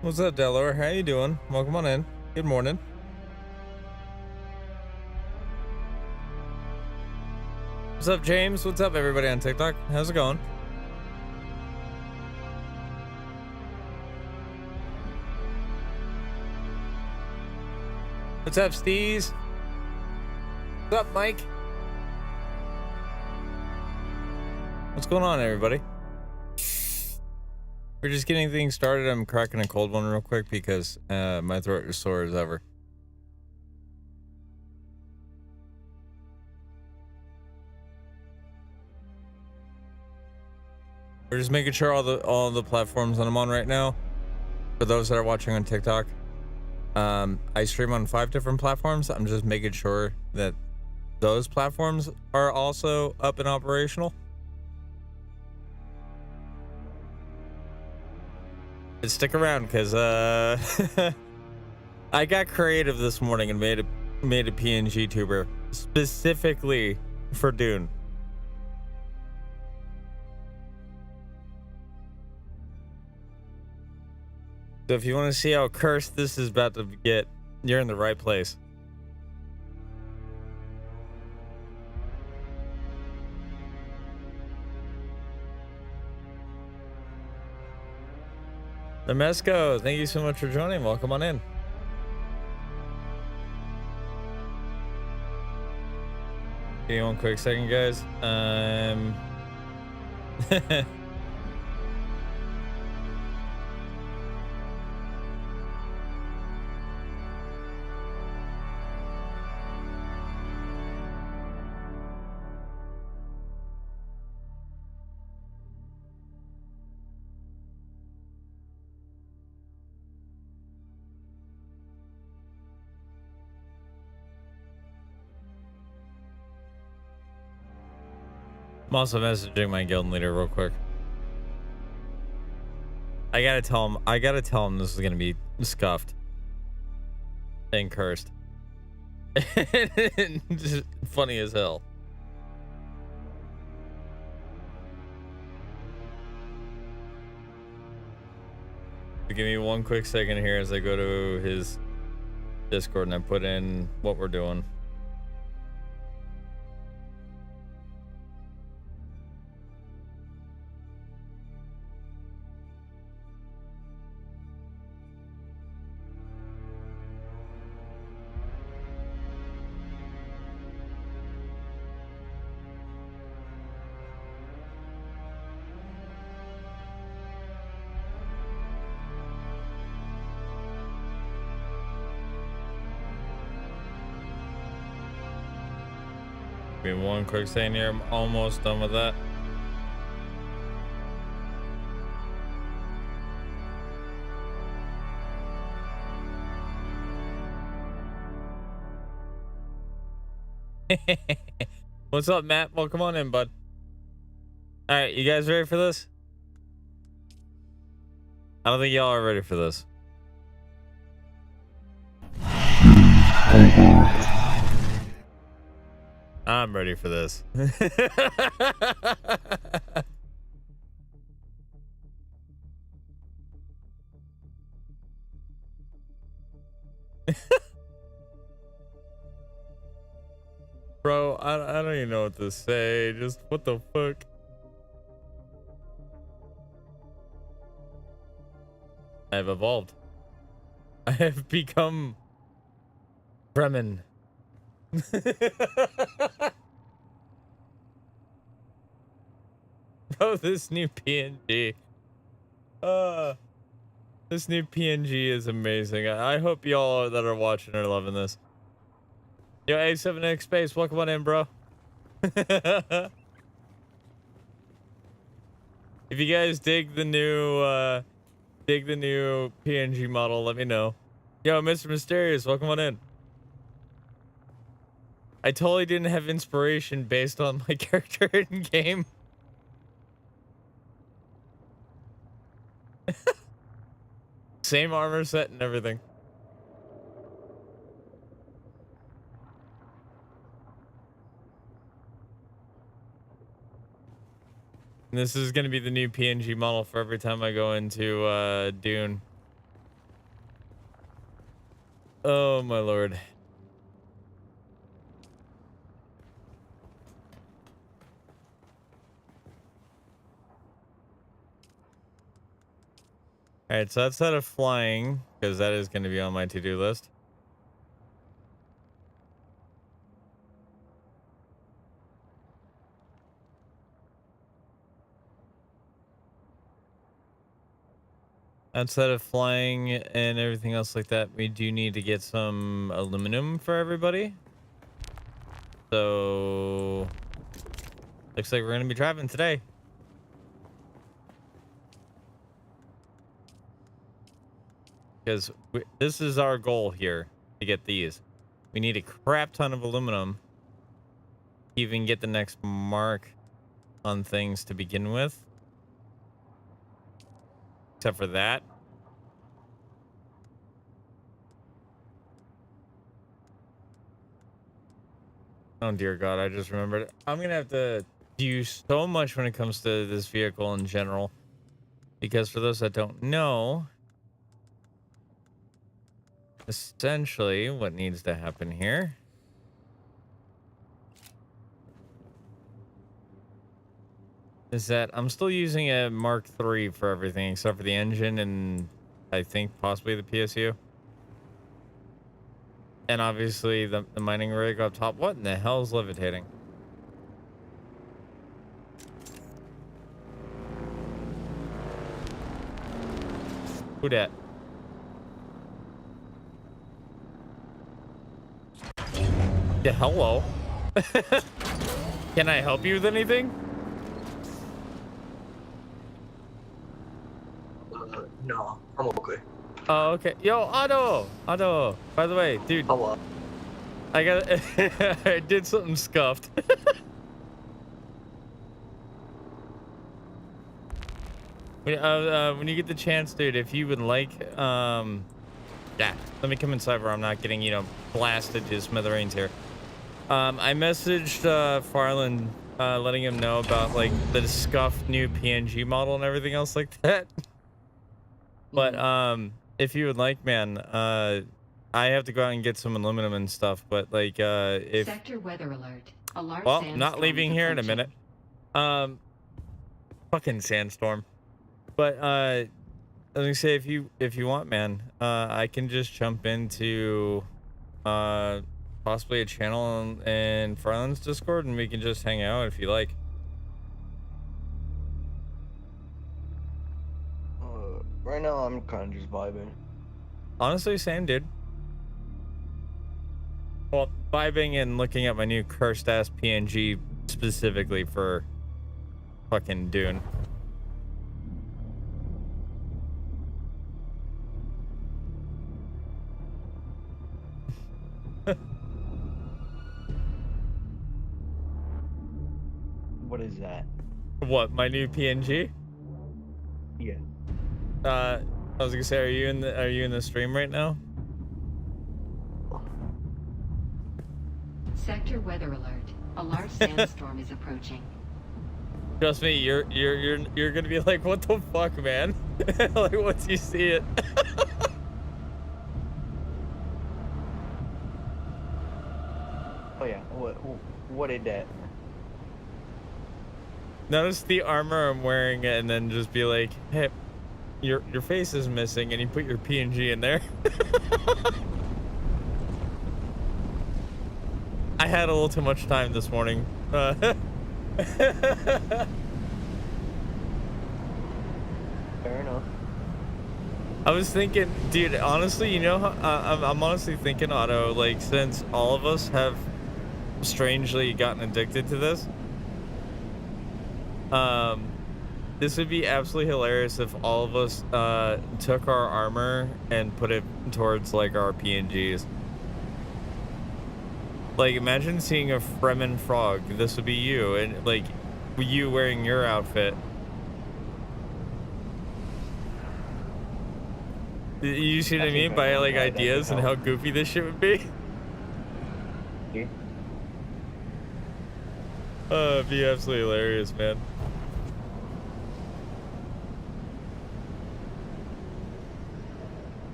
What's up, Delaware? How you doing? Welcome on in. Good morning. What's up, James? What's up, everybody on TikTok? How's it going? What's up, Steez? What's up, Mike? What's going on, everybody? We're just getting things started. I'm cracking a cold one real quick because my throat is sore as ever. We're just making sure all the platforms that I'm on right now, for those that are watching on TikTok, I stream on 5 different platforms. I'm just making sure that those platforms are also up and operational. But stick around because I got creative this morning and made a PNG tuber specifically for Dune. So if you want to see how cursed this is about to get, you're in the right place. The Mesco, thank you so much for joining. Welcome on in. Give me one quick second, guys. I'm also messaging my guild leader real quick. I gotta tell him this is gonna be scuffed and cursed. Just funny as hell. Give me one quick second here as I go to his Discord and I put in what we're doing. Give me one quick second here. I'm almost done with that. What's up, Matt? Welcome on in, bud. All right, you guys ready for this? I don't think y'all are ready for this. I'm ready for this. Bro, I don't even know what to say. Just what the fuck? I've evolved. I have become Bremen. Bro, this new PNG. This new PNG is amazing. I hope y'all that are watching are loving this. Yo, A7X Space, welcome on in, bro. If you guys dig the new PNG model, let me know. Yo, Mr. Mysterious, welcome on in. I totally didn't have inspiration based on my character in game. Same armor set and everything. And this is going to be the new PNG model for every time I go into Dune. Oh my lord. All right, so outside of flying, because that is going to be on my to-do list. Outside of flying and everything else like that, we do need to get some aluminum for everybody. So looks like we're going to be driving today. Because this is our goal here to get these. We need a crap ton of aluminum to even get the next mark on things to begin with. Except for that. Oh dear God, I just remembered. I'm going to have to do so much when it comes to this vehicle in general. Because for those that don't know, essentially what needs to happen here is that I'm still using a Mark III for everything except for the engine and I think possibly the PSU. And obviously the mining rig up top. What in the hell is levitating? Who dat? Yeah, hello. Can I help you with anything? No, I'm okay. Oh, okay. Yo, Otto. By the way, dude, Hello. I got. I did something scuffed. When you get the chance, dude, if you would like, yeah, let me come inside where I'm not getting, blasted to smithereens here. I messaged Farland, letting him know about like the scuffed new PNG model and everything else like that. But if you would like, man, I have to go out and get some aluminum and stuff. But like, if sector weather alert, a large well, I'm not leaving here in a minute. Fucking sandstorm. But I was gonna say, if you want, man, I can just jump into possibly a channel in Farland's Discord and we can just hang out if you like. Right now I'm kind of just vibing. Honestly, same, dude. Well, vibing and looking at my new cursed ass PNG specifically for fucking Dune. What is that? What, my new PNG? Yeah. I was gonna say, are you in the stream right now? Sector weather alert. A large sandstorm is approaching. Trust me, you're gonna be like, what the fuck, man? Like once you see it. Oh yeah. What is that? Notice the armor I'm wearing and then just be like, hey, your face is missing, and you put your PNG in there. I had a little too much time this morning. Fair enough. I was thinking, dude, honestly, I'm honestly thinking, Otto, like, since all of us have strangely gotten addicted to this, this would be absolutely hilarious if all of us took our armor and put it towards like our PNGs. Like, imagine seeing a Fremen frog. This would be you, and like you wearing your outfit. You see what I mean by like ideas and how goofy this shit would be? Yeah. It'd be absolutely hilarious, man.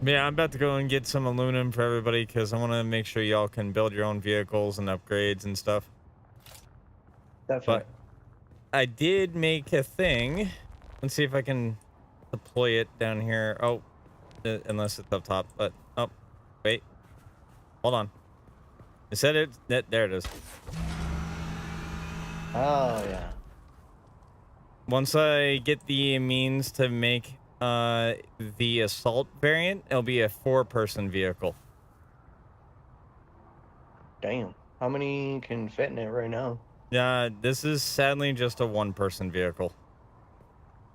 Yeah, I'm about to go and get some aluminum for everybody because I want to make sure y'all can build your own vehicles and upgrades and stuff. Definitely. But I did make a thing. Let's see if I can deploy it down here. Oh, unless it's up top. But oh, wait, hold on. I said it. There it is. Oh yeah. Once I get the means to make the assault variant, it'll be a 4-person vehicle. Damn. How many can fit in it right now? This is sadly just a 1-person vehicle.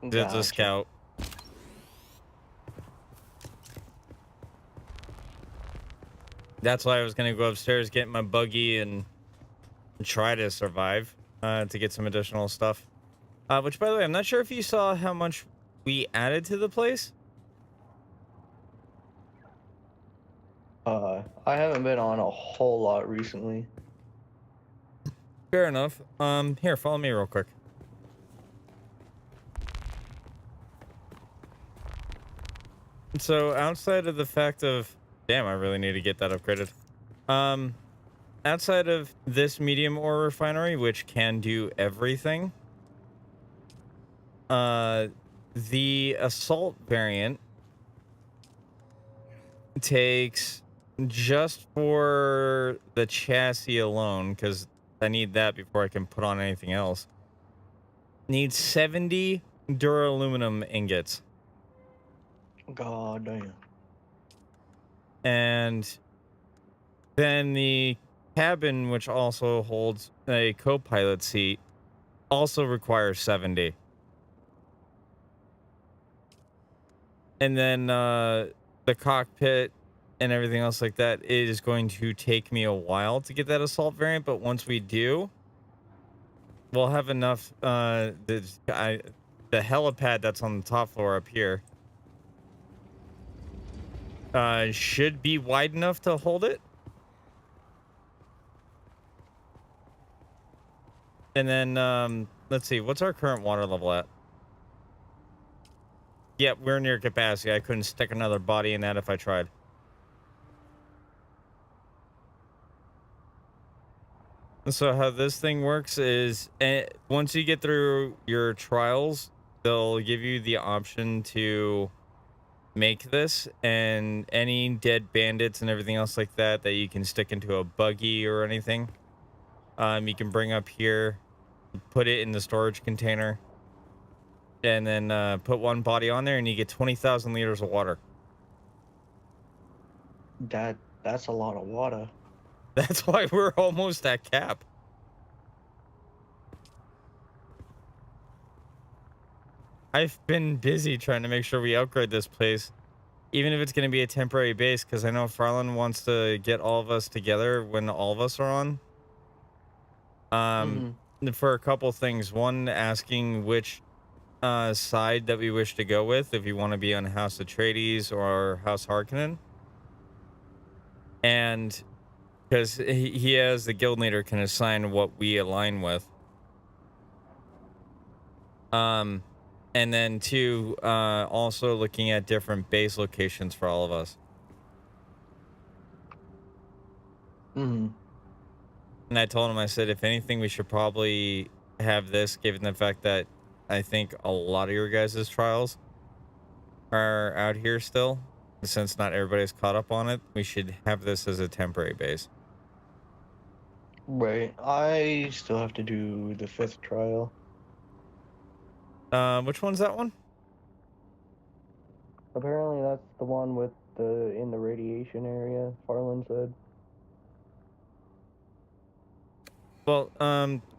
It's a Gotcha. scout. That's why I was gonna go upstairs, get my buggy, and try to survive to get some additional stuff. Which, by the way, I'm not sure if you saw how much we added to the place. I haven't been on a whole lot recently. Fair enough. Here, follow me real quick. So outside of the fact of, damn, I really need to get that upgraded. Um, outside of this medium ore refinery, which can do everything, the assault variant takes, just for the chassis alone, because I need that before I can put on anything else, needs 70 duraluminum ingots. God damn. And then the cabin, which also holds a co-pilot seat, also requires 70. And then the cockpit and everything else like that, it is going to take me a while to get that assault variant, but once we do, we'll have enough. The helipad that's on the top floor up here should be wide enough to hold it. And then let's see, what's our current water level at? Yep, we're near capacity. I couldn't stick another body in that if I tried. So how this thing works is, once you get through your trials, they'll give you the option to make this, and any dead bandits and everything else like that that you can stick into a buggy or anything, you can bring up here, put it in the storage container, and then put one body on there, and you get 20,000 liters of water. That's a lot of water. That's why we're almost at cap. I've been busy trying to make sure we upgrade this place, even if it's going to be a temporary base, because I know Farland wants to get all of us together when all of us are on. Mm-hmm. For a couple things. One, asking which side that we wish to go with, if you want to be on House Atreides or House Harkonnen. And because he as the guild leader can assign what we align with. And then two, also looking at different base locations for all of us. Mm-hmm. And I told him, I said, if anything, we should probably have this, given the fact that I think a lot of your guys' trials are out here still. Since not everybody's caught up on it, we should have this as a temporary base. Right. I still have to do the 5th trial. Which one's that one? Apparently that's the one with the in the radiation area, Farland said. Well,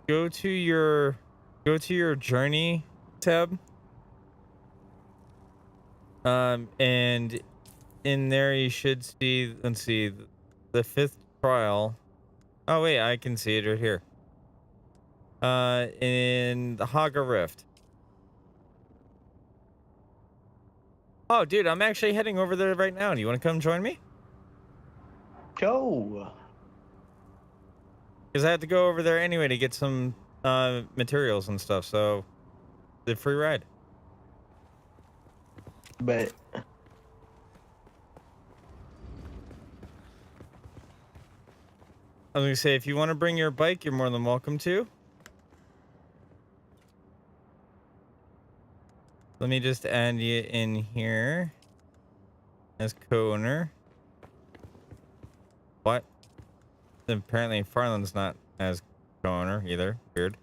go to your journey tab. And in there you should see, let's see, the 5th trial. Oh wait, I can see it right here. In the Haga Rift. Oh, dude, I'm actually heading over there right now. Do you want to come join me? Go. Because I had to go over there anyway to get some materials and stuff. So, the free ride. But I was gonna say, if you want to bring your bike, you're more than welcome to. Let me just add you in here as co-owner. What? Apparently Farland's not as co-owner either. Weird.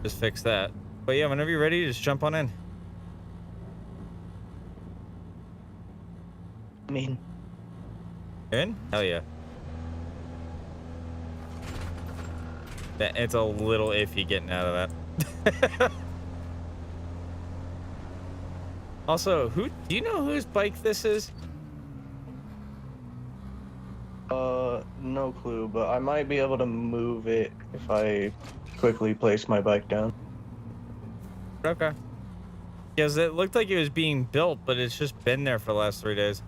Just fix that. But yeah, whenever you're ready, just jump on in. I mean, In? Hell yeah. It's a little iffy getting out of that. Also, do you know whose bike this is? no clue, but I might be able to move it if I quickly place my bike down. Okay. Because it looked like it was being built, but it's just been there for the last 3 days.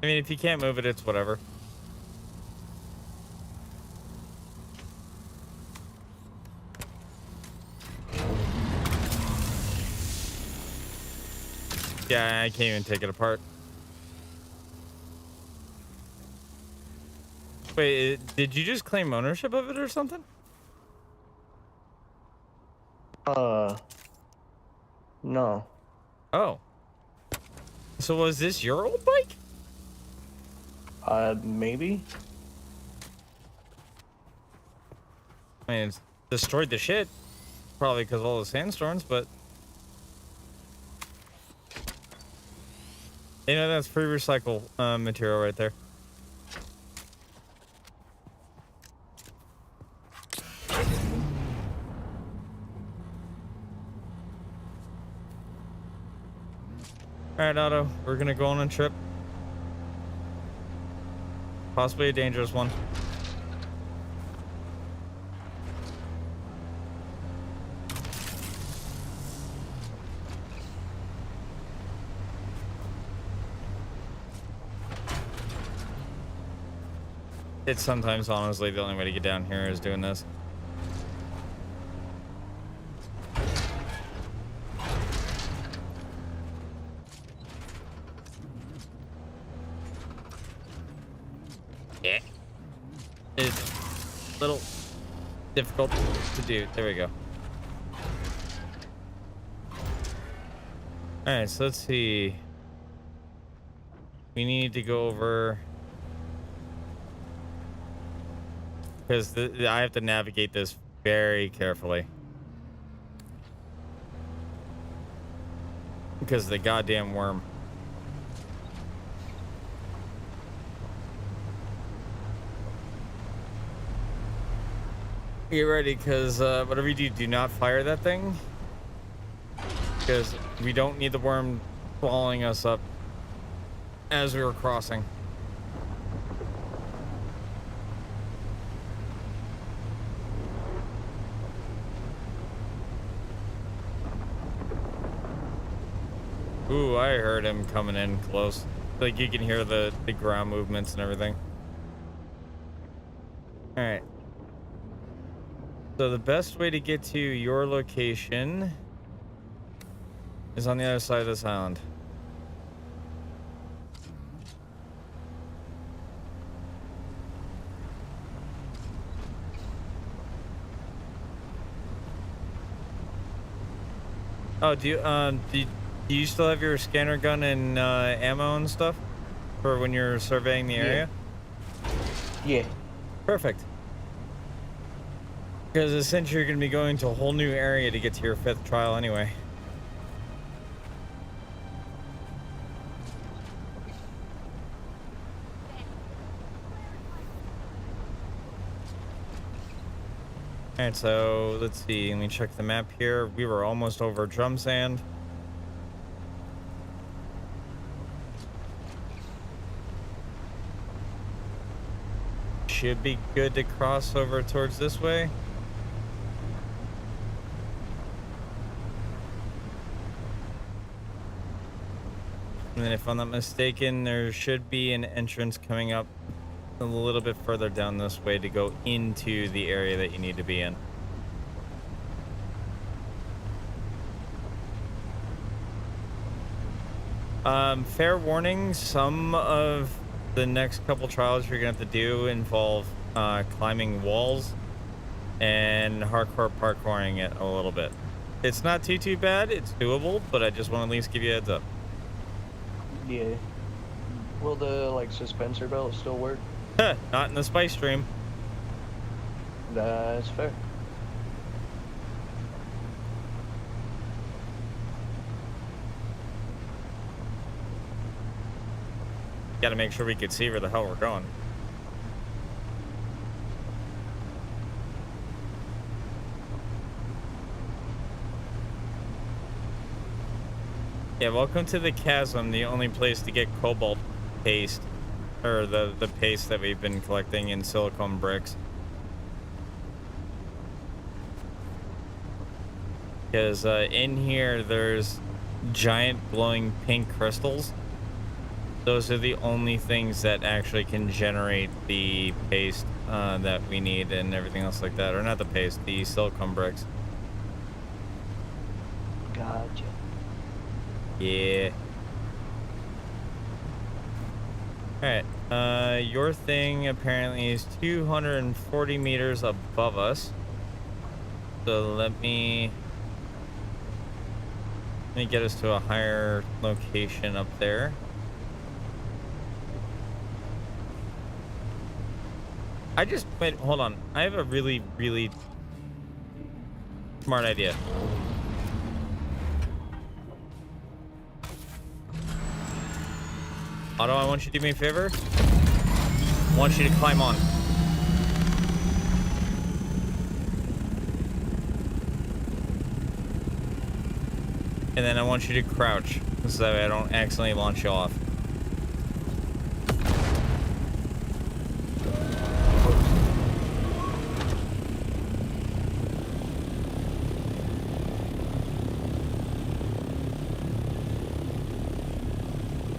I mean, if you can't move it, it's whatever. Yeah, I can't even take it apart. Wait, did you just claim ownership of it or something? No. Oh. So was this your old bike? Maybe? I mean, it's destroyed the shit. Probably because of all the sandstorms, but... You know, that's free recycle material right there. Alright, Otto, we're gonna go on a trip. Possibly a dangerous one. It's sometimes, honestly, the only way to get down here is doing this. Yeah. It's a little difficult to do. There we go. Alright, so let's see. We need to go over... Because I have to navigate this very carefully. Because of the goddamn worm. Get ready, because whatever you do, do not fire that thing. Because we don't need the worm swallowing us up as we were crossing. Ooh, I heard him coming in close. Like you can hear the ground movements and everything. Alright. So the best way to get to your location is on the other side of this island. Oh, do you still have your scanner gun and ammo and stuff for when you're surveying the area? Yeah. Perfect. Because essentially you're going to be going to a whole new area to get to your 5th trial anyway. Alright, so let's see. Let me check the map here. We were almost over drum sand. Should be good to cross over towards this way. And then if I'm not mistaken, there should be an entrance coming up a little bit further down this way to go into the area that you need to be in. Fair warning, some of the next couple trials you're gonna have to do involve climbing walls and hardcore parkouring it a little bit. It's not too bad, it's doable, but I just want to at least give you a heads up. Yeah. Will the like suspensor belt still work? Not in the spice stream. That's fair. Gotta make sure we could see where the hell we're going. Yeah, welcome to the chasm, the only place to get cobalt paste, or the paste that we've been collecting in silicone bricks. Because in here there's giant glowing pink crystals. Those are the only things that actually can generate the paste that we need and everything else like that. Or not the paste, the silicone bricks. Gotcha. Yeah. Alright, your thing apparently is 240 meters above us. So let me get us to a higher location up there. Wait, hold on. I have a really smart idea. Otto, I want you to do me a favor. I want you to climb on. And then I want you to crouch, so that way I don't accidentally launch you off.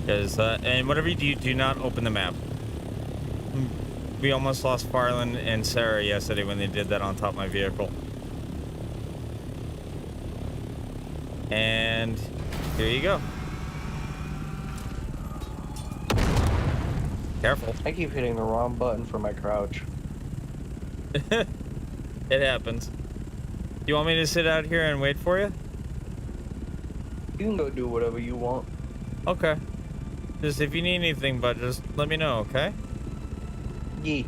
Because, and whatever you do not open the map. We almost lost Farland and Sarah yesterday when they did that on top of my vehicle. And here you go. Careful. I keep hitting the wrong button for my crouch. It happens. You want me to sit out here and wait for you? You can go do whatever you want. Okay. Just if you need anything, bud, just let me know, okay? Yeah.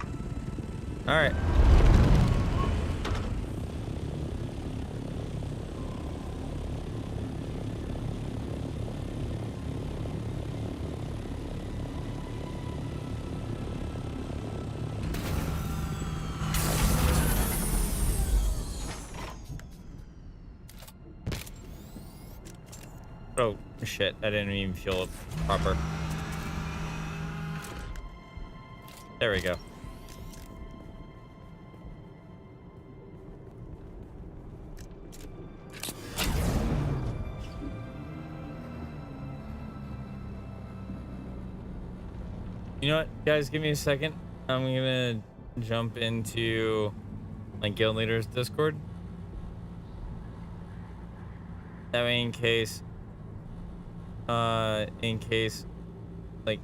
Alright. Oh, shit. I didn't even feel it proper. There we go. You know what, guys? Give me a second. I'm gonna jump into my guild leader's Discord. That way, in case, like,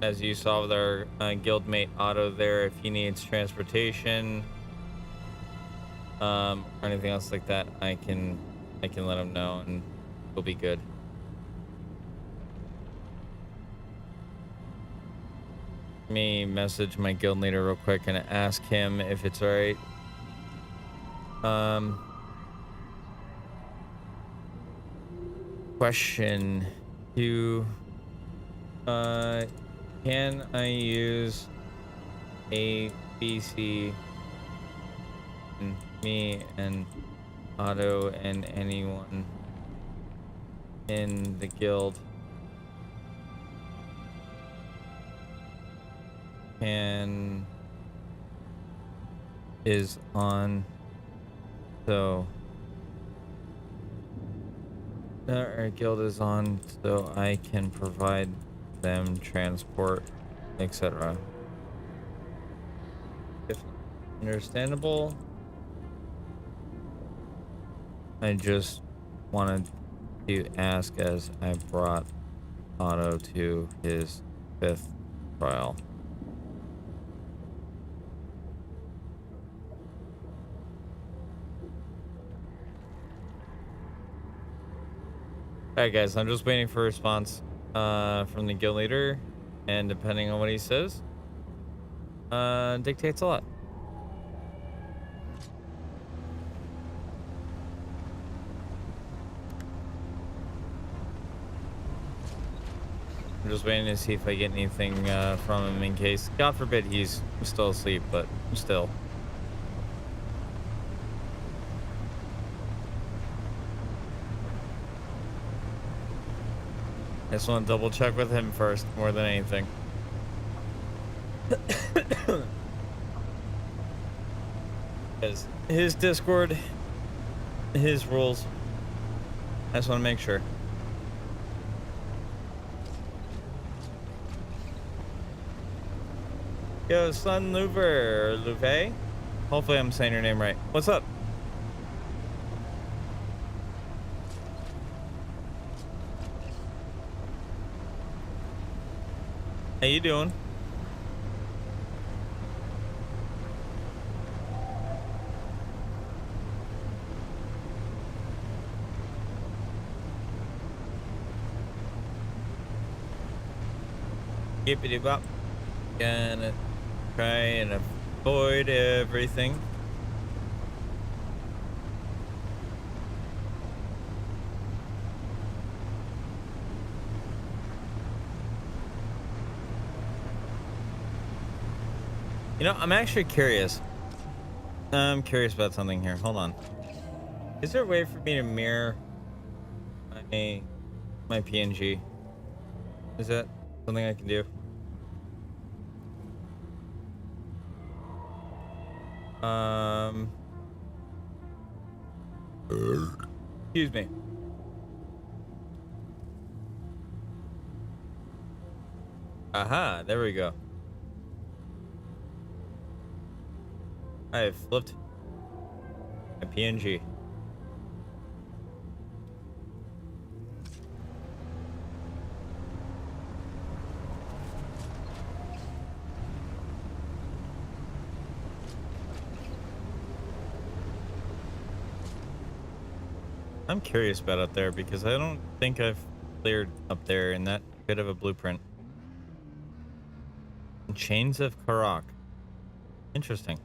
as you saw with our guildmate Otto there, if he needs transportation, or anything else like that, I can let him know, and we'll be good. Let me message my guild leader real quick and ask him if it's alright. Question: can I use a BC and me and Otto and anyone in the guild is on, so our guild is on, so I can provide them transport etc. If understandable, I just wanted to ask as I brought Otto to his 5th trial. Alright guys, I'm just waiting for a response from the guild leader, and depending on what he says, dictates a lot. I'm just waiting to see if I get anything from him in case, God forbid, he's still asleep, but still. I just want to double check with him first, more than anything. Because his Discord, his rules. I just want to make sure. Yo, Sun Louver, Louvet? Hopefully I'm saying your name right. What's up? How you doing? Yippity bop. Gonna try and avoid everything. You know, I'm actually curious. I'm curious about something here. Hold on. Is there a way for me to mirror my PNG? Is that something I can do? Excuse me. Aha, there we go. I have flipped my PNG. I'm curious about up there because I don't think I've cleared up there in that bit of a blueprint. Chains of Karak. Interesting.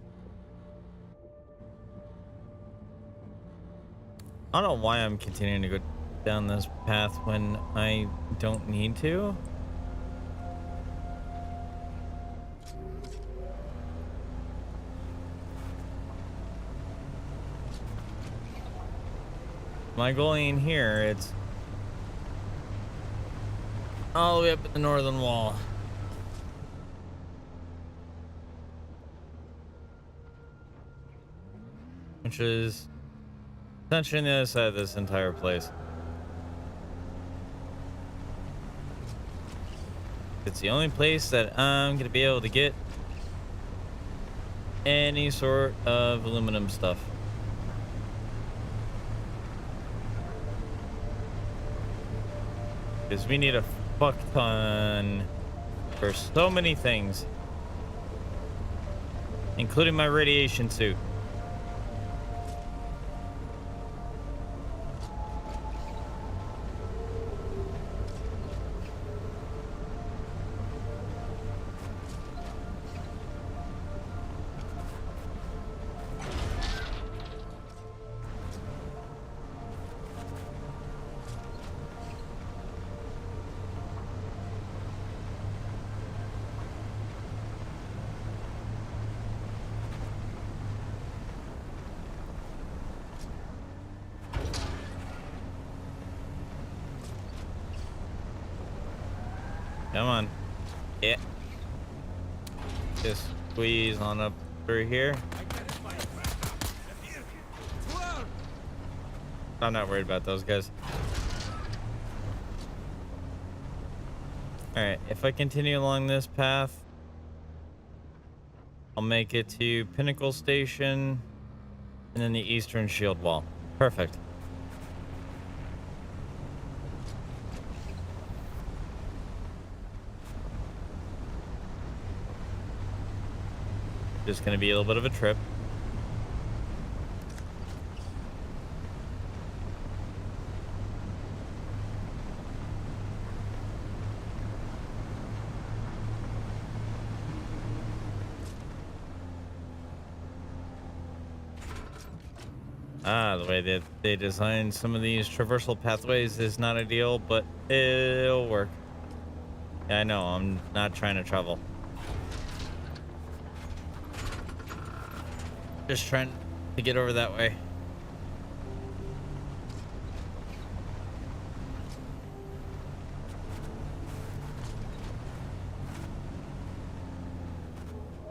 I don't know why I'm continuing to go down this path when I don't need to. My goal ain't here, it's all the way up at the northern wall. Which is essentially on the other side of this entire place. It's the only place that I'm gonna be able to get any sort of aluminum stuff. Because we need a fuck ton for so many things, including my radiation suit. Come on. Yeah. Just squeeze on up through here. I'm not worried about those guys. All right, if I continue along this path, I'll make it to Pinnacle Station and then the Eastern Shield Wall. Perfect. Just gonna be a little bit of a trip. The way that they designed some of these traversal pathways is not ideal, but it'll work. Yeah, I know, I'm not trying to travel. Just trying to get over that way.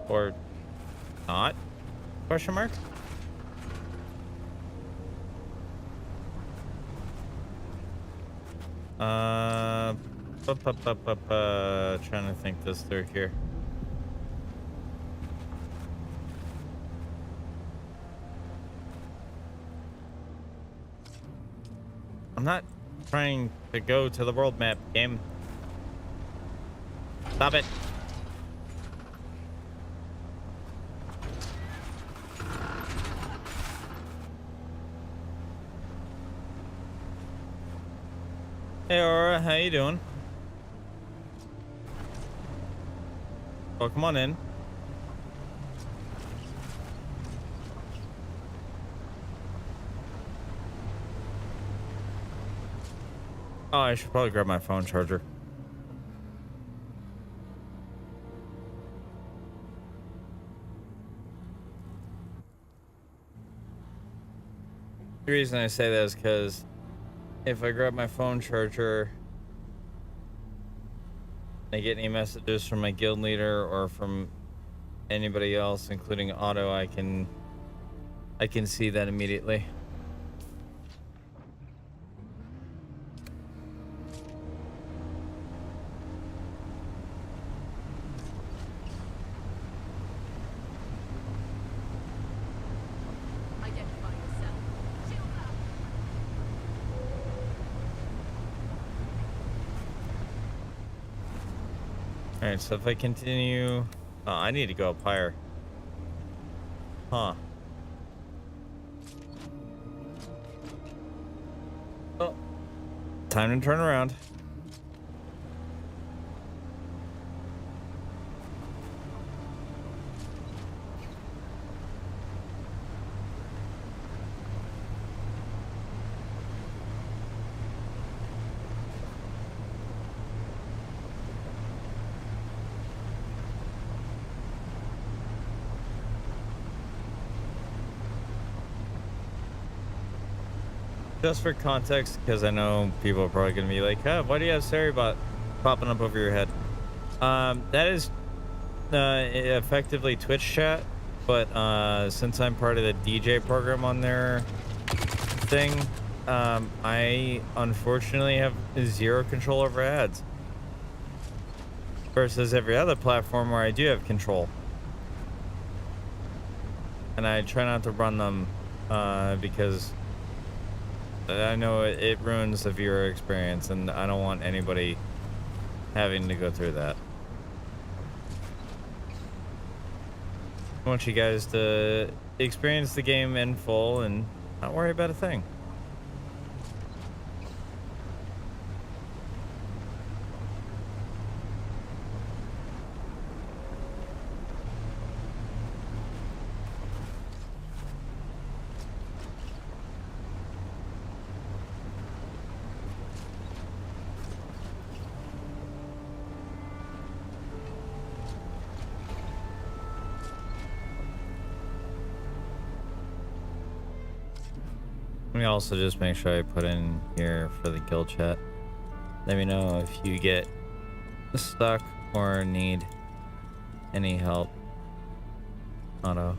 Or not? Question mark? Trying to think this through here. I'm not trying to go to the world map, game. Stop it. Hey Aura, how you doing? Oh, come on in. Oh, I should probably grab my phone charger. The reason I say that is because if I grab my phone charger, I get any messages from my guild leader or from anybody else, including Otto, I can see that immediately. All right, so if I continue, oh, I need to go up higher. Huh. Oh, time to turn around. Just for context, because I know people are probably going to be like, huh, why do you have Saribot popping up over your head? That is effectively Twitch chat, but since I'm part of the DJ program on their thing, I unfortunately have zero control over ads. Versus every other platform where I do have control. And I try not to run them because I know it ruins the viewer experience, and I don't want anybody having to go through that. I want you guys to experience the game in full and not worry about a thing. Let me also just make sure I put in here for the guild chat. Let me know if you get stuck or need any help. Auto.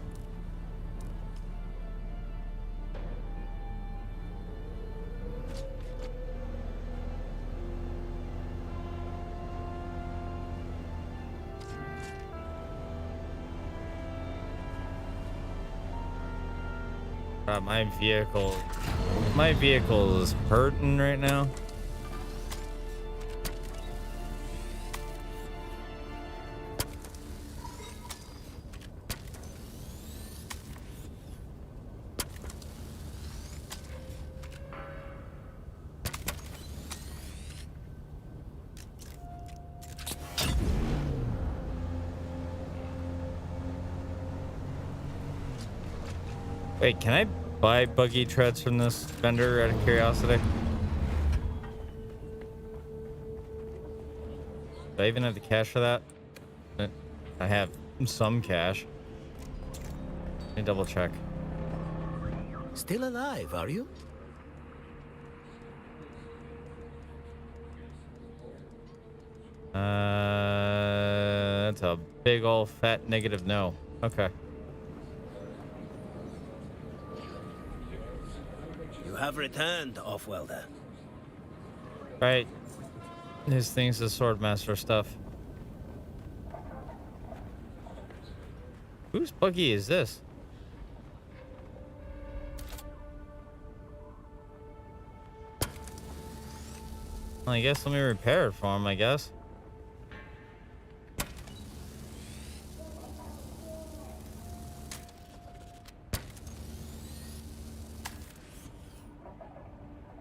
My vehicle is hurting right now. Wait, can I buy buggy treads from this vendor out of curiosity? Do I even have the cash for that? I have some cash. Let me double check. Still alive, are you? That's a big old fat negative no. Okay. You have returned, Offwelder. Right. His thing's the swordmaster stuff. Whose buggy is this? Well, I guess let me repair it for him, I guess.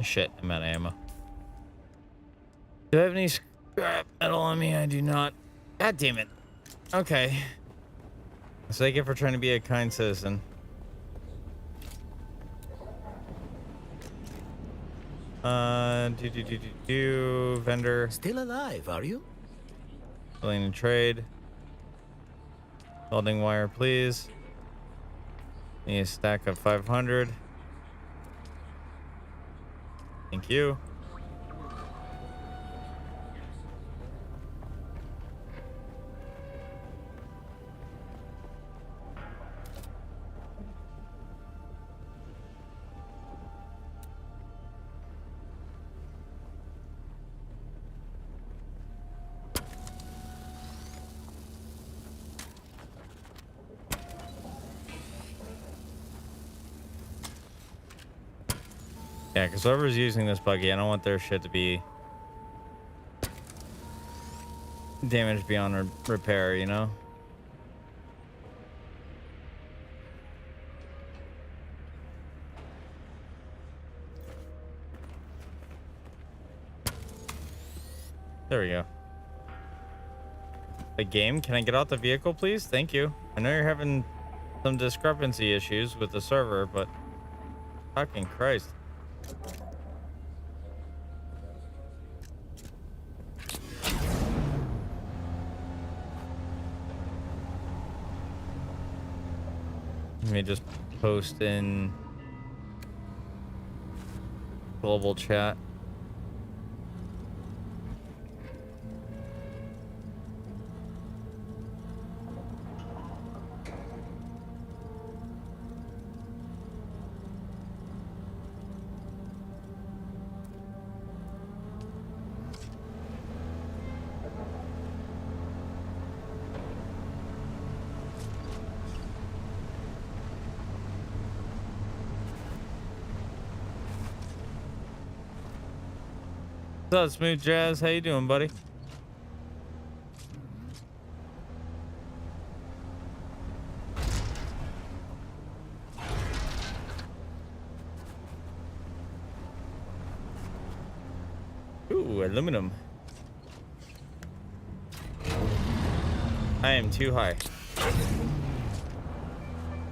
Shit, I'm out of ammo. Do I have any scrap metal on me? I do not. God damn it. Okay. That's what I get for trying to be a kind citizen. Vendor. Still alive, are you? Willing to trade. Welding wire, please. Need a stack of 500. Thank you. Yeah, because whoever's using this buggy, I don't want their shit to be damaged beyond repair, you know? There we go. The game, can I get out the vehicle, please? Thank you. I know you're having some discrepancy issues with the server, but fucking Christ. Let me just post in global chat. What's up, Smooth Jazz? How you doing, buddy? Ooh, aluminum. I am too high.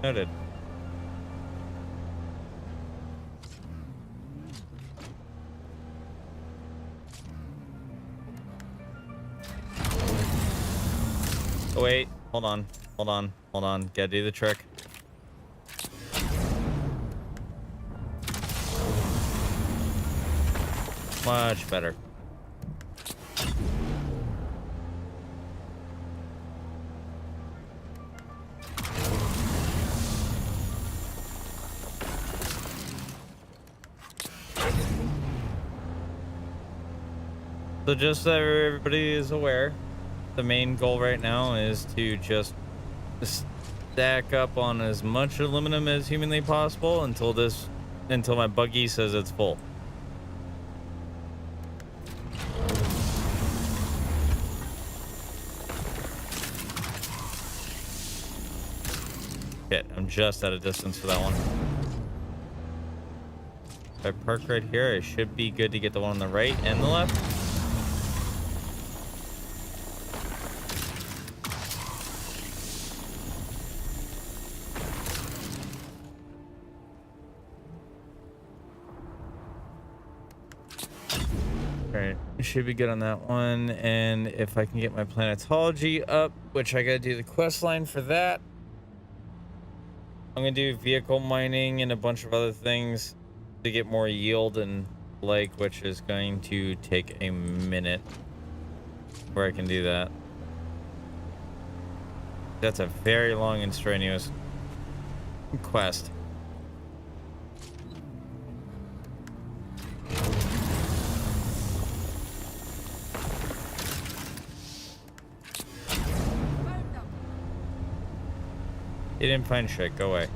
Noted. Oh, wait, hold on. Gotta do the trick. Much better. So just so everybody is aware, the main goal right now is to just stack up on as much aluminum as humanly possible until my buggy says it's full. Shit, I'm just out of distance for that one. If I park right here, I should be good to get the one on the right and the left. Alright, should be good on that one. And if I can get my planetology up, which I gotta do the quest line for that. I'm gonna do vehicle mining and a bunch of other things to get more yield and which is going to take a minute where I can do that. That's a very long and strenuous quest. You didn't find shit. Go away.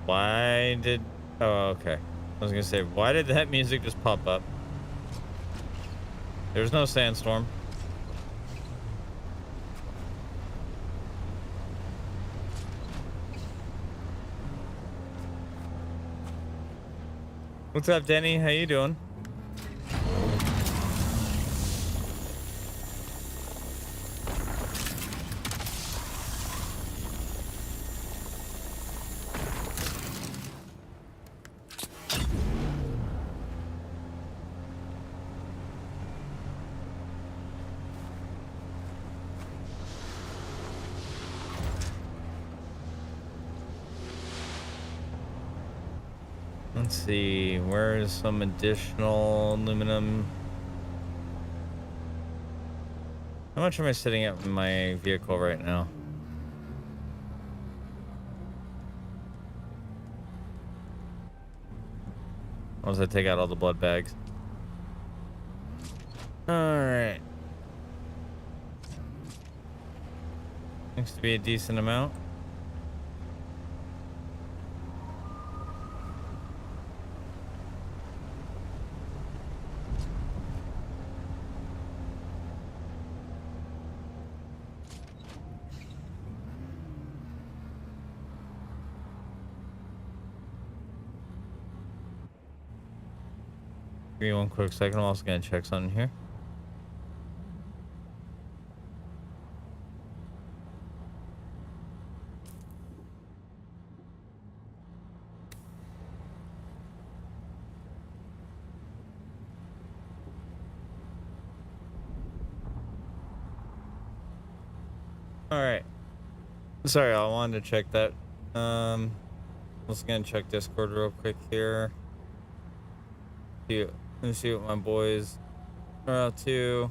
Why did... Oh, okay. I was gonna say, why did that music just pop up? There's no sandstorm. What's up, Denny? How you doing? Let's see, where's some additional aluminum? How much am I sitting at in my vehicle right now? Once I take out all the blood bags. Alright. Seems to be a decent amount. Give me one quick second. I'm also gonna check something here. All right. Sorry, I wanted to check that. Let's gonna check Discord real quick here. Let me see what my boys are up to.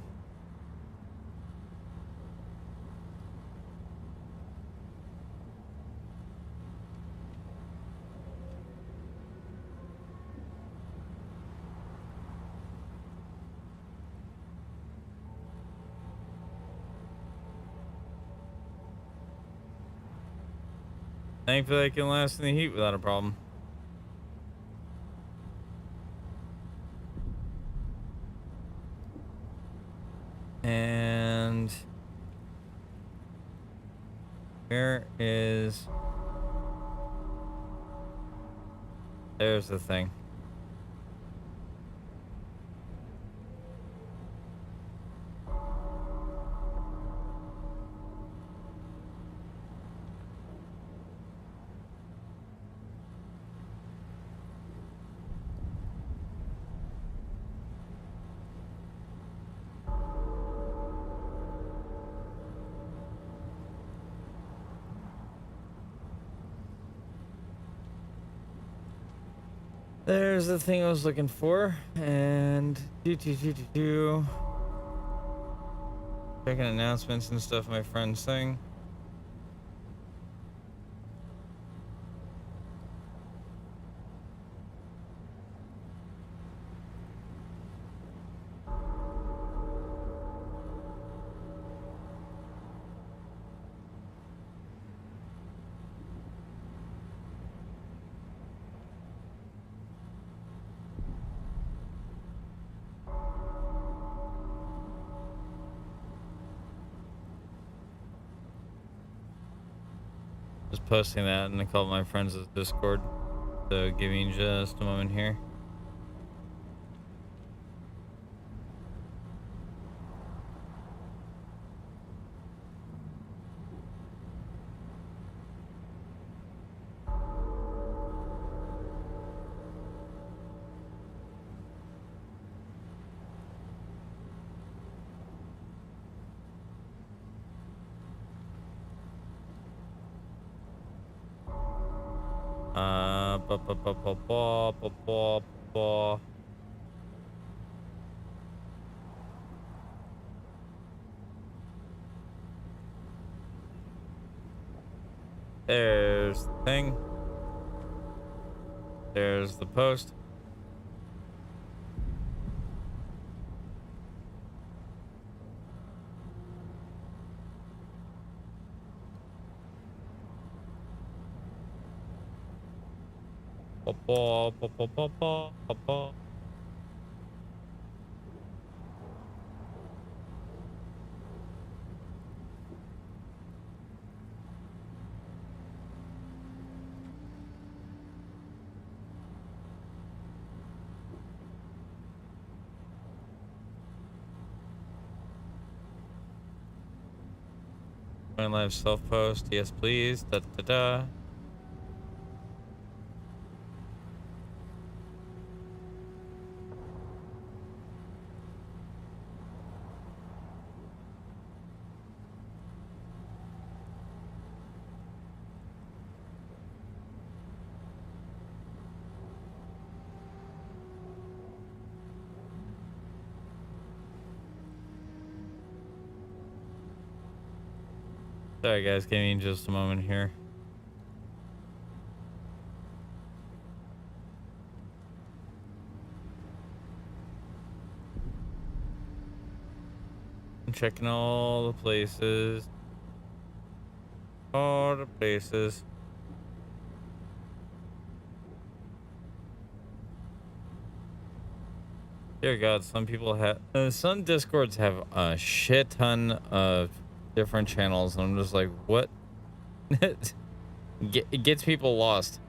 Thankfully, I can last in the heat without a problem. And where is... There's the thing. There's the thing I was looking for, and checking announcements and stuff my friend's saying. Just posting that and a couple of my friends' Discord. So give me just a moment here. Ba, ba, ba, ba, ba, ba, ba, ba. There's the thing. There's the post. Ba, ba, ba, ba, ba, ba, ba, ba. Live self post. Yes, please. Da da da. Sorry, guys. Give me just a moment here. I'm checking all the places. All the places. Dear God, some people have... some Discords have a shit ton of different channels, and I'm just like, what? It gets people lost.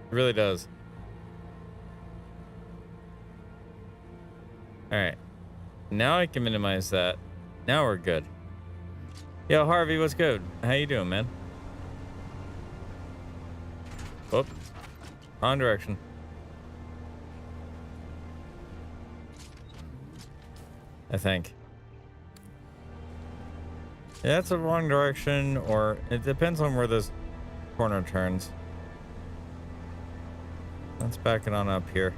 It really does. Alright. Now I can minimize that. Now we're good. Yo, Harvey, what's good? How you doing, man? Whoop. Wrong direction. I think. Yeah, that's the wrong direction, or it depends on where this corner turns. Let's back it on up here.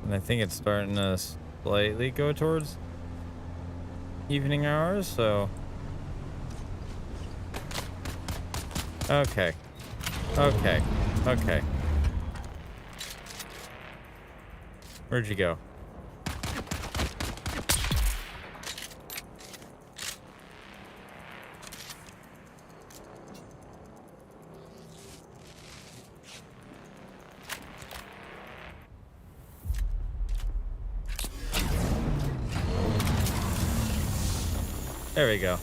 And I think it's starting to slightly go towards evening hours, so... Okay. Okay. Okay. Where'd you go? There we go.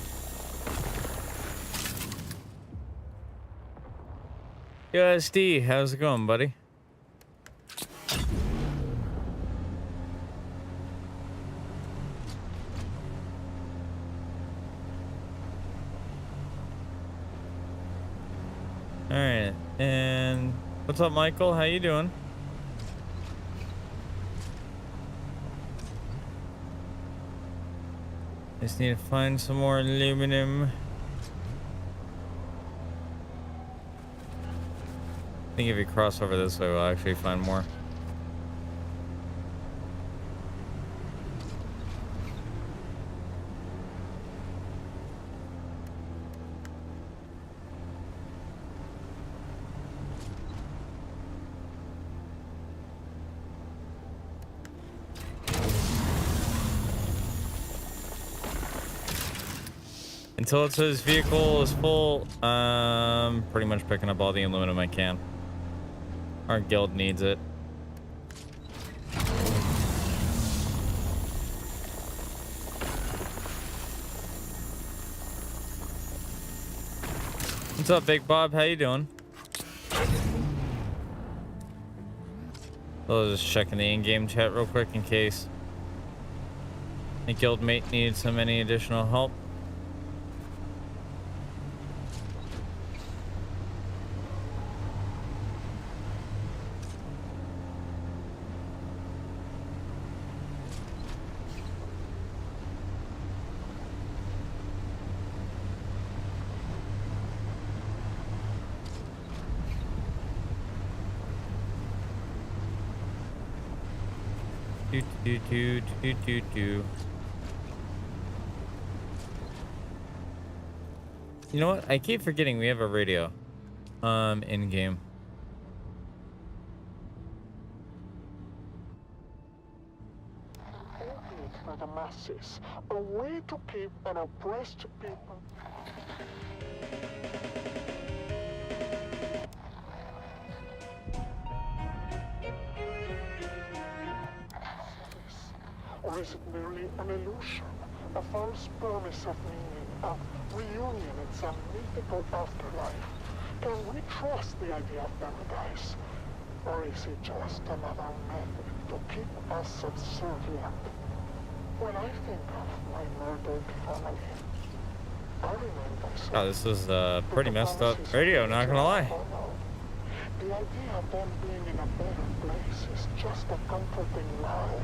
Yo, SD, how's it going, buddy? All right, and what's up, Michael? How you doing? Just need to find some more aluminum. I think if you cross over this way, we'll actually find more. Until it says vehicle is full, pretty much picking up all the aluminum I can. Our guild needs it. What's up, Big Bob? How you doing? I'll just checking the in-game chat real quick in case the guildmate needs any additional help. Do. You know what? I keep forgetting we have a radio in game. For the masses, a way to keep an oppressed people. Or is it merely an illusion, a false promise of meaning, a reunion in some mythical afterlife? Can we trust the idea of paradise? Or is it just another method to keep us subservient? When I think of my murdered family, I remind myself... Oh, this is pretty messed up radio, not gonna lie. The idea of them being in a better place is just a comforting lie.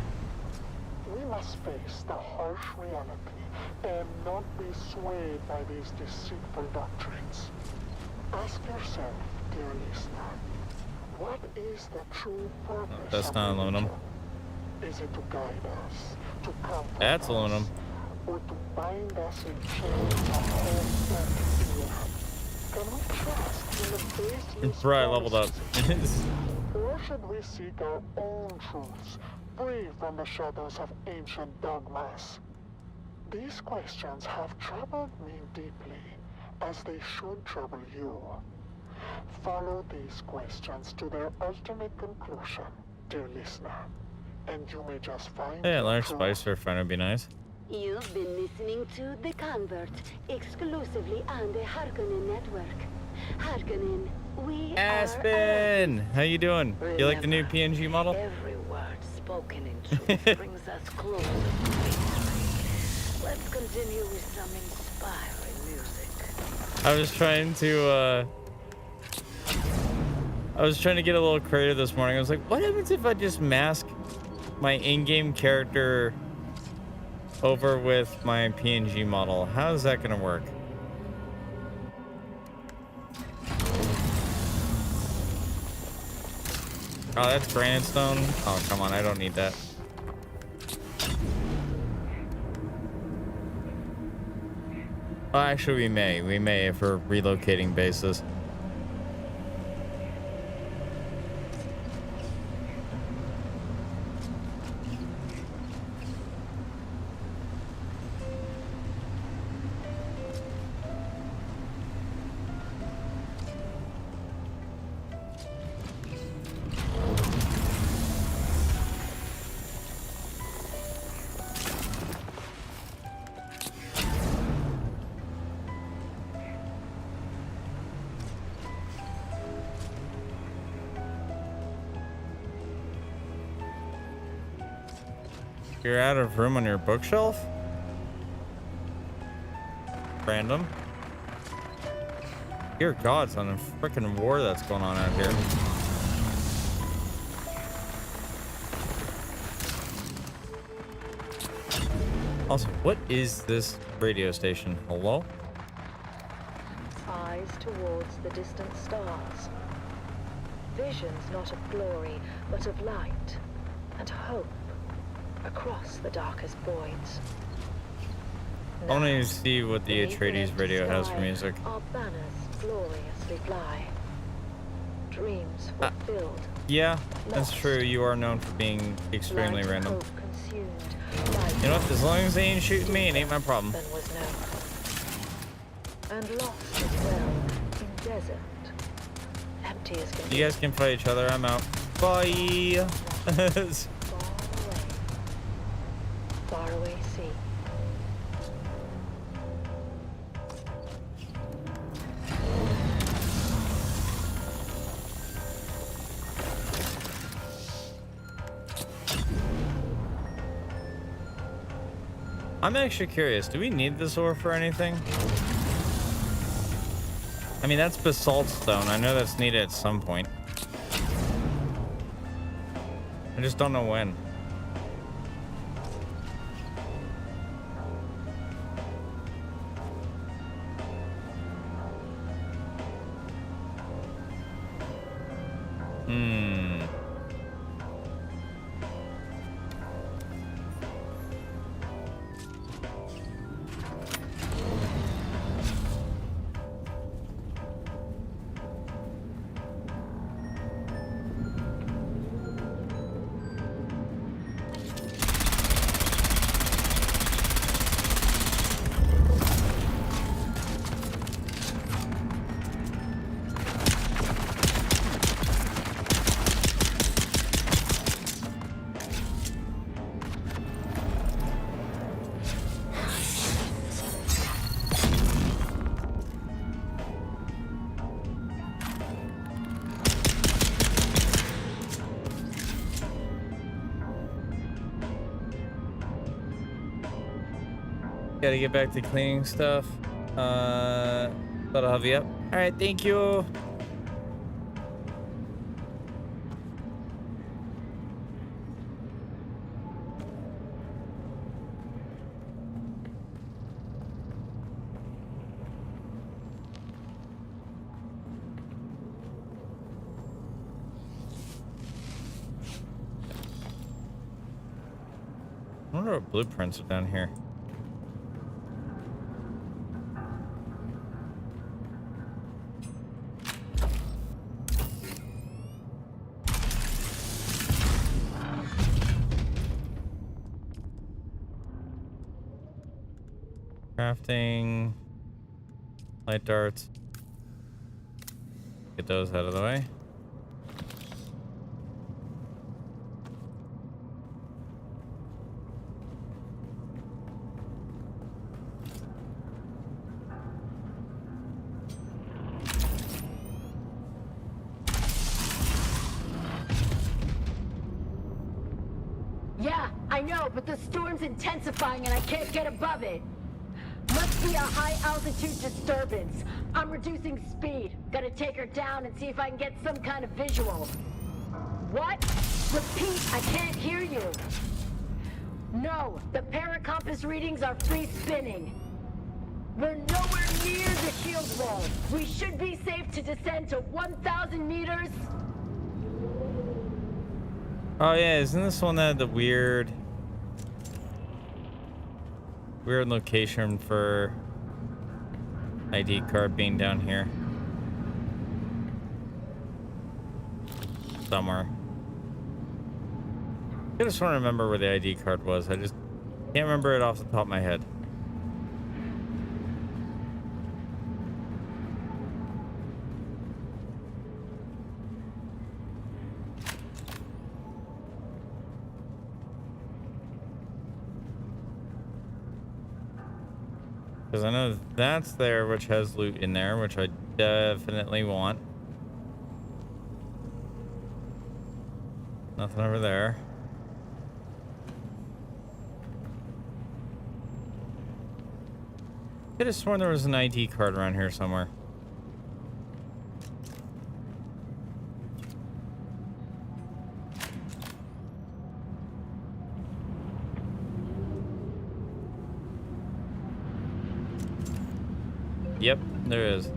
We must face the harsh reality and not be swayed by these deceitful doctrines. Ask yourself, dear listener, what is the true purpose That's not aluminum. Is it to guide us, to comfort That's us, aluminum. or to bind us in chains of hope and fear? Can we trust in the baseless Right, leveled up. promises? Or should we seek our own truths, free from the shadows of ancient dogmas? These questions have troubled me deeply, as they should trouble you. Follow these questions to their ultimate conclusion, dear listener, and you may just find Hey, a your large truth. spicer friend would be nice. You've been listening to The Convert, exclusively on the Harkonnen network. Harkonnen, we Aspen, how you doing? You like the new PNG model? Every word spoken in truth brings us closer to victory. Let's continue with some inspiring music. I was trying to get a little creative this morning. I was like, what happens if I just mask my in-game character over with my PNG model? How is that gonna work? Oh, that's granite stone. Oh, come on, I don't need that. Oh, actually, we may if we're relocating bases. You're out of room on your bookshelf? Random. Dear God, it's on a freaking war that's going on out here. Also, what is this radio station? Hello? Eyes towards the distant stars. Visions not of glory, but of light and hope across the darkest voids. I want to see what the Beneath an Atreides empty radio has for sky, music. our banners gloriously fly. Dreams fulfilled. Yeah, that's true. You are known for being extremely Light and random. hope consumed. Light You know what? As long as they ain't shooting me, it ain't my problem. than was known. and lost as well in desert. Empty as can be. You guys can fight each other. I'm out. Bye. Far away sea. I'm actually curious. Do we need this ore for anything? I mean, that's basalt stone. I know that's needed at some point. I just don't know when. Gotta get back to cleaning stuff. But I'll have you up. All right, thank you. I wonder what blueprints are down here. Crafting, light darts. Get those out of the way. Yeah, I know, but the storm's intensifying and I can't get above it. Must be a high-altitude disturbance. I'm reducing speed. Gotta take her down and see if I can get some kind of visual. What? Repeat, I can't hear you. No, the paracompass readings are free spinning. We're nowhere near the shield wall. We should be safe to descend to 1,000 meters. Oh yeah, isn't this one that had the weird location for ID card being down here somewhere? I just want to remember where the ID card was. I just can't remember it off the top of my head. Because I know that's there, which has loot in there, which I definitely want. Nothing over there. Could have sworn there was an ID card around here somewhere. Yep, there is.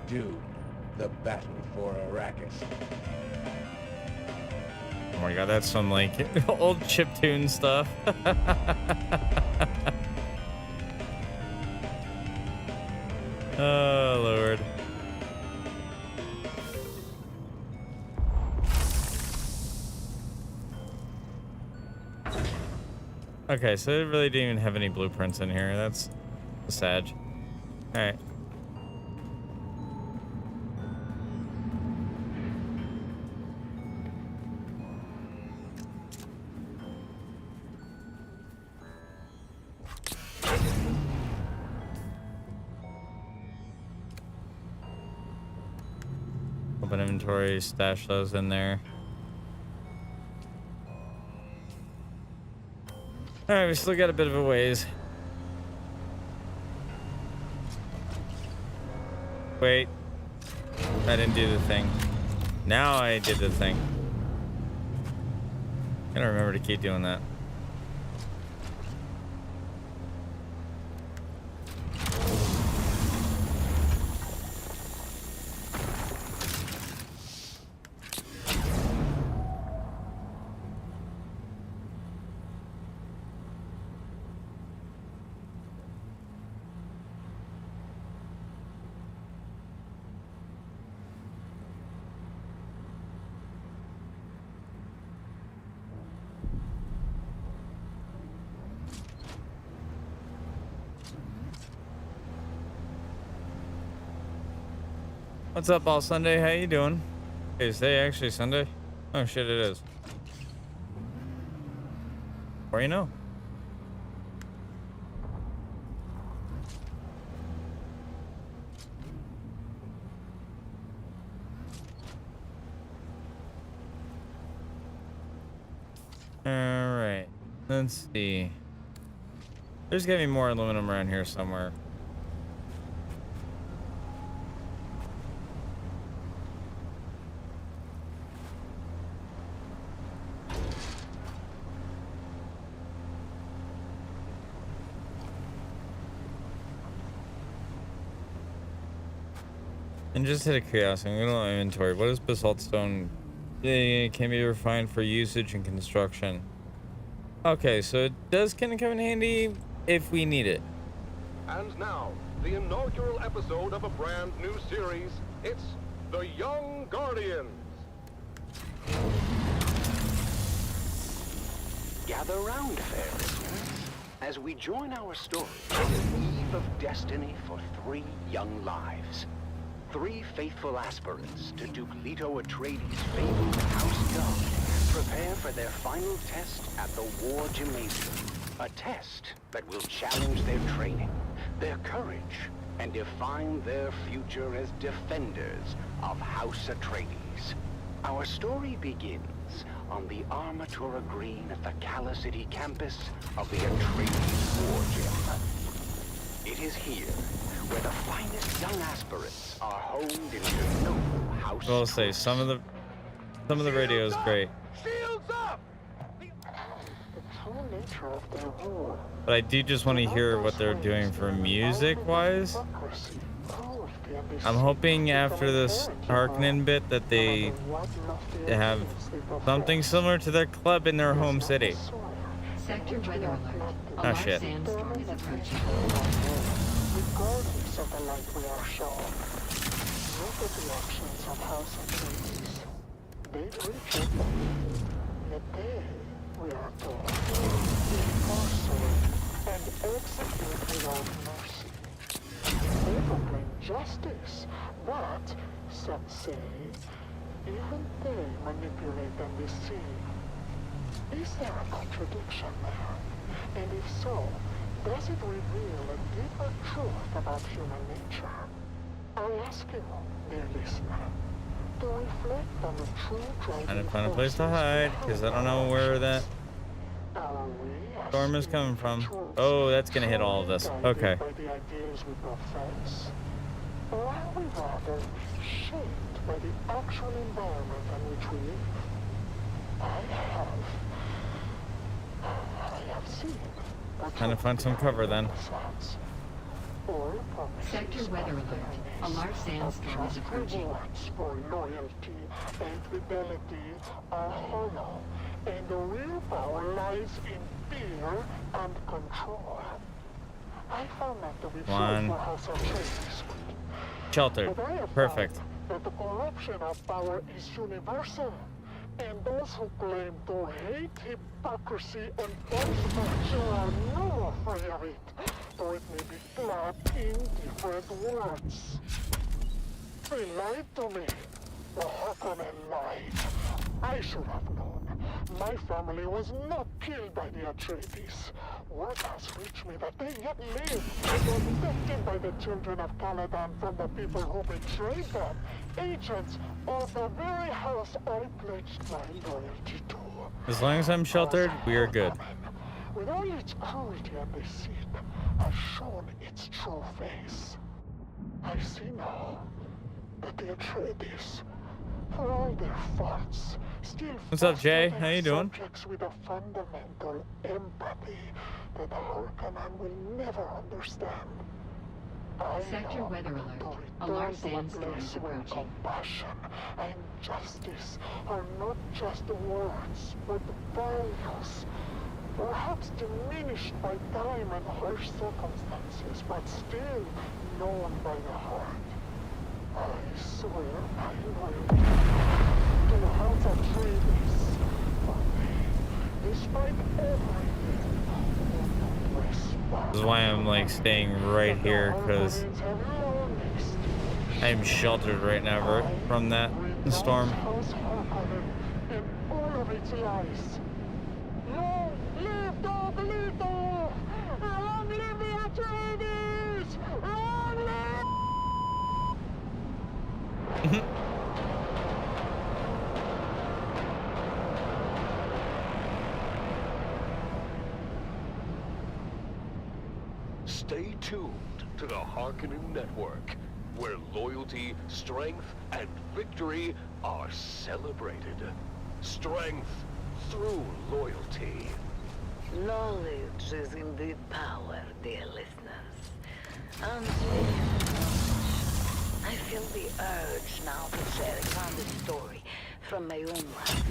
Dune, the battle for Arrakis. Oh my god, that's some like old chiptune stuff. Oh Lord. Okay, so they really didn't even have any blueprints in here. That's sad. All right. Open inventory, stash those in there. All right, we still got a bit of a ways. Wait, I didn't do the thing. Now I did the thing. Gotta remember to keep doing that. What's up, all Sunday? How you doing? Is today actually Sunday? Oh shit, it is. Or you know. All right. Let's see. There's gotta be more aluminum around here somewhere. And just out of curiosity, I'm gonna inventory. What is basalt stone? It can be refined for usage in construction. Okay, so it does kind of come in handy if we need it. And now, the inaugural episode of a brand new series. It's The Young Guardians. Gather round, fair listeners, as we join our story on the eve of destiny for 3 young lives. 3 faithful aspirants to Duke Leto Atreides' fabled House Guard prepare for their final test at the War Gymnasium. A test that will challenge their training, their courage, and define their future as defenders of House Atreides. Our story begins on the Armatura Green at the Cala City campus of the Atreides War Gym. It is here where the finest young aspirants are honed into noble house. I'll say some of the radio is great, Shields up! but I do just want to hear what they're doing for music wise. I'm hoping after this Harkonnen bit that they have something similar to their club in their home city. Sector weather alert. A Oh large shit. sandstorm is approaching. Regardless of the light we are shown, look at the actions of House Atreides. They breach it, yet they, we are told, incarcerate and execute without mercy. They proclaim justice, but, some say, even they manipulate and deceive. Is there a contradiction there? And if so, does it reveal a deeper truth about human nature? I ask you, dear listener, to reflect on the true driving Trying to find a place to hide because I don't know where that storm is coming from. Oh, that's gonna hit all of this. Okay. by the ideals we profess, or are we rather shaped by the actual environment in which we live? I have seen. Trying to find some cover then. All promises Sector weather of alert. A fairness, large of sandstorm is just approaching. rewards for loyalty and fidelity are hollow, and the real power lies in fear and control. I found that to be true One. for House Atreides. Sheltered. But I have Perfect. found that the corruption of power is universal, and those who claim to hate hypocrisy and false virtue are no afraid of it, though it may be flat in different words. They lied to me. The Harkonnen lied. I should have known. My family was not killed by the Atreides. Word has reached me that they yet live, protected by the children of Caladan from the people who betrayed them, agents of the very house I pledged my loyalty to. As long as I'm sheltered, we are good. With all its cruelty and deceit, has shown its true face. I see now that the Atreides, for all their faults, still What's up, Jay? foster How you their doing? subjects with a fundamental empathy that the Harkonnen will never understand. I Sector long weather to alert. A return large to a sandstorm place is where approaching. compassion and justice are not just words, but values. Perhaps diminished by time and harsh circumstances, but still known by the heart. I swear my loyalty to the House of Atreides. But they, despite everything, will not respect. This is why I'm like staying right here, because I'm sheltered right now from that storm. House Harkonnen and all of its lies. Long live Dogleto! Long live the Atreides! Long live... Stay tuned to the Harkonnen Network, where loyalty, strength, and victory are celebrated. Strength through loyalty. Knowledge is indeed power, dear listeners. And I feel the urge now to share a candid story from my own life.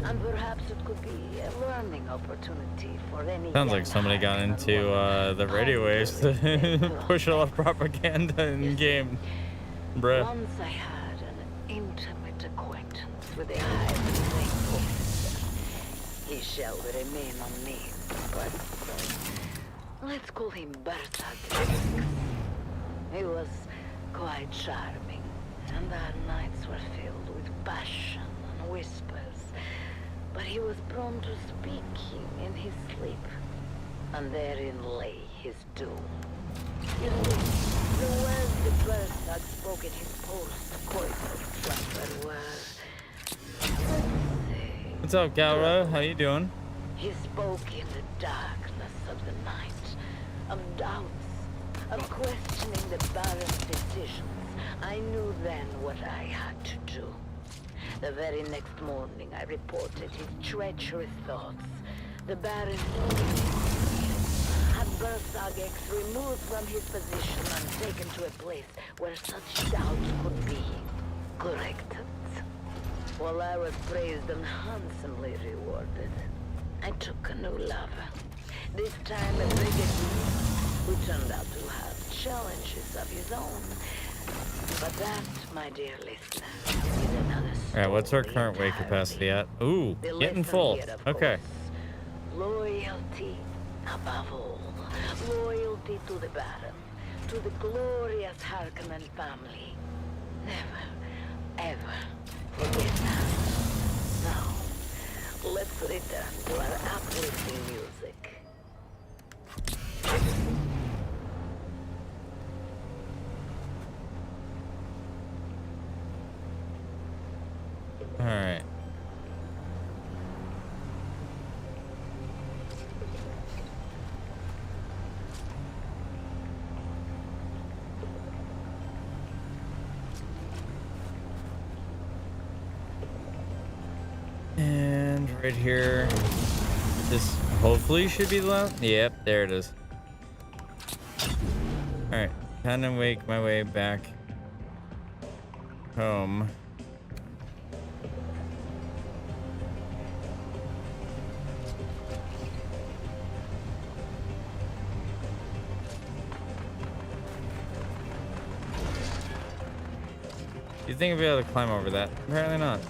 And perhaps it could be a learning opportunity for any Sounds young like somebody got Harkonnen into warrior. the radio waves to push a lot of propaganda in game. Bruh. Once I had an intimate acquaintance with a high-ranking officer. He shall remain unnamed, but let's call him Bertha. He was quite charming, and our nights were filled with passion and whispers. But he was prone to speaking in his sleep, and therein lay his doom. You see, the words that Bertha spoke in his post-coital slumber were... What's up, Galra? How you doing? He spoke in the darkness of the night, of doubts, of questioning the Baron's decisions. I knew then what I had to do. The very next morning, I reported his treacherous thoughts. The Baron had Berthagex removed from his position and taken to a place where such doubts could be corrected. While I was praised and handsomely rewarded, I took a new lover. This time a brigadier who turned out to have challenges of his own. But that, my dear listener, is another story. Alright, what's our current weight capacity at? Ooh, The getting lesson full. here, of Okay. course, loyalty above all. Loyalty to the Baron, to the glorious Harkonnen family. Never, ever forget that. Now, let's return to our uplifting music. All right. And right here, this hopefully should be the last. Yep, there it is. All right. kind of make my way back home. You think I'd be able to climb over that? Apparently not.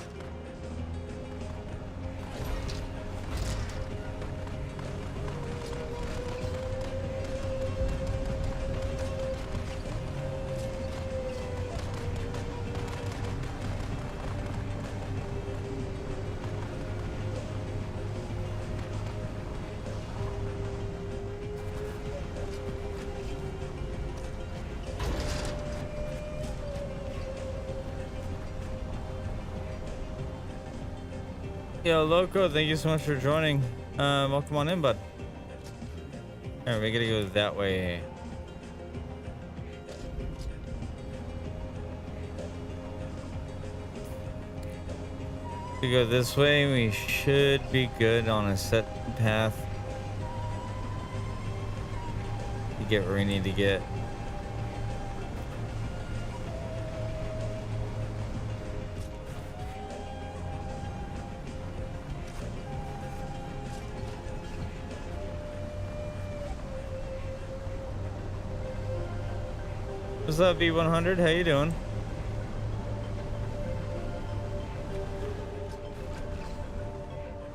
Yo, Loco, thank you so much for joining. Welcome on in, bud. Alright, we gotta go that way. If we go this way, we should be good on a set path to get where we need to get. What's up, B100? How you doing?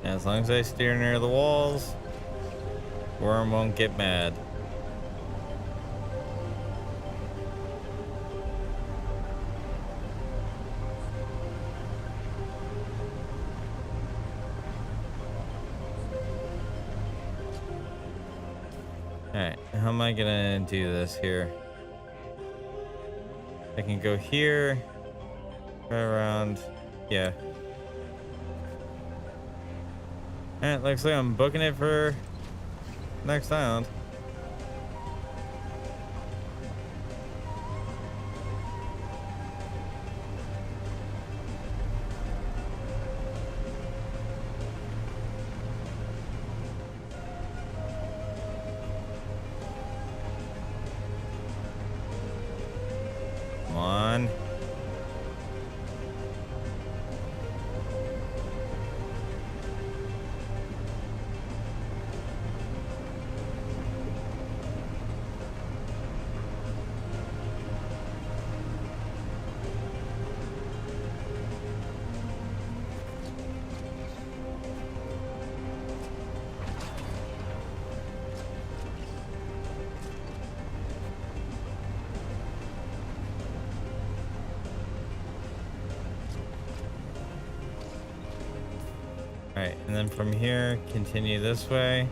As long as I steer near the walls, Worm won't get mad. Alright, how am I gonna do this here? I can go here, right around, yeah. Alright, looks like I'm booking it for next island. Come on. Alright, and then from here, continue this way.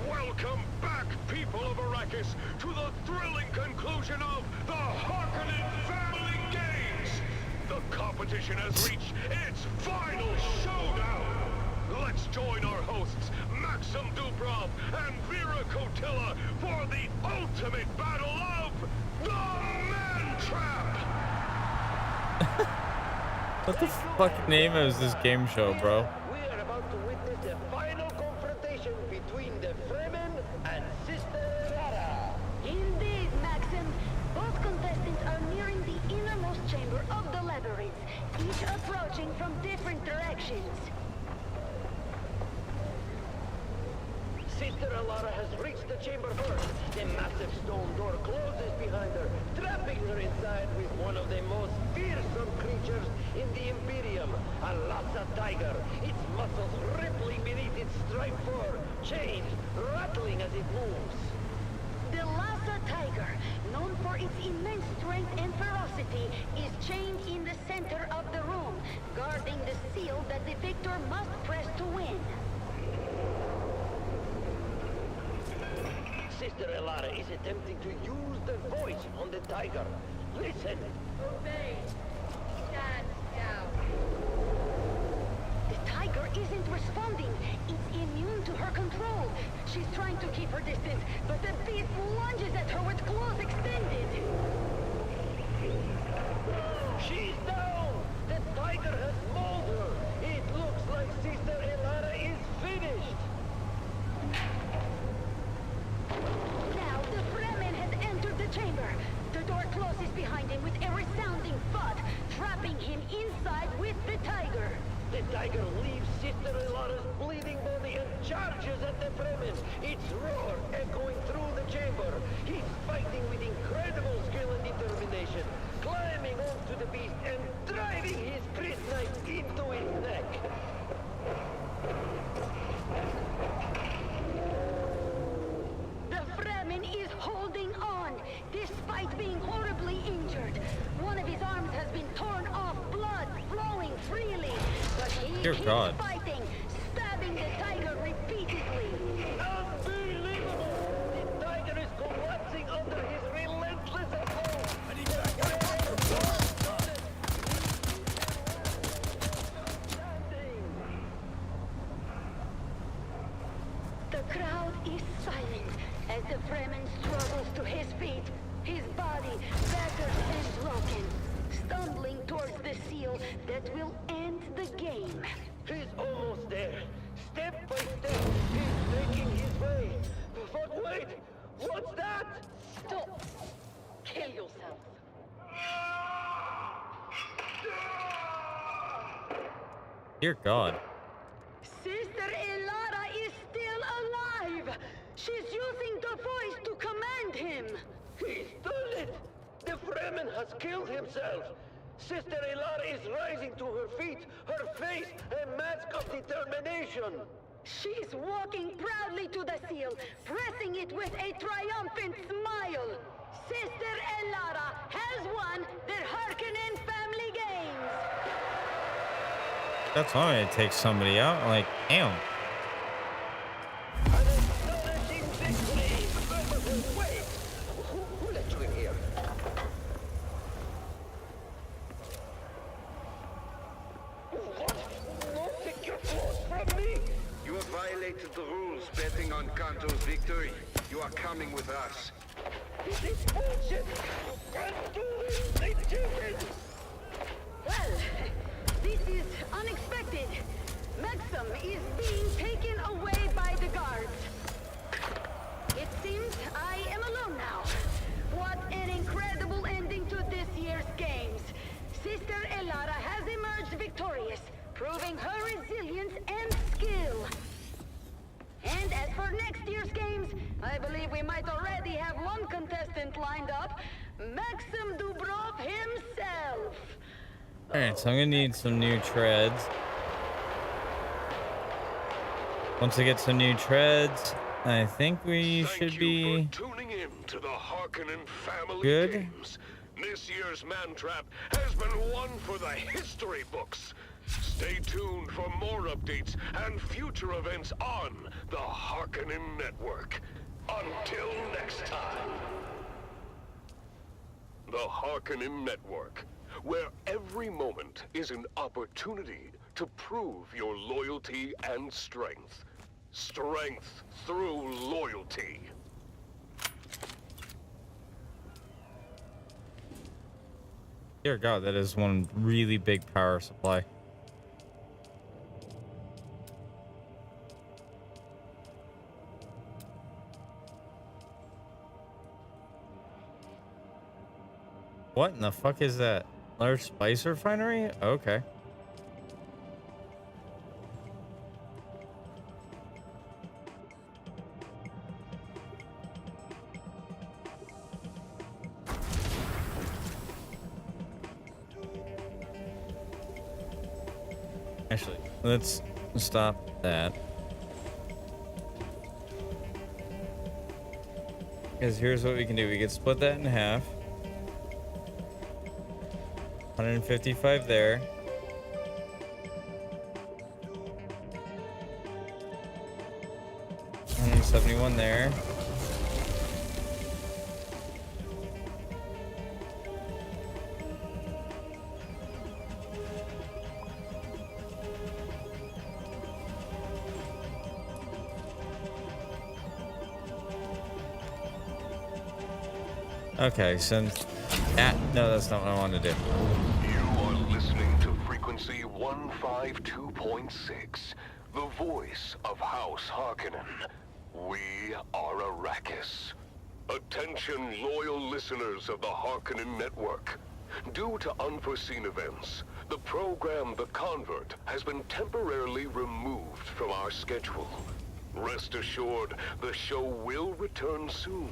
Welcome back, people of Arrakis, to the thrilling conclusion of the Harkonnen Family Games! The competition has reached its final showdown! Let's join our hosts, Maxim Dubrov and Vera Kotila, for the ultimate battle of the Man Trap! What the fuck name is this game show, bro? We are about to witness the final confrontation between the Fremen and Sister Rara. Indeed, Maxim. Both contestants are nearing the innermost chamber of the labyrinth, each approaching from different directions. Sister Alara has reached the chamber first. The massive stone door closes behind her, trapping her inside with one of the most fearsome creatures in the Imperium, a Lhasa tiger, its muscles rippling beneath its striped fur, chains rattling as it moves. The Lhasa tiger, known for its immense strength and ferocity, is chained in the center of the room, guarding the seal that the victor must press to win. Sister Alara is attempting to use the voice on the tiger. Listen. Obey. Stand down. The tiger isn't responding. It's immune to her control. She's trying to keep her distance, but the beast lunges at her with claws extended. She's down! The tiger has mauled her! It looks like like Sister Elara is finished. Now the Fremen has entered the chamber. The door closes behind him with a resounding thud, trapping him inside with the tiger. The tiger leaves Sister Elara's bleeding body and charges at the Fremen. Its roar echoing through the chamber. He's fighting with incredible skill and determination, climbing onto the beast and driving his grit knife into his neck. The Fremen is holding on, despite being horribly injured. One of his arms has been torn off, blood flowing freely. But he Dear keeps God. fighting, stabbing the tiger repeatedly. Unbelievable! The tiger is collapsing under his relentless assault. The crowd is silent as the Fremen struggles to his feet, his body battered and broken, stumbling towards the seal that will end the game. He's almost there. Step by step, he's making his way. But wait, what's that? Stop! Kill yourself. Dear God. Sister Elara is still alive! She's using the voice to command him! He's done it! The Fremen has killed himself. Sister Elara is rising to her feet, her face a mask of determination. She's walking proudly to the seal, pressing it with a triumphant smile. Sister Elara has won the Harkonnen Family Games! That's why I'm gonna take somebody out. Like, damn. An astonishing victory! Wait! Who let you in here? What? No, take your claws from me! You have violated the rules betting on Kanto's victory. You are coming with us. This is bullshit! You can't do this! They cheated! Well, this is unexpected. Maxim is being taken away by the guards. It seems I am alone now. What an incredible ending to this year's games. Sister Elara has emerged victorious, proving her resilience and skill. And as for next year's games, I believe we might already have one contestant lined up, Maxim Dubrov himself. Alright, so I'm gonna need some new treads. Once I get some new treads, I think we should be Thank you for tuning in to the Harkonnen Family good. Games. This year's Man-Trap has been one for the history books. Stay tuned for more updates and future events on the Harkonnen Network. Until next time. The Harkonnen Network, where every moment is an opportunity to prove your loyalty and strength. Strength through loyalty. Dear God, that is one really big power supply. What in the fuck is that? Large spice refinery? Okay. Actually, let's stop that. Because here's what we can do. We can split that in half. 155 there. $171 there. Okay, so no, that's not what I wanted to do. You are listening to Frequency frequency 152.6, the voice of House Harkonnen. We are Arrakis. Attention, loyal listeners of the Harkonnen Network. Due to unforeseen events, the program The Convert has been temporarily removed from our schedule. Rest assured, the show will return soon,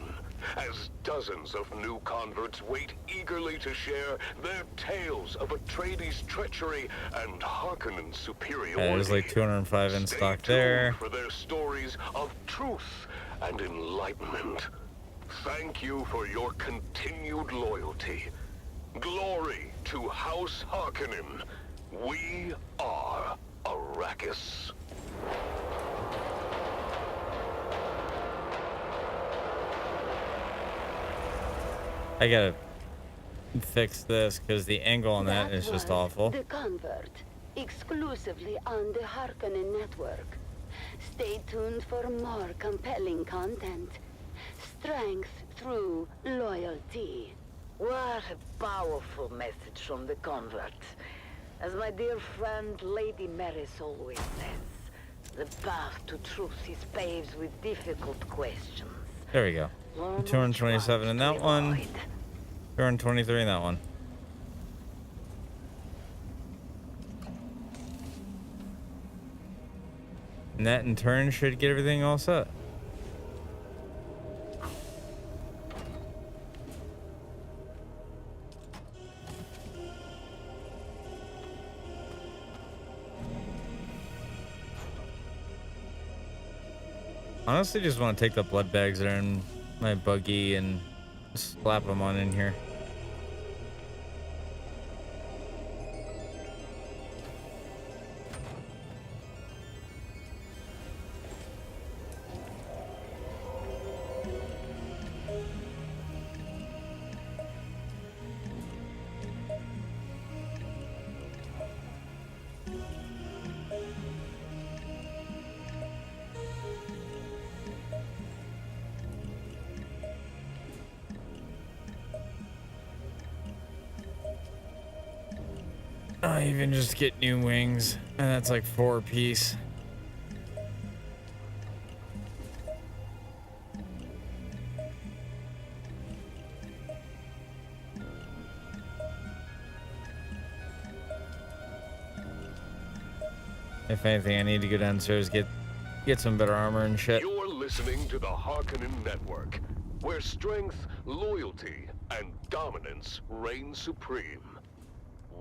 as dozens of new converts wait eagerly to share their tales of Atreides' treachery and Harkonnen's superiority. There's like 205 in stock there. For their stories of truth and enlightenment. Thank you for your continued loyalty. Glory to House Harkonnen. We are Arrakis. I gotta fix this because the angle on that is just awful. The Convert, exclusively on the Harkonnen Network. Stay tuned for more compelling content. Strength through loyalty. What a powerful message from the Convert. As my dear friend Lady Maris always says, the path to truth is paved with difficult questions. There we go. 227 in that one. 223 in that one. And that in turn should get everything all set. Honestly, just want to take the blood bags that are in my buggy and slap them on in here. I even just get new wings, and that's like 4 apiece. If anything, I need to go downstairs, get some better armor and shit. You're listening to the Harkonnen Network, where strength, loyalty, and dominance reign supreme.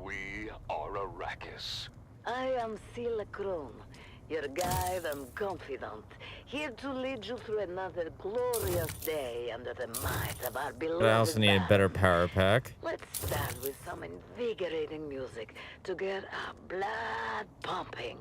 We are Arrakis. I am Sila Krum, your guide and confidant, here to lead you through another glorious day under the might of our beloved But I also need a better power pack. Let's start with some invigorating music to get our blood pumping.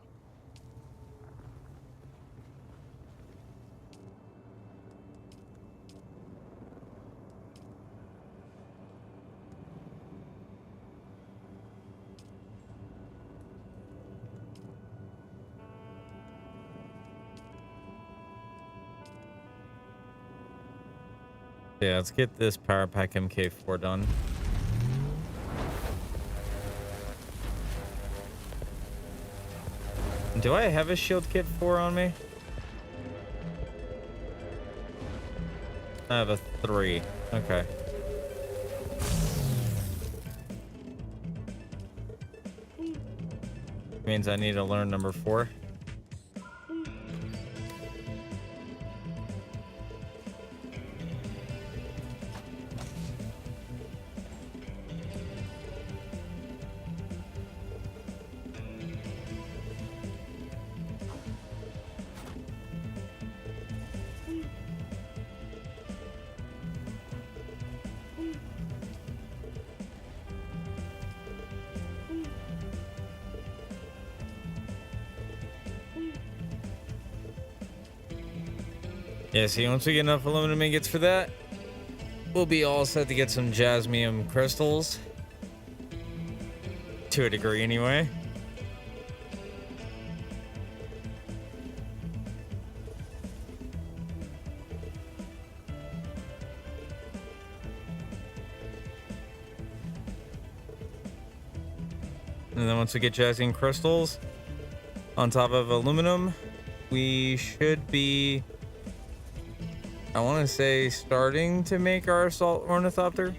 Yeah, let's get this power pack MK4 done. Do I have a shield kit 4 on me? I have a 3. Okay. Means I need to learn number 4. Yeah, see, once we get enough aluminum ingots for that, we'll be all set to get some jasmium crystals. To a degree, anyway. And then once we get jazzing crystals on top of aluminum, we should be, I want to say, starting to make our assault ornithopter.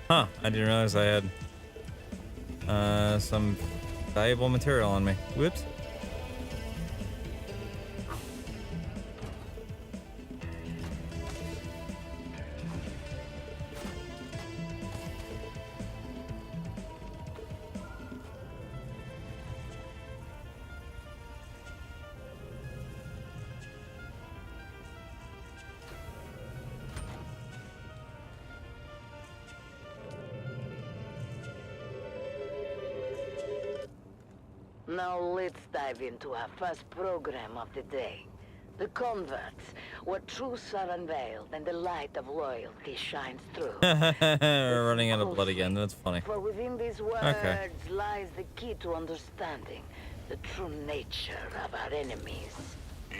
Huh, I didn't realize I had some valuable material on me. Whoops. Now let's dive into our first program of the day. The converts, where truths are unveiled and the light of loyalty shines through. We're running out of blood again. That's funny. For within these words Okay. lies the key to understanding the true nature of our enemies.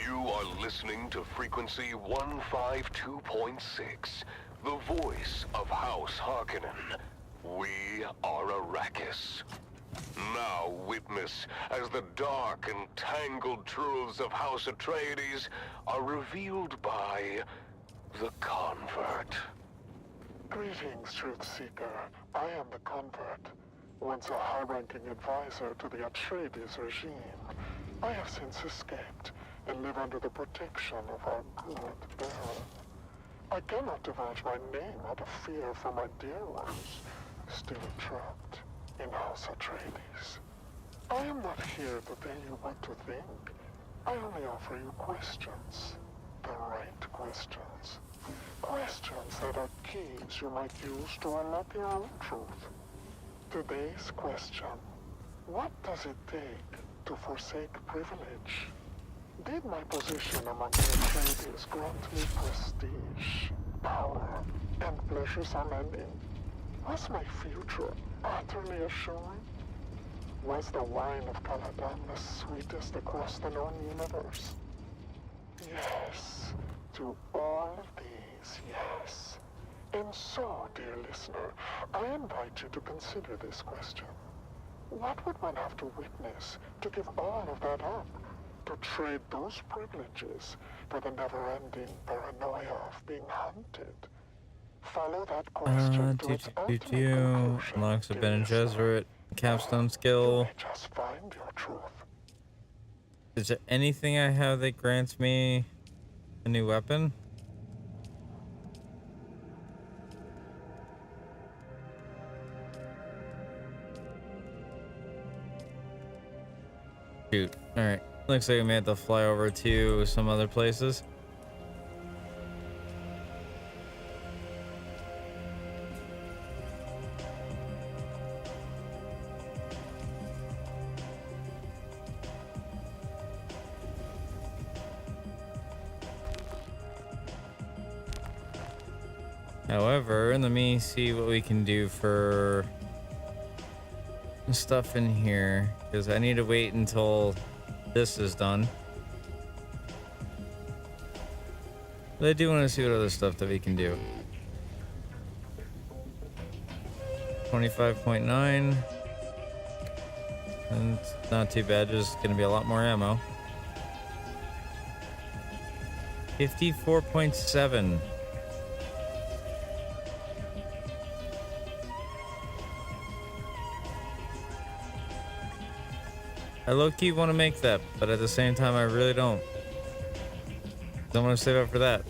You are listening to frequency 152.6, the voice of House Harkonnen. We are Arrakis. Now witness as the dark and tangled truths of House Atreides are revealed by the Convert. Greetings, Truth Seeker. I am the Convert, once a high-ranking advisor to the Atreides regime. I have since escaped and live under the protection of our good Baron. I cannot divulge my name out of fear for my dear ones, still trapped in House Atreides. I am not here to tell you what to think. I only offer you questions. The right questions. Questions that are keys you might use to unlock your own truth. Today's question: what does it take to forsake privilege? Did my position among the Atreides grant me prestige, power, and pleasures unending? Was my future utterly assured? Was the wine of Caladan the sweetest across the known universe? Yes, to all of these, yes. And so, dear listener, I invite you to consider this question. What would one have to witness to give all of that up? To trade those privileges for the never-ending paranoia of being hunted? Follow that question to its ultimate conclusion. Unlocks a dear Ben and listener. Jesuit capstone You skill. may just find your truth. Is there anything I have that grants me a new weapon? Shoot. Alright. Looks like we may have to fly over to some other places. However, let me see what we can do for stuff in here, because I need to wait until this is done. But I do want to see what other stuff that we can do. 25.9. And it's not too bad, just gonna be a lot more ammo. 54.7. I low-key want to make that, but at the same time, I really don't. Don't want to save up for that.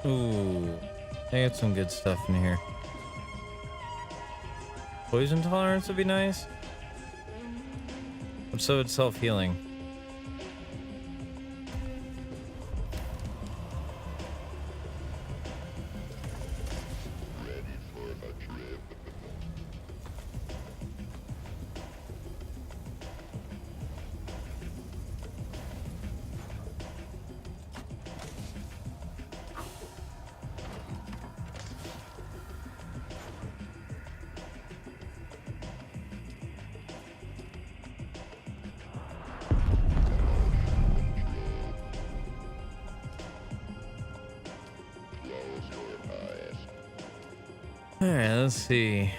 Ooh, they got some good stuff in here. Poison tolerance would be nice. So it's self-healing. All right, let's see.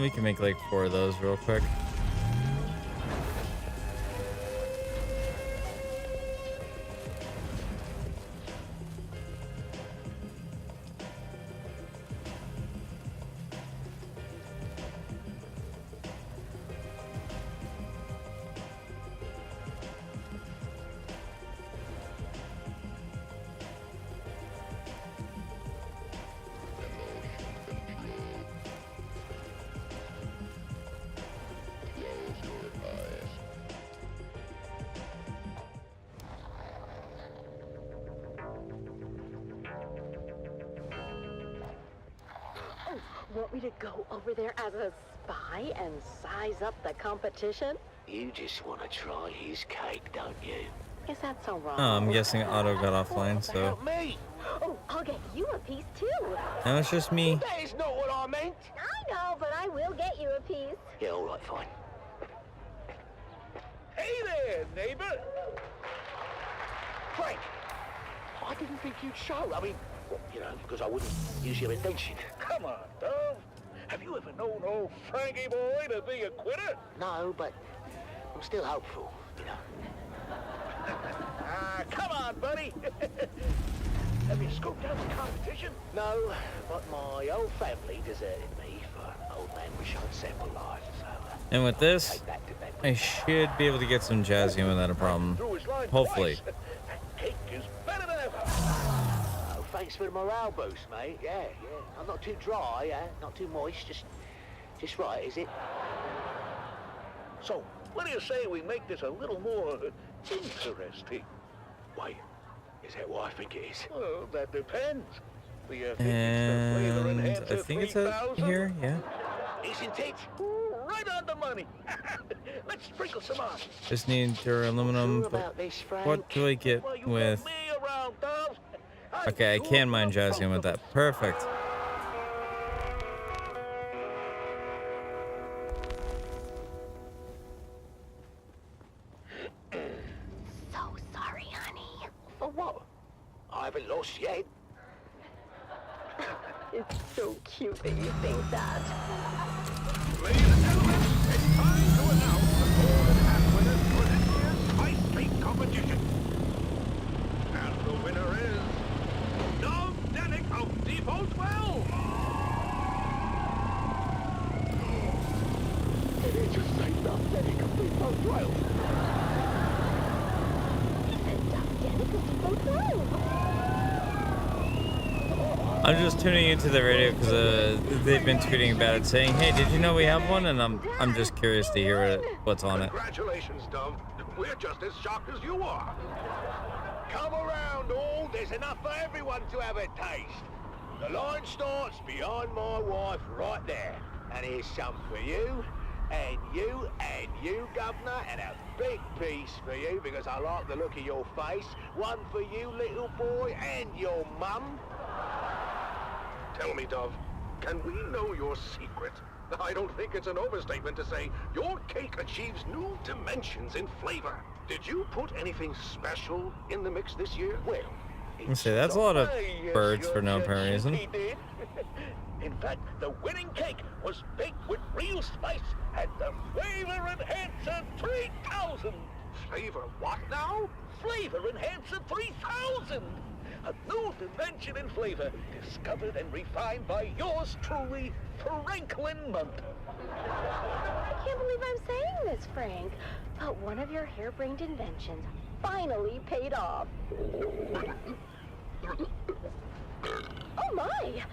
We can make like 4 of those real quick. Want me to go over there as a spy and size up the competition? You just want to try his cake, don't you? Is that so wrong? Oh, I'm guessing Otto got offline, so. Help me! Oh, I'll get you a piece too. Now it's just me. That is not what I meant! I know, but I will get you a piece. Yeah, alright, fine. Hey there, neighbor! Frank! I didn't think you'd show. I mean, well, you know, because I wouldn't use your intention. Come on, Dove. Have you ever known old Frankie boy to be a quitter? No, but I'm still hopeful, you know. Ah, come on, buddy. Have you scoped out the competition? No, but my old family deserted me for old man Rashad's simple life, so... And with this, take that to them. I should be able to get some jazzy without a problem. Through his line Hopefully. twice. That cake is better than ever. Oh, thanks for the morale boost, mate. Yeah. I'm not too dry, not too moist, just right, is it? So, what do you say we make this a little more interesting? Wait, is that what I think it is? Well, that depends. Do you think And it's the flavor enhancer I think it's 3000? here, yeah. Isn't it? Right on the money. Let's sprinkle some on. Just need your aluminum. Sure about this, Frank? What do I get Well, you with? got me around, Dove. Okay, I can mine jazzy with that. Perfect. So sorry, honey. For what? I haven't lost yet. It's so cute that you think that. Ladies and gentlemen, it's time to announce the golden hat winners for this year's Ice Skate competition. And the winner is Dove Denick of Depot 12. Did it just say Dove Denick of Depot 12? And Dove Denick is Depot 12. I'm just tuning into the radio because they've been tweeting about it, saying, "Hey, did you know we have one?" And I'm just curious to hear what's on it. Congratulations, Dove. We're just as shocked as you are. Come around, all. There's enough for everyone to have a taste. The line starts behind my wife right there. And here's some for you, and you, Governor, and a big piece for you because I like the look of your face. One for you, little boy, and your mum. Tell me, Dove, can we know your secret? I don't think it's an overstatement to say your cake achieves new dimensions in flavor. Did you put anything special in the mix this year? Well, me see, that's a lot of birds for no apparent He reason. did. In fact, the winning cake was baked with real spice and the Flavor Enhancer 3000. Flavor what now? Flavor Enhancer 3000! A new dimension in flavor, discovered and refined by yours truly, Franklin Month. I can't believe I'm saying this, Frank, but one of your harebrained inventions finally paid off. Oh my!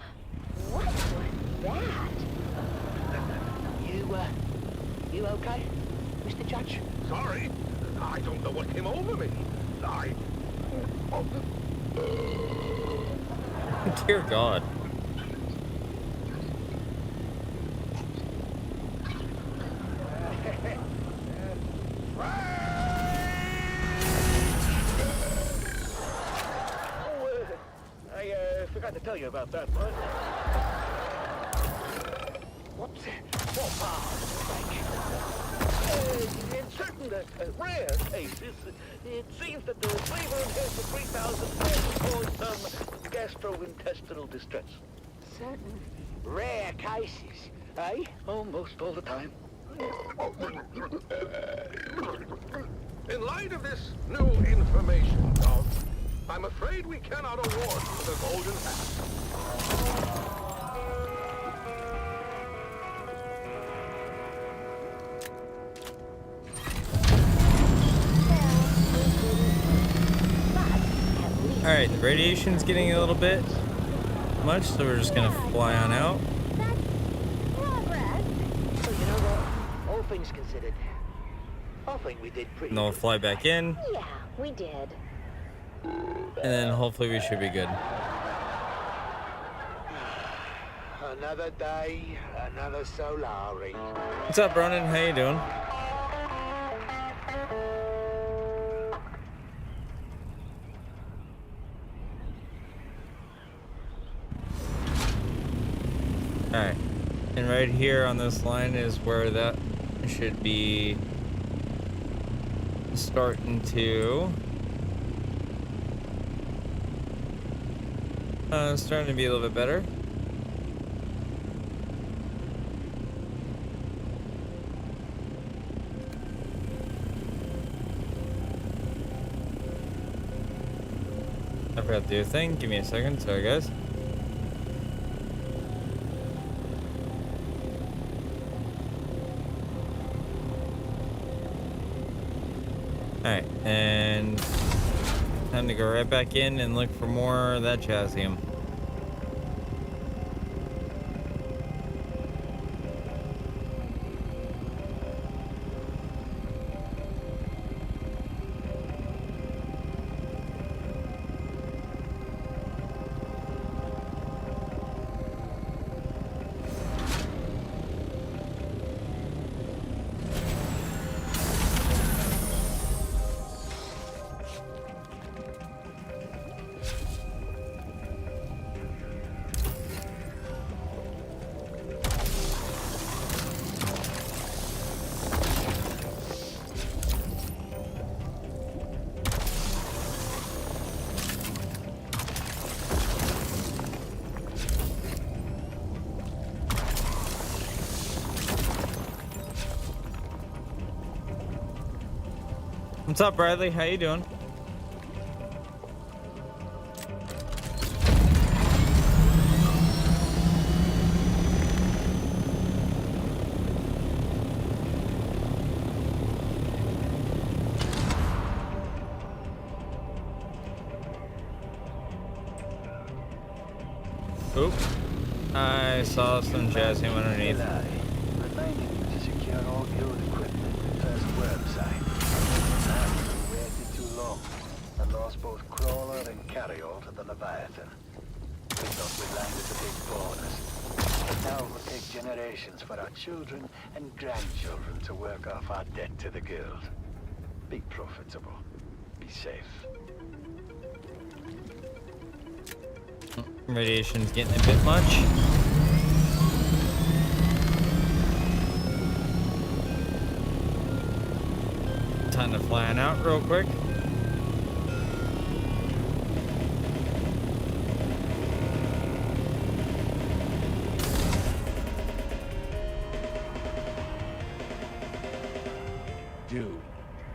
What was that? You okay, Mr. Judge? Sorry, I don't know what came over me. Dear God. I forgot to tell you about that, bud. Whoops. In certain rare cases, it seems that the Flavor Enhancer 3000 can cause some gastrointestinal distress. Certain Rare cases, eh? Almost all the time. In light of this new information, Dom, I'm afraid we cannot award you the Golden Hat. Alright, the radiation's getting a little bit much, so we're just gonna fly on out. progress. So you know what? All things considered, I think we did pretty And then we'll good. fly back in, Yeah, we did. and then hopefully we should be good. Another day, another Solari. What's up, Ronan? How you doing? Alright, and right here on this line is where that should be starting to starting to be a little bit better. I forgot to do a thing. Give me a second. Sorry, guys. Alright, and time to go right back in and look for more of that Chaosium. What's up, Bradley? How you doing? Oop. I saw some Chaosium underneath. Reminding you to secure all guild equipment at the first website. We waited too long and lost both crawler and carryall to the Leviathan. We thought we'd landed a big bonus. But now it will take generations for our children and grandchildren to work off our debt to the guild. Be profitable. Be safe. Radiation's getting a bit much. Time to fly on out real quick.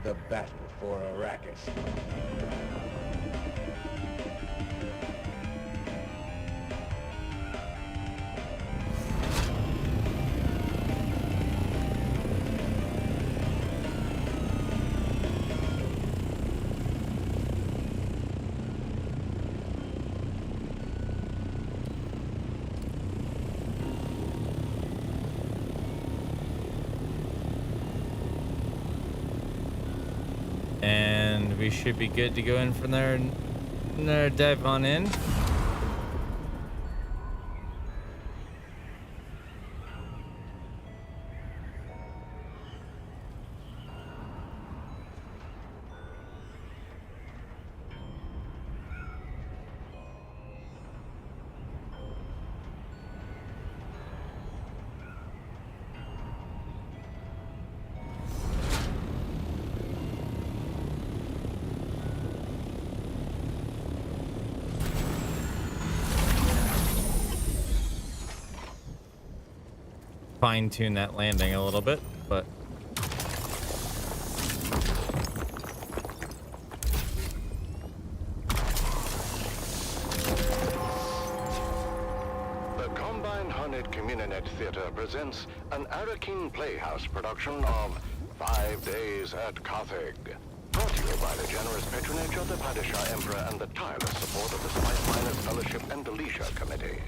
The battle for Arrakis. And we should be good to go in from there and dive on in. Fine-tune that landing a little bit, but The Combined Hornet Communinet Theater presents an Arakin Playhouse production of 5 Days at Carthage. Brought to you by the generous patronage of the Padishah Emperor and the tireless support of the Spice Miners Fellowship and the Leisure Committee.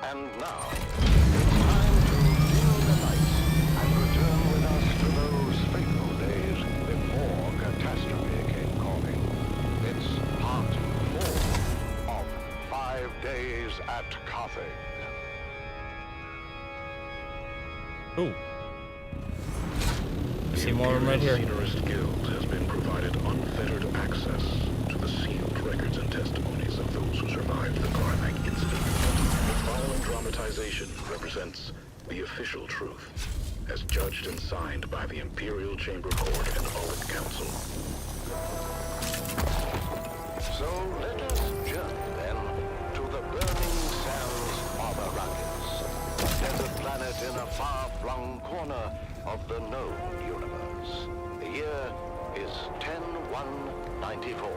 And now, it's time to dim the lights and return with us to those fateful days before catastrophe came calling. It's part 4 of 5 Days at Carthage. ooh, see more of them right here. Scenarist Guild has been provided unfettered access to the sealed records and testimonies of those who survived the Karnak incident. The following dramatization represents the official truth, as judged and signed by the Imperial Chamber Court and Audit Council. So let us journey then to the burning sands of Arrakis, a desert planet in a far-flung corner of the known universe. The year is 10-1-94.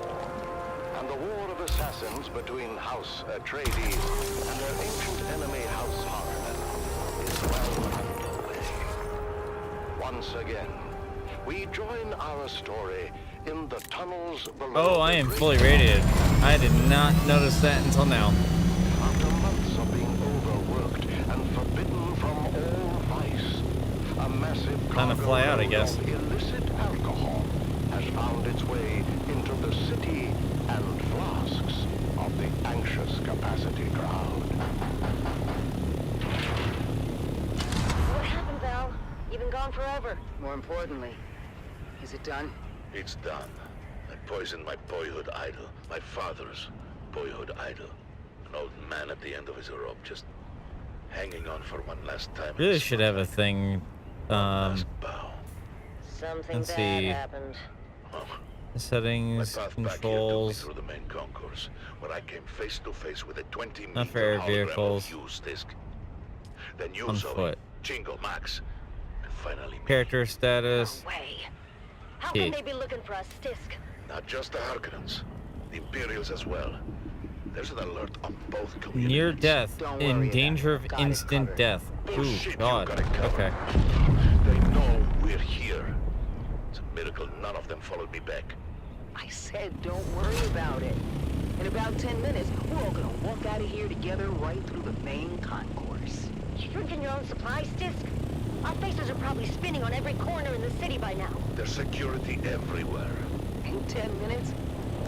And the war of assassins between House Atreides and their ancient enemy House Harkonnen is well underway. Once again, we join our story in the tunnels below. Oh, I am fully radiated. I did not notice that until now. After months of being overworked and forbidden from all vice, a massive Time to fly out, I guess. of illicit alcohol has found its way into the city and flasks of the anxious capacity crowd. What happened, Val? You've been gone forever. More importantly, is it done? It's done. I poisoned my boyhood idol, my father's boyhood idol. An old man at the end of his rope, just hanging on for one last time. Really should have a thing. Last bow. Something Let's bad see. happened. Settings, My path back here took me controls. through the main concourse, where I came face to face with a 20-meter Not for air vehicles. disc. Then you, On Zoe, foot. Jingle Max, and finally me. Character status. Way. How Yeah. can they be looking for us, Stisk? Not just the Harkonnens, the Imperials as well. There's an alert on both communities. Near death. Don't worry In about danger it. of Got it instant covered. death. Ooh, Bullshit, you God. got it covered. Okay. They know we're here. It's a miracle none of them followed me back. I said don't worry about it. In about 10 minutes, we're all gonna walk out of here together right through the main concourse. You drinking your own supplies, Stisk? Our faces are probably spinning on every corner in the city by now. There's security everywhere. In 10 minutes,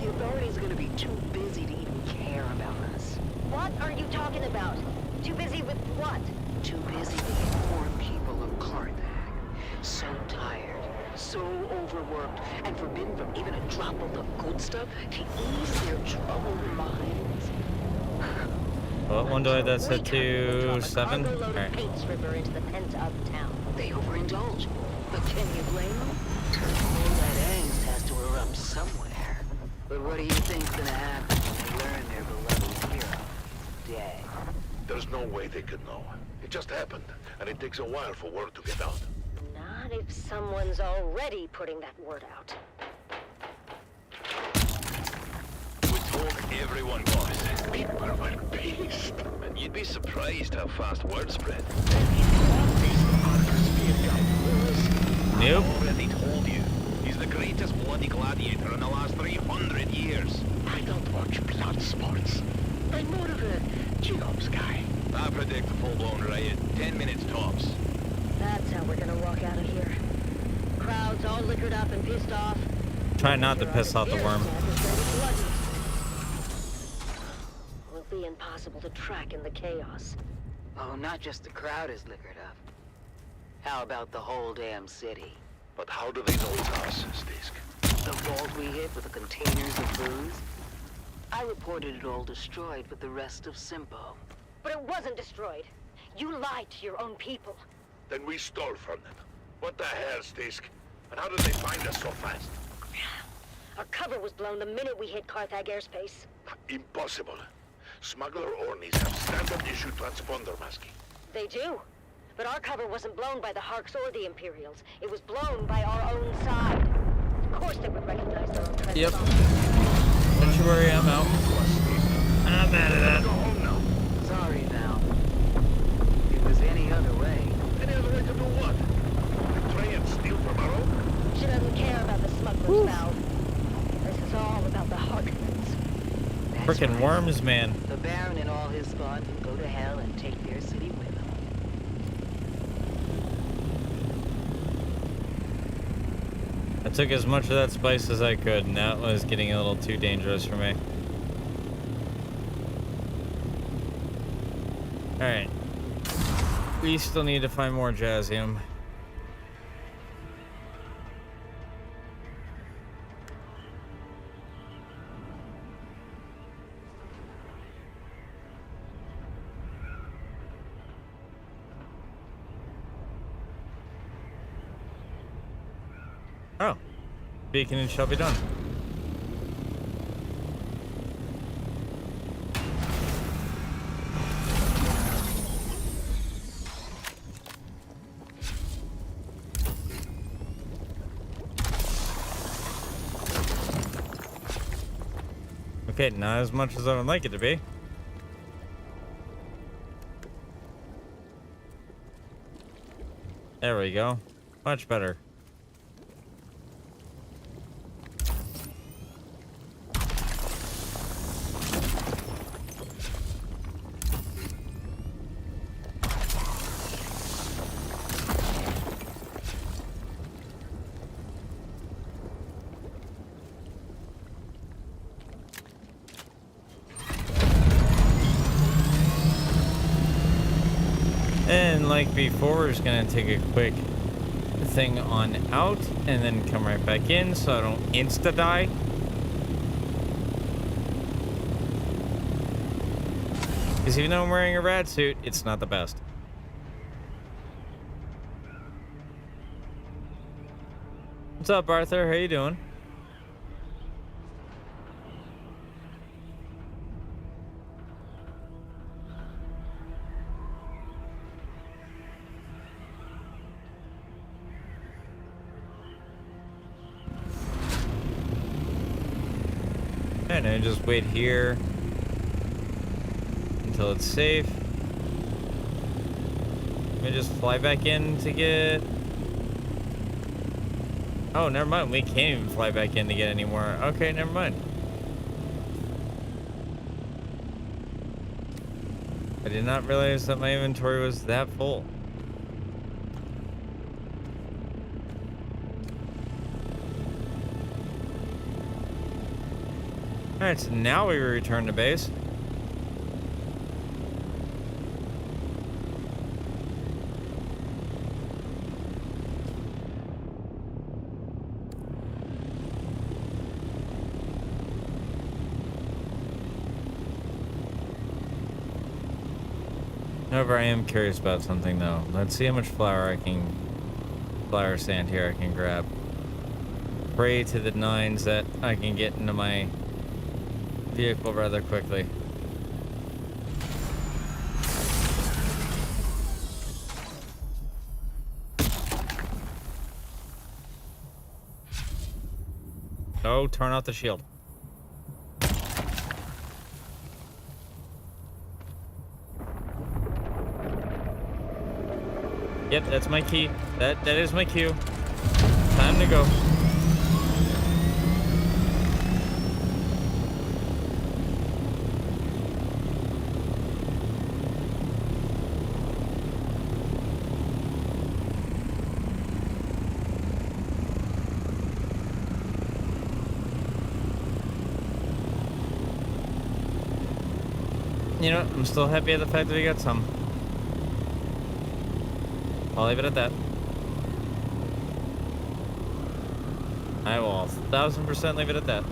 the authorities are gonna be too busy to even care about us. What are you talking about? Too busy with what? Too busy to inform people of Carthage. So tired, so overworked, and forbidden from even a drop of the good stuff to ease their troubled minds. What one do I have that set We to? drop a 7? cargo-load Alright. of paint stripper into the pent of town. They overindulge, but can you blame them? All that angst has to erupt somewhere. But what do you think's gonna happen when they learn their beloved hero dead? There's no way they could know. It just happened, and it takes a while for word to get out. Not if someone's already putting that word out? We told everyone, boss. People were pissed. And you'd be surprised how fast word spread. Nope. I already told you. He's the greatest bloody gladiator in the last 300 years. I don't watch blood sports. I'm more of a jobs guy. I predict a full-blown riot. 10 minutes tops. That's how we're gonna walk out of here. Crowds all liquored up and pissed off. Try not to piss off the worm. Will be impossible to track in the chaos. Oh, not just the crowd is liquored up. How about the whole damn city? But how do they know it's us, Stisk? The vault we hit with the containers of booze? I reported it all destroyed with the rest of Simpo. But it wasn't destroyed. You lied to your own people. Then we stole from them. What the hell, Stisk? And how did they find us so fast? Our cover was blown the minute we hit Carthage airspace. Impossible. Smuggler Ornis have standard issue transponder masking. They do. But our cover wasn't blown by the Harks or the Imperials. It was blown by our own side. Of course they would recognize their own transponder. Yep. Don't you worry, I'm out. I'm out of that. Go home now. Sorry, Val. If it was any other way. Any other way to do what? Betray and steal from our own? She doesn't care about the smugglers, Val. This is all about the Harkonnens. Frickin' worms, man. The Baron and all his squad can go to hell and take their city with them. I took as much of that spice as I could, and that was getting a little too dangerous for me. Alright. We still need to find more Jazium. Oh. Beacon shall be done. Okay, not as much as I would like it to be. There we go. Much better. And like before, we're just gonna take a quick thing on out and then come right back in so I don't insta die. Because even though I'm wearing a rad suit, it's not the best. What's up, Arthur? How you doing? And I just wait here until it's safe. Let me just fly back in to get... Oh, never mind. We can't even fly back in to get any more. Okay, never mind. I did not realize that my inventory was that full. Alright, so now we return to base. However, I am curious about something though. Let's see how much flour sand here I can grab. Pray to the nines that I can get into my vehicle rather quickly. No, turn off the shield. Yep, that's my key. That is my cue. Time to go. You know, I'm still happy at the fact that we got some. I'll leave it at that. I will 1000% leave it at that.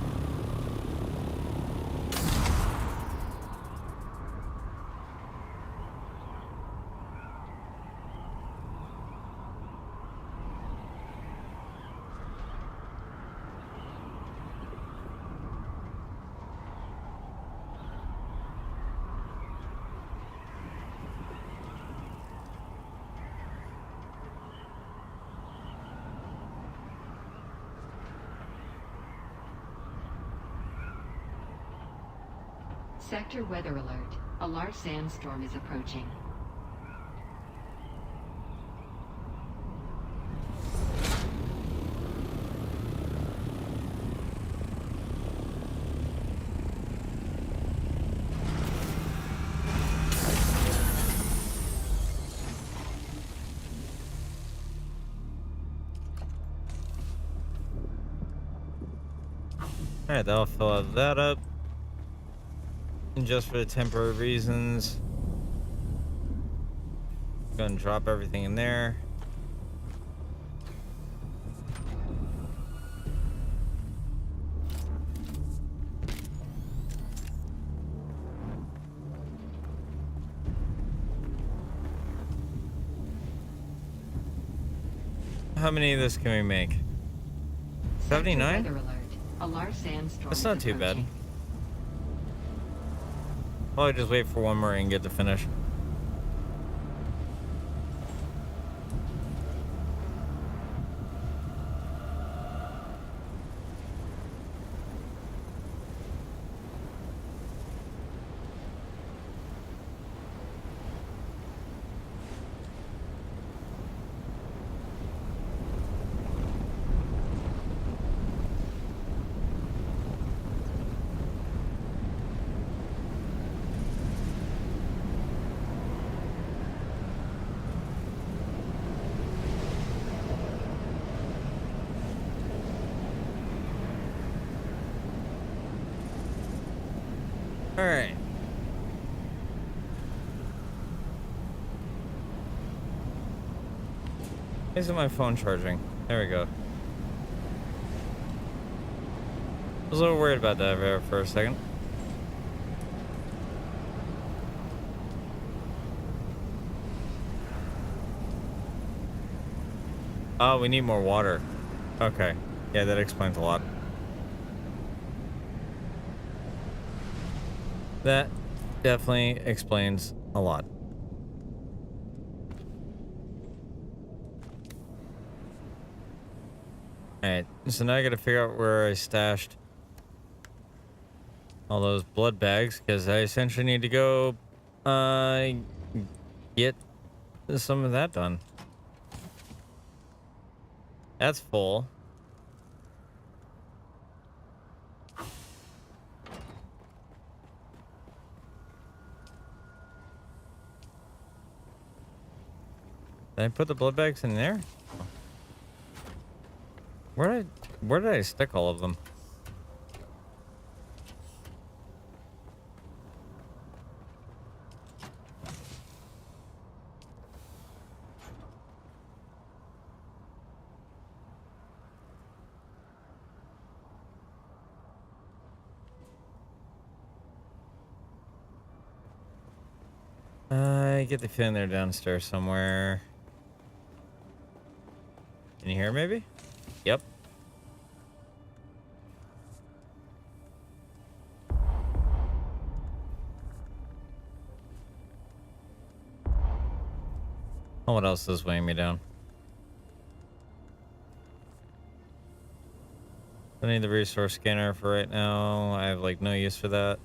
Sector weather alert. A large sandstorm is approaching. Alright, that'll fill that up. And just for the temporary reasons, gonna drop everything in there. How many of this can we make? 79? Weather alert. A large sandstorm. That's not too bad. Probably just wait for one more and get to finish. All right. Isn't my phone charging? There we go. I was a little worried about that there for a second. Oh, we need more water. Okay. Yeah, that explains a lot. That definitely explains a lot. Alright, so now I gotta figure out where I stashed all those blood bags, because I essentially need to go get some of that done. That's full. Did I put the blood bags in there? Where did I stick all of them? I get the feeling they're downstairs somewhere. In here, maybe? Yep. Oh, what else is weighing me down? I need the resource scanner for right now. I have like no use for that.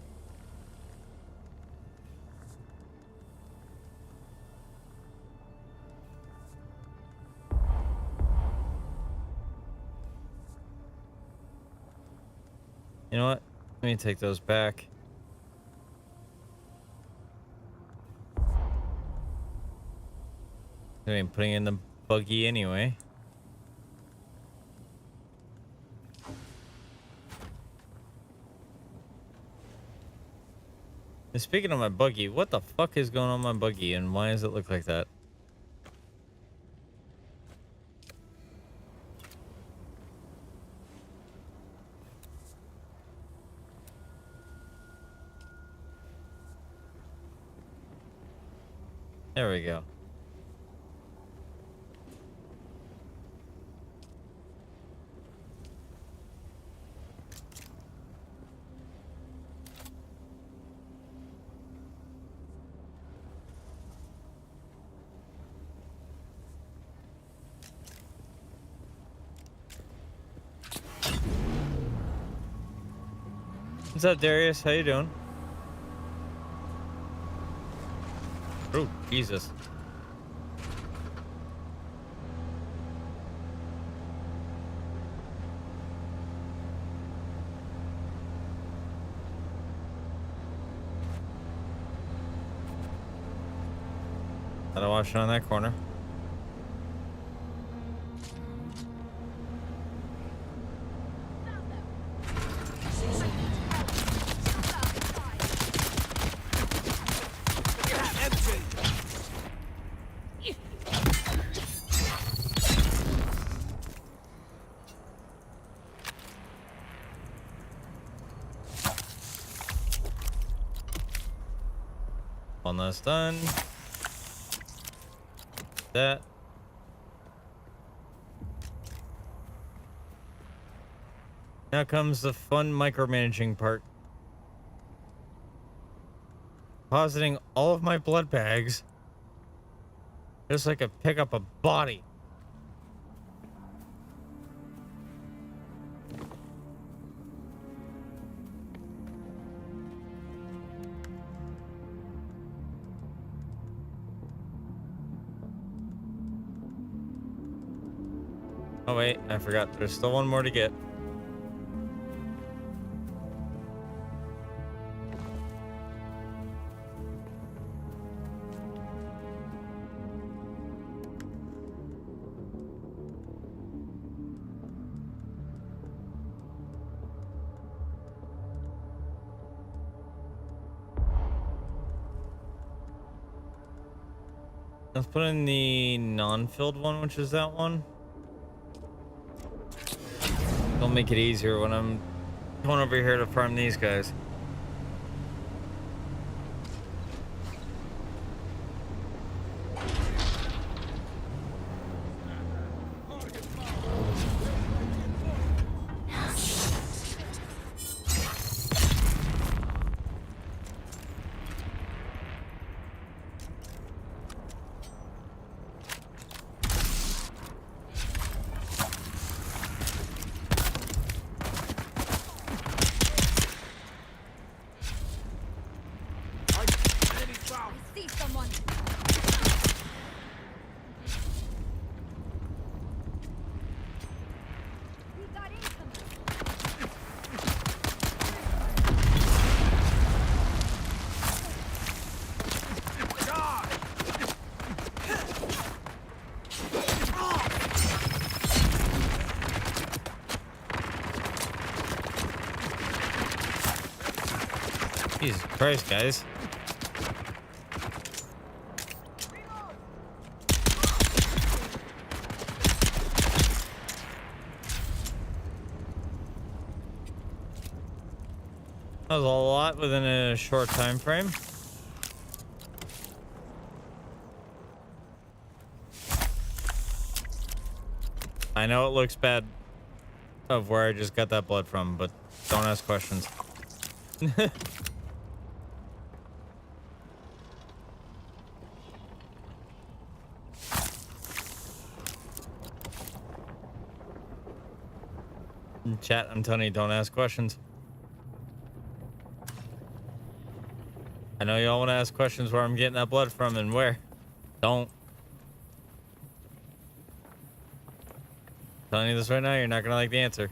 You know what? Let me take those back. I mean, putting in the buggy anyway. And speaking of my buggy, what the fuck is going on my buggy and why does it look like that? There we go. What's up, Darius? How you doing? Oh, Jesus. Gotta watch it on that corner. One that's done. That. Now comes the fun micromanaging part. Depositing all of my blood bags just so I could pick up a body. Oh wait, I forgot. There's still one more to get. Let's put in the non-filled one, which is that one. It'll make it easier when I'm going over here to farm these guys. Jesus Christ, guys. That was a lot within a short time frame. I know it looks bad of where I just got that blood from, but don't ask questions. In chat, I'm telling you, don't ask questions. I know y'all want to ask questions where I'm getting that blood from and where. Don't. Telling you this right now, you're not gonna like the answer.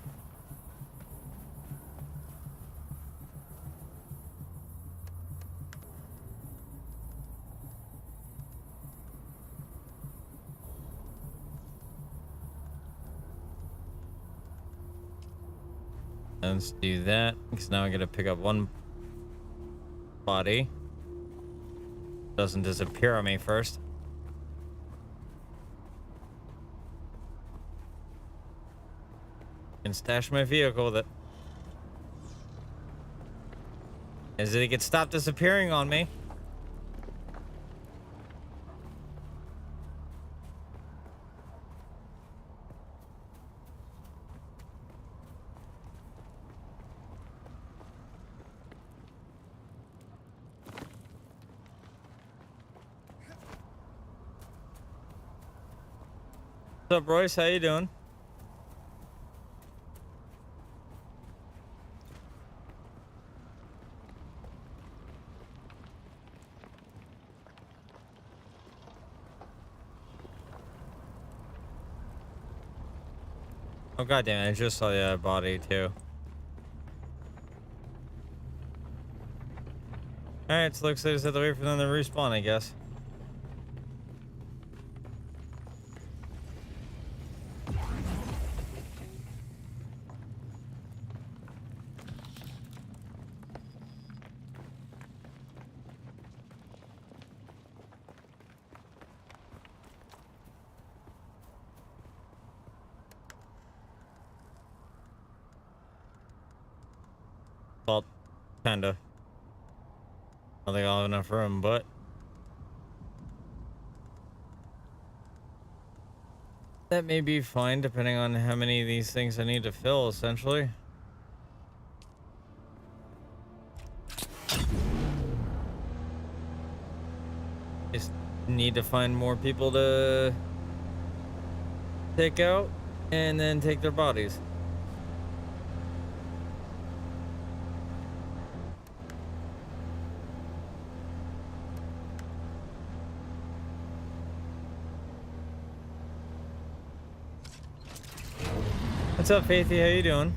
Let's do that, because now I gotta pick up one body. Doesn't disappear on me first. And stash my vehicle with it. As it gets stopped disappearing on me. What's up, Royce? How you doing? Oh goddamn! I just saw the other body too. All right, so looks like I just have to wait for them to respawn, I guess. Well, kinda. I don't think I'll have enough room, but that may be fine depending on how many of these things I need to fill, essentially. Just need to find more people to take out and then take their bodies. What's up, Faithy? How you doing?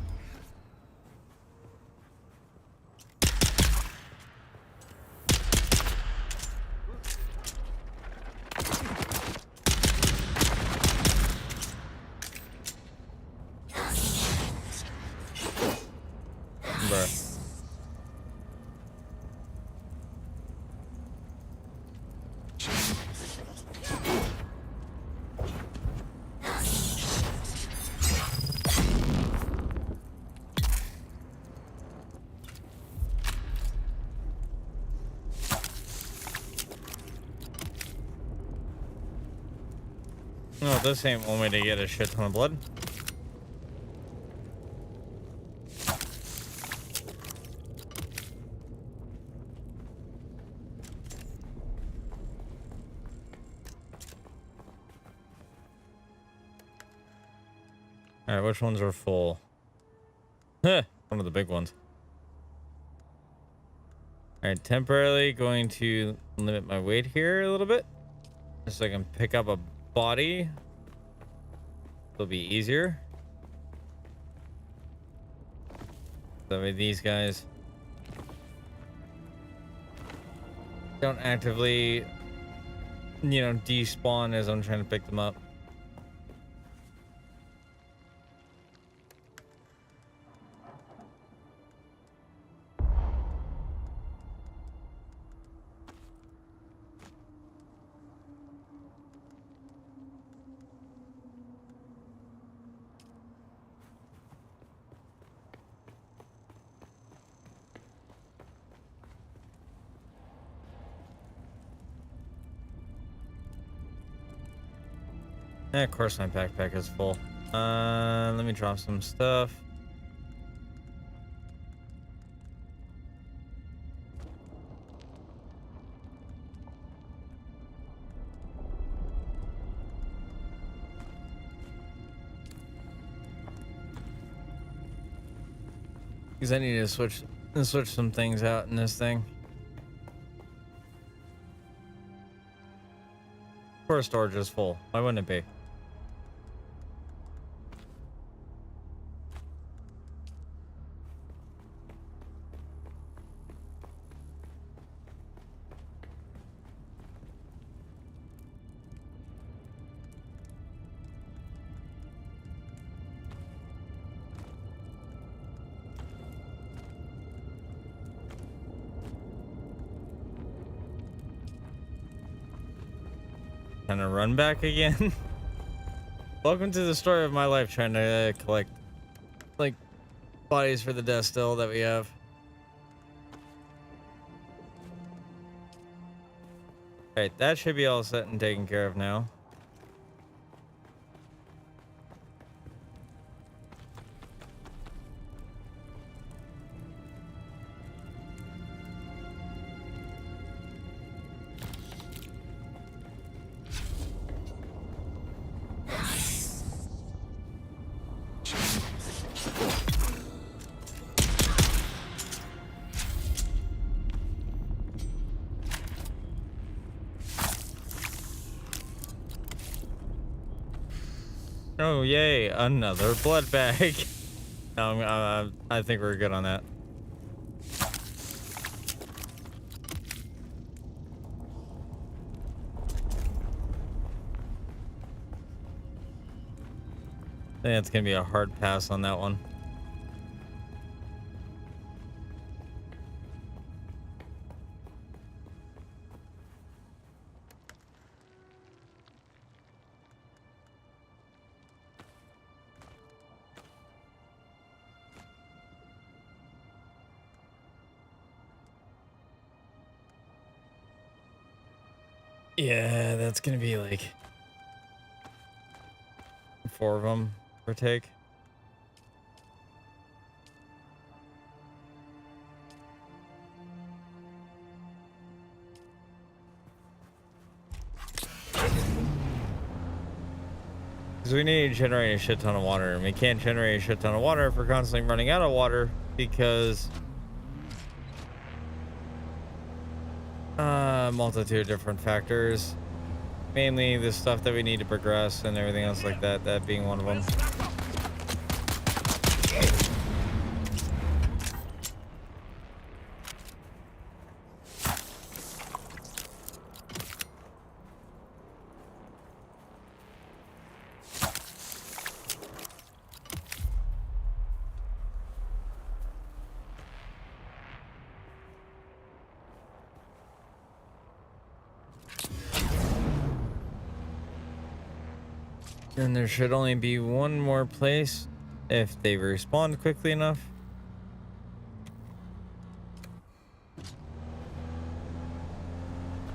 Bruh. No, this ain't one way to get a shit ton of blood. Alright, which ones are full? Huh, one of the big ones. Alright, temporarily going to limit my weight here a little bit. Just so I can pick up a body. It'll be easier. That way these guys don't actively, you know, despawn as I'm trying to pick them up. Of course my backpack is full. Let me drop some stuff. Because I need to switch some things out in this thing. Of course, storage is full. Why wouldn't it be? Kind of run back again. Welcome to the story of my life, trying to collect like bodies for the death still that we have. Alright, that should be all set and taken care of now. Oh, yay, another blood bag. No, I think we're good on that. I think it's gonna be a hard pass on that one. Yeah, that's gonna be like 4 of them per take. Because we need to generate a shit ton of water, and we can't generate a shit ton of water if we're constantly running out of water because multitude of different factors, mainly the stuff that we need to progress and everything else like that, that being one of them. And there should only be one more place if they respawn quickly enough.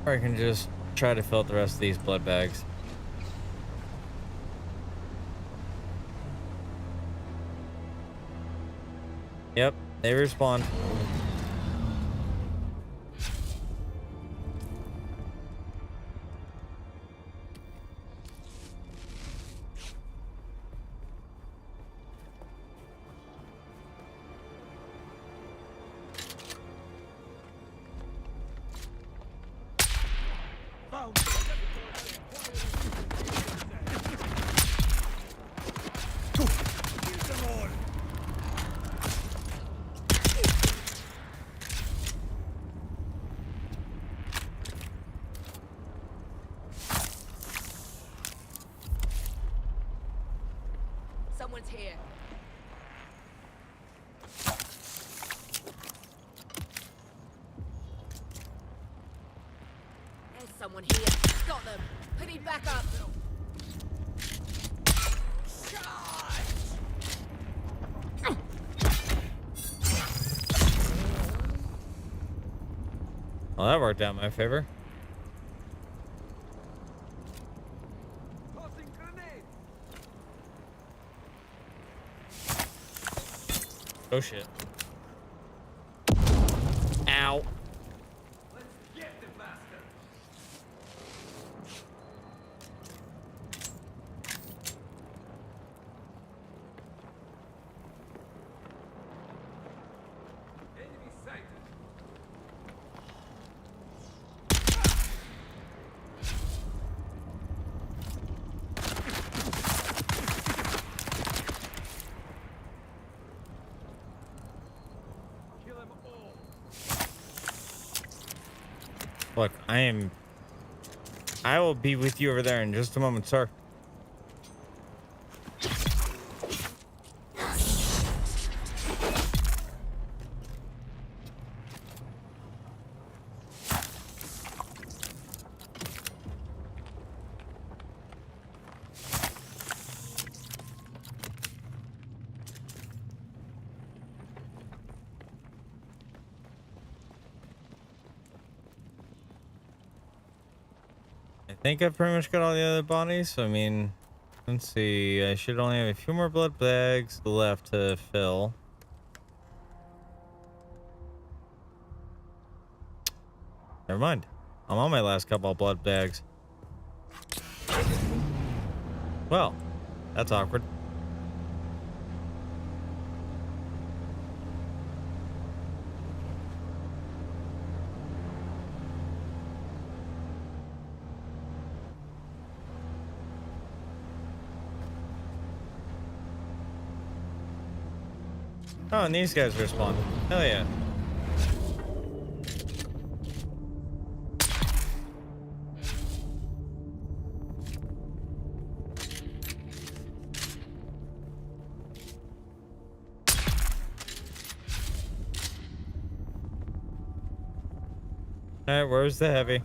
Or I can just try to fill out the rest of these blood bags. Yep, they respawned. Someone's here. There's someone here. Got them. Putting back up. Well, that worked out in my favor. Oh shit. Ow. Look, I will be with you over there in just a moment, sir. I think I've pretty much got all the other bodies. So, I mean, let's see. I should only have a few more blood bags left to fill. Never mind. I'm on my last couple of blood bags. Well, that's awkward. Oh, and these guys respawn. Hell yeah. Alright, where's the heavy?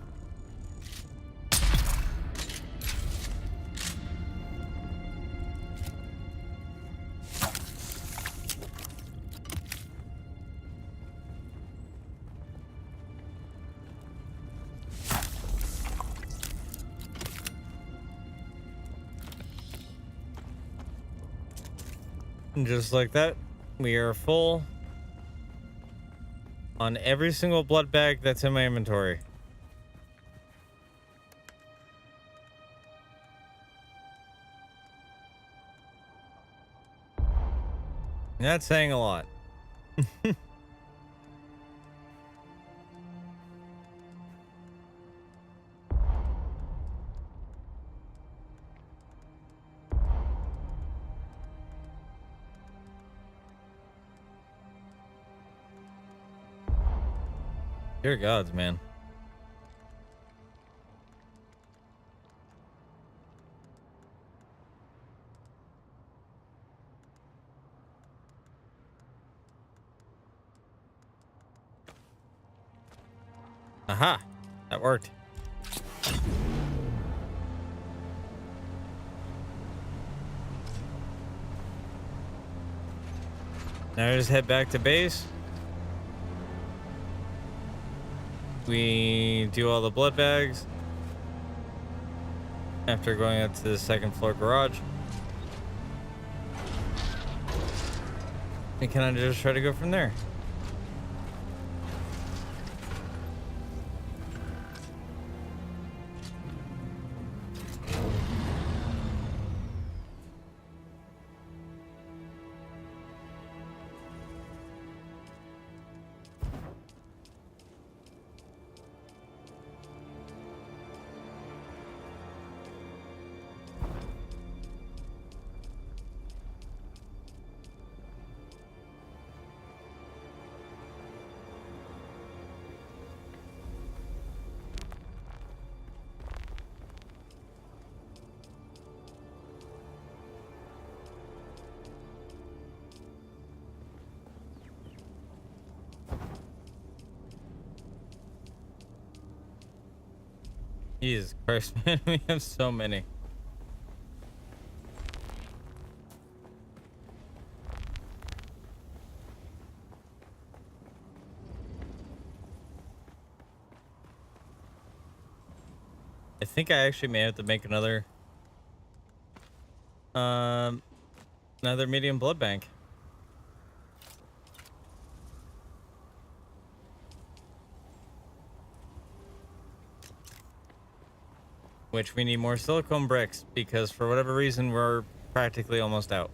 And just like that, we are full on every single blood bag that's in my inventory. That's saying a lot. Dear gods, man. Aha! That worked. Now just head back to base. We do all the blood bags after going up to the second floor garage. And can I just try to go from there? Jesus Christ, man, we have so many. I think I actually may have to make another medium blood bank. Which we need more silicone bricks because for whatever reason we're practically almost out.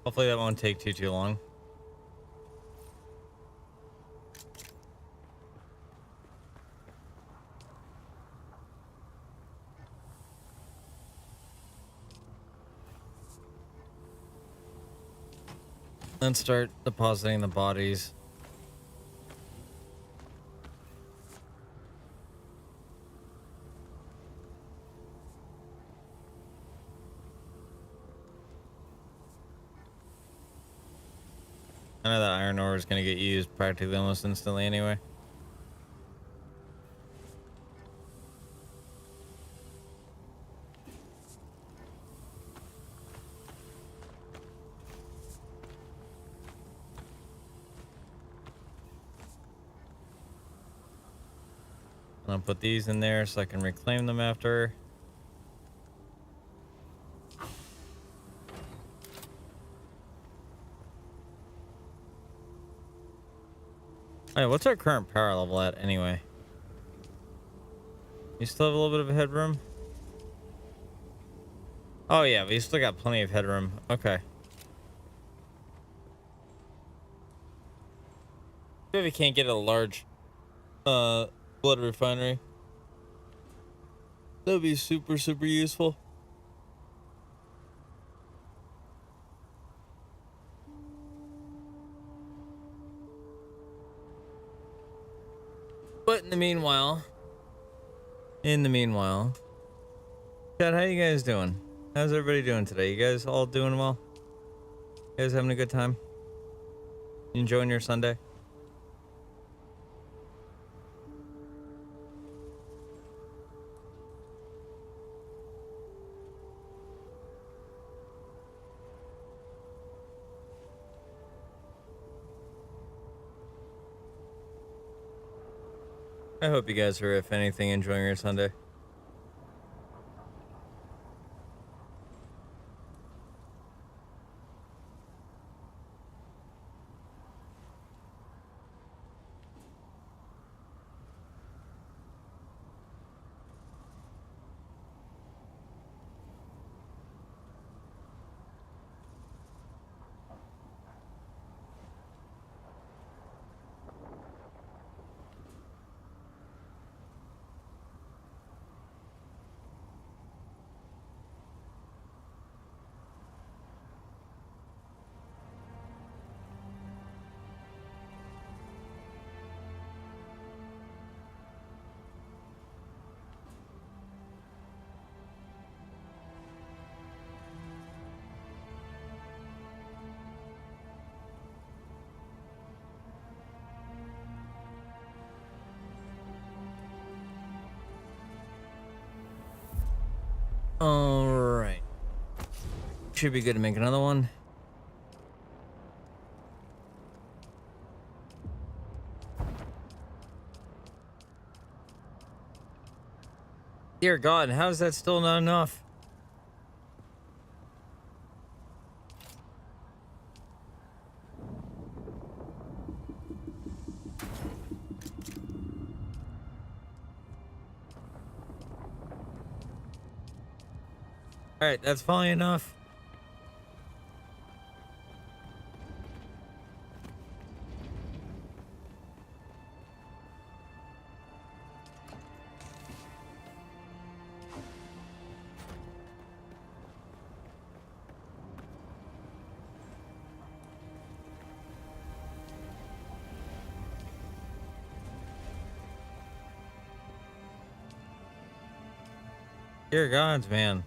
Hopefully that won't take too long. Let's start depositing the bodies. I know that iron ore is going to get used practically almost instantly anyway. I'll put these in there so I can reclaim them after. Alright, what's our current power level at anyway? You still have a little bit of headroom? Oh yeah, we still got plenty of headroom. Okay. Maybe we can't get a large blood refinery. That'd be super useful. But in the meanwhile, Chad, how you guys doing? How's everybody doing today? You guys all doing well? You guys having a good time? You enjoying your Sunday? I hope you guys are, if anything, enjoying your Sunday. All right. Should be good to make another one. Dear God, how is that still not enough? All right, that's probably enough. Dear gods, man.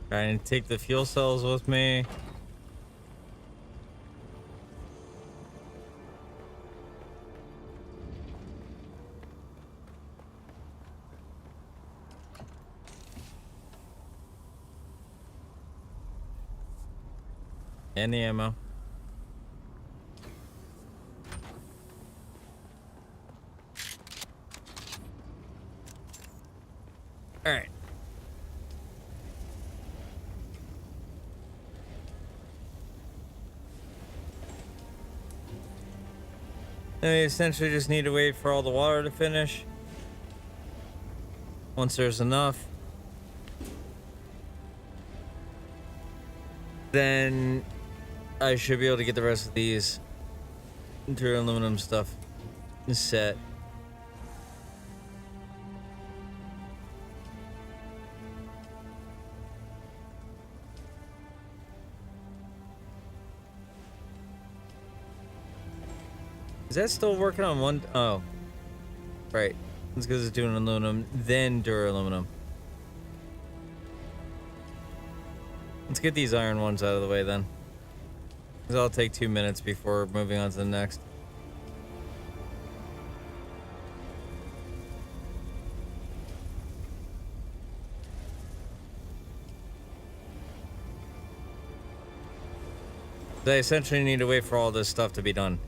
Trying to take the fuel cells with me. And the ammo. All Then we essentially just need to wait for all the water to finish. Once there's enough, then I should be able to get the rest of these aluminum stuff set. Is that still working on one? Oh, right. It's because it's doing aluminum, then duraluminum. Let's get these iron ones out of the way then. Because that'll take 2 minutes before moving on to the next. They essentially need to wait for all this stuff to be done.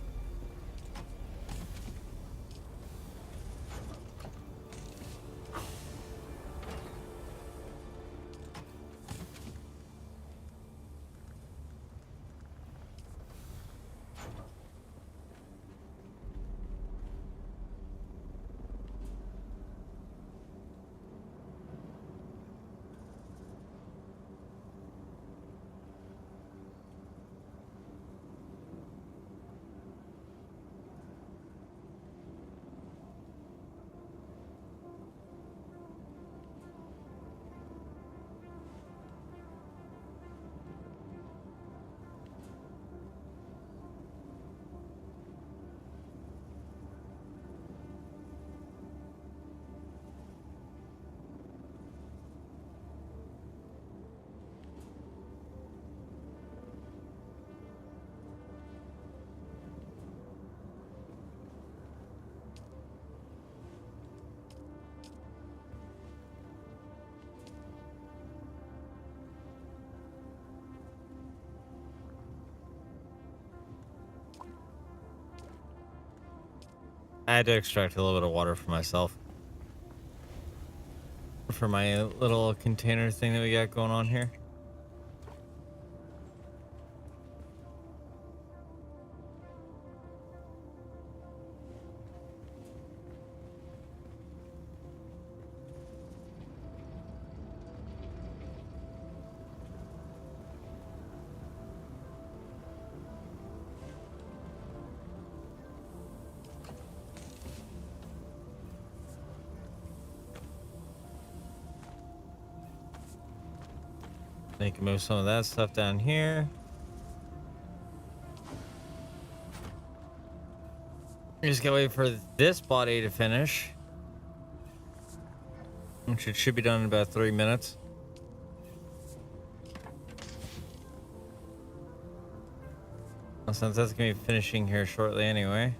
I had to extract a little bit of water for myself. For my little container thing that we got going on here. They can move some of that stuff down here. We just gotta wait for this body to finish, which it should be done in about 3 minutes. Well, since that's gonna be finishing here shortly anyway.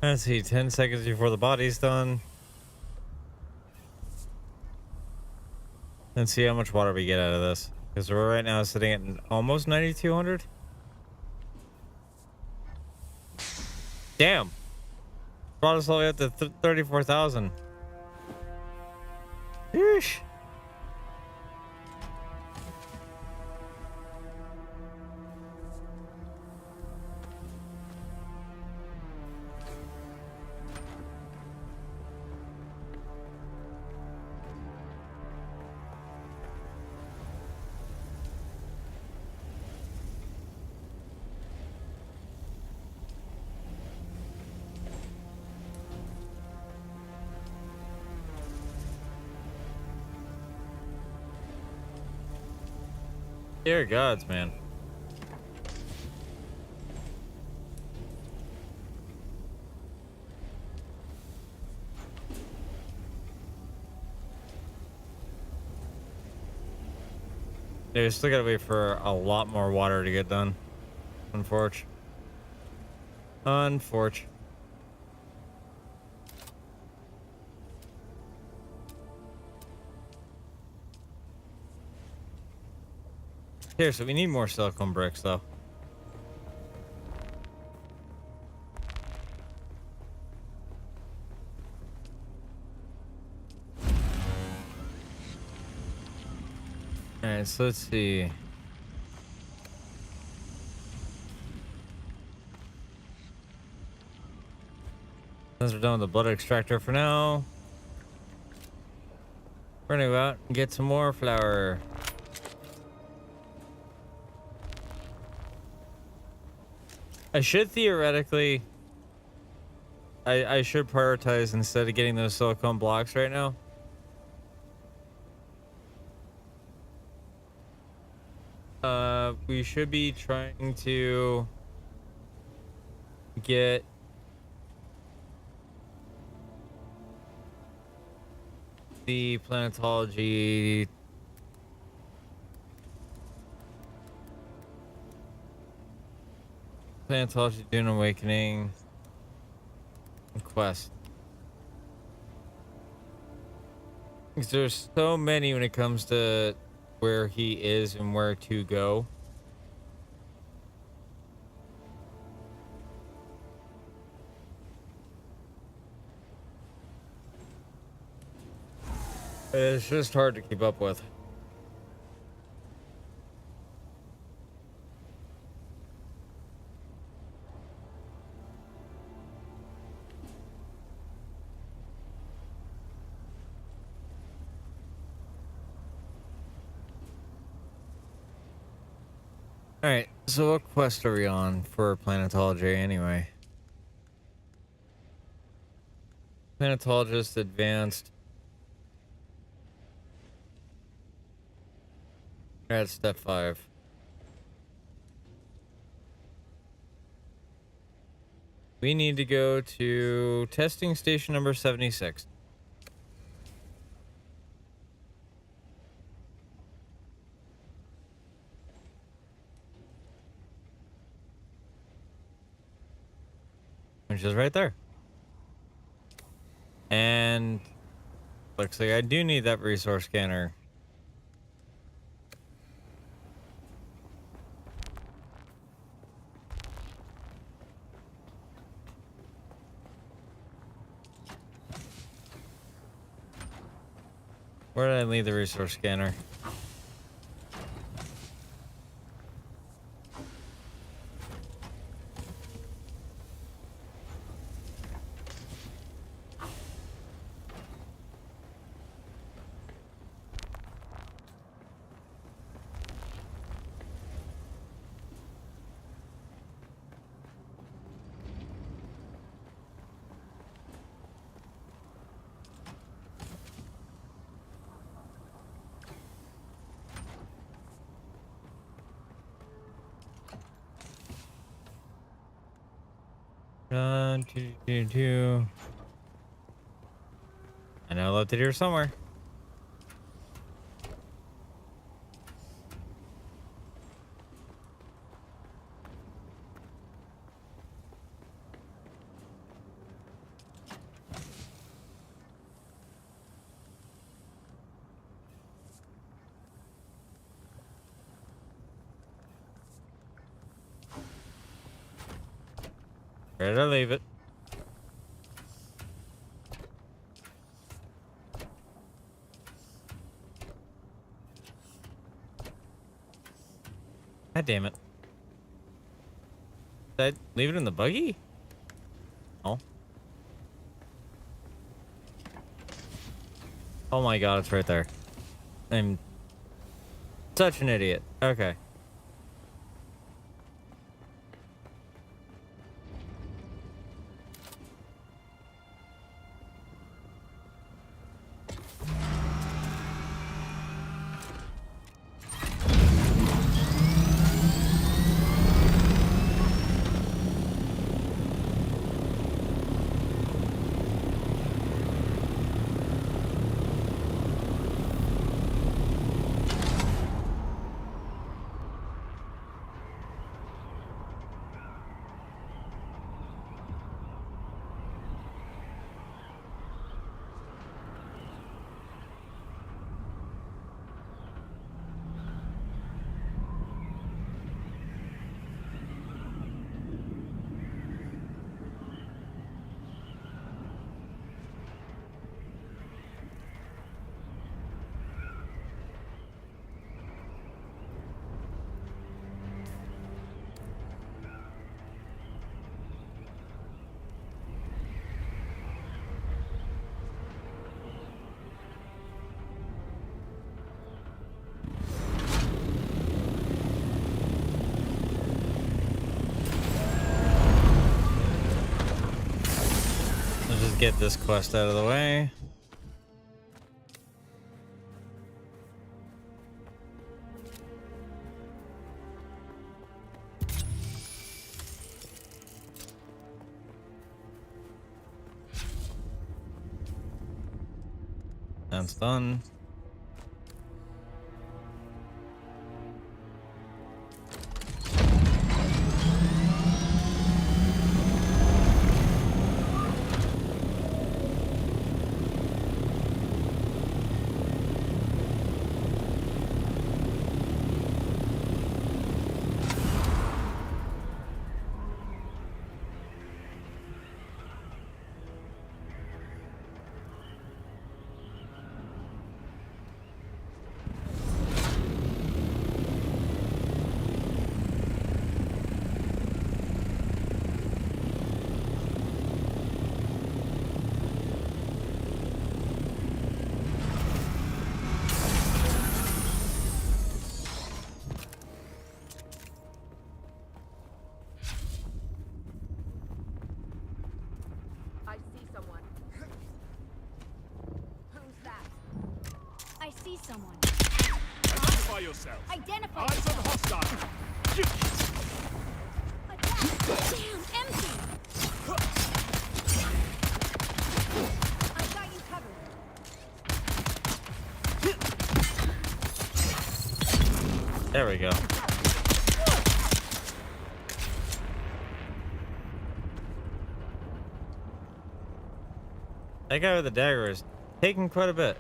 Let's see, 10 seconds before the body's done. Let's see how much water we get out of this. Because we're right now sitting at almost 9,200. Damn. Brought us all the way up to 34,000. Yeesh. Dear gods, man. Yeah, we still gotta wait for a lot more water to get done. Unfortunate. Unfortunate. Here, so we need more silicone bricks, though. Alright, so let's see. Since we're done with the blood extractor for now, we're gonna go out and get some more flour. I should theoretically... I should prioritize instead of getting those silicone blocks right now. We should be trying to get the planetology Dune Awakening quest. Because there's so many when it comes to where he is and where to go. It's just hard to keep up with. Alright, so what quest are we on for planetology anyway? Planetologist advanced. We're at step 5. We need to go to testing station number 76. Which is right there. And looks like I do need that resource scanner. Where did I leave the resource scanner? I know I left it here somewhere. Ready to leave it. God damn it. Did I leave it in the buggy? Oh. Oh my god, it's right there. I'm such an idiot. Okay. Let's just get this quest out of the way. That's done. I see someone. Who's that? I see someone. Identify yourself. Identify Eyes on yourself. hostile. Damn, empty. I've got you covered. There we go. That guy with the dagger is taking quite a bit.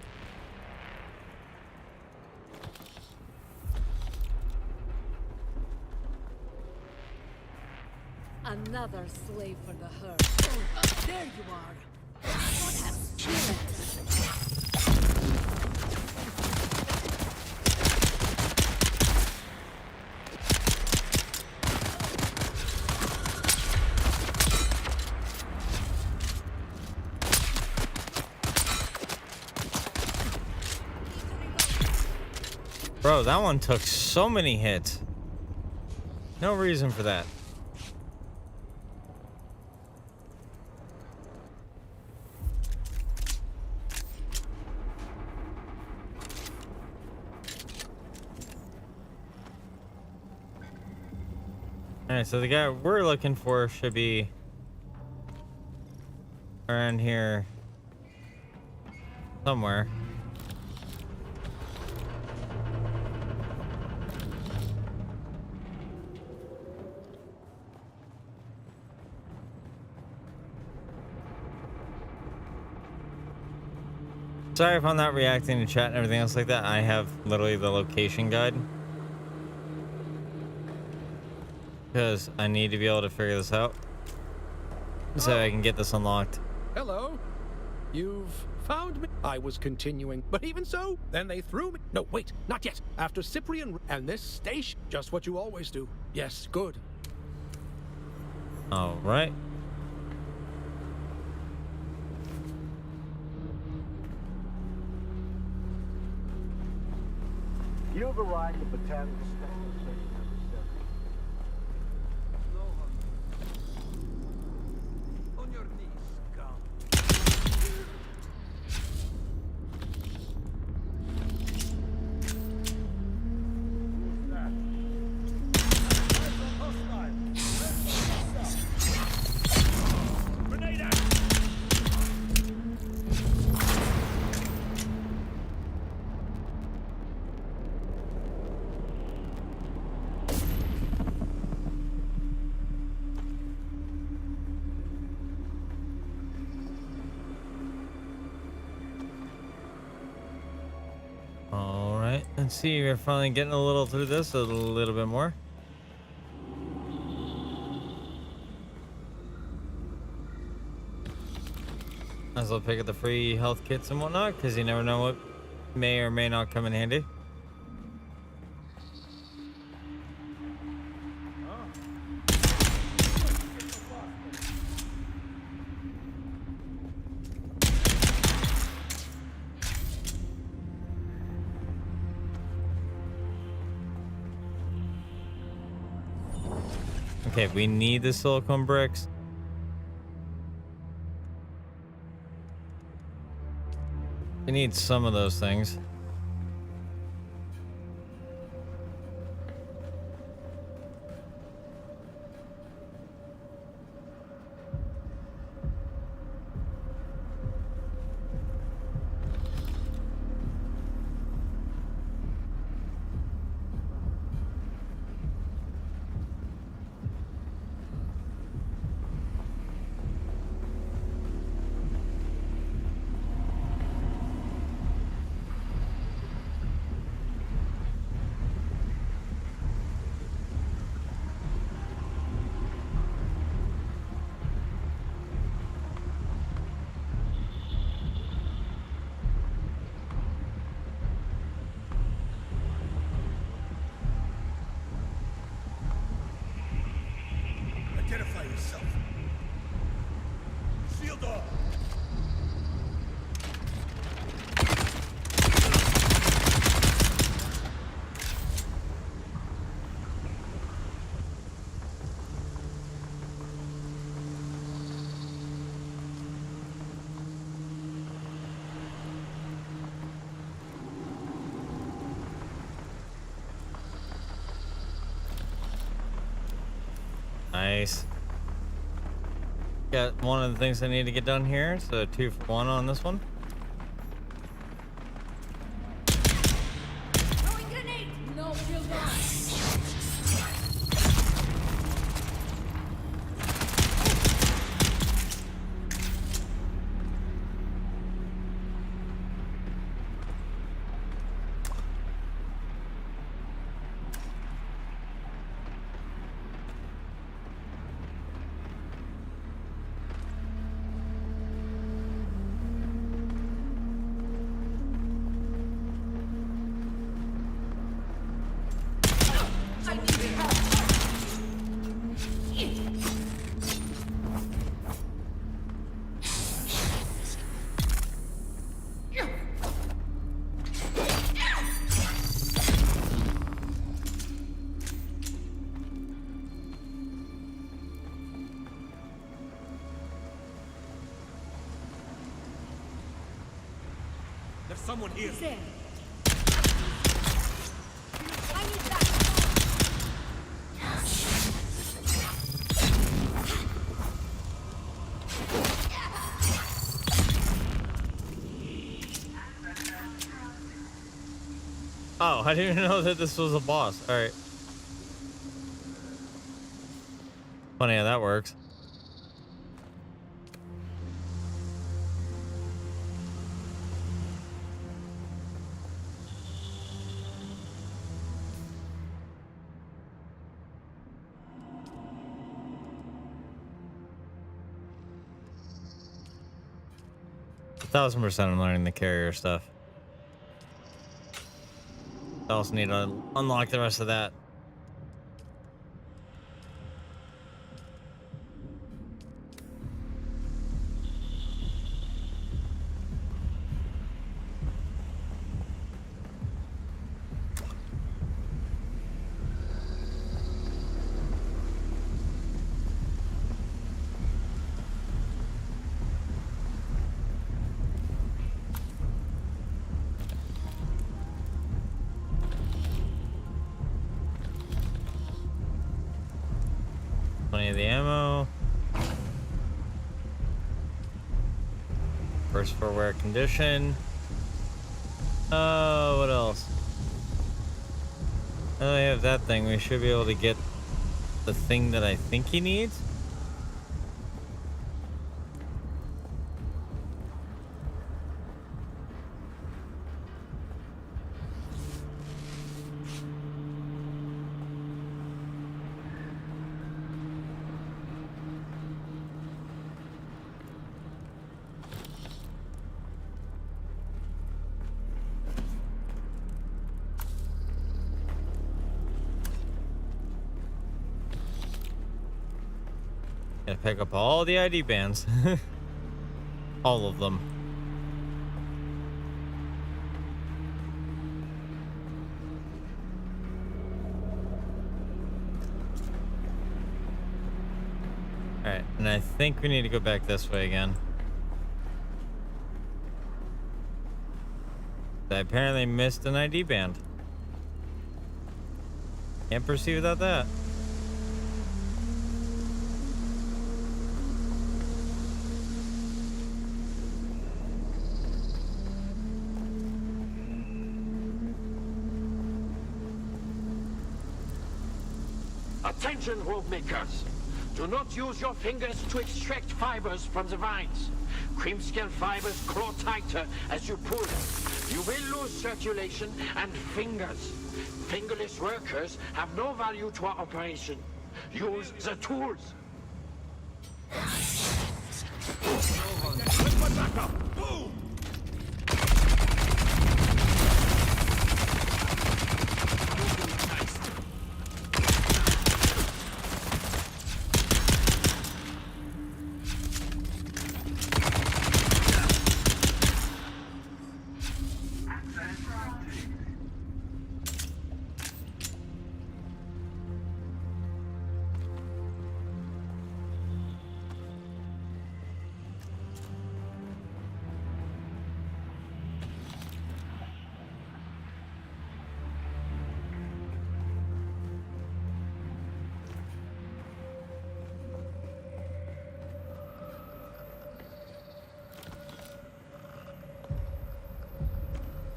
Another slave for the herd. There you are. What a spirit. Bro, that one took so many hits. No reason for that. Alright, so the guy we're looking for should be around here somewhere. Sorry if I'm not reacting to chat and everything else like that. I have literally the location guide. Because I need to be able to figure this out. so I can get this unlocked. Hello. You've found me. I was continuing, but even so, then they threw me. No, wait, not yet. After Cyprian and this station, just what you always do. Yes, good. All right. You've arrived at Botanical Station number 7. On your knees, come. Grenade out! All right. Let's see. We're finally getting a little through this, a little bit more. Might as well pick up the free health kits and whatnot, because you never know what may or may not come in handy. Okay, we need the silicone bricks. We need some of those things. Identify yourself. Shield off. Nice. Got one of the things I need to get done here, so 2 for 1 on this one. Throwing grenade! No shield on! There's someone here. He's there. I need that. Oh, I didn't even know that this was a boss. All right. Funny how that works. 1000% I'm learning the carrier stuff. I also need to unlock the rest of that. Plenty of the ammo. First for wear condition. Oh, what else? Now that I have that thing, we should be able to get the thing that I think he needs. Gotta pick up all the ID bands. All of them. Alright, and I think we need to go back this way again. I apparently missed an ID band. Can't proceed without that. Attention, rope makers! Do not use your fingers to extract fibers from the vines. Cream scale fibers claw tighter as you pull. You will lose circulation and fingers. Fingerless workers have no value to our operation. Use the tools. Boom!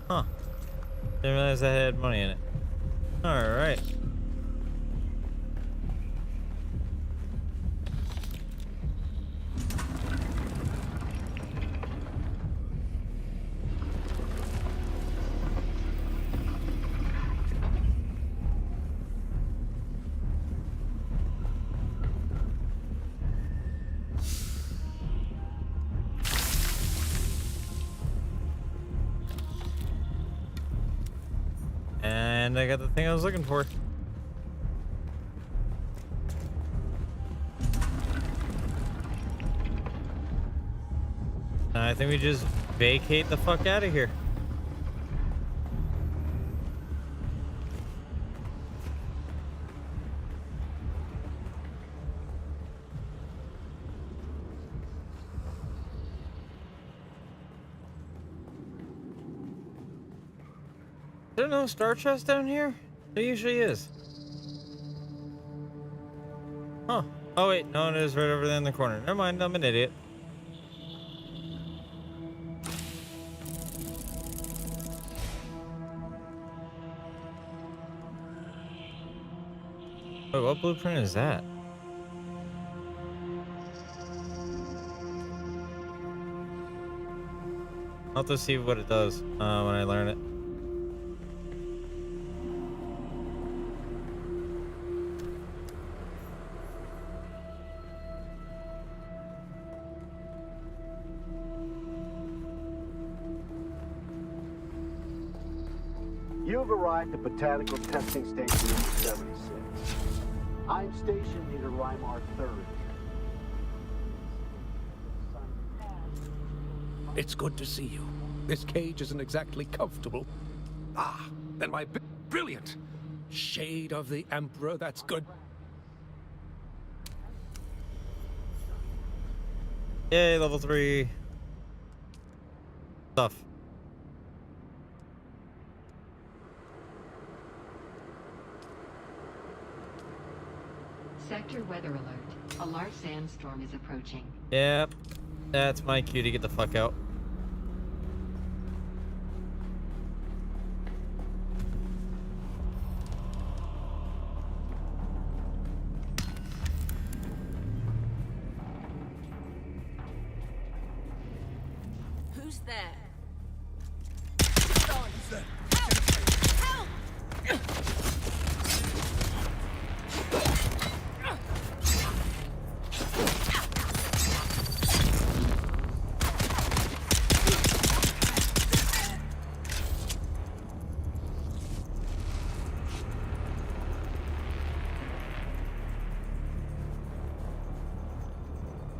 Huh. Didn't realize I had money in it. Alright. And I got the thing I was looking for. I think we just vacate the fuck out of here. Is there no star chest down here? There usually is. Huh. Oh wait, no, it is right over there in the corner. Never mind, I'm an idiot. Wait, what blueprint is that? I'll have to see what it does when I learn it. You've arrived at Botanical Testing Station number 76. I'm stationed near Rymar 3rd. It's good to see you. This cage isn't exactly comfortable. Ah, then my brilliant Shade of the Emperor, that's good. Yay, level 3 stuff. Sector weather alert. A large sandstorm is approaching. Yep, that's my cue to get the fuck out. Who's there? Hold on. Who's there? Help!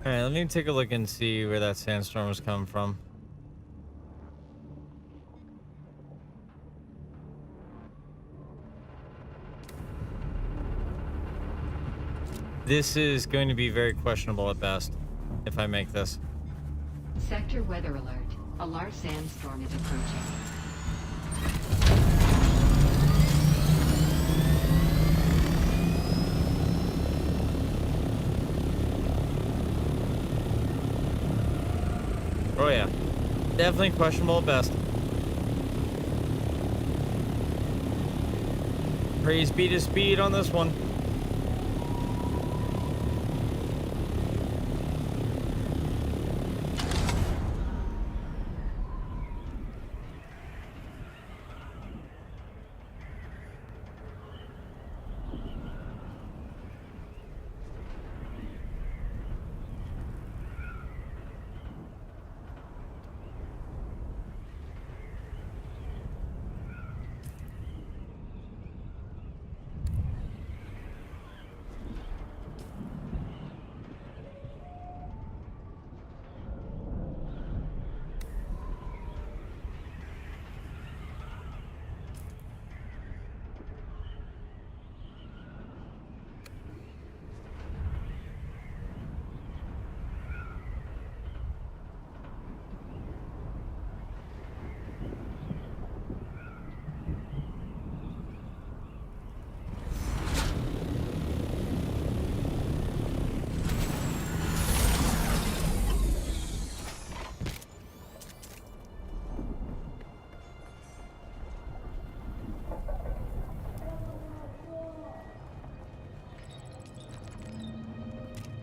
Alright, let me take a look and see where that sandstorm was coming from. This is going to be very questionable at best, if I make this. Sector weather alert. A large sandstorm is approaching. Oh yeah, definitely questionable at best. Praise be to speed on this one.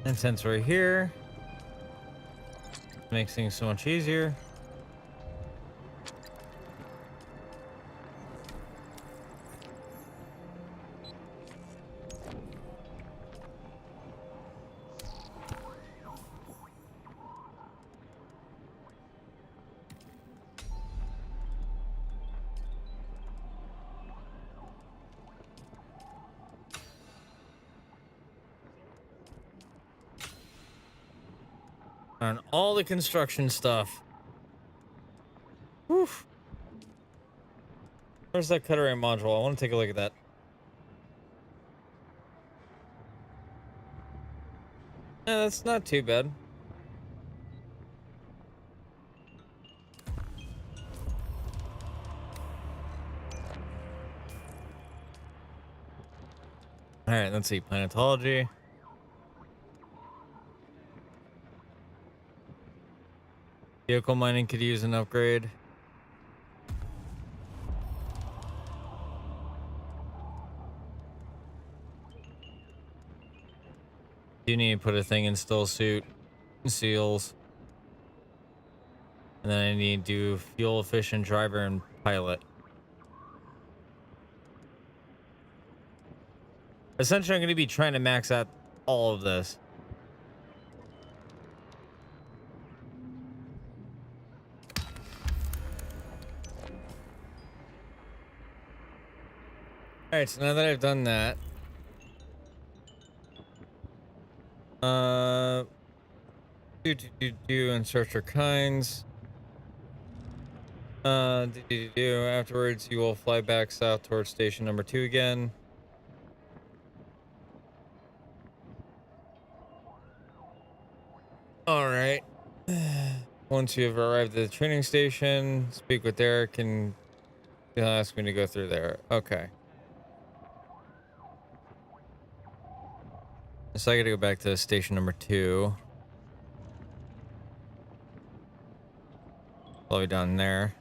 And since we're here, makes things so much easier. On all the construction stuff. Whew. Where's that cutaway module? I want to take a look at that. Yeah, that's not too bad. All right, let's see. Planetology. Vehicle mining could use an upgrade. Do need to put a thing in still suit, seals, and then I need to do fuel efficient driver and pilot. Essentially, I'm going to be trying to max out all of this. Alright, so now that I've done that, and search for kinds. Afterwards, you will fly back south towards station number 2 again. All right. Once you have arrived at the training station, speak with Derek and he'll ask me to go through there. Okay. So I gotta go back to station number 2. I'll be down there.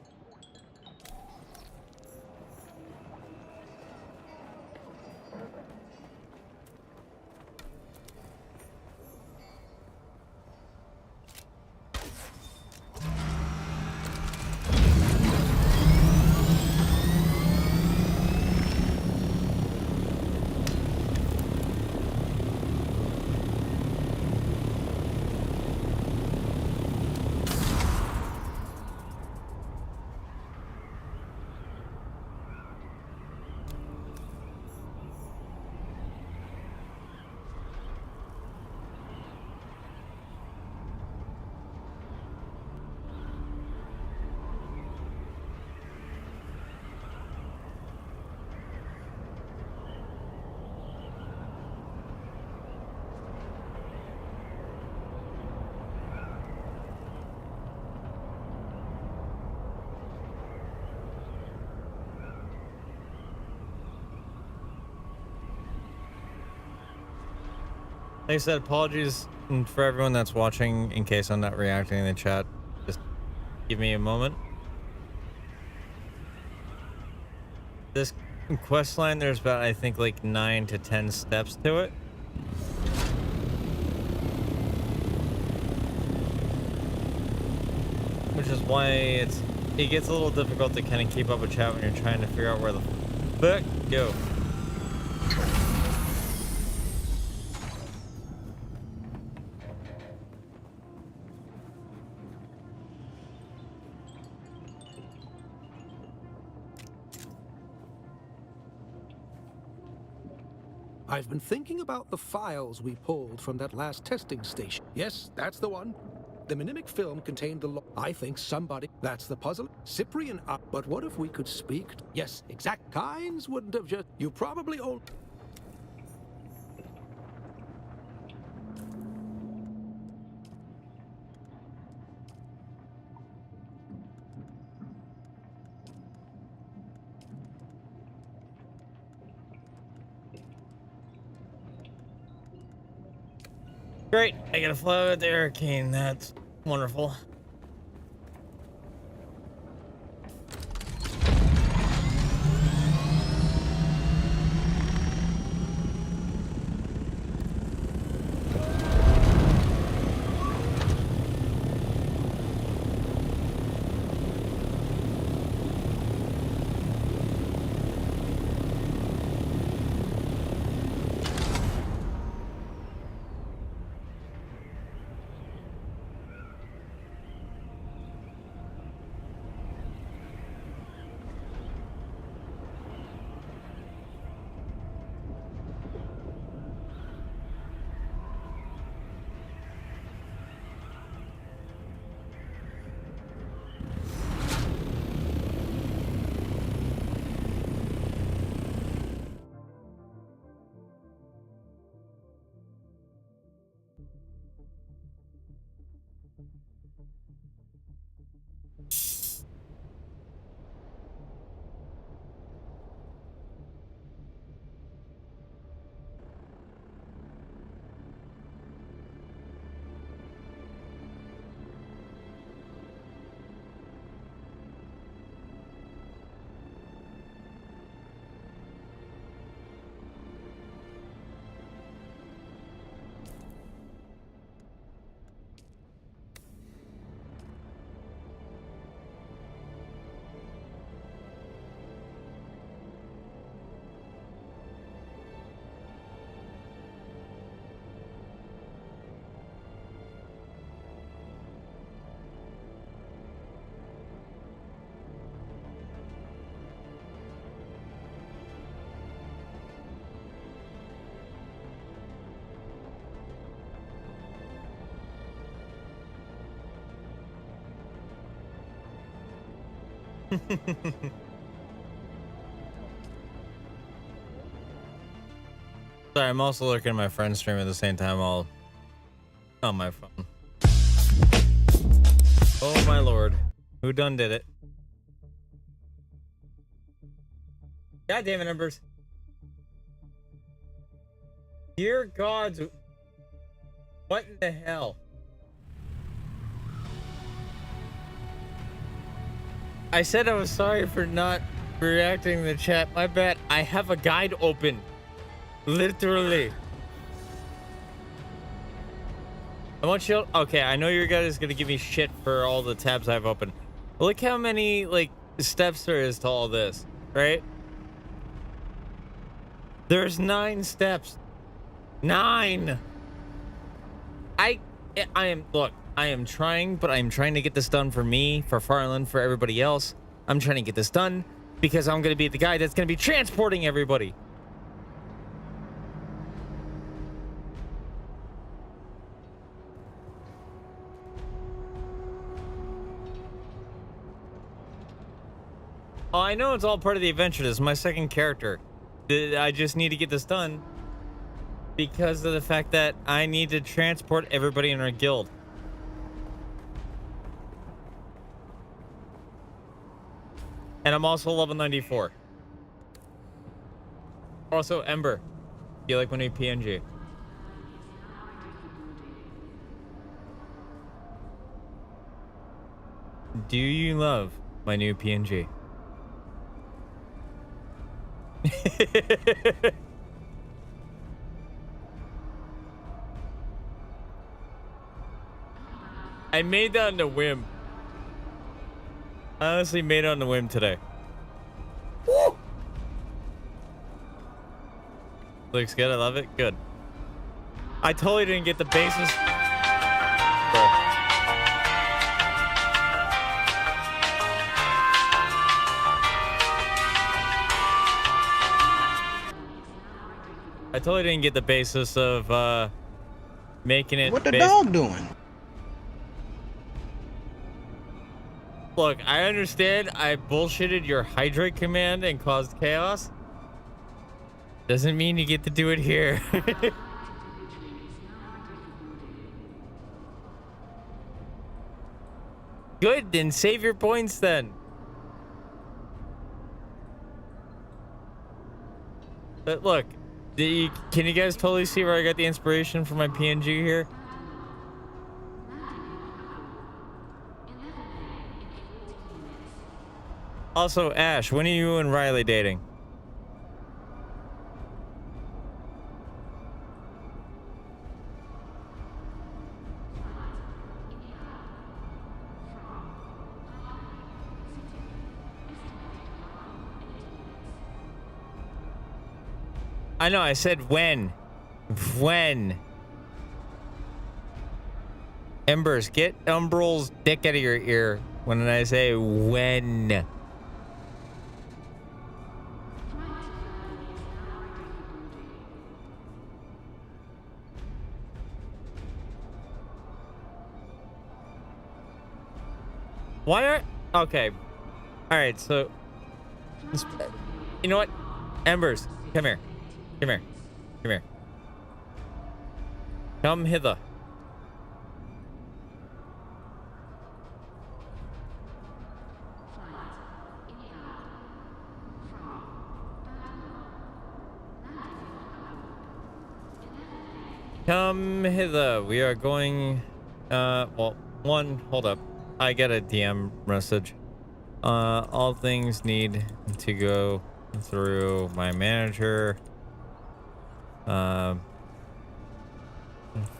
Like I said, apologies for everyone that's watching in case I'm not reacting in the chat. Just give me a moment. This quest line, there's about, I think, like 9 to 10 steps to it. Which is why it gets a little difficult to kind of keep up with chat when you're trying to figure out where the fuck go. I've been thinking about the files we pulled from that last testing station. Yes, that's the one. The mnemic film contained the I think somebody... That's the puzzle. Cyprian up. But what if we could speak... Yes, exact kinds wouldn't have just... You probably own... Great, I gotta fly with the hurricane. That's wonderful. Sorry, I'm also looking at my friend's stream at the same time all on my phone. Oh my lord. Who done did it? God damn it, Embers. Dear gods. What in the hell? I said I was sorry for not reacting to the chat. My bad. I have a guide open. Literally. I want you. Okay, I know your guys is gonna give me shit for all the tabs I've opened. But look how many like steps there is to all this, right? There's 9 steps. 9. I am trying, but I'm trying to get this done for me, for Farland, for everybody else. I'm trying to get this done because I'm gonna be the guy that's gonna be transporting everybody. Oh, I know it's all part of the adventure. This is my second character. I just need to get this done because of the fact that I need to transport everybody in our guild. And I'm also level 94. Also, Ember, you like my new PNG? Do you love my new PNG? I made that on a whim. I honestly made it on a whim today. Woo! Looks good. I love it. Good. I totally didn't get the basis. Bro. I totally didn't get the basis of making it. What the dog doing? Look, I understand I bullshitted your hydrate command and caused chaos. Doesn't mean you get to do it here. Good, then save your points then. But look, can you guys totally see where I got the inspiration for my PNG here? Also, Ash, when are you and Riley dating? I know, I said when. When? Embers, get Umbral's dick out of your ear when I say when. Why are... Okay. Alright, so... You know what? Embers, come here. Come here. Come here. Come hither. Come hither. We are going... well, hold up. I got a DM message. All things need to go through my manager.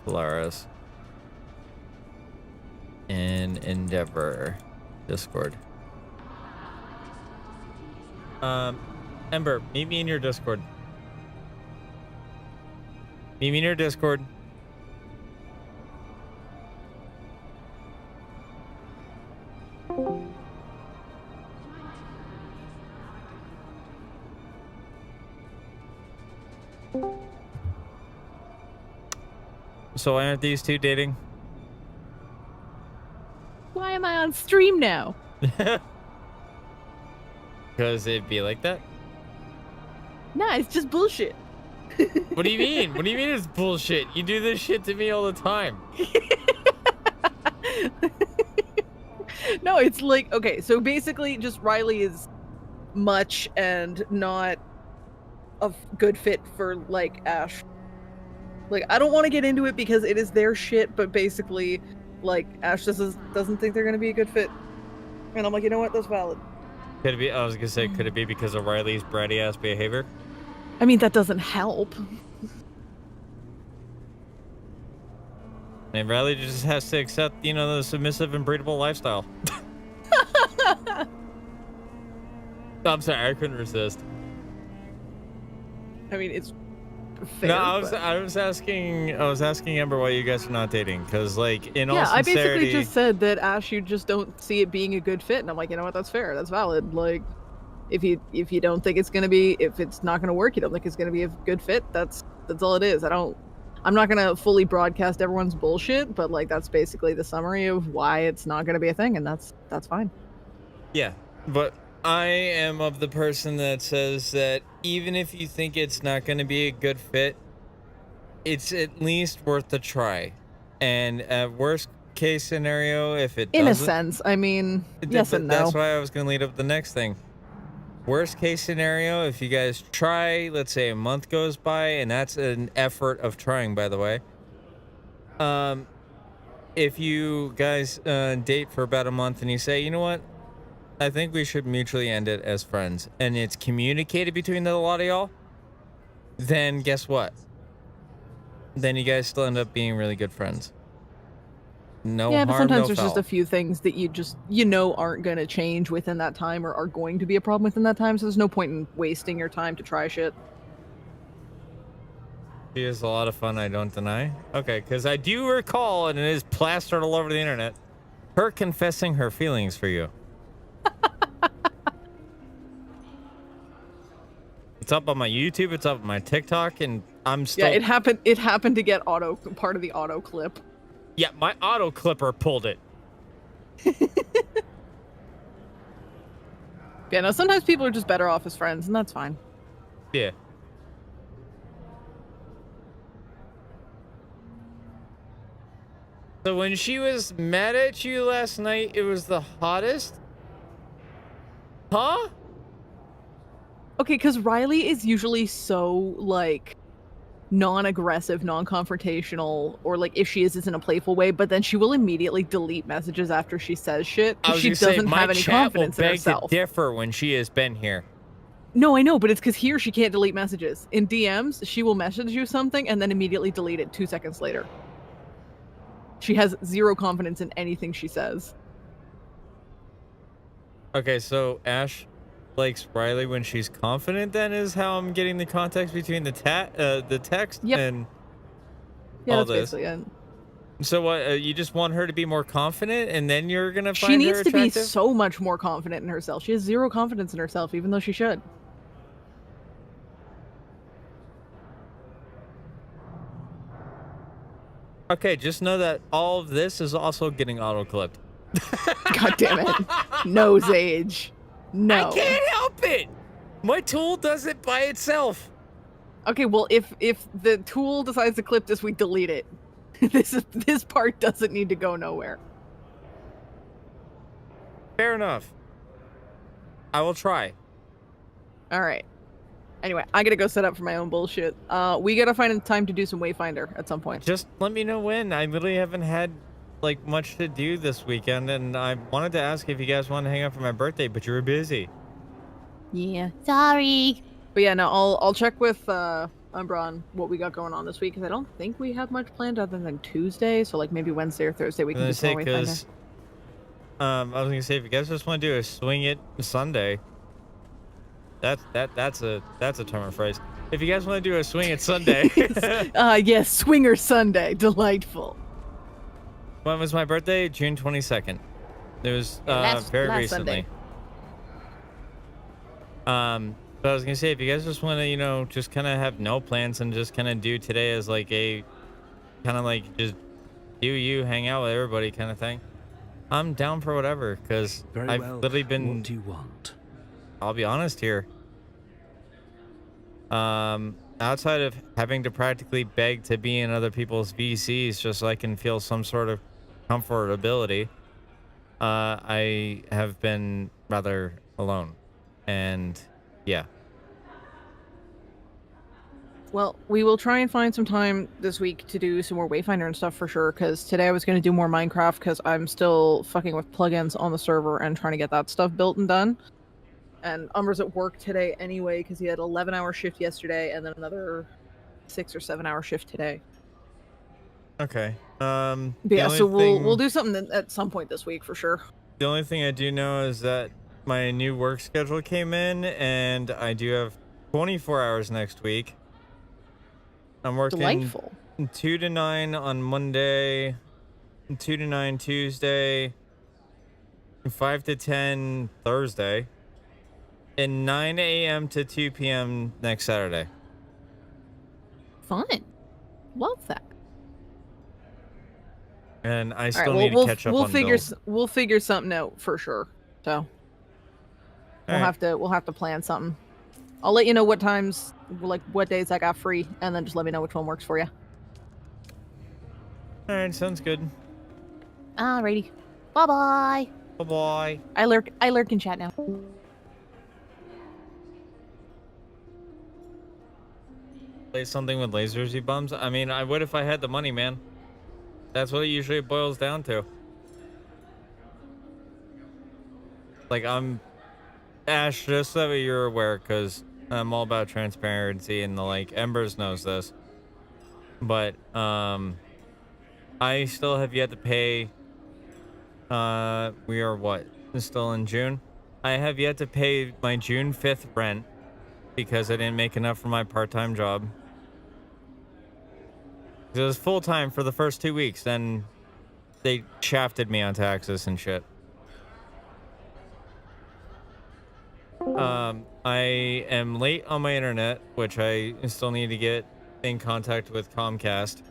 Polaris. And Endeavor. Discord. Ember, meet me in your Discord. Meet me in your Discord. So why aren't these two dating? Why am I on stream now? Because it'd be like that? Nah, it's just bullshit. What do you mean? What do you mean it's bullshit? You do this shit to me all the time. No, it's like, okay, so basically just Riley is much and not a good fit for, like, Ash. Like, I don't want to get into it because it is their shit, but basically, like, Ash doesn't think they're going to be a good fit. And I'm like, you know what? That's valid. Could it be, I was going to say, could it be because of Riley's bratty ass behavior? I mean, that doesn't help. And Riley just has to accept, you know, the submissive and breedable lifestyle. I'm sorry, I couldn't resist. I mean, it's fair. No, I was asking Ember why you guys are not dating, because, like, in all I sincerity, basically just said that Ash, you just don't see it being a good fit, and I'm like, you know what? That's fair. That's valid. Like, if you don't think it's gonna be, if it's not gonna work, you don't think it's gonna be a good fit. That's all it is. I'm not gonna fully broadcast everyone's bullshit, but like that's basically the summary of why it's not gonna be a thing, and that's fine. yeah, but I am of the person that says that even if you think it's not going to be a good fit, it's at least worth a try. And at worst case scenario, if it In a doesn't, sense, I mean, yes and no. that's why I was going to lead up the next thing. Worst case scenario, if you guys try, let's say a month goes by, and that's an effort of trying, by the way. If you guys date for about a month and you say, you know what, I think we should mutually end it as friends, and it's communicated between the lot of y'all, then guess what? Then you guys still end up being really good friends. No yeah, harm, but sometimes no there's foul. just a few things that you know aren't going to change within that time or are going to be a problem within that time, so there's no point in wasting your time to try shit. She is a lot of fun, I don't deny. Okay, because I do recall, and it is plastered all over the internet, her confessing her feelings for you. It's up on my YouTube, it's up on my TikTok, and I'm still... Yeah, it happened to get part of the auto clip. Yeah, my auto clipper pulled it. Yeah, no, sometimes people are just better off as friends, and that's fine. Yeah. So when she was mad at you last night, it was the hottest? Huh? Okay, because Riley is usually so, like, non-aggressive, non-confrontational, or, like, if she is, it's in a playful way, but then she will immediately delete messages after she says shit, because she doesn't have any confidence in herself. To differ when she has been here. No, I know, but it's because here she can't delete messages. In DMs, she will message you something and then immediately delete it 2 seconds later. She has zero confidence in anything she says. Okay, so Ash likes Riley when she's confident, then, is how I'm getting the context between the text and all this. Basically it. So what, you just want her to be more confident, and then you're gonna find She needs her to be attractive? so much more confident in herself. She has zero confidence in herself, even though she should. Okay, just know that all of this is also getting auto-clipped. God damn it. Nose age. No. I can't help it! My tool does it by itself. Okay, well, if the tool decides to clip this, we delete it. This part doesn't need to go nowhere. Fair enough. I will try. All right. Anyway, I gotta go set up for my own bullshit. We gotta find time to do some Wayfinder at some point. Just let me know when. I literally haven't had like much to do this weekend, and I wanted to ask if you guys want to hang out for my birthday, but you were busy. Yeah. Sorry. But yeah, no, I'll check with Umbra on what we got going on this week, because I don't think we have much planned other than Tuesday. So like maybe Wednesday or Thursday we can do some more Wayfinder. I was gonna say, if you guys just want to do a swing it Sunday, that's a term of phrase. If you guys want to do a swing it Sunday, yes, Swinger Sunday, delightful. When was my birthday? June 22nd. It was very last recently. Sunday. But I was gonna say, if you guys just want to, you know, just kind of have no plans and just kind of do today as like a kind of like just do you, hang out with everybody kind of thing, I'm down for whatever, because I've literally been. What do you want? I'll be honest here. Outside of having to practically beg to be in other people's VCs just so I can feel some sort of comfortability, I have been rather alone. And yeah. Well, we will try and find some time this week to do some more Wayfinder and stuff for sure, because today I was going to do more Minecraft because I'm still fucking with plugins on the server and trying to get that stuff built and done. And Umber's at work today anyway because he had an 11-hour shift yesterday and then another 6 or 7-hour shift today. Okay. But yeah, so we'll do something at some point this week for sure. The only thing I do know is that my new work schedule came in and I do have 24 hours next week. I'm working Delightful. 2 to 9 on Monday, 2 to 9 Tuesday, 5 to 10 Thursday, and 9 a.m. to 2 p.m. next Saturday. Fun. Love that. And I All still right, need to catch up on bills. We'll figure something out for sure. So we'll have to plan something. I'll let you know what times, like what days I got free, and then just let me know which one works for you. All right, sounds good. Alrighty. Bye bye. Bye bye. I lurk in chat now. Play something with lasers, you bums. I mean, I would if I had the money, man. That's what it usually boils down to. Like, Ash, just so that you're aware, because I'm all about transparency and the like. Embers knows this. But, I still have yet to pay. We are what? Still in June? I have yet to pay my June 5th rent because I didn't make enough for my part-time job. It was full-time for the first 2 weeks, then they shafted me on taxes and shit. I am late on my internet, which I still need to get in contact with Comcast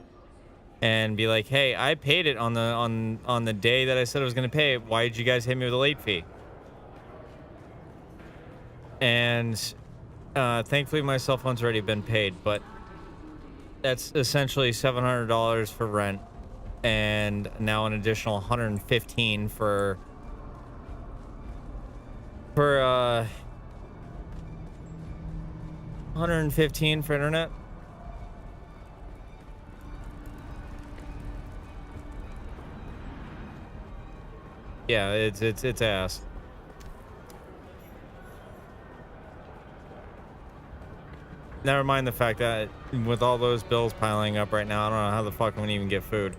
and be like, hey, I paid it on the day that I said I was going to pay it. Why did you guys hit me with a late fee? And thankfully my cell phone's already been paid, but that's essentially $700 for rent and now an additional $115 for 115 for internet. Yeah, it's ass. Never mind the fact that with all those bills piling up right now, I don't know how the fuck I'm gonna even get food.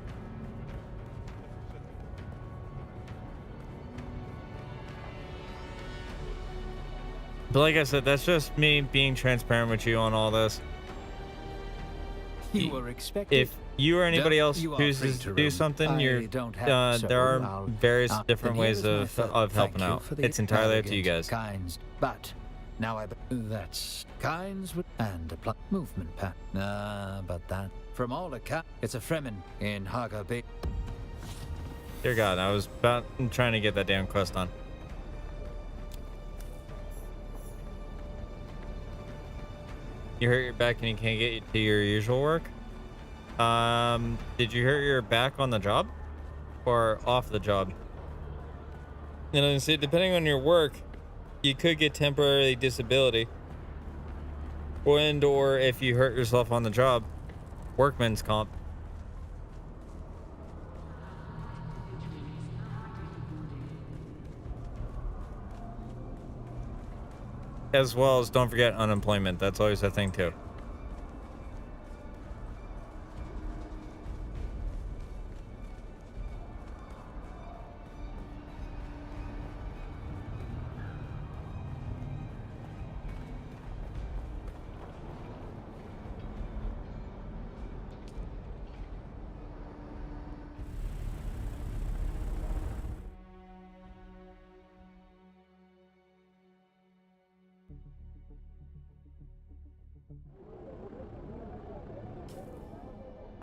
But like I said, that's just me being transparent with you on all this. You were expected. If you or anybody else chooses to do something, there are various different ways of helping out. It's entirely up to you guys. Kinds, but now that's kinds and a movement pattern. But that from all accounts, it's a Fremen in Haga Bay. Dear God, I was about trying to get that damn quest on. You hurt your back and you can't get to your usual work? Did you hurt your back on the job or off the job? You know, see, depending on your work, you could get temporary disability, or if you hurt yourself on the job, workman's comp. As well as, don't forget, unemployment. That's always a thing too.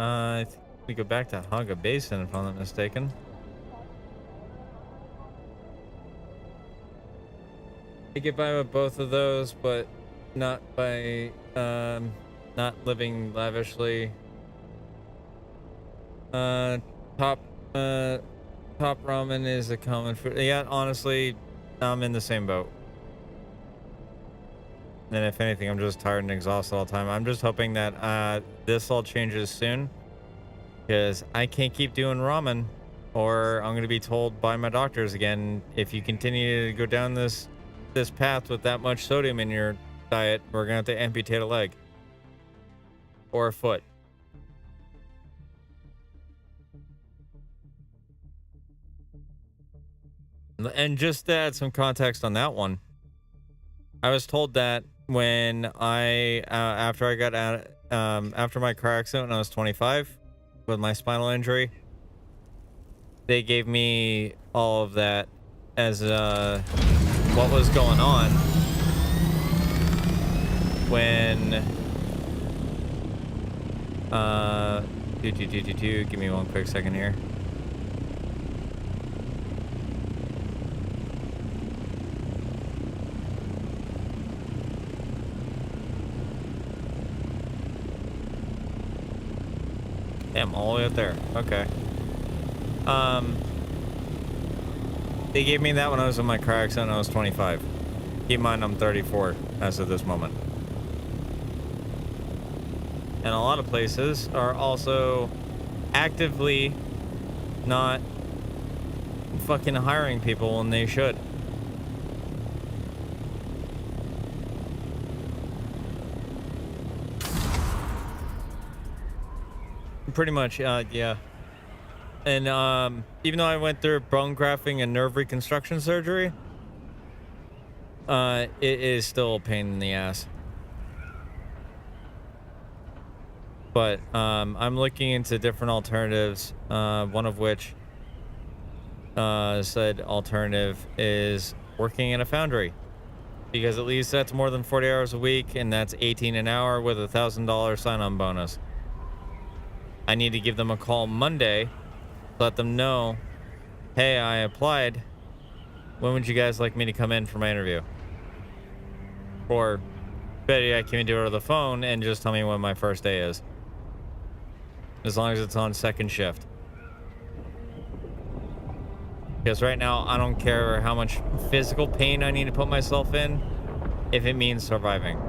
I think we go back to Haga Basin if I'm not mistaken. I get by with both of those, but not by not living lavishly. Top ramen is a common food. Yeah, honestly, I'm in the same boat. And if anything, I'm just tired and exhausted all the time. I'm just hoping that this all changes soon, because I can't keep doing ramen, or I'm going to be told by my doctors again, if you continue to go down this path with that much sodium in your diet, we're going to have to amputate a leg or a foot. And just to add some context on that one, I was told that when after I got out, after my car accident when I was 25 with my spinal injury, they gave me all of that as what was going on when give me one quick second here. Damn, all the way up there. Okay. They gave me that when I was in my car accident when I was 25. Keep in mind, I'm 34 as of this moment. And a lot of places are also actively not fucking hiring people when they should. Pretty much, yeah. And even though I went through bone grafting and nerve reconstruction surgery, it is still a pain in the ass. But I'm looking into different alternatives, one of which said alternative is working in a foundry, because at least that's more than 40 hours a week, and that's $18 an hour with a $1,000 sign-on bonus. I need to give them a call Monday, let them know, hey, I applied. When would you guys like me to come in for my interview? Or better yet, can you do it over the phone and just tell me when my first day is? As long as it's on second shift. Because right now, I don't care how much physical pain I need to put myself in if it means surviving.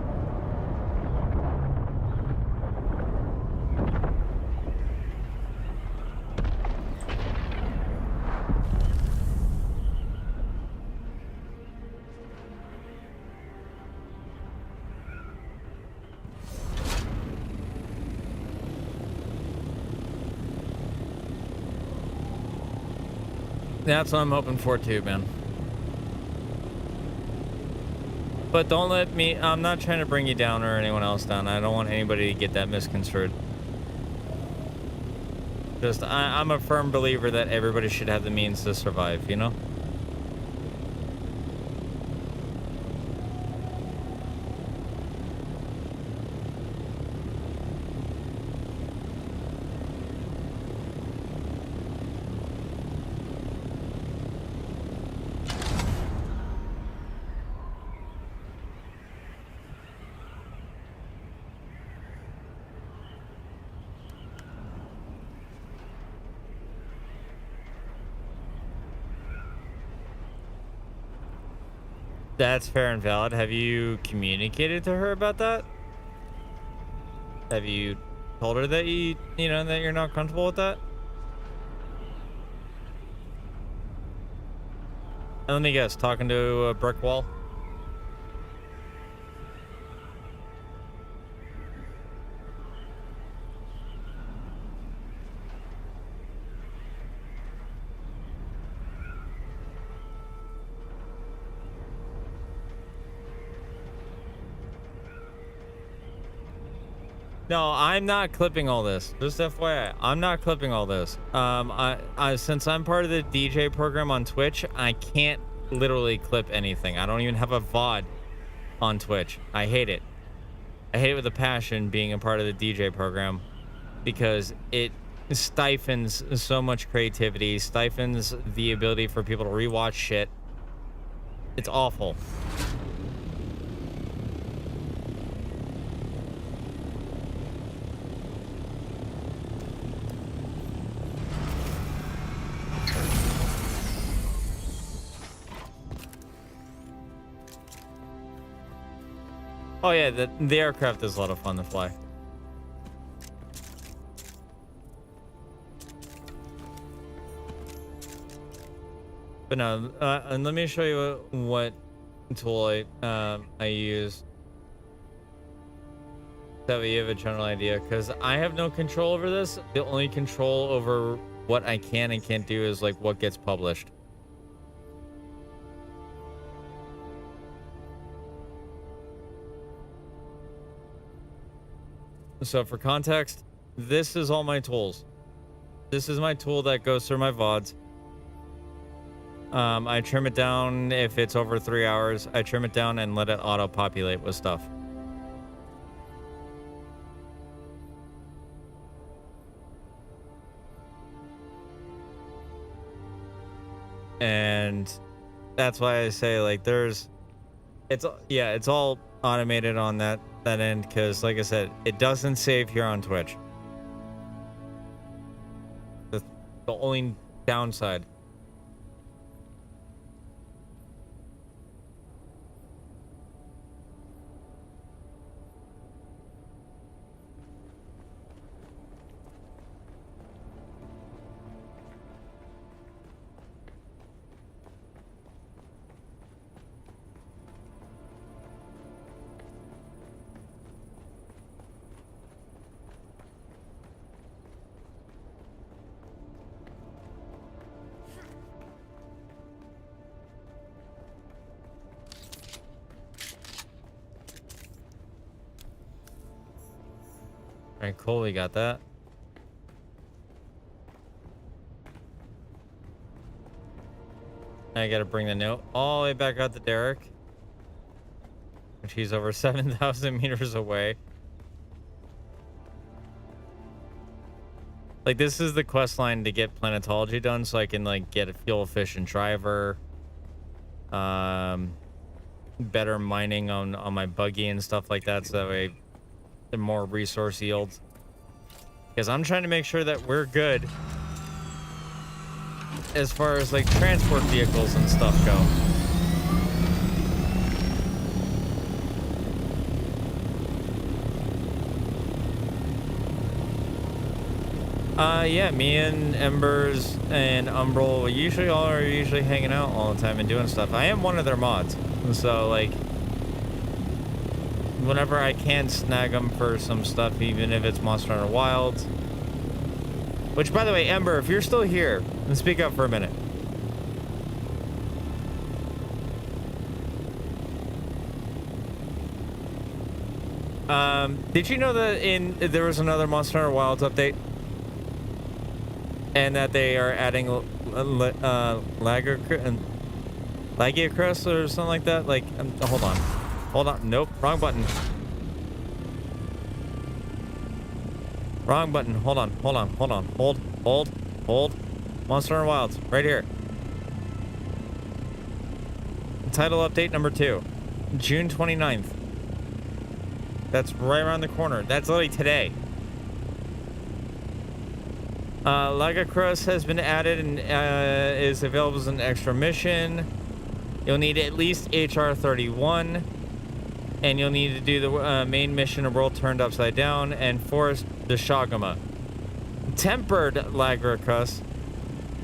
That's what I'm hoping for too, man. But don't let me, I'm not trying to bring you down or anyone else down. I don't want anybody to get that misconstrued. Just, I'm a firm believer that everybody should have the means to survive, you know? That's fair and valid. Have you communicated to her about that? Have you told her that you know, that you're not comfortable with that? And let me guess, talking to a brick wall? No, I'm not clipping all this. Just FYI, I'm not clipping all this. Since I'm part of the DJ program on Twitch, I can't literally clip anything. I don't even have a VOD on Twitch. I hate it. I hate it with a passion being a part of the DJ program, because it stifles so much creativity, stifles the ability for people to rewatch shit. It's awful. Oh yeah, the aircraft is a lot of fun to fly. But no, and let me show you what tool I use. That way you have a general idea, because I have no control over this. The only control over what I can and can't do is like what gets published. So for context, this is all my tools. This is my tool that goes through my VODs. I trim it down if it's over 3 hours. I trim it down and let it auto-populate with stuff. And that's why I say like it's all automated on that end, because like I said, it doesn't save here on Twitch. The only downside. All right, cool. We got that. I gotta bring the note all the way back out to Derek, which he's over 7,000 meters away. Like, this is the quest line to get planetology done, so I can like get a fuel efficient driver, better mining on my buggy and stuff like that, so that way the more resource yields. Because I'm trying to make sure that we're good as far as like transport vehicles and stuff go. Yeah, me and Embers and Umbral are usually hanging out all the time and doing stuff. I am one of their mods, so like whenever I can snag them for some stuff, even if it's Monster Hunter Wilds. Which, by the way, Ember, if you're still here, then speak up for a minute. Did you know that there was another Monster Hunter Wilds update? And that they are adding Lagiacrus or something like that? Like, hold on. Hold on. Nope. Wrong button. Wrong button. Hold on. Hold on. Hold on. Hold. Monster Hunter Wilds. Right here. Title update number 2. June 29th. That's right around the corner. That's literally today. Lagiacrus has been added and is available as an extra mission. You'll need at least HR 31. And you'll need to do the main mission of World Turned Upside Down and Forest the Shagama. Tempered Lagiacrus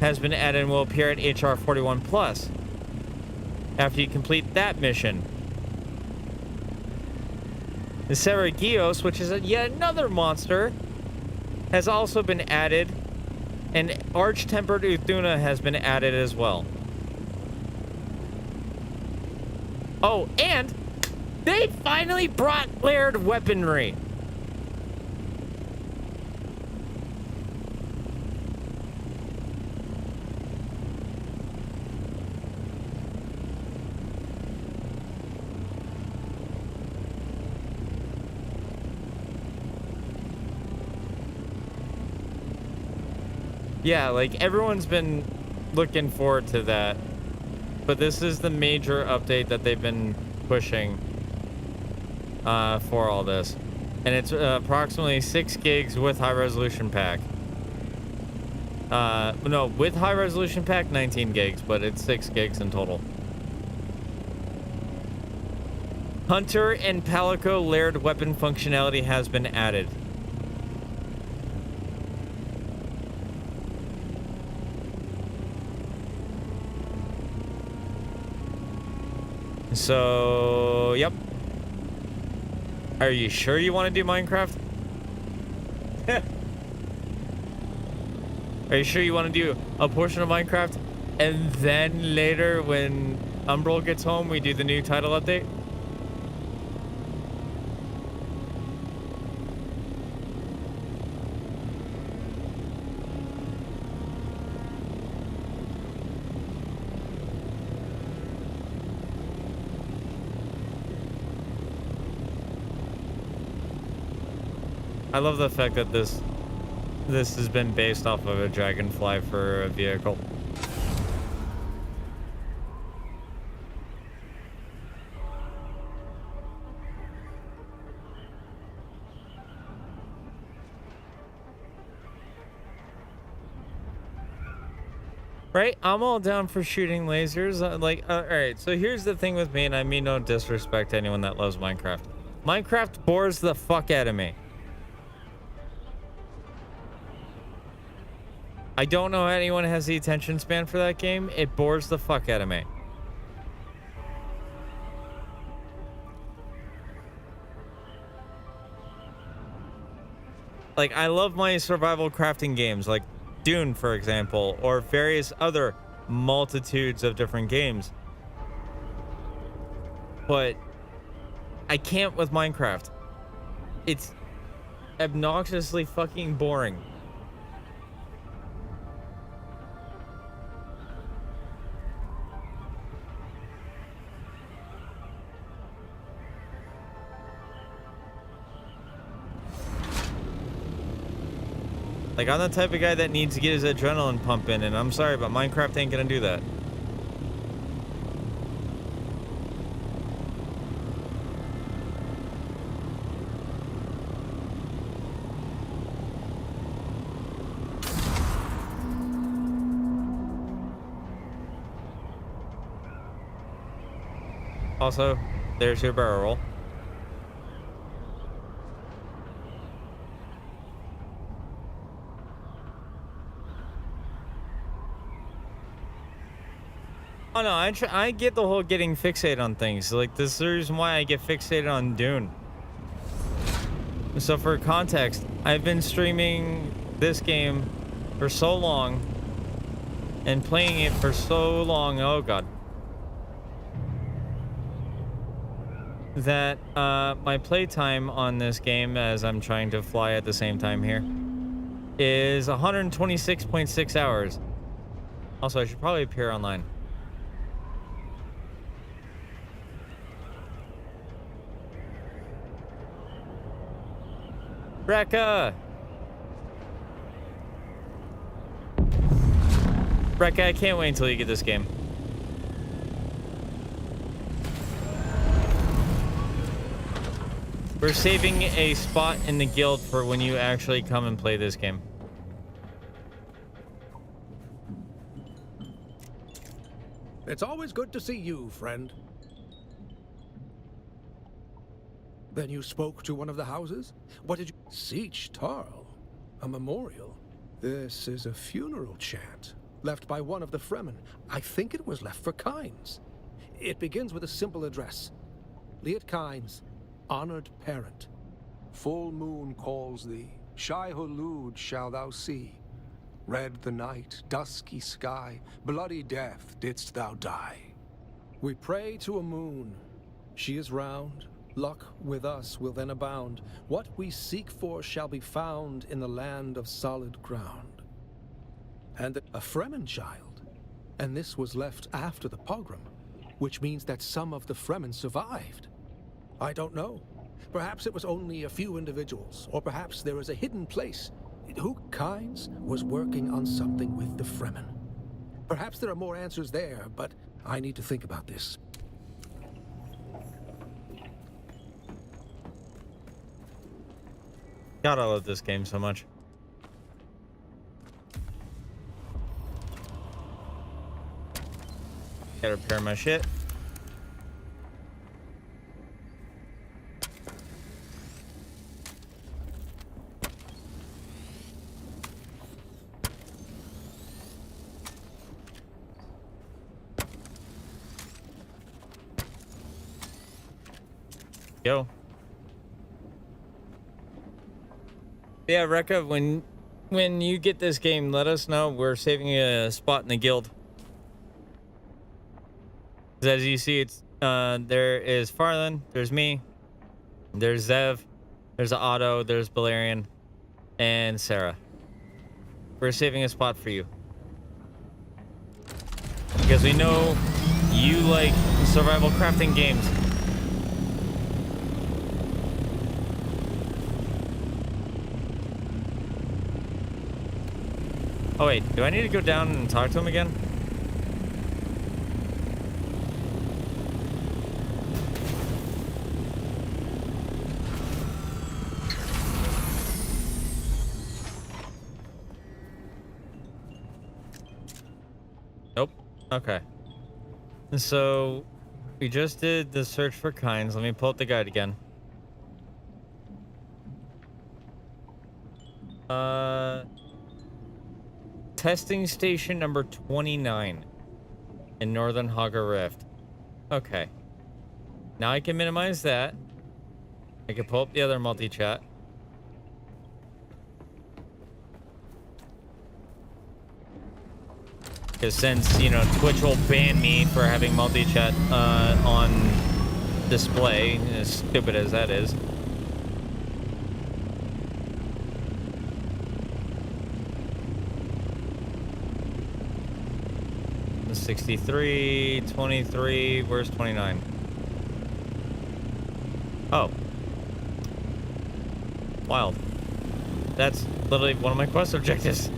has been added and will appear at HR 41 Plus after you complete that mission. The Seragios, which is yet another monster, has also been added, and Arch-Tempered Uthuna has been added as well. Oh, and they finally brought layered weaponry. Yeah, like everyone's been looking forward to that. But this is the major update that they've been pushing for all this. And it's approximately 6 gigs with high resolution pack. No, with high resolution pack, 19 gigs, but it's 6 gigs in total. Hunter and Palico layered weapon functionality has been added. So, yep. Are you sure you want to do Minecraft? Are you sure you want to do a portion of Minecraft? And then later, when Umbral gets home, we do the new title update? I love the fact that this has been based off of a dragonfly for a vehicle. Right? I'm all down for shooting lasers. All right, so here's the thing with me, and I mean no disrespect to anyone that loves Minecraft. Minecraft bores the fuck out of me. I don't know how anyone has the attention span for that game. It bores the fuck out of me. Like, I love my survival crafting games, like Dune, for example, or various other multitudes of different games. But I can't with Minecraft. It's obnoxiously fucking boring. Like, I'm the type of guy that needs to get his adrenaline pumping, and I'm sorry, but Minecraft ain't gonna do that. Also, there's your barrel roll. Oh no, I get the whole getting fixated on things. Like, this is the reason why I get fixated on Dune. So for context, I've been streaming this game for so long and playing it for so long, oh god, that my playtime on this game, as I'm trying to fly at the same time here, is 126.6 hours. Also, I should probably appear online. Brekka! Brekka, I can't wait until you get this game. We're saving a spot in the guild for when you actually come and play this game. It's always good to see you, friend. Then you spoke to one of the houses? What did you... Siege Tarl? A memorial? This is a funeral chant, left by one of the Fremen. I think it was left for Kynes. It begins with a simple address. Liet Kynes, honored parent. Full moon calls thee, Shai-Hulud shall thou see. Red the night, dusky sky, bloody death didst thou die. We pray to a moon. She is round. Luck with us will then abound. What we seek for shall be found in the land of solid ground. And a Fremen child. And this was left after the pogrom, which means that some of the Fremen survived. I don't know. Perhaps it was only a few individuals, or perhaps there is a hidden place. Who Kynes was working on something with the Fremen. Perhaps there are more answers there, but I need to think about this. God, I love this game so much. Gotta repair my shit. go. Yeah, Rekka, when you get this game, let us know. We're saving a spot in the guild. As you see, it's there is Farland, there's me, there's Zev, there's Otto, there's Balerion, and Sarah. We're saving a spot for you. Because we know you like survival crafting games. Oh wait, do I need to go down and talk to him again? Nope. Okay. So we just did the search for kinds. Let me pull up the guide again. Testing station number 29 in Northern Haga Rift. Okay. Now I can minimize that. I can pull up the other multi-chat. Because since, you know, Twitch will ban me for having multi-chat on display, as stupid as that is. The 63, 23, where's 29? Oh. Wild. That's literally one of my quest objectives.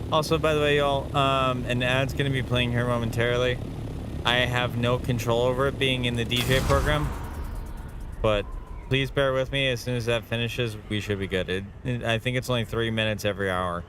Also, by the way, y'all, an ad's going to be playing here momentarily. I have no control over it being in the DJ program, but please bear with me. As soon as that finishes, we should be good. I think it's only 3 minutes every hour.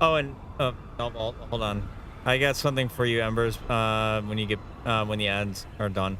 Oh, and hold on. I got something for you, Embers. When you get when the ads are done.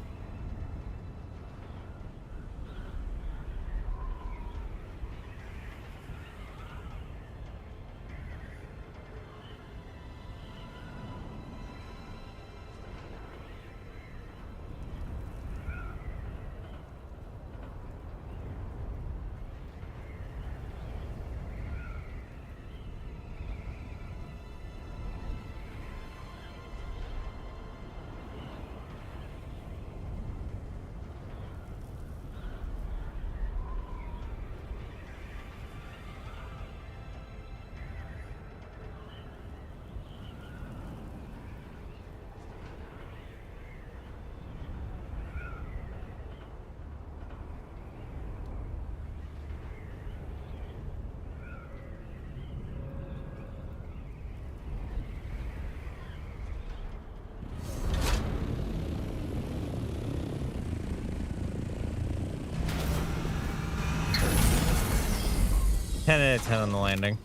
Ten out of 10 on the landing.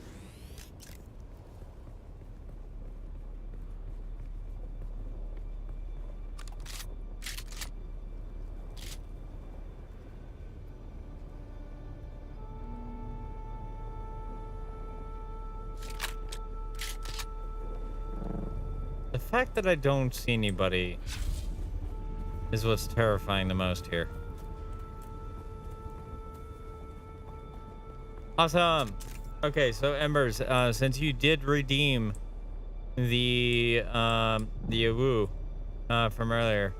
The fact that I don't see anybody is what's terrifying the most here. Awesome. Okay, so Embers, since you did redeem the Awu from earlier,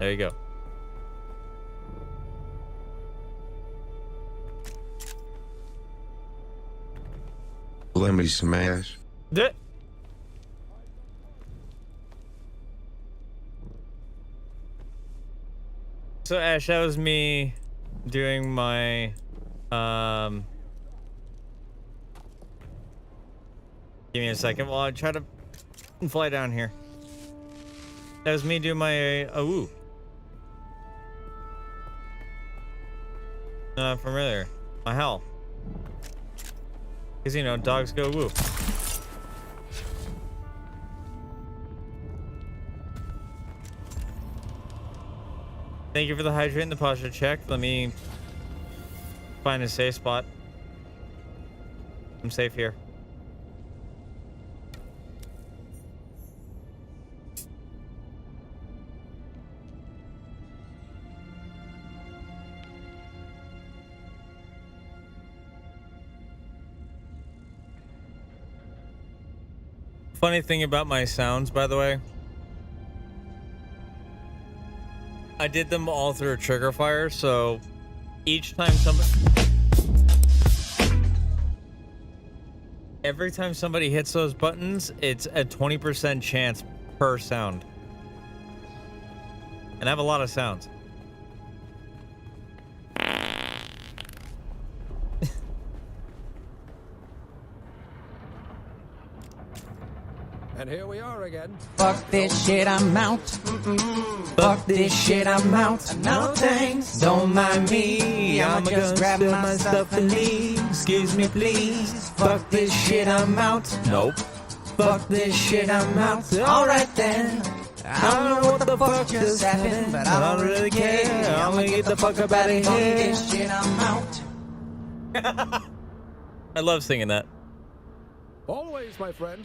There you go. Let me smash. So Ash, that was me doing my give me a second while I try to fly down here. That was me doing my ooh. From earlier. My howl. Because, you know, dogs go woo. Thank you for the hydrate and the posture check. Let me find a safe spot. I'm safe here. Funny thing about my sounds, by the way, I did them all through a trigger fire, so every time somebody hits those buttons, it's a 20% chance per sound. And I have a lot of sounds. And here we are again. Fuck this shit, I'm out. Fuck this shit, I'm out. No thanks, don't mind me. I'ma just grab my stuff and leave. Excuse me, please. Fuck this shit, I'm out. Nope. Fuck this shit, I'm out. Alright then. I don't know what the fuck just happened, but I don't really care. I'ma get the fuck up out of here. Fuck this shit, I'm out. I love singing that. Always, my friend.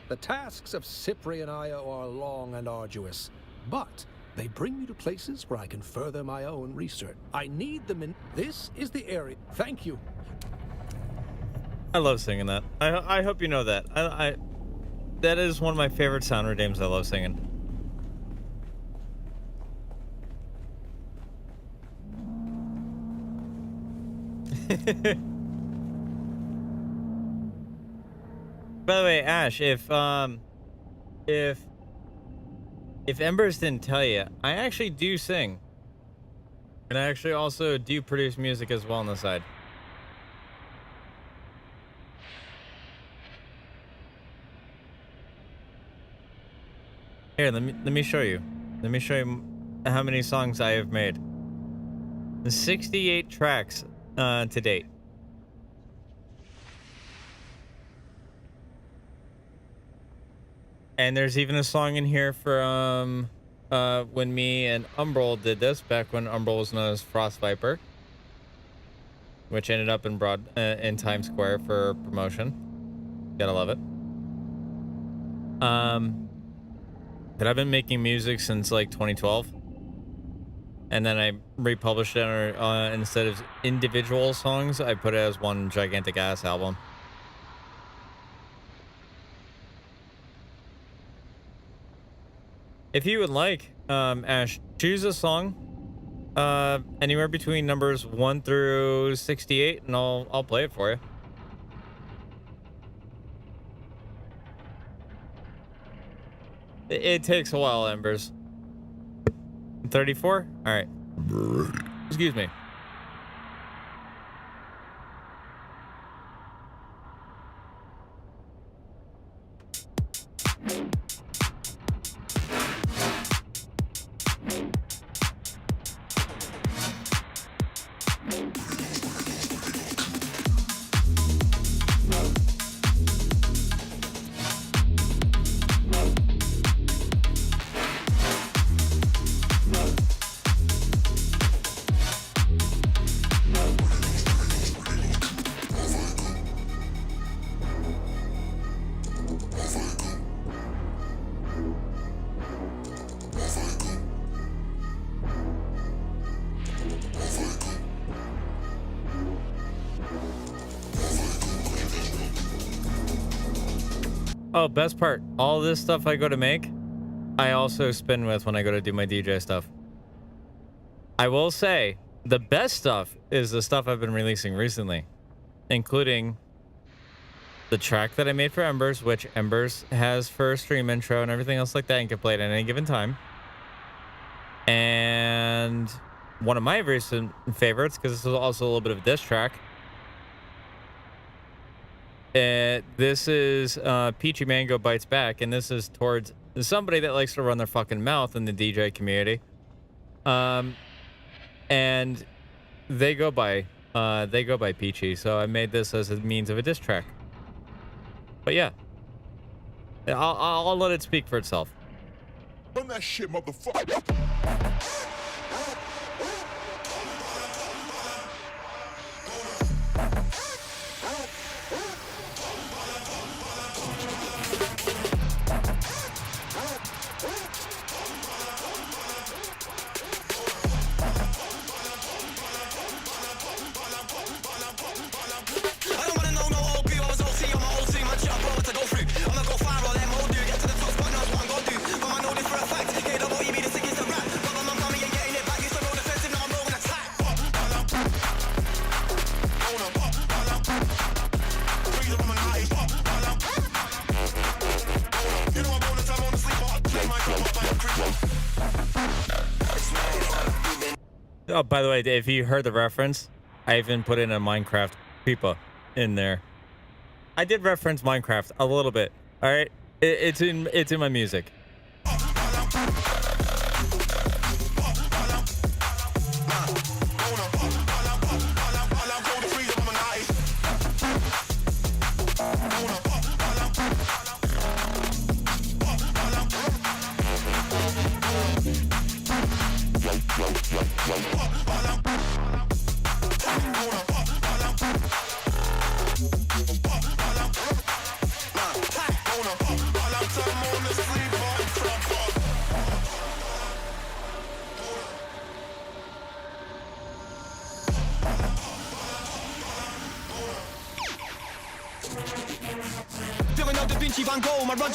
The tasks of Cyprian Io are long and arduous, but they bring me to places where I can further my own research. I need them in... This is the area. Thank you. I love singing that. I hope you know that. That is one of my favorite sound redeems I love singing. By the way, Ash, if Embers didn't tell you, I actually do sing. And I actually also do produce music as well on the side. Here, let me show you. Let me show you how many songs I have made. 68 tracks to date. And there's even a song in here from when me and Umbral did this, back when Umbral was known as Frost Viper, which ended up in Times Square for promotion. Gotta love it. But I've been making music since like 2012, and then I republished it instead of individual songs, I put it as one gigantic ass album. If you would like, Ash, choose a song anywhere between numbers 1 through 68, and I'll play it for you. It takes a while, Embers. 34? All right. Excuse me. Oh, best part. All this stuff I go to make, I also spin with when I go to do my DJ stuff. I will say the best stuff is the stuff I've been releasing recently, including the track that I made for Embers, which Embers has for a stream intro and everything else like that and can play it at any given time. And one of my recent favorites, because this is also a little bit of a diss track. This is Peachy Mango Bites Back, and this is towards somebody that likes to run their fucking mouth in the DJ community. And they go by Peachy, so I made this as a means of a diss track. But yeah, I'll let it speak for itself. Run that shit, motherfucker. Oh, by the way, if you heard the reference, I even put in a Minecraft creeper in there. I did reference Minecraft a little bit. All right, it's in my music.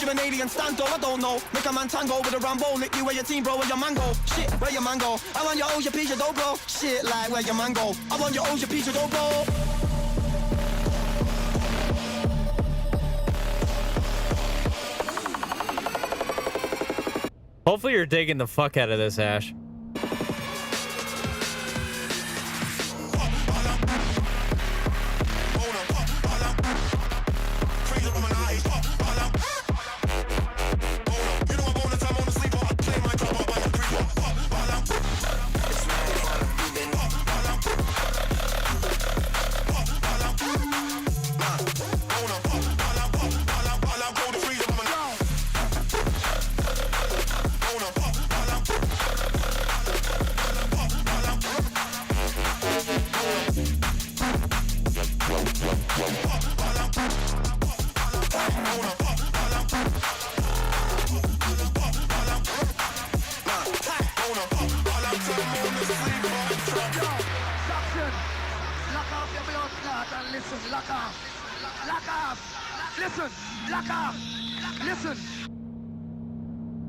An alien stand I don't know. Make a man tango with a Rambo. Lick you where your team, bro, where your mango. Shit, where your mango? I want your O's, your P's, your dough, bro. Shit, like where your mango? I want your O's, your P's, your dough, bro. Hopefully you're digging the fuck out of this, Ash.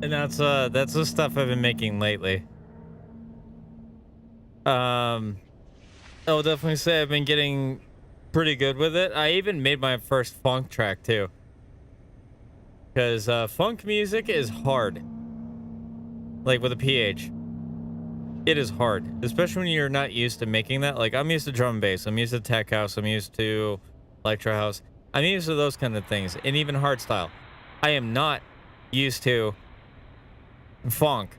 And that's the stuff I've been making lately. I'll definitely say I've been getting pretty good with it. I even made my first funk track too. Because funk music is hard. Like with a PH. It is hard. Especially when you're not used to making that. Like I'm used to drum and bass. I'm used to tech house. I'm used to electro house. I'm used to those kind of things. And even hardstyle. I am not used to funk.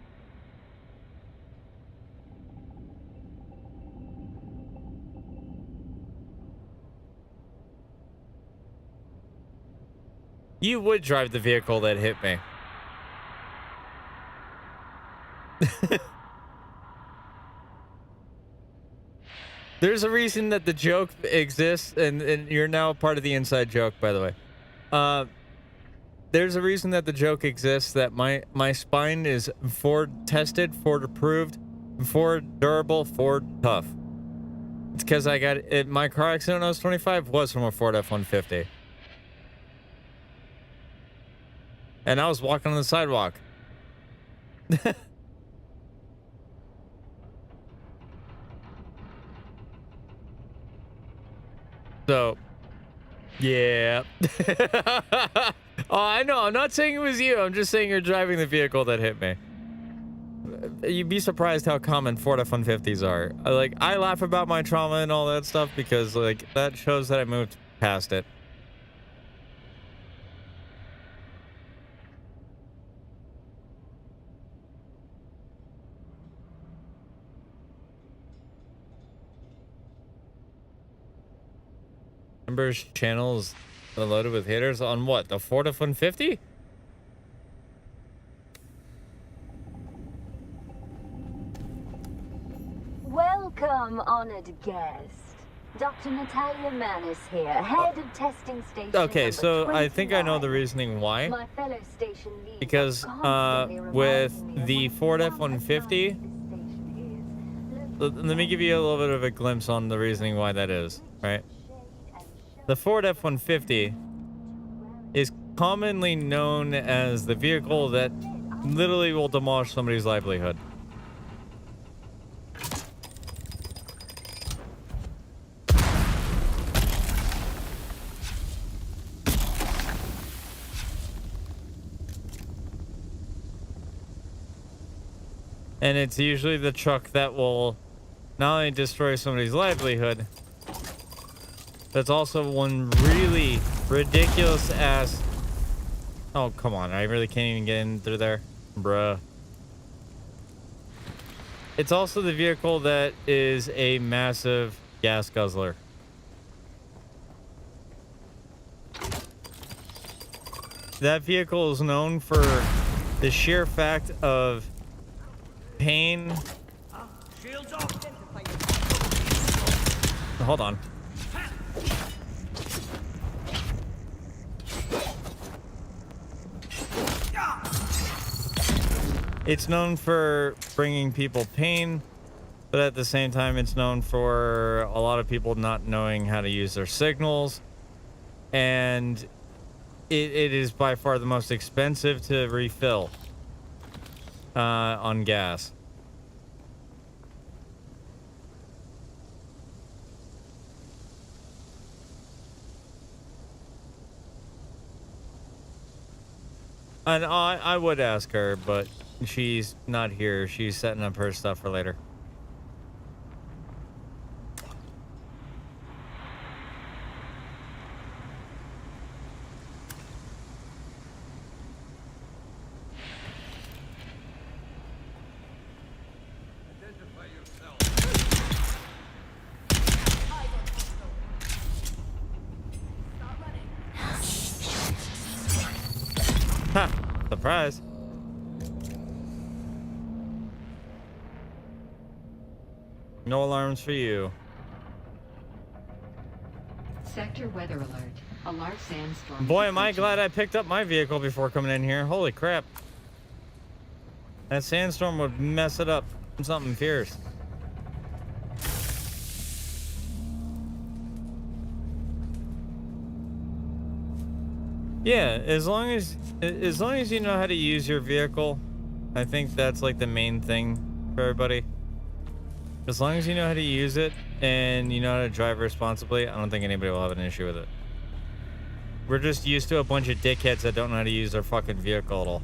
You would drive the vehicle that hit me. There's a reason that the joke exists, and you're now a part of the inside joke, by the way. There's a reason that the joke exists, that my spine is Ford tested, Ford approved, Ford durable, Ford tough. It's because I got it. My car accident when I was 25 was from a Ford F-150. And I was walking on the sidewalk. So, yeah. Oh, I know. I'm not saying it was you. I'm just saying you're driving the vehicle that hit me. You'd be surprised how common Ford F-150s are. I laugh about my trauma and all that stuff because, like, that shows that I moved past it. Members channels loaded with haters on what? The Ford F-150? Welcome, honored guest. Dr. Natalia Manis here, head of testing station. Okay, so I 29. think I know the reasoning why. My fellow station leads Because with the Ford F-150, let me give you a little bit of a glimpse on the reasoning why that is, right? The Ford F-150 is commonly known as the vehicle that literally will demolish somebody's livelihood. And it's usually the truck that will not only destroy somebody's livelihood, but it's also one really ridiculous ass. Oh, come on. I really can't even get in through there. Bruh. It's also the vehicle that is a massive gas guzzler. That vehicle is known for the sheer fact of pain. Hold on. It's known for bringing people pain, but at the same time, it's known for a lot of people not knowing how to use their signals. And it is by far the most expensive to refill on gas. And I would ask her, but she's not here. She's setting up her stuff for later. Ha! Surprise. No alarms for you. Sector weather alert. A large sandstorm. Boy, am I glad I picked up my vehicle before coming in here. Holy crap. That sandstorm would mess it up. Something fierce. Yeah, as long as you know how to use your vehicle, I think that's like the main thing for everybody. As long as you know how to use it and you know how to drive responsibly, I don't think anybody will have an issue with it. We're just used to a bunch of dickheads that don't know how to use their fucking vehicle at all.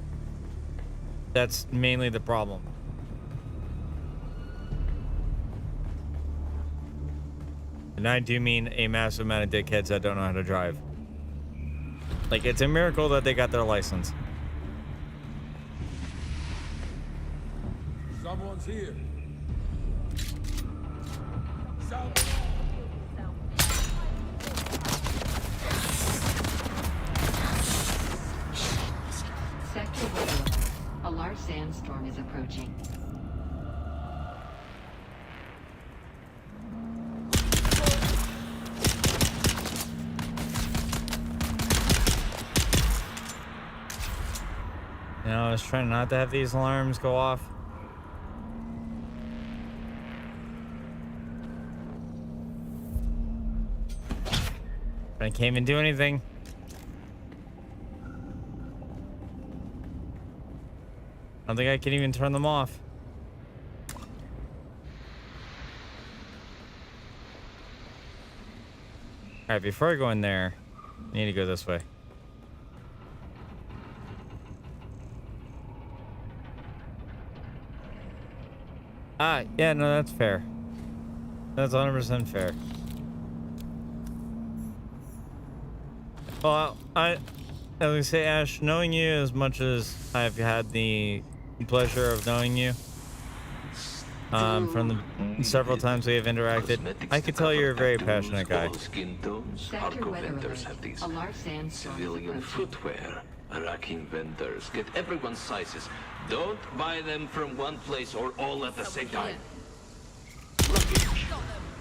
That's mainly the problem. And I do mean a massive amount of dickheads that don't know how to drive. Like, it's a miracle that they got their license. Someone's here. Sector weather alert. A large sandstorm is approaching. You know, I was trying not to have these alarms go off. But I can't even do anything. I don't think I can even turn them off. Alright, before I go in there, I need to go this way. Ah, yeah, no, that's fair. That's 100% fair. Well, I would say, Ash, knowing you as much as I've had the pleasure of knowing you, from the several times we have interacted, I could tell you're a very passionate guy. Skin tones. Hardcore vendors have these. Civilian footwear. Racking vendors. Get everyone's sizes. Don't buy them from one place or all at the same time. Luggage.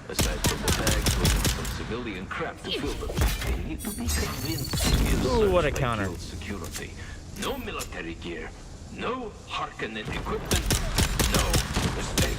Aside from the bags with some civilian crap to fill them, they need to be convinced. Ooh, what a counter. Security. No military gear. No Harkonnen equipment. No mistakes.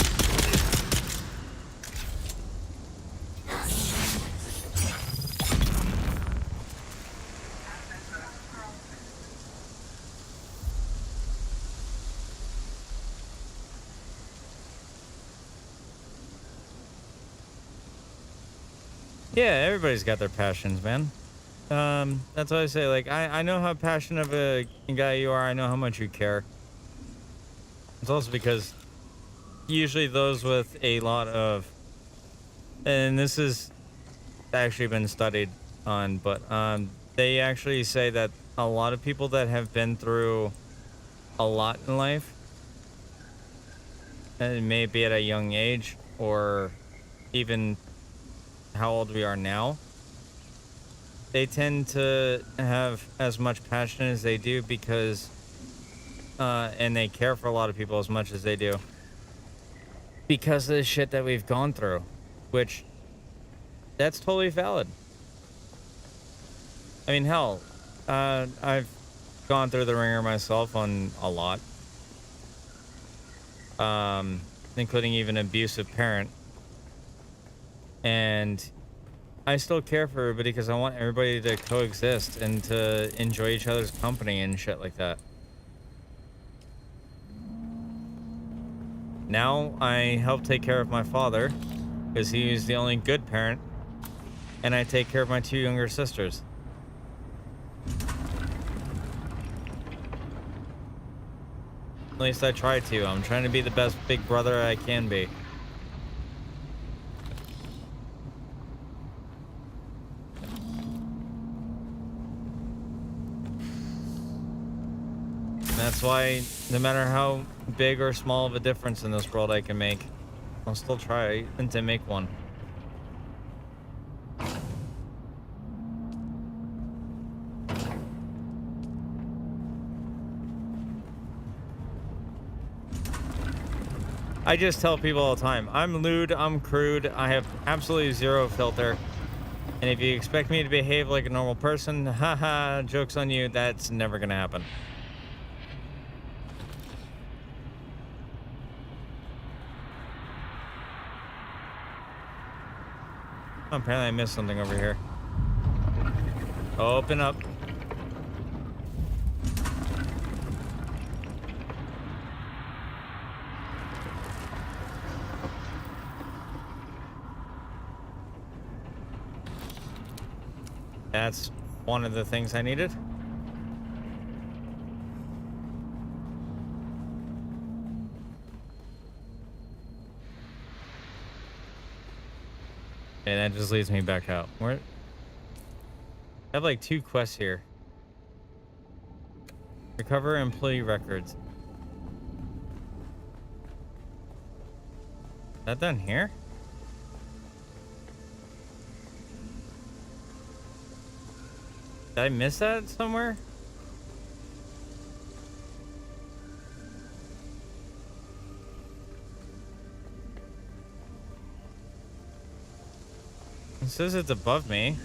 Yeah, everybody's got their passions, man. That's what I say. Like, I know how passionate of a guy you are. I know how much you care. It's also because usually those with a lot of, and this has actually been studied on, but they actually say that a lot of people that have been through a lot in life, and it may be at a young age or even how old we are now, they tend to have as much passion as they do because and they care for a lot of people as much as they do because of the shit that we've gone through, which that's totally valid. I mean, hell, I've gone through the ringer myself on a lot, including even an abusive parent. And I still care for everybody because I want everybody to coexist and to enjoy each other's company and shit like that. Now I help take care of my father because he's the only good parent, and I take care of my two younger sisters. At least I try to. I'm trying to be the best big brother I can be. That's why no matter how big or small of a difference in this world I can make, I'll still try to make one. I just tell people all the time, I'm lewd, I'm crude, I have absolutely zero filter. And if you expect me to behave like a normal person, haha, joke's on you, that's never gonna happen. Oh, apparently I missed something over here. Open up. That's one of the things I needed. And that just leads me back out. Where? I have like 2 quests here. Recover employee records. Is that done here? Did I miss that somewhere? It says it's above me.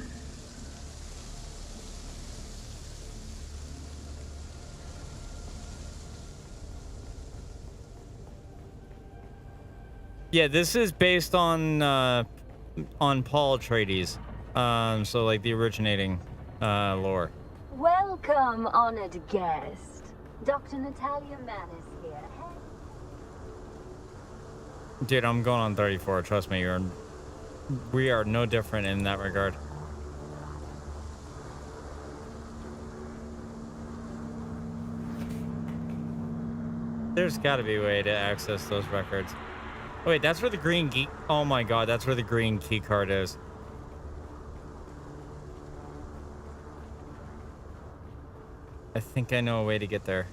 Yeah, this is based on Paul Atreides. So like the originating lore. Welcome, honored guest. Dr. Natalia Manis here. Dude, I'm going on 34. Trust me, we are no different in that regard. There's got to be a way to access those records. Oh, wait, that's where the green key... Oh my god, that's where the green key card is. I think I know a way to get there.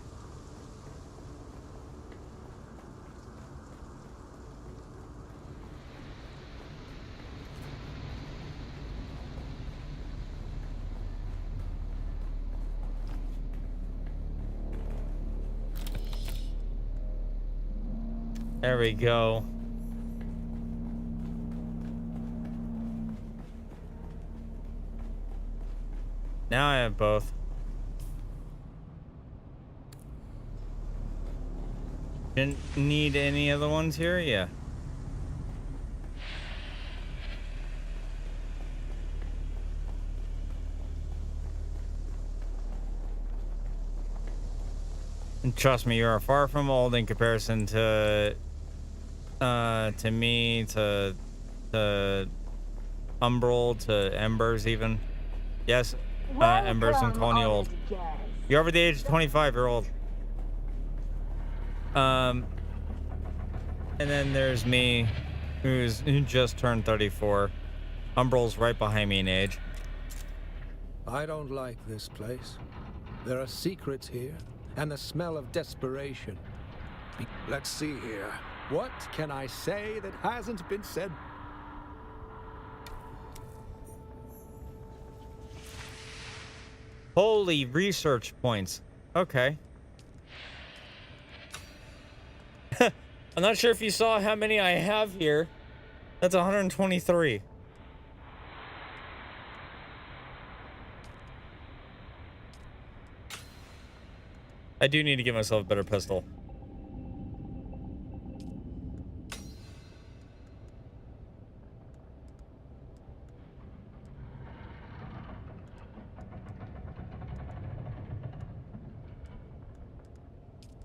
There we go. Now I have both. Didn't need any other ones here? Yeah. And trust me, you are far from old in comparison to me, to Umbral, to Embers even. Yes, Embers and calling you old. You're over the age of 25, you're old. And then there's me, who just turned 34. Umbral's right behind me in age. I don't like this place. There are secrets here, and the smell of desperation. Let's see here. What can I say that hasn't been said? Holy research points. Okay. I'm not sure if you saw how many I have here. That's 123. I do need to get myself a better pistol.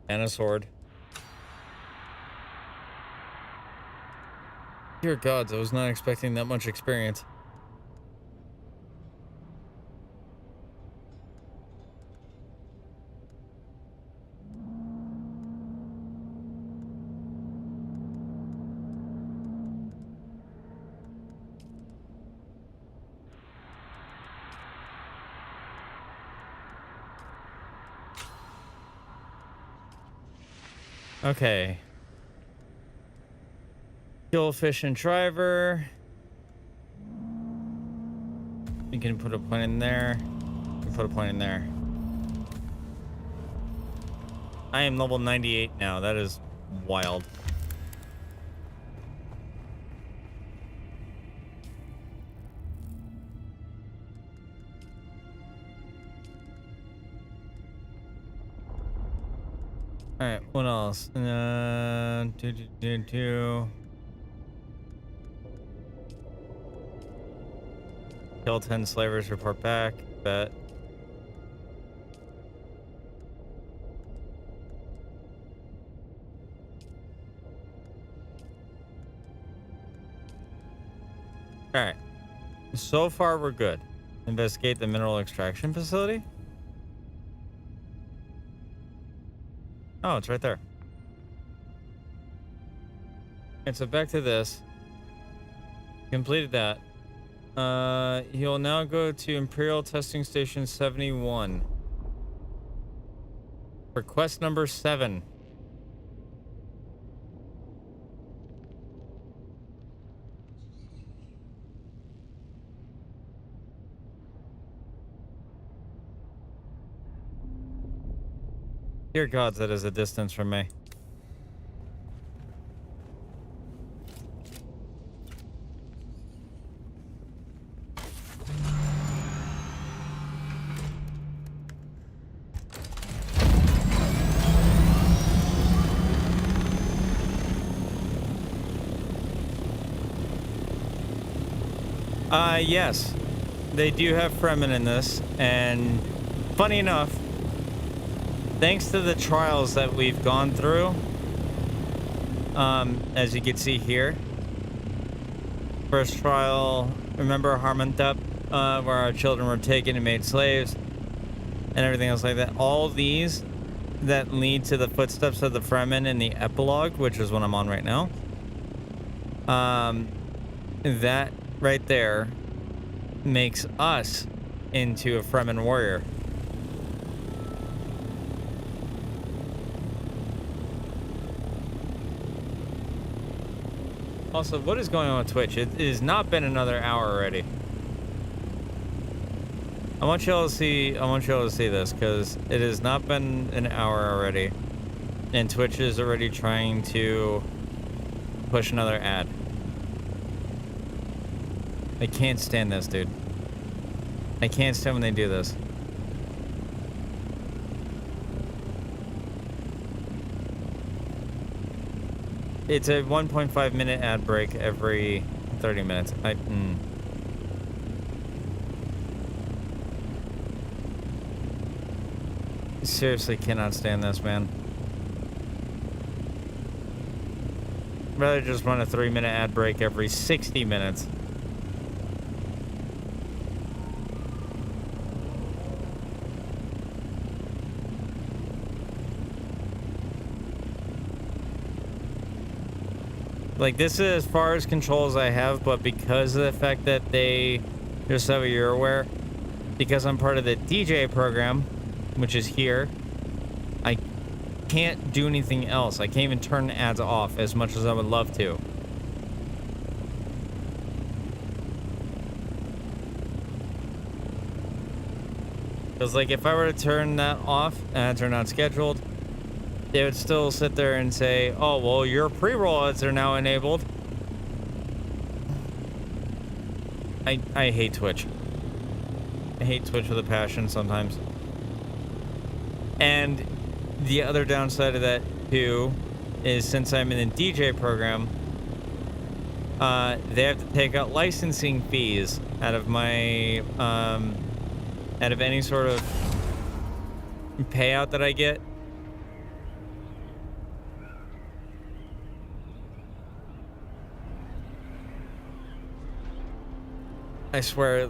And a sword. Dear gods, I was not expecting that much experience. Okay. Kill fish and driver. You can put a point in there. You can put a point in there. I am level 98 now. That is wild. All right, what else? Kill 10 slavers, report back. Bet. All right. So far, we're good. Investigate the mineral extraction facility. Oh, it's right there. And so back to this. Completed that. He'll now go to Imperial Testing Station 71. For quest number 7. Dear gods, that is a distance from me. Yes, they do have Fremen in this, and funny enough, thanks to the trials that we've gone through, as you can see here, first trial, remember Harmantep, where our children were taken and made slaves, and everything else like that. All these that lead to the footsteps of the Fremen in the epilogue, which is what I'm on right now. That right there makes us into a Fremen warrior. Also, what is going on with Twitch? It has not been another hour already. I want y'all to see this, because it has not been an hour already. And Twitch is already trying to push another ad. I can't stand this, dude. I can't stand when they do this. It's a 1.5 minute ad break every 30 minutes. Seriously cannot stand this, man. Rather just run a 3-minute ad break every 60 minutes. Like, this is as far as control as I have, but because of the fact that they, just so you're aware, because I'm part of the DJ program, which is here, I can't do anything else. I can't even turn ads off as much as I would love to. Because, like, if I were to turn that off, ads are not scheduled, they would still sit there and say, oh, well, your pre-roll ads are now enabled. I hate Twitch. I hate Twitch with a passion sometimes. And the other downside of that, too, is since I'm in a DJ program, they have to take out licensing fees out of my, out of any sort of payout that I get. I swear,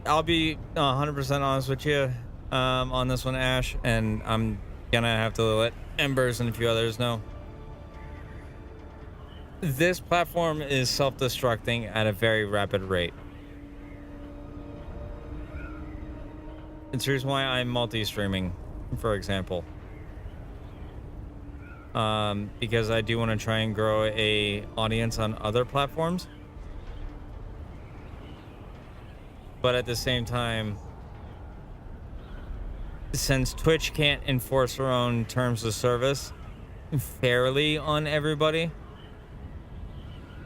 I'll be 100% honest with you on this one, Ash, and I'm gonna have to let Embers and a few others know. This platform is self-destructing at a very rapid rate. It's the reason why I'm multi-streaming, for example. Because I do want to try and grow a audience on other platforms. But at the same time, since Twitch can't enforce their own terms of service fairly on everybody,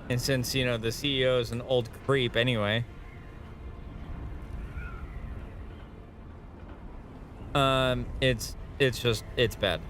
and since, you know, the CEO is an old creep anyway, it's bad.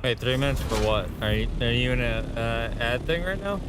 Wait, 3 minutes for what? Are you in a ad thing right now?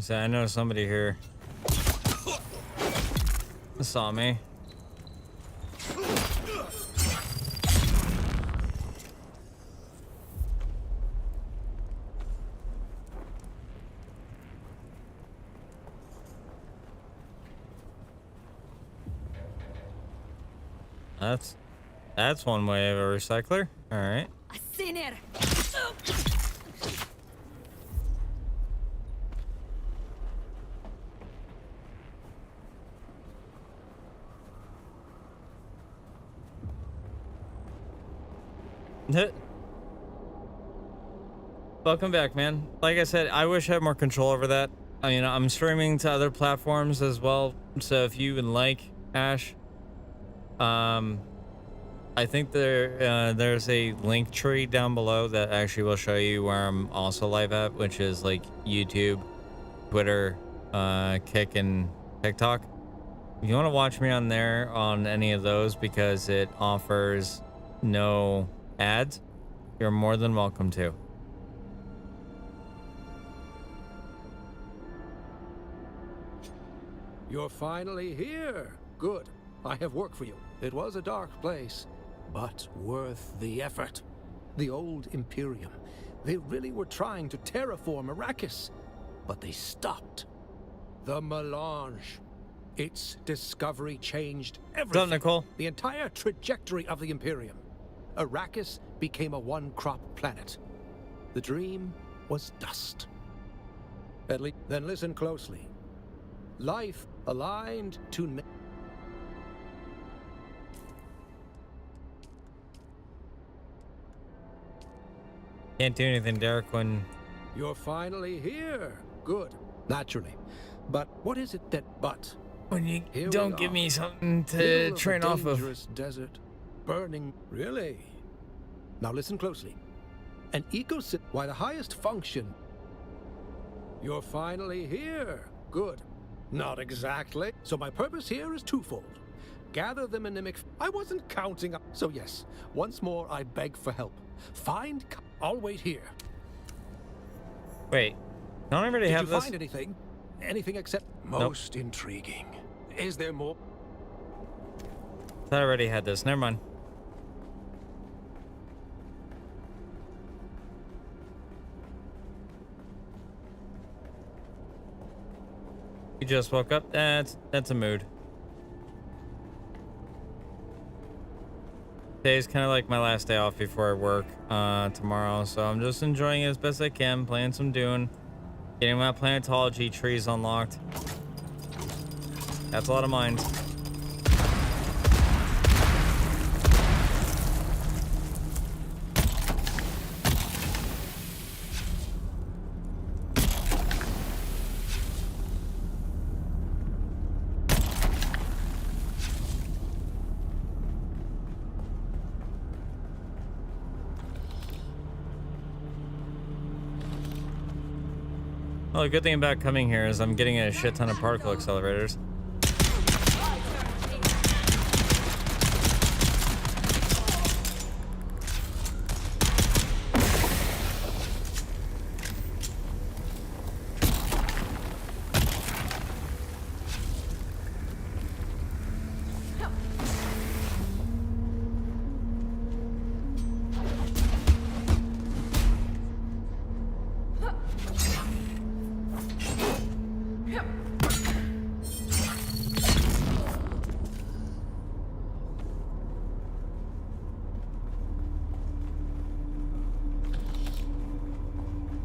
So I know somebody here saw me. That's one way of a recycler. All right. I seen it. Welcome back, man. Like I said, I wish I had more control over that. I mean, I'm streaming to other platforms as well. So if you would like, Ash, I think there's a link tree down below that actually will show you where I'm also live at, which is like YouTube, Twitter, Kick, and TikTok. If you want to watch me on there on any of those because it offers no ads, you're more than welcome to. You're finally here. Good. I have work for you. It was a dark place, but worth the effort. The old Imperium. They really were trying to terraform Arrakis, but they stopped. The melange. Its discovery changed everything. What's up, Nicole? The entire trajectory of the Imperium. Arrakis became a one-crop planet. The dream was dust. At least, then listen closely. Life aligned to... Can't do anything, Derek, when... You're finally here. Good. Naturally. But what is it that but? When you Here don't we give are. me something to Middle of a train off of. dangerous desert. Burning. Really? Now listen closely. An ecosystem... Why, the highest function... You're finally here. Good. Not exactly. So my purpose here is twofold. Gather the mnemic... I wasn't counting up. So yes, once more I beg for help. Find... I'll wait here. Wait. Don't I already have Did you this? find anything? Anything except... Nope. Most intriguing. Is there more? I already had this. Never mind. You just woke up? That's a mood. Today's kind of like my last day off before I work tomorrow, so I'm just enjoying it as best I can, playing some Dune, getting my planetology trees unlocked. That's a lot of mines. Well, the good thing about coming here is I'm getting a shit ton of particle accelerators.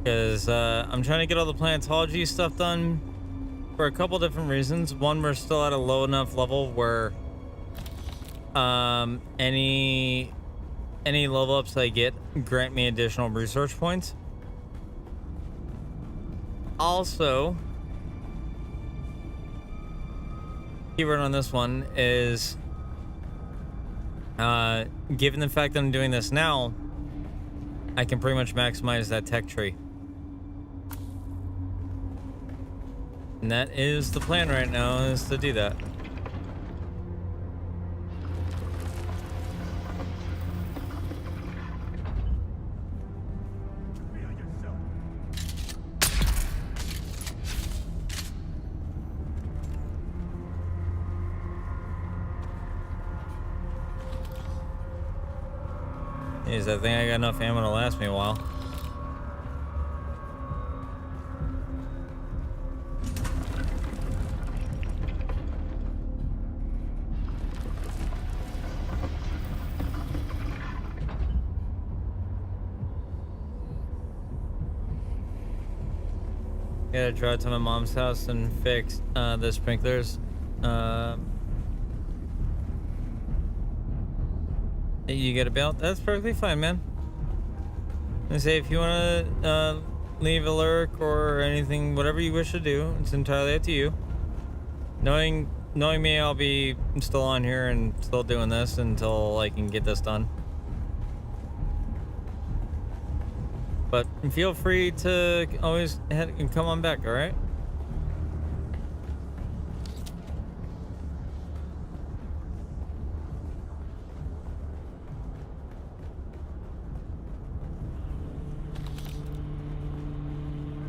Because I'm trying to get all the planetology stuff done for a couple different reasons. One, we're still at a low enough level where any level ups I get grant me additional research points. Also, keyword on this one is given the fact that I'm doing this now, I can pretty much maximize that tech tree. And that is the plan right now, is to do that. Jeez, I think I got enough ammo to last me a while. Gotta drive to my mom's house and fix the sprinklers. You get a belt? That's perfectly fine, man. And say if you want to leave a lurk or anything, whatever you wish to do, it's entirely up to you. Knowing me, I'll be still on here and still doing this until I can get this done. But feel free to always head and come on back, all right?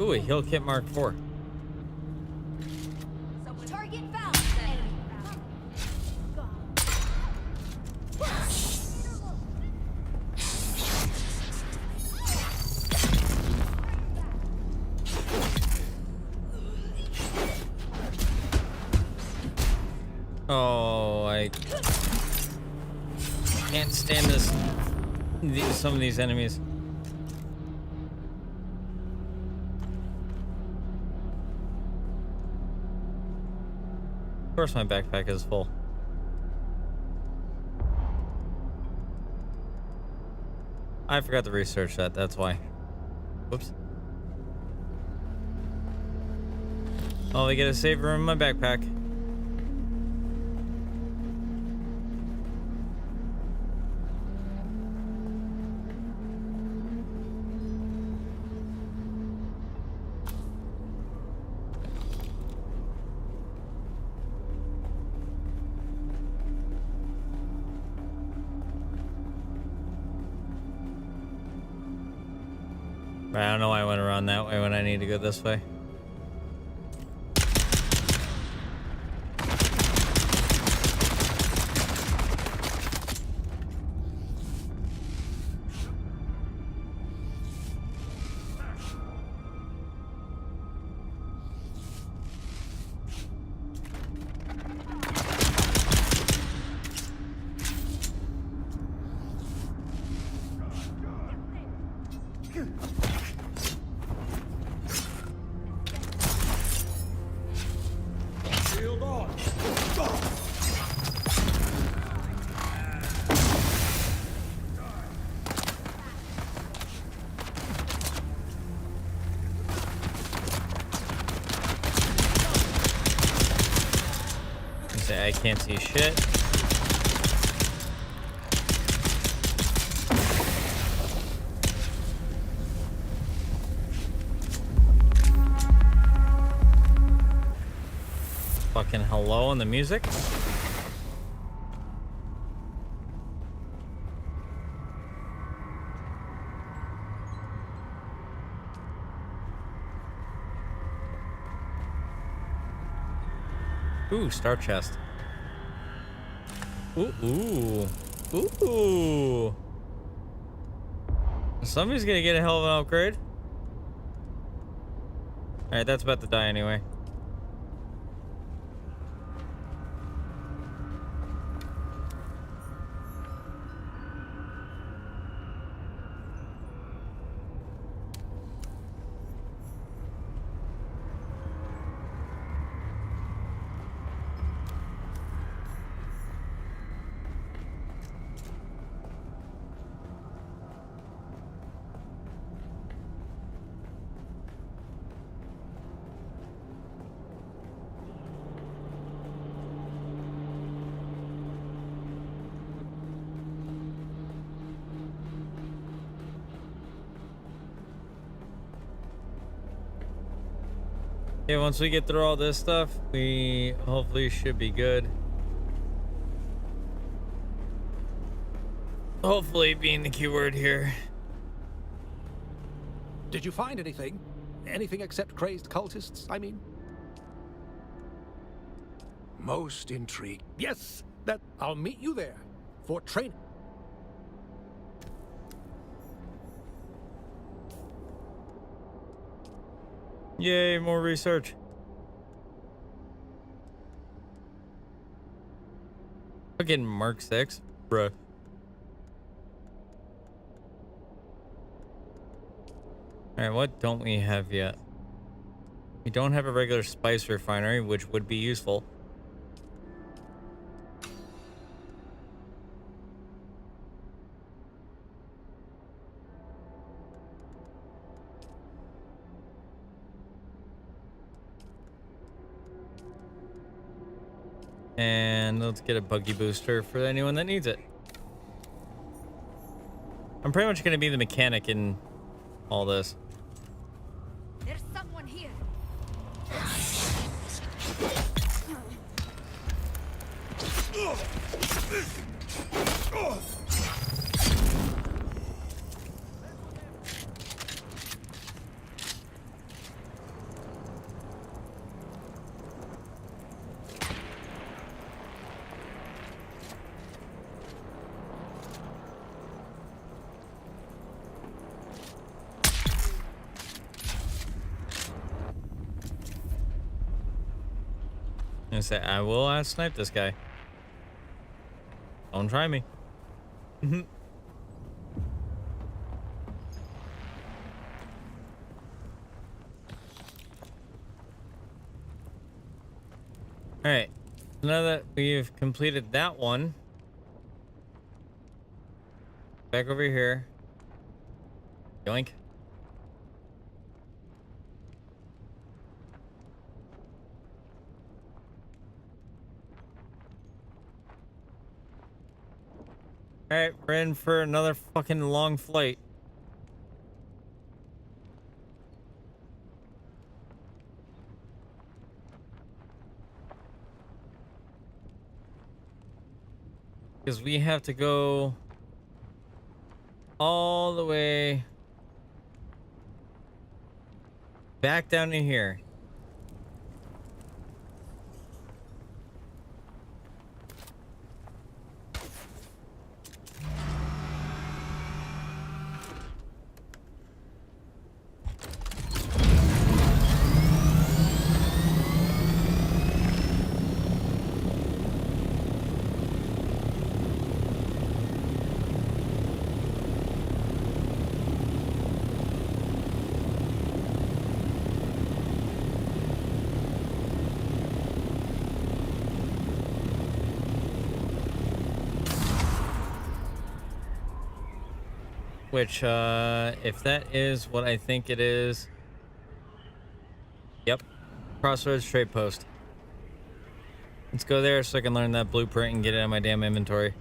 Ooh, a heal kit Mark IV. Target found. Oh, I can't stand this. Some of these enemies. Of course, my backpack is full. I forgot to research that. That's why. Whoops. Oh, we get a save room in my backpack. I don't know why I went around that way when I need to go this way. I can't see shit. Fucking hello on the music. Ooh, star chest. Ooh. Somebody's gonna get a hell of an upgrade. Alright, that's about to die anyway. Okay, once we get through all this stuff, we hopefully should be good. Hopefully being the keyword here. Did you find anything? Anything except crazed cultists, I mean? Most intrigued. Yes, that I'll meet you there for training. Yay, more research. Fucking Mark 6, bruh. Alright, what don't we have yet? We don't have a regular spice refinery, which would be useful. And let's get a buggy booster for anyone that needs it. I'm pretty much going to be the mechanic in all this. There's someone here. I say I will snipe this guy. Don't try me. All right. Now that we've completed that one, back over here. Yoink. All right, we're in for another fucking long flight. Because we have to go all the way back down to here. Which, if that is what I think it is, yep, Crossroads Trade Post. Let's go there so I can learn that blueprint and get it in my damn inventory.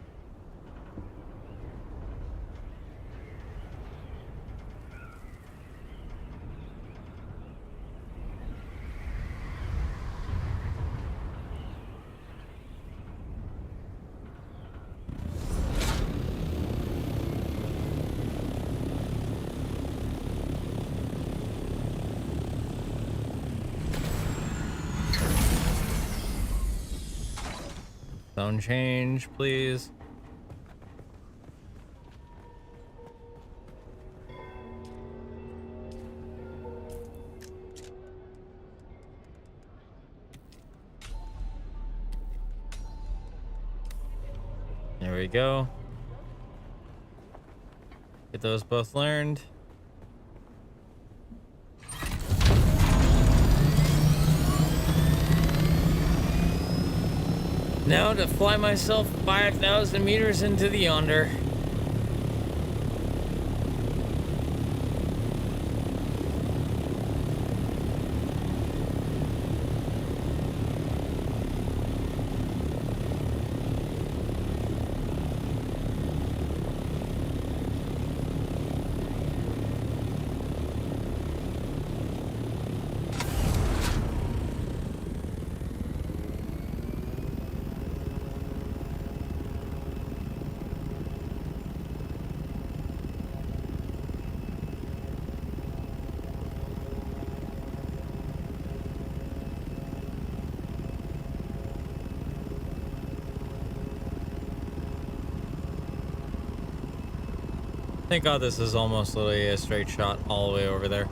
Zone change, please. There we go. Get those both learned. Now to fly myself 5,000 meters into the yonder. Thank God this is almost literally a straight shot all the way over there.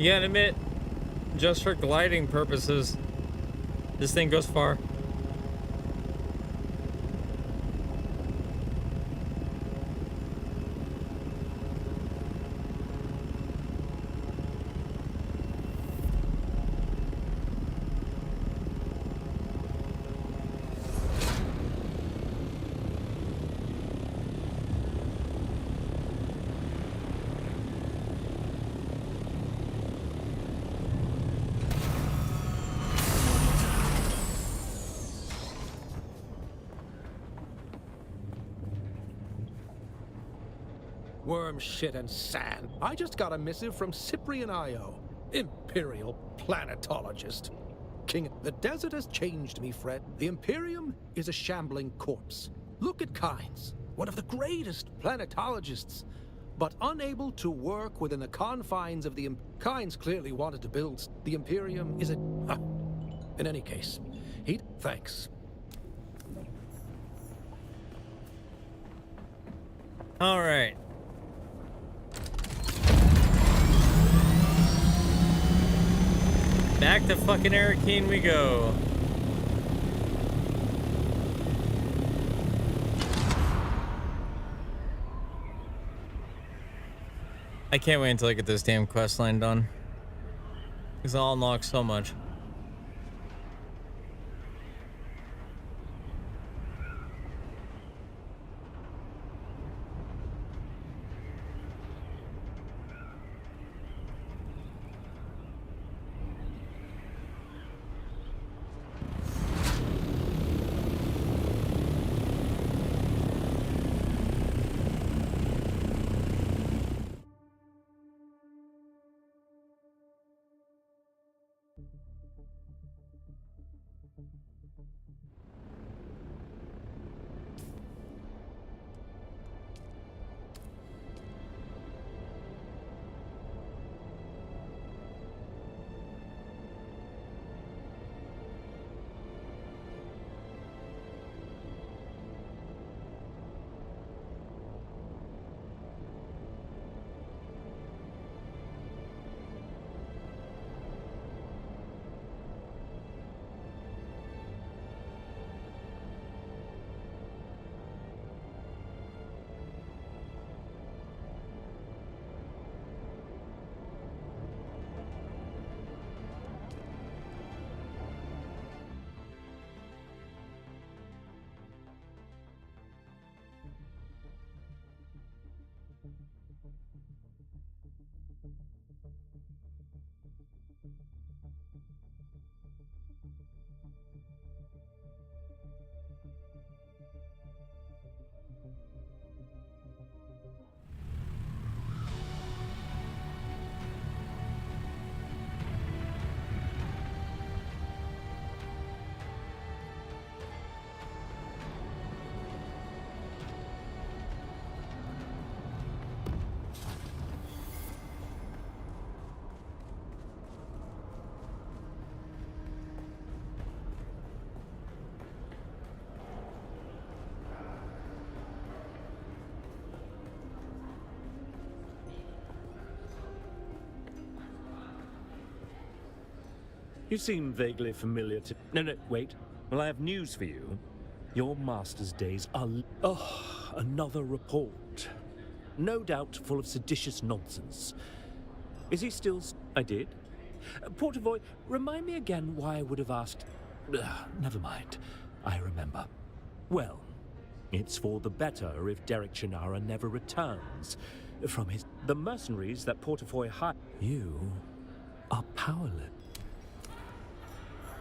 You gotta admit, just for gliding purposes, this thing goes far. Worm shit and sand. I just got a missive from Cyprian Io, Imperial planetologist. King, the desert has changed me, Fred. The Imperium is a shambling corpse. Look at Kynes, one of the greatest planetologists, but unable to work within the confines of the Kynes clearly wanted to build. The Imperium is a... in any case, thanks. All right. Back to fucking Arakeen we go. I can't wait until I get this damn quest line done. Because I'll unlock so much. You seem vaguely familiar to... No, wait. Well, I have news for you. Your master's days are... Oh, another report. No doubt full of seditious nonsense. Is he still... I did. Portavoy, remind me again why I would have asked... never mind. I remember. Well, it's for the better if Derek Chinara never returns from his... The mercenaries that Portafoy hired... You are powerless.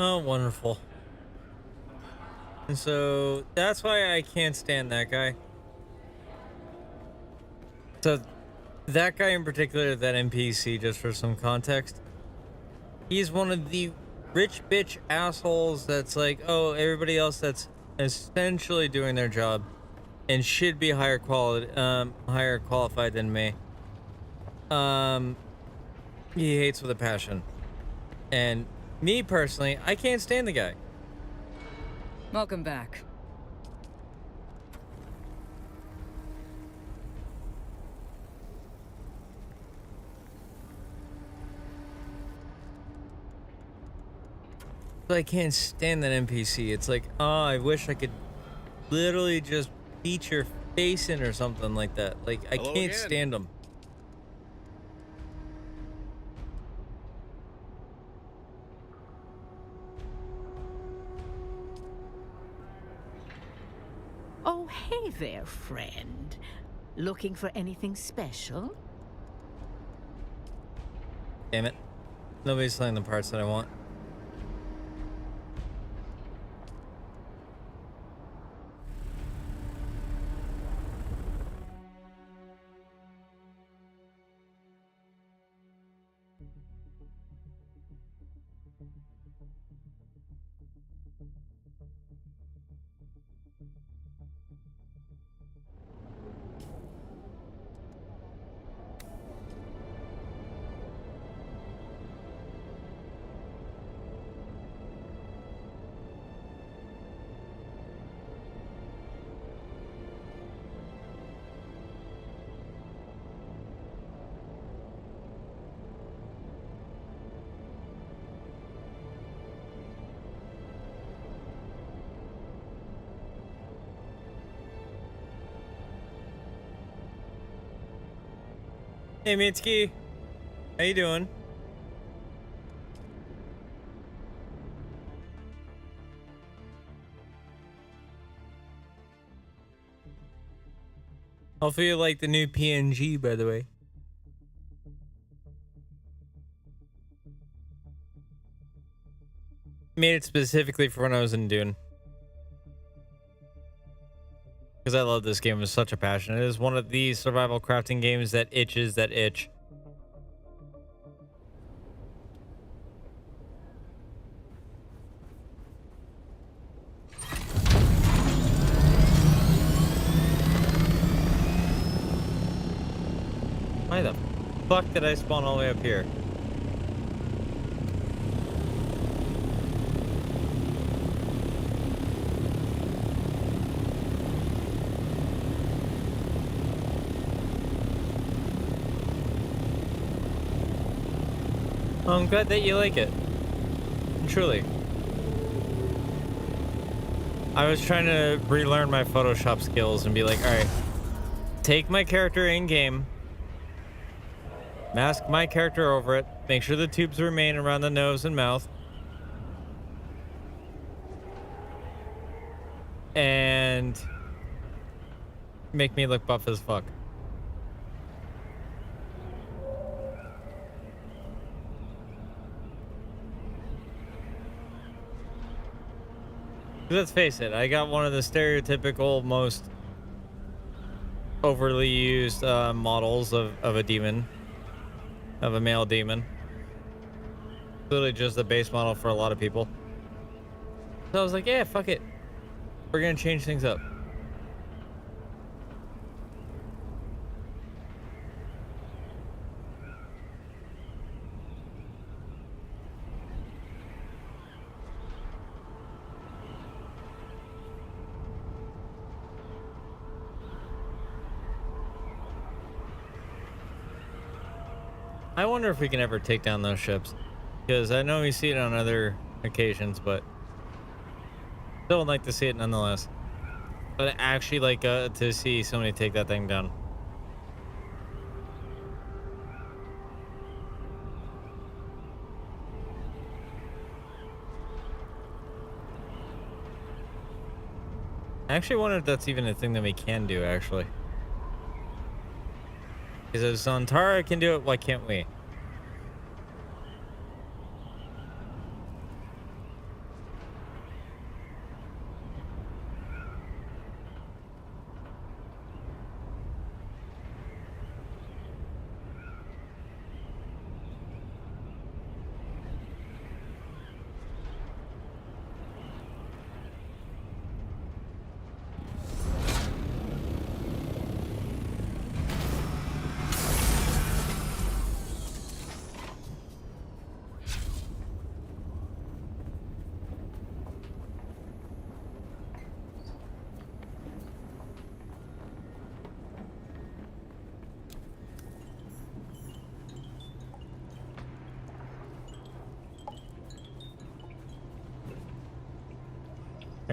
Oh, wonderful. And so that's why I can't stand that guy. So that guy in particular, that NPC, just for some context, he's one of the rich bitch assholes that's like, oh, everybody else that's essentially doing their job and should be higher qualified than me. He hates with a passion. And me personally, I can't stand the guy. Welcome back. But I can't stand that NPC. It's like, oh, I wish I could literally just beat your face in or something like that. Like, I can't stand them. Oh, hey there, friend. Looking for anything special? Damn it. Nobody's selling the parts that I want. Hey Mitski, how you doing? Hopefully you like the new PNG, by the way. Made it specifically for when I was in Dune. Because I love this game with such a passion. It is one of the survival crafting games that itches that itch. Why the fuck did I spawn all the way up here? I'm glad that you like it. Truly. I was trying to relearn my Photoshop skills and be like, alright, take my character in-game, mask my character over it, make sure the tubes remain around the nose and mouth, and make me look buff as fuck. Let's face it, I got one of the stereotypical, most overly used models of a demon, of a male demon. Literally just the base model for a lot of people. So I was like, yeah, fuck it. We're gonna change things up. I wonder if we can ever take down those ships, because I know we see it on other occasions, but still would like to see it nonetheless. But I actually like to see somebody take that thing down. I actually wonder if that's even a thing that we can do, actually. Because if Zantara can do it, why can't we?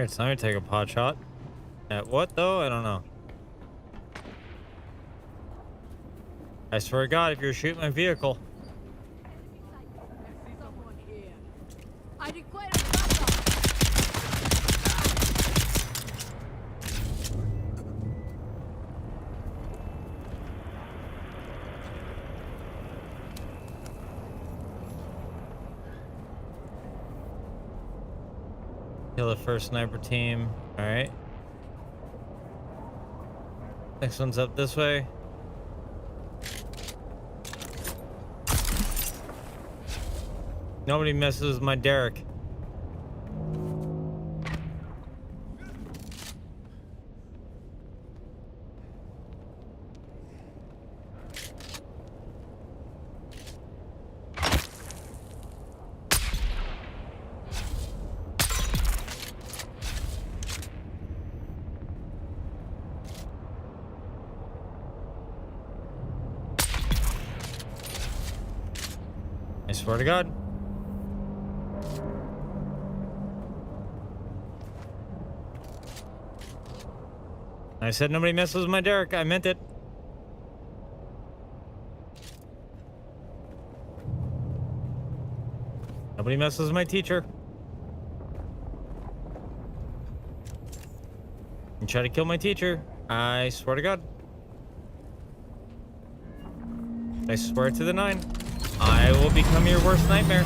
Here, it's time to take a pot shot. At what though? I don't know. I swear to God, if you're shooting my vehicle. I require Kill the first sniper team. All right. Next one's up this way. Nobody messes with my Derek. I swear to God. I said nobody messes with my Derek. I meant it. Nobody messes with my teacher. You try to kill my teacher. I swear to God. I swear to the 9. I will become your worst nightmare.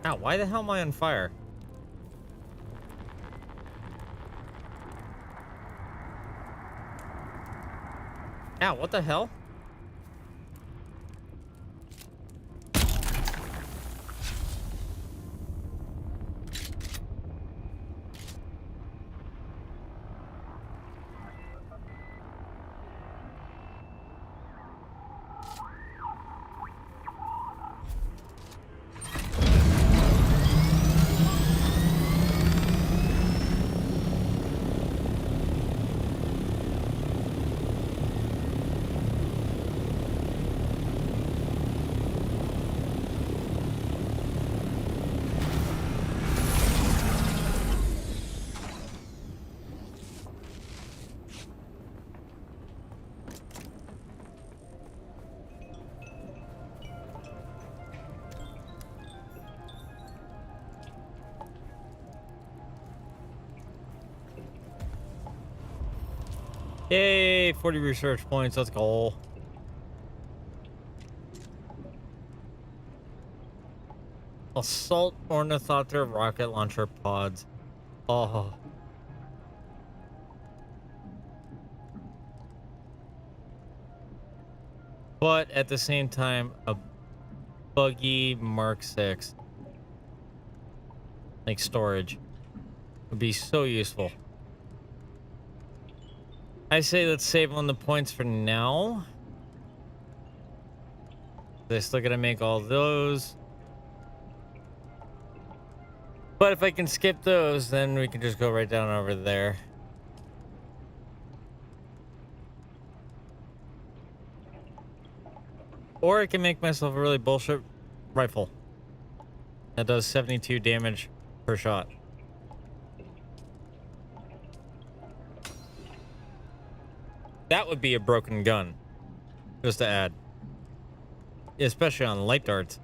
Ow, why the hell am I on fire? Ow, what the hell? Yay, 40 research points, let's go. Assault Ornithopter rocket launcher pods. Oh. But at the same time, a buggy Mark 6. Like storage. Would be so useful. I say let's save on the points for now. They're still gonna make all those. But if I can skip those, then we can just go right down over there. Or I can make myself a really bullshit rifle that does 72 damage per shot. That would be a broken gun, just to add. Especially on light darts.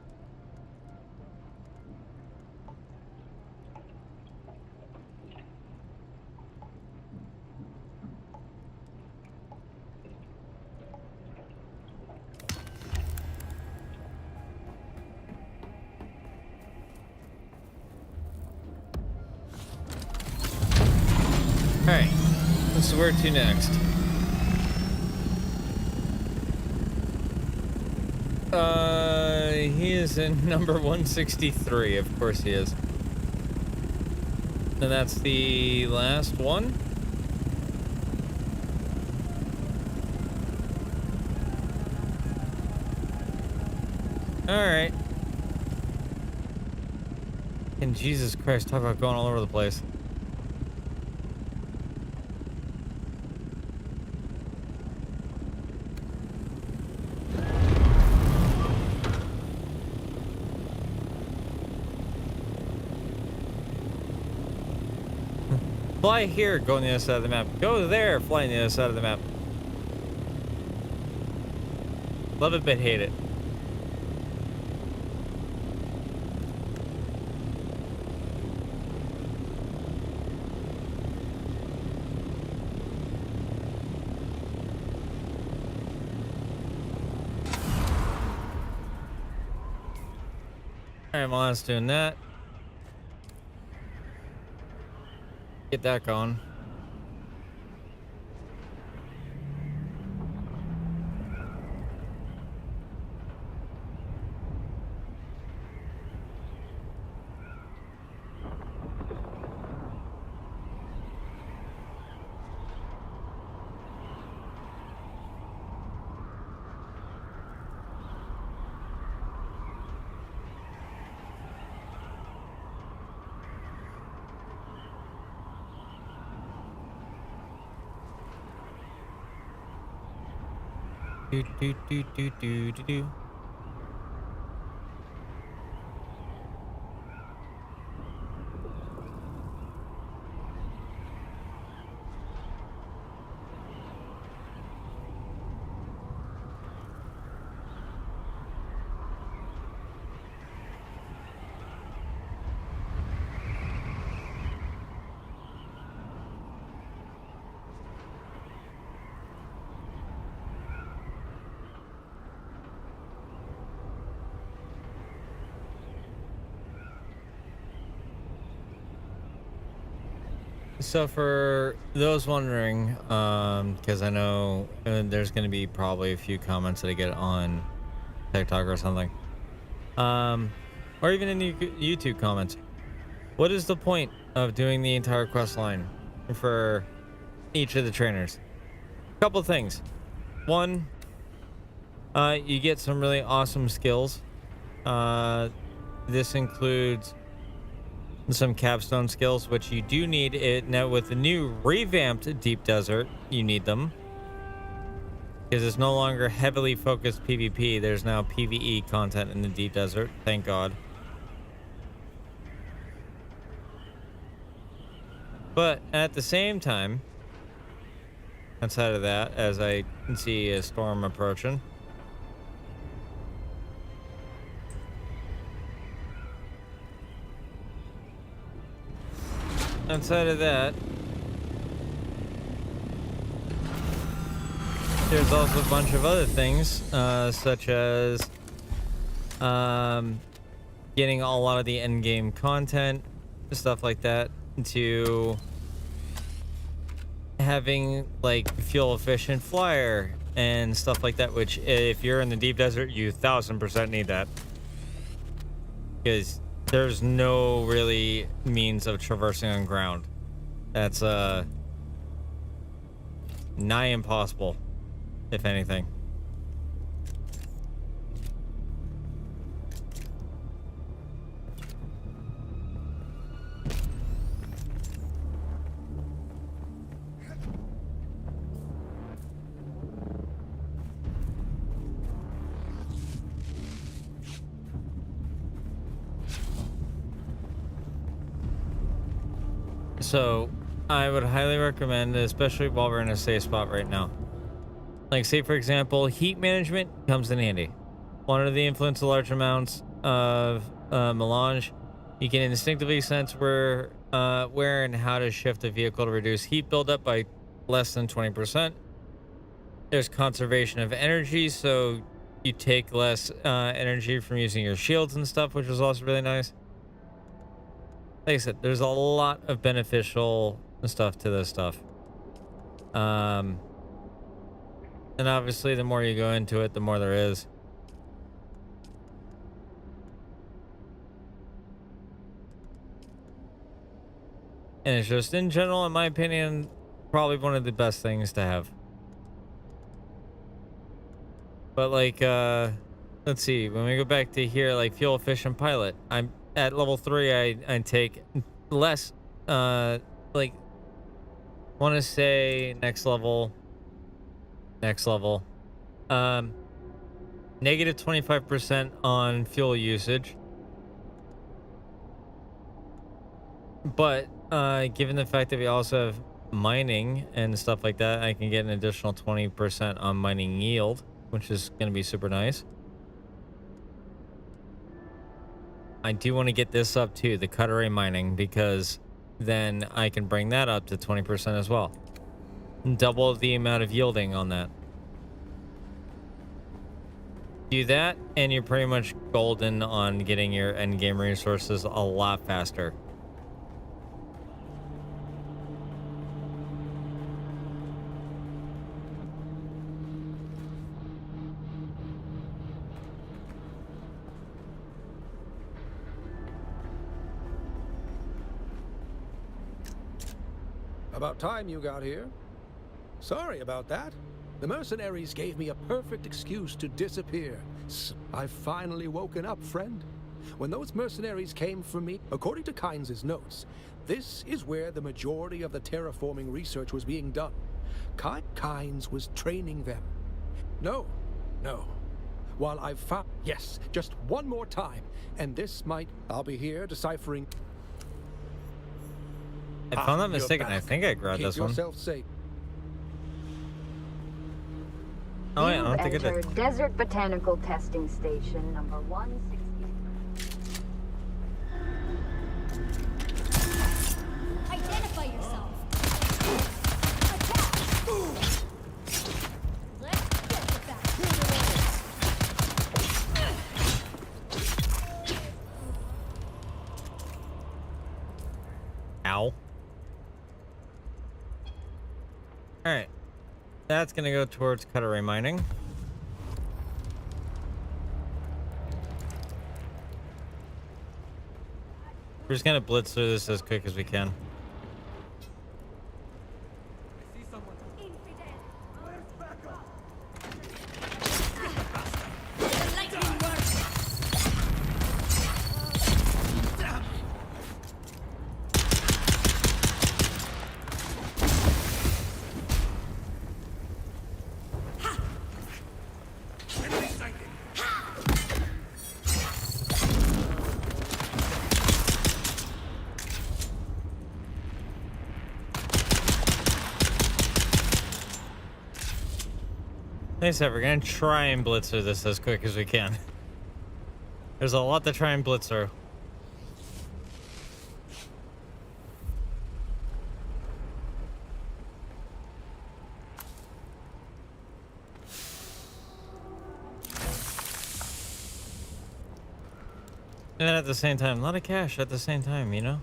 Alright, so where to next? He is in number 163, of course he is. And that's the last one. Alright. And Jesus Christ, talk about going all over the place. Fly here, go on the other side of the map. Go there, fly on the other side of the map. Love it, but hate it. Alright, while I was doing that, get that going. Do do do do do do do. So for those wondering, because I know there's going to be probably a few comments that I get on TikTok or something, or even in the YouTube comments. What is the point of doing the entire quest line for each of the trainers? A couple things. One, you get some really awesome skills. This includes some capstone skills, which you do need it now with the new revamped Deep Desert. You need them because it's no longer heavily focused PvP. There's now PvE content in the Deep Desert. Thank God. But at the same time, outside of that, as I can see a storm approaching, outside of that, there's also a bunch of other things, such as getting a lot of the end game content, stuff like that, to having like fuel efficient flyer and stuff like that, which if you're in the deep desert, you 1000% need that, because there's no really means of traversing on ground. That's nigh impossible, if anything. So I would highly recommend, especially while we're in a safe spot right now. Like, say for example, heat management comes in handy. Under the influence of large amounts of melange, you can instinctively sense where and how to shift the vehicle to reduce heat buildup by less than 20%. There's conservation of energy, so you take less energy from using your shields and stuff, which is also really nice. Like I said, there's a lot of beneficial stuff to this stuff. And obviously, the more you go into it, the more there is. And it's just, in general, in my opinion, probably one of the best things to have. But like, let's see. When we go back to here, like fuel efficient pilot, I'm at level 3. I take less. Like, want to say next level. Negative 25% on fuel usage. But given the fact that we also have mining and stuff like that, I can get an additional 20% on mining yield, which is going to be super nice. I do want to get this up too, the cut array mining, because then I can bring that up to 20% as well. Double the amount of yielding on that. Do that, and you're pretty much golden on getting your end game resources a lot faster. About time you got here. Sorry about that. The mercenaries gave me a perfect excuse to disappear. I've finally woken up, friend. When those mercenaries came for me, according to Kynes' notes, this is where the majority of the terraforming research was being done. Kynes was training them. No. While I've found... Yes, just one more time. And this might... I'll be here deciphering... If I'm not mistaken, I think I grabbed this one. Keep yourself safe. Oh, yeah, I don't think I did. Entered Desert Botanical Testing Station number 160. Identify yourself. Let's get the back. Ow. Alright. That's gonna go towards cut array mining. We're just gonna blitz through this as quick as we can. Like I said, we're gonna try and blitz through this as quick as we can. There's a lot to try and blitz through. And at the same time, a lot of cash at the same time, you know?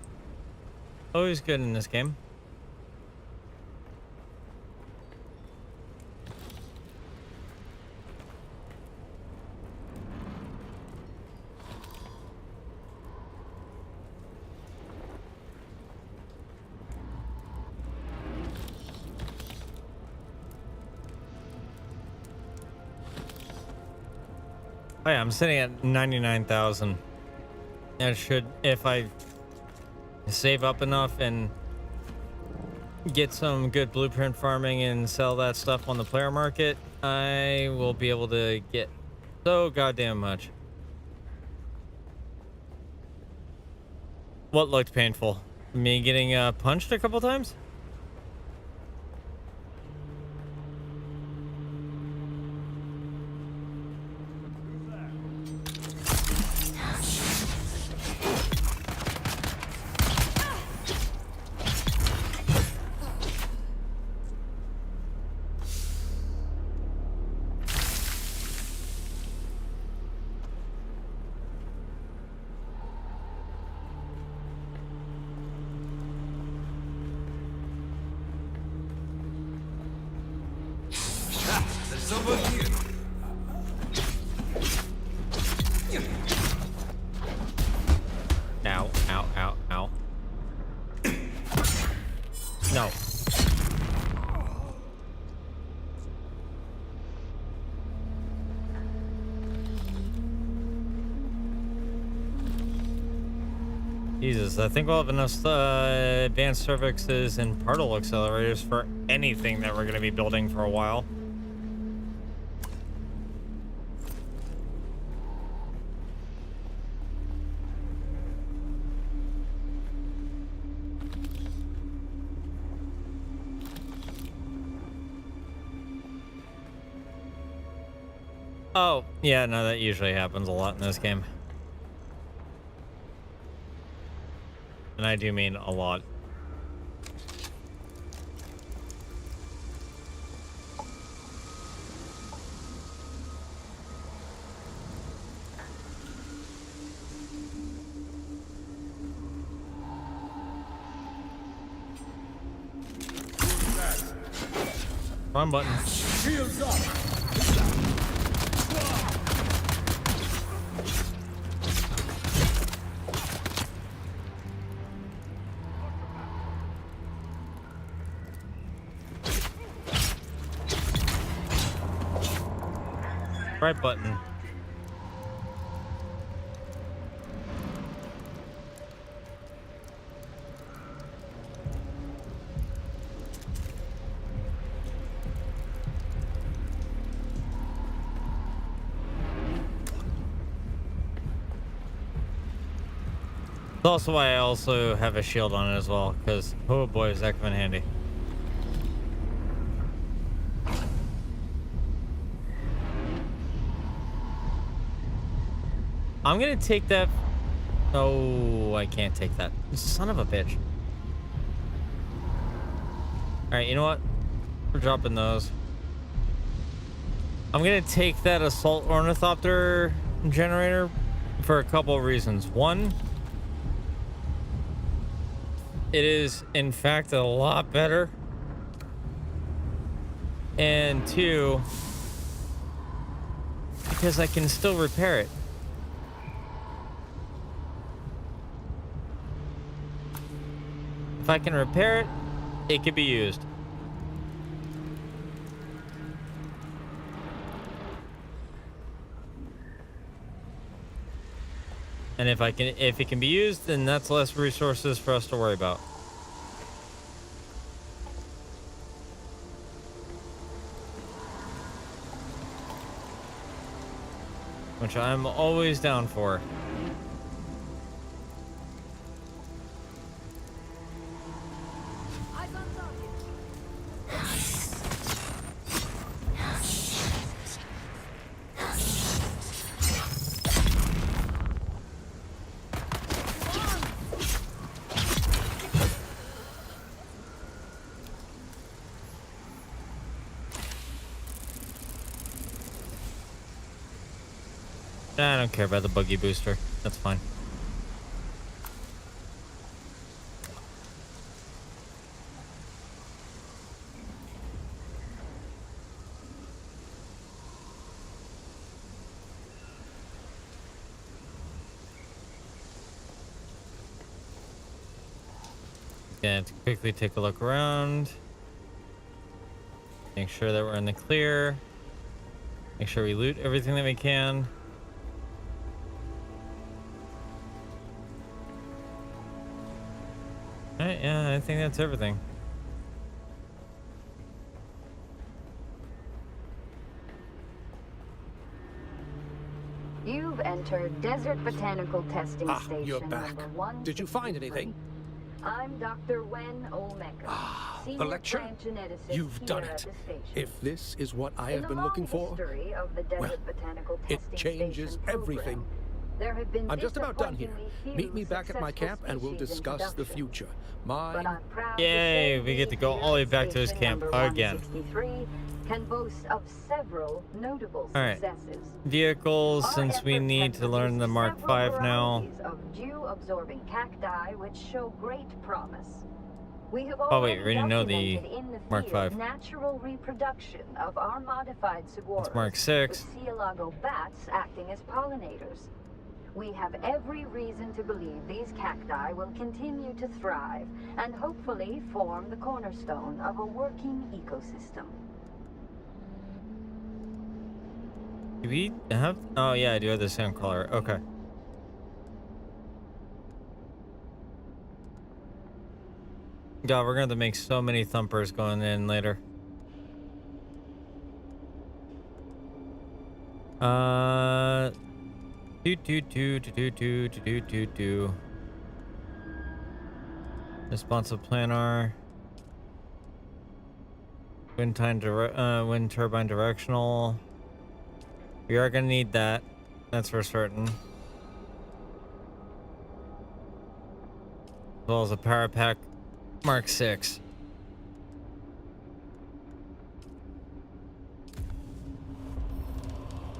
Always good in this game. Oh yeah, I'm sitting at 99,000. That should, if I save up enough and get some good blueprint farming and sell that stuff on the player market, I will be able to get so goddamn much. What looked painful? Me getting punched a couple times? Ow, ow, ow, ow. No. Jesus, I think we'll have enough advanced services and particle accelerators for anything that we're going to be building for a while. Oh, yeah, no, that usually happens a lot in this game. And I do mean a lot. Wrong button. Shields up! Right button. That's also why I also have a shield on it as well, because oh boy, is that coming in handy. I'm gonna take that. Oh, I can't take that. Son of a bitch. Alright, you know what? We're dropping those. I'm gonna take that assault ornithopter generator for a couple of reasons. One, it is in fact a lot better. And two, because I can still repair it. If I can repair it, it could be used. And if it can be used, then that's less resources for us to worry about. Which I'm always down for. I don't care about the buggy booster. That's fine. Gonna have to quickly take a look around. Make sure that we're in the clear. Make sure we loot everything that we can. Alright, yeah, I think that's everything. You've entered Desert Botanical Testing Station You're back. number 1. Did you find anything? I'm Dr. Wen Omeka, The senior lecture? plant geneticist You've here done at it. the station. If this is what I In have the been looking long for, history of the Desert Botanical it Testing changes Station everything. program, there have been I'm just about done here. disappointingly Meet me few back at my successful camp and we'll species discuss the introduction. future. But I'm proud to Yay, say we get to go here all the way at back to his Station camp number again. 163 can boast of several notable Alright. successes. Vehicles, Our since we efforts need have to learn the Mark produced several V now. varieties of dew-absorbing cacti which show great promise. We have Oh wait, we already know the documented in the Mark field V. natural reproduction of our modified saguaros, It's Mark VI. with Cielago bats acting as pollinators. We have every reason to believe these cacti will continue to thrive and hopefully form the cornerstone of a working ecosystem. Do we have? Oh yeah, I do have the same color. Okay. God, we're gonna have to make so many thumpers going in later. Do. Responsive planar. Wind turbine directional. We are gonna need that. That's for certain. As well as a power pack Mark 6.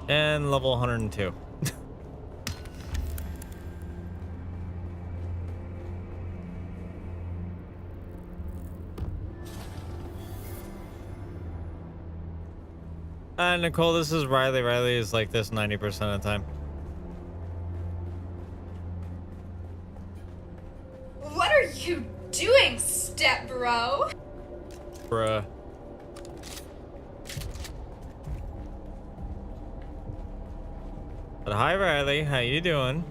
And level 102. Nicole, this is Riley. Riley is like this 90% of the time. What are you doing, step bro? Bruh. But hi, Riley. How you doing?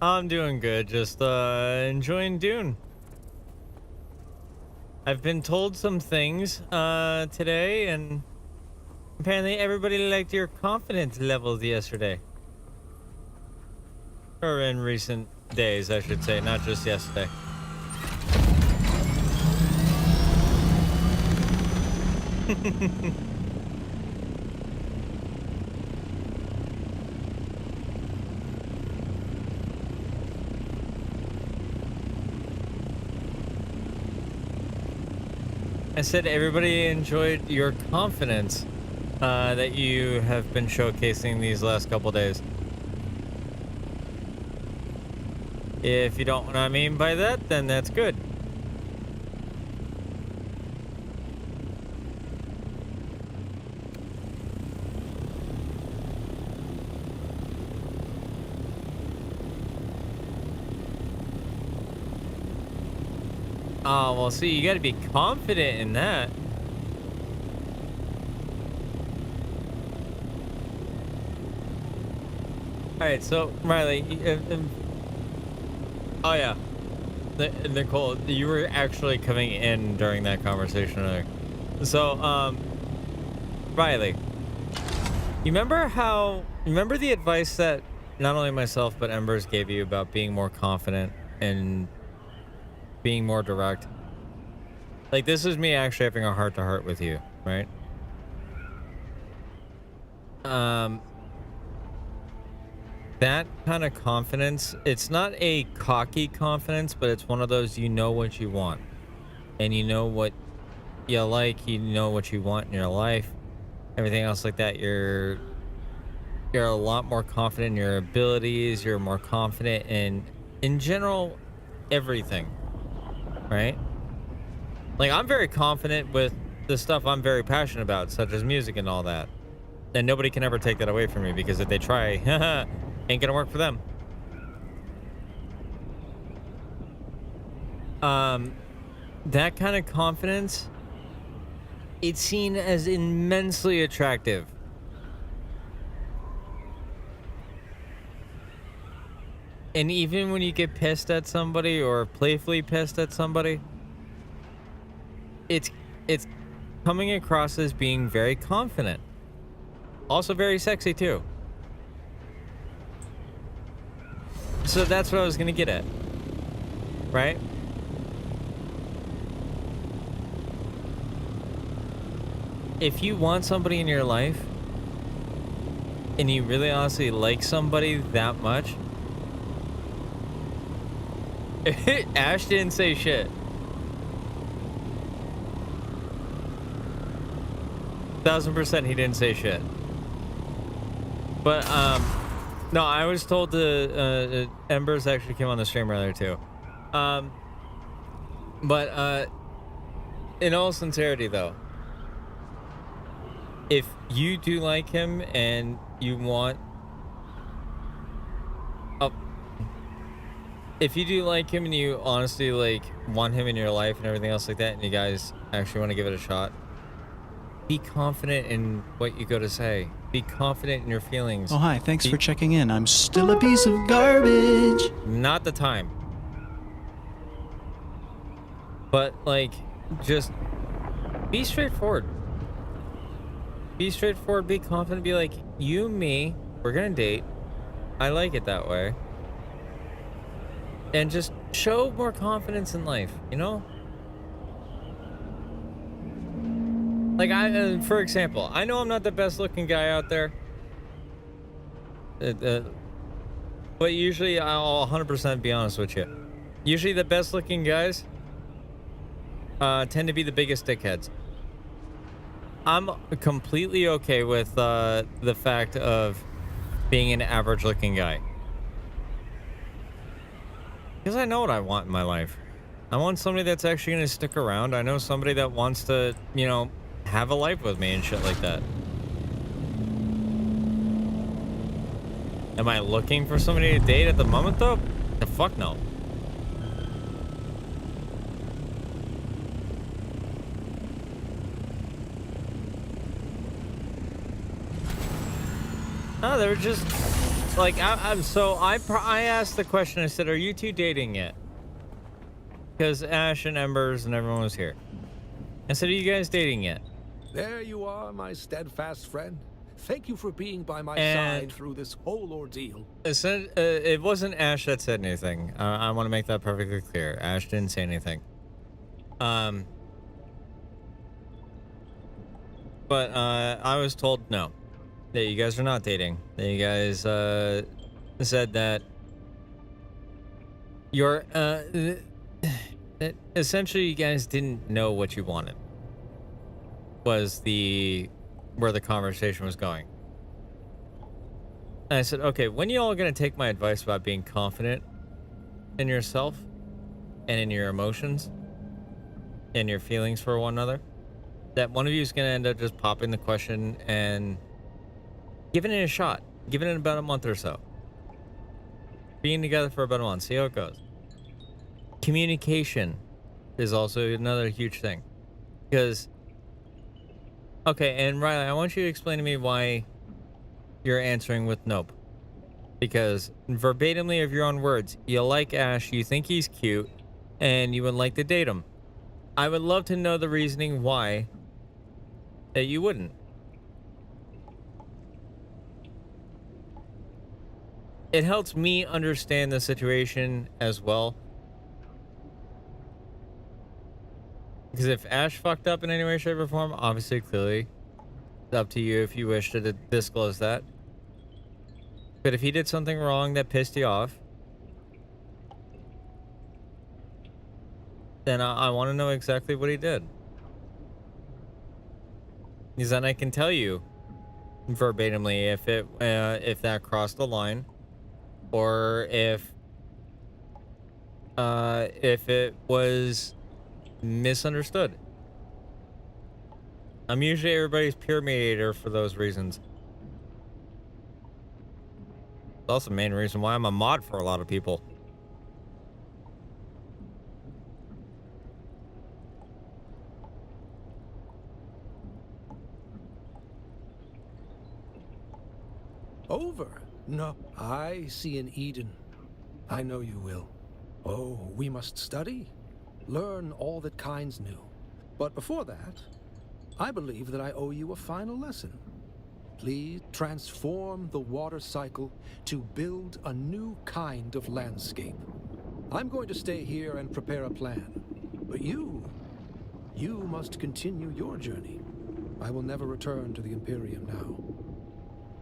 I'm doing good, just enjoying Dune. I've been told some things today, and apparently everybody liked your confidence levels yesterday. Or in recent days, I should say, not just yesterday. I said everybody enjoyed your confidence that you have been showcasing these last couple days. If you don't know what I mean by that, then that's good. Oh, well, see, you got to be confident in that. All right, so Riley, oh yeah, Nicole, you were actually coming in during that conversation earlier. So, Riley, you remember the advice that not only myself but Embers gave you about being more confident and being more direct? Like, this is me actually having a heart-to-heart with you, right? That kind of confidence, it's not a cocky confidence, but it's one of those, you know what you want. And you know what you like, you know what you want in your life. Everything else like that, you're a lot more confident in your abilities, you're more confident in general, everything. Right? Like, I'm very confident with the stuff I'm very passionate about, such as music and all that. And nobody can ever take that away from me, because if they try, ain't gonna work for them. That kind of confidence, it's seen as immensely attractive. And even when you get pissed at somebody or playfully pissed at somebody, it's coming across as being very confident. Also very sexy too. So that's what I was gonna get at. Right? If you want somebody in your life and you really honestly like somebody that much, Ash didn't say shit. 1000% he didn't say shit. But no, I was told to Embers actually came on the stream earlier too. But in all sincerity though, if you do like him and you want... Oh. If you do like him and you honestly, like, want him in your life and everything else like that, and you guys actually want to give it a shot, be confident in what you go to say. Be confident in your feelings. Oh, hi. Thanks for checking in. I'm still a piece of garbage. Not the time. But, like, just be straightforward. Be straightforward, be confident, be like, you, me, we're gonna date. I like it that way. And just show more confidence in life, you know? Like, for example, I know I'm not the best looking guy out there. But usually, I'll 100% be honest with you. Usually the best looking guys tend to be the biggest dickheads. I'm completely okay with the fact of being an average looking guy. Because I know what I want in my life. I want somebody that's actually going to stick around. I know somebody that wants to, you know, have a life with me and shit like that. Am I looking for somebody to date at the moment, though? The fuck no. No, they were just like I asked the question. I said, "Are you two dating yet?" Because Ash and Embers and everyone was here. I said, "Are you guys dating yet?" There you are, my steadfast friend. Thank you for being by my side through this whole ordeal. It wasn't Ash that said anything. I want to make that perfectly clear. Ash didn't say anything. But I was told no. That you guys are not dating. That you guys said that you're that essentially you guys didn't know what you wanted. Was where the conversation was going. And I said, okay, when you all gonna take my advice about being confident in yourself and in your emotions and your feelings for one another? That one of you is gonna end up just popping the question and giving it a shot. Giving it about a month or so. Being together for about a month. See how it goes. Communication is also another huge thing. Because... Okay, and Riley, I want you to explain to me why you're answering with nope. Because verbatimly of your own words, you like Ash, you think he's cute, and you would like to date him. I would love to know the reasoning why that you wouldn't. It helps me understand the situation as well. Because if Ash fucked up in any way, shape, or form, obviously, clearly, it's up to you if you wish to disclose that. But if he did something wrong that pissed you off, then I want to know exactly what he did. Because then I can tell you verbatimly if that crossed the line, or if it was misunderstood. I'm usually everybody's peer mediator for those reasons. It's also the main reason why I'm a mod for a lot of people. Over? No. I see an Eden. I know you will. Oh, we must study. Learn all that kinds knew. But before that, I believe that I owe you a final lesson. Please transform the water cycle to build a new kind of landscape. I'm going to stay here and prepare a plan. But you must continue your journey. I will never return to the Imperium now.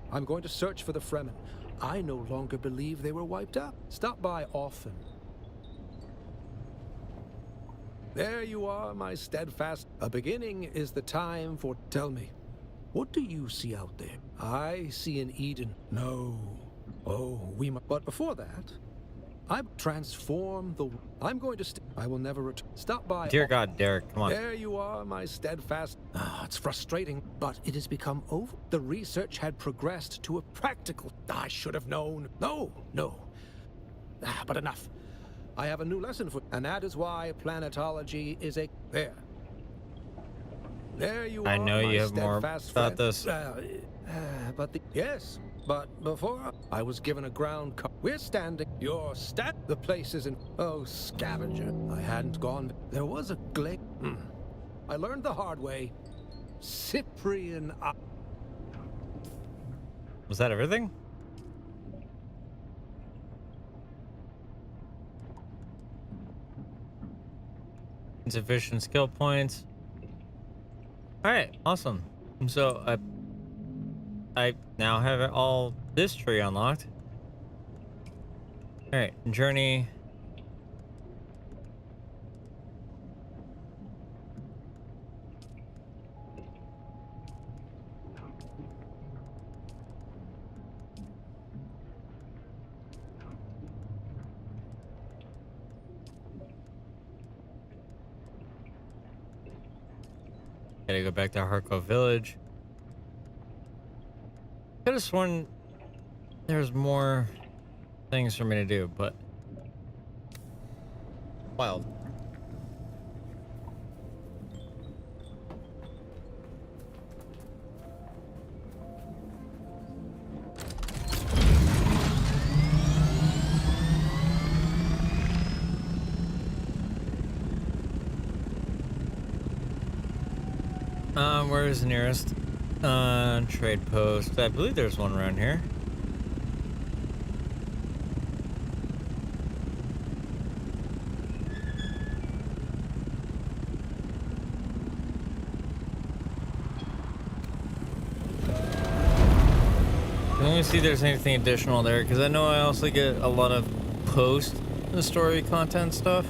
I'm going to search for the Fremen. I no longer believe they were wiped out. Stop by often. There you are, my steadfast. A beginning is the time for... Tell me, what do you see out there? I see an Eden. No. Oh, we must... But before that, I transform the. I'm going to. I will never return. Stop by. Dear God, Derek, come on. There you are, my steadfast. It's frustrating, but it has become over. The research had progressed to a practical. I should have known. No. But enough. I have a new lesson for, and that is why planetology is a. There you are. I know my you have more steadfast about friend. this. Yes, but before I was given a ground we're standing. Your the place isn't. Oh, scavenger. I hadn't gone. There was a glade. I learned the hard way. Cyprian. Was that everything? Insufficient skill points. All right, awesome. So I now have all this tree unlocked. All right, journey. Gotta go back to Harko Village. Could have sworn there's more things for me to do, but wild. Where's the nearest trade post? I believe there's one around here. Let me see if there's anything additional there, because I know I also get a lot of post-story content stuff.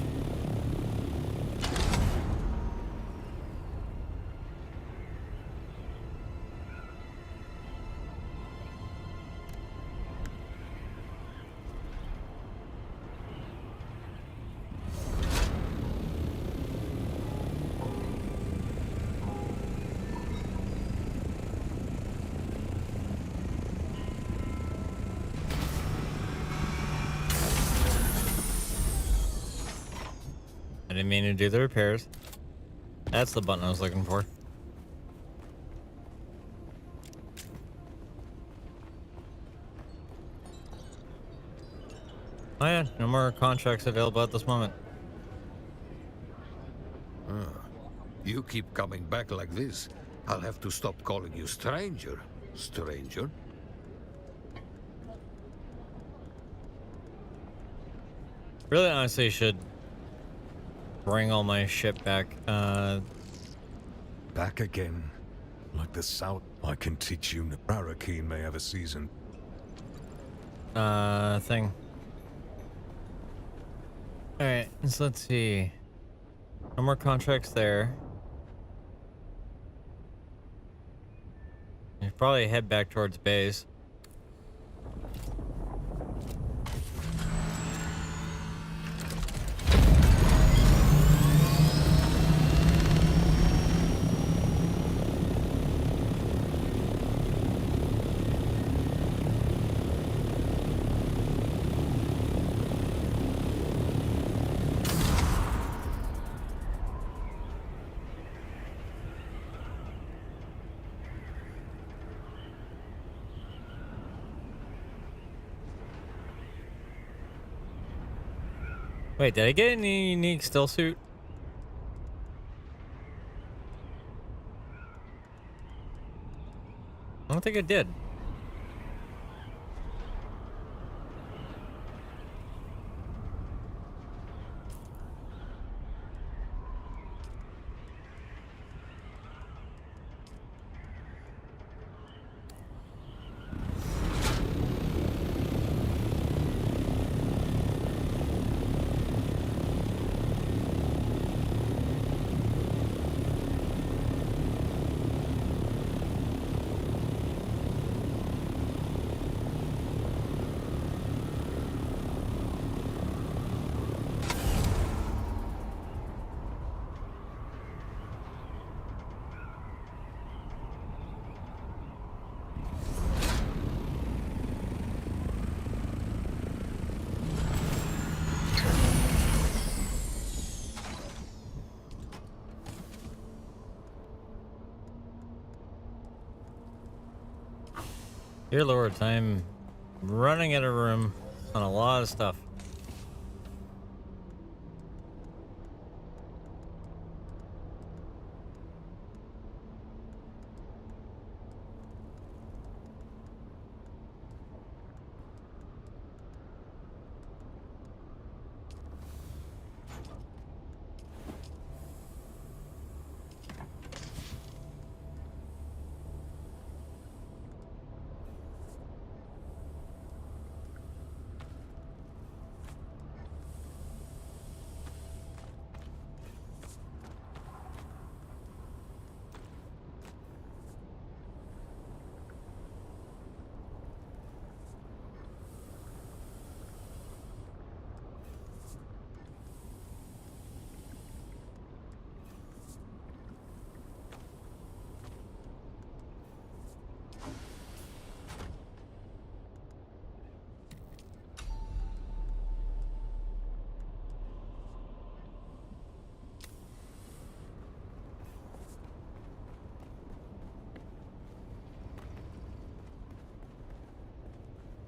I didn't mean to do the repairs. That's the button I was looking for. Oh yeah, no more contracts available at this moment. You keep coming back like this, I'll have to stop calling you stranger. Stranger? Really, honestly, should bring all my shit back. Back again. Like the South, I can teach you. Arakeen may have a season. Thing. Alright, so let's see. No more contracts there. You probably head back towards base. Wait, did I get any unique still suit? I don't think I did. Dear Lord, I'm running out of room on a lot of stuff.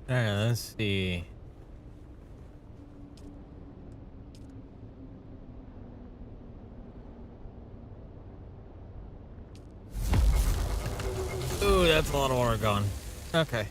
All right, let's see. Ooh, that's a lot of water gone. Okay.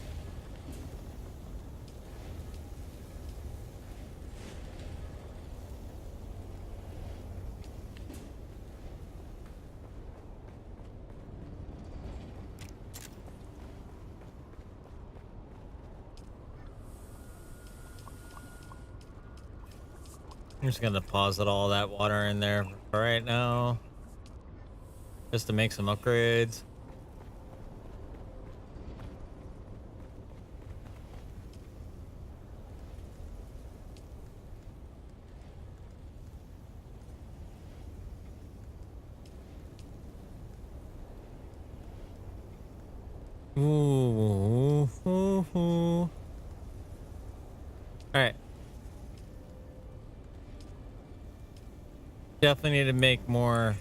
I'm just gonna deposit all that water in there for right now, just to make some upgrades. Ooh. All right. Definitely need to make more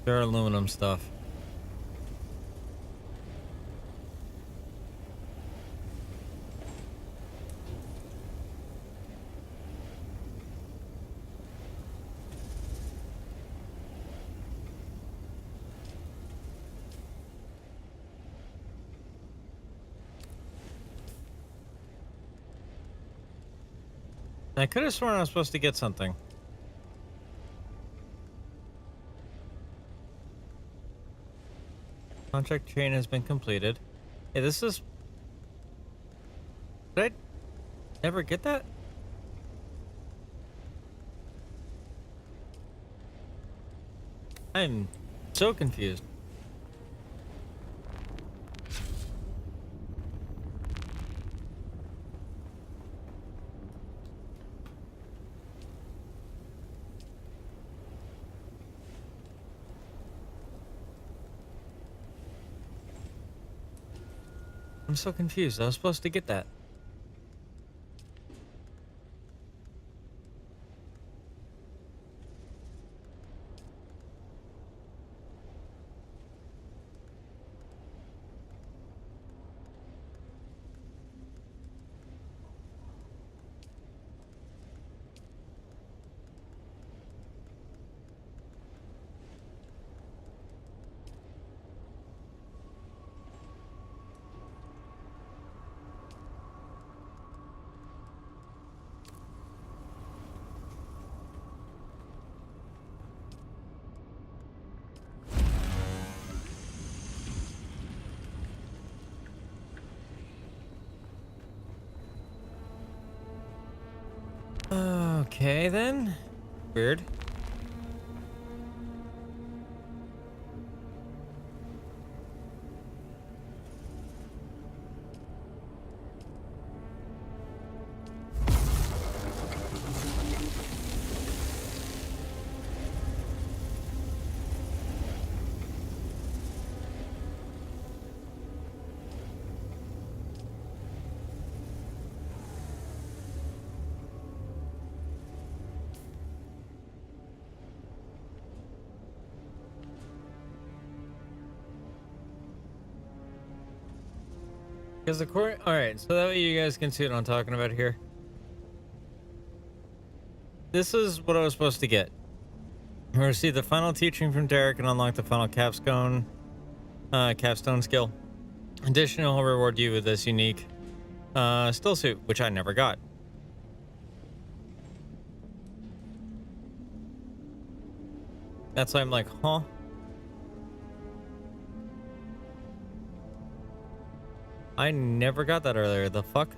pure aluminum stuff. I could have sworn I was supposed to get something. Contract chain has been completed. Hey, this is... Did I never get that? I'm so confused. I'm so confused. I was supposed to get that. Okay, then. Weird. Because the core. All right, so that way you guys can see what I'm talking about here. This is what I was supposed to get. We're receive the final teaching from Derek and unlock the final capstone skill. Additionally, I'll reward you with this unique still suit, which I never got. That's why I'm like, huh? I never got that earlier. The fuck?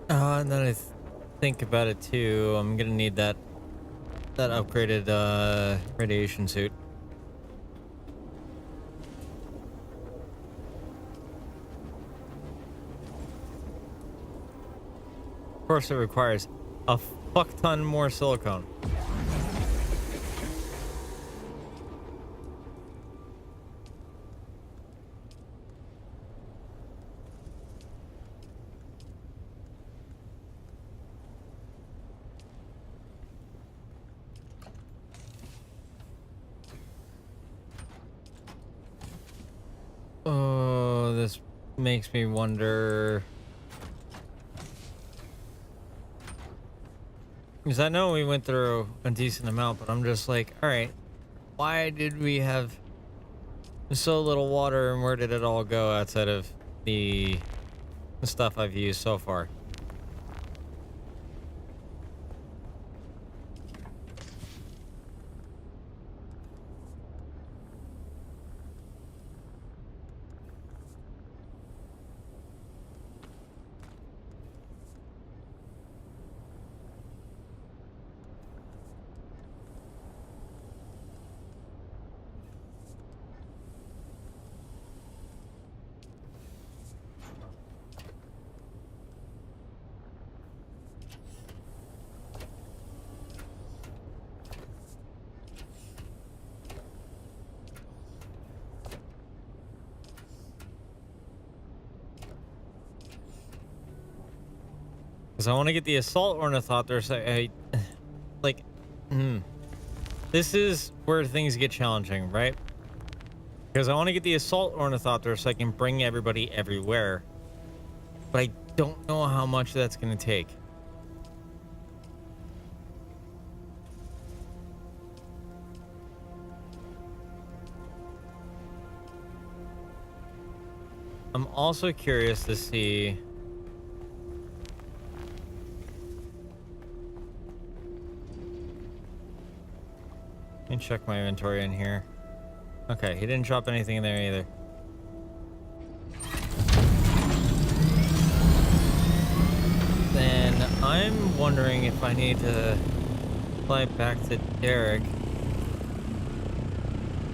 And then I think about it too. I'm gonna need that upgraded radiation suit. Of course, it requires a fuck ton more silicone. Oh, this makes me wonder. Because I know we went through a decent amount, but I'm just like, all right, why did we have so little water and where did it all go outside of the stuff I've used so far? Because I want to get the assault ornithopter, so this is where things get challenging, right? Because I want to get the assault ornithopter so I can bring everybody everywhere, but I don't know how much that's going to take. I'm also curious to see. Let me check my inventory in here. Okay, he didn't drop anything in there either. Then I'm wondering if I need to fly back to Derek.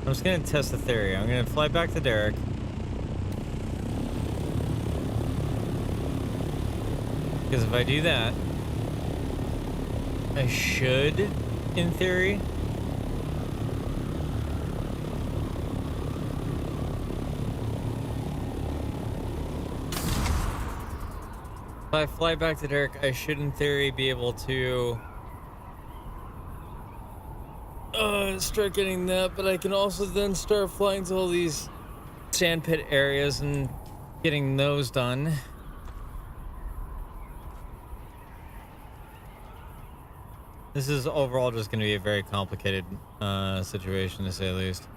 I'm just gonna test the theory. I'm gonna fly back to Derek. Because if I do that, I should, in theory, if I fly back to Derek, I should, in theory, be able to start getting that, but I can also then start flying to all these sandpit areas and getting those done. This is overall just going to be a very complicated situation, to say the least.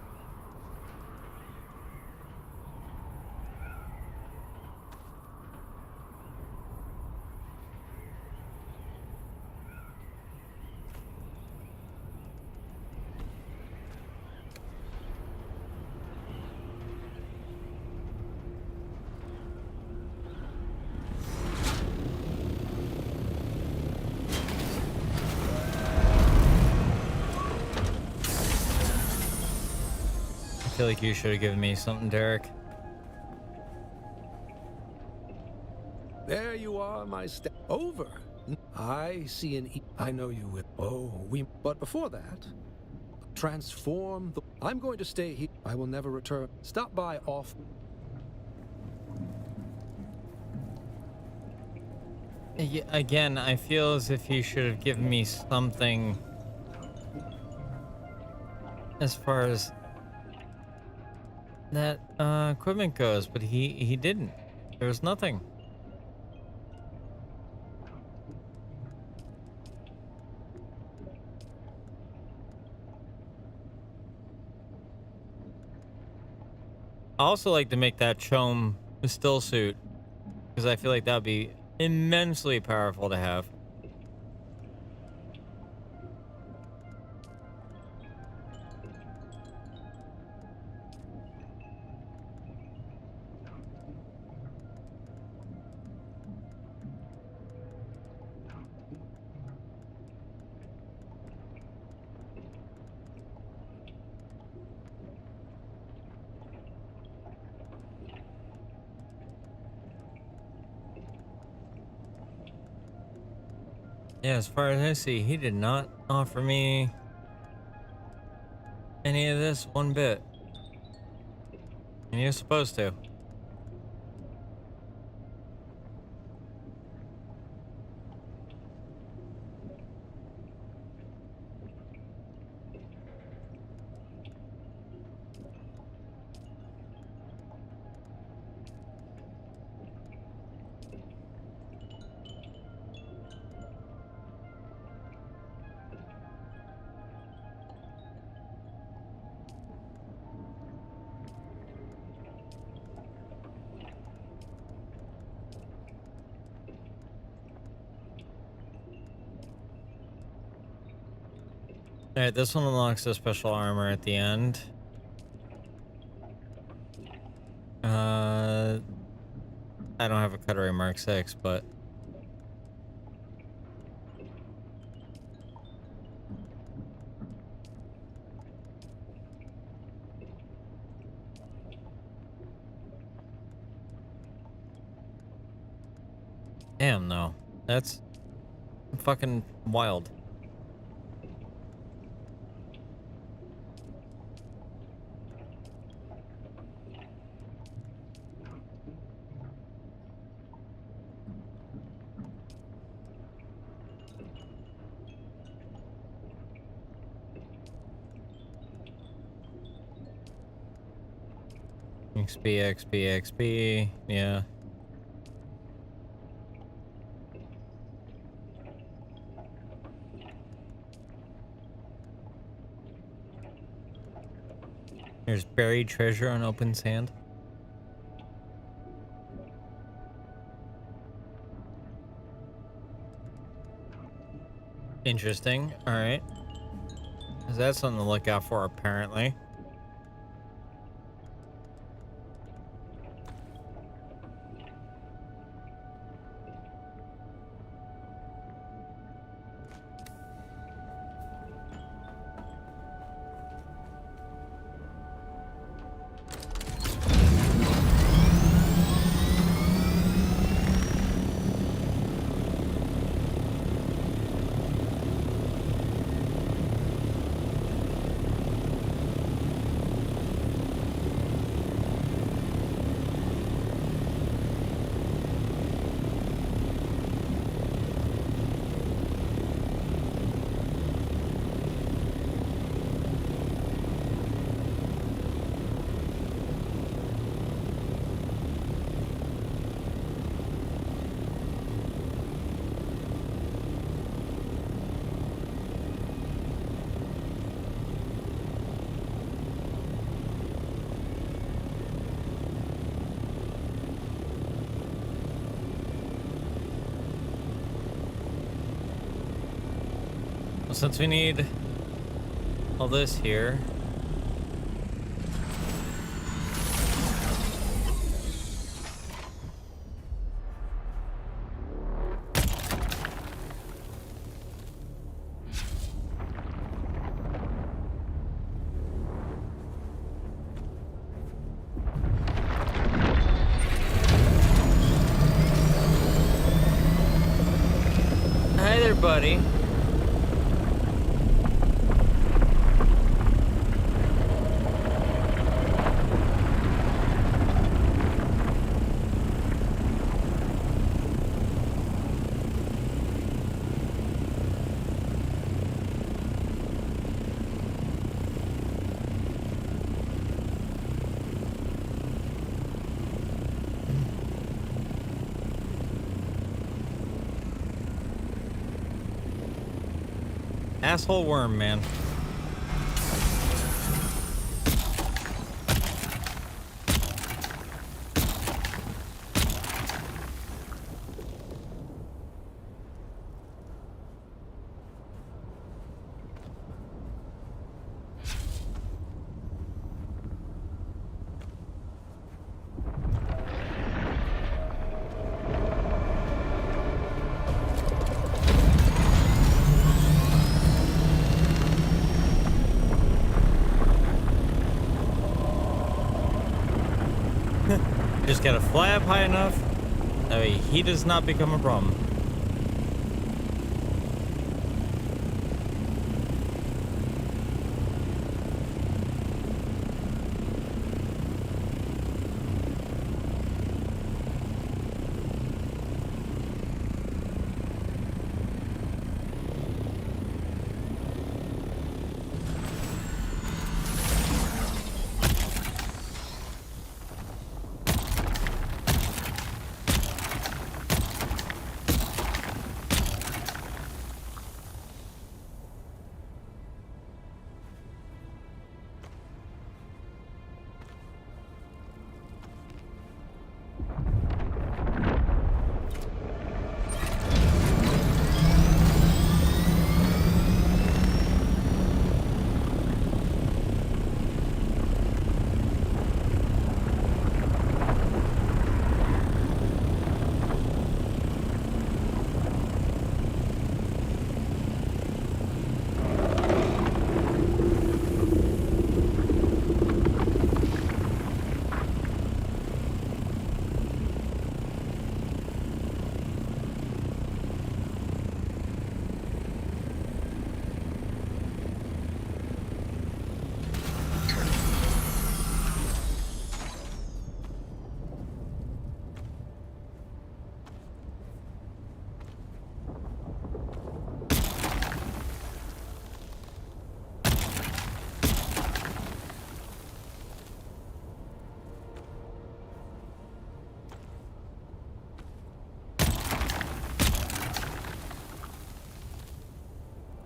I feel like you should have given me something, Derek. There you are, my step. Over. I see an I know you will. Oh, But before that, transform the... I'm going to stay here. I will never return. Stop by off. Again, I feel as if he should have given me something as far as that equipment goes, but he didn't. There was nothing. I also like to make that Chom still suit because I feel like that would be immensely powerful to have. Yeah, as far as I see, he did not offer me any of this one bit. And he was supposed to. Alright, this one unlocks the special armor at the end. I don't have a Cutlery Mark 6, but... Damn, no. That's fucking wild. XP, XP, XP, yeah. There's buried treasure on open sand. Interesting, alright. That's something to look out for, apparently. Since we need all this here. Hi there, buddy. asshole worm, man. Just gotta fly up high enough. That way he does not become a problem.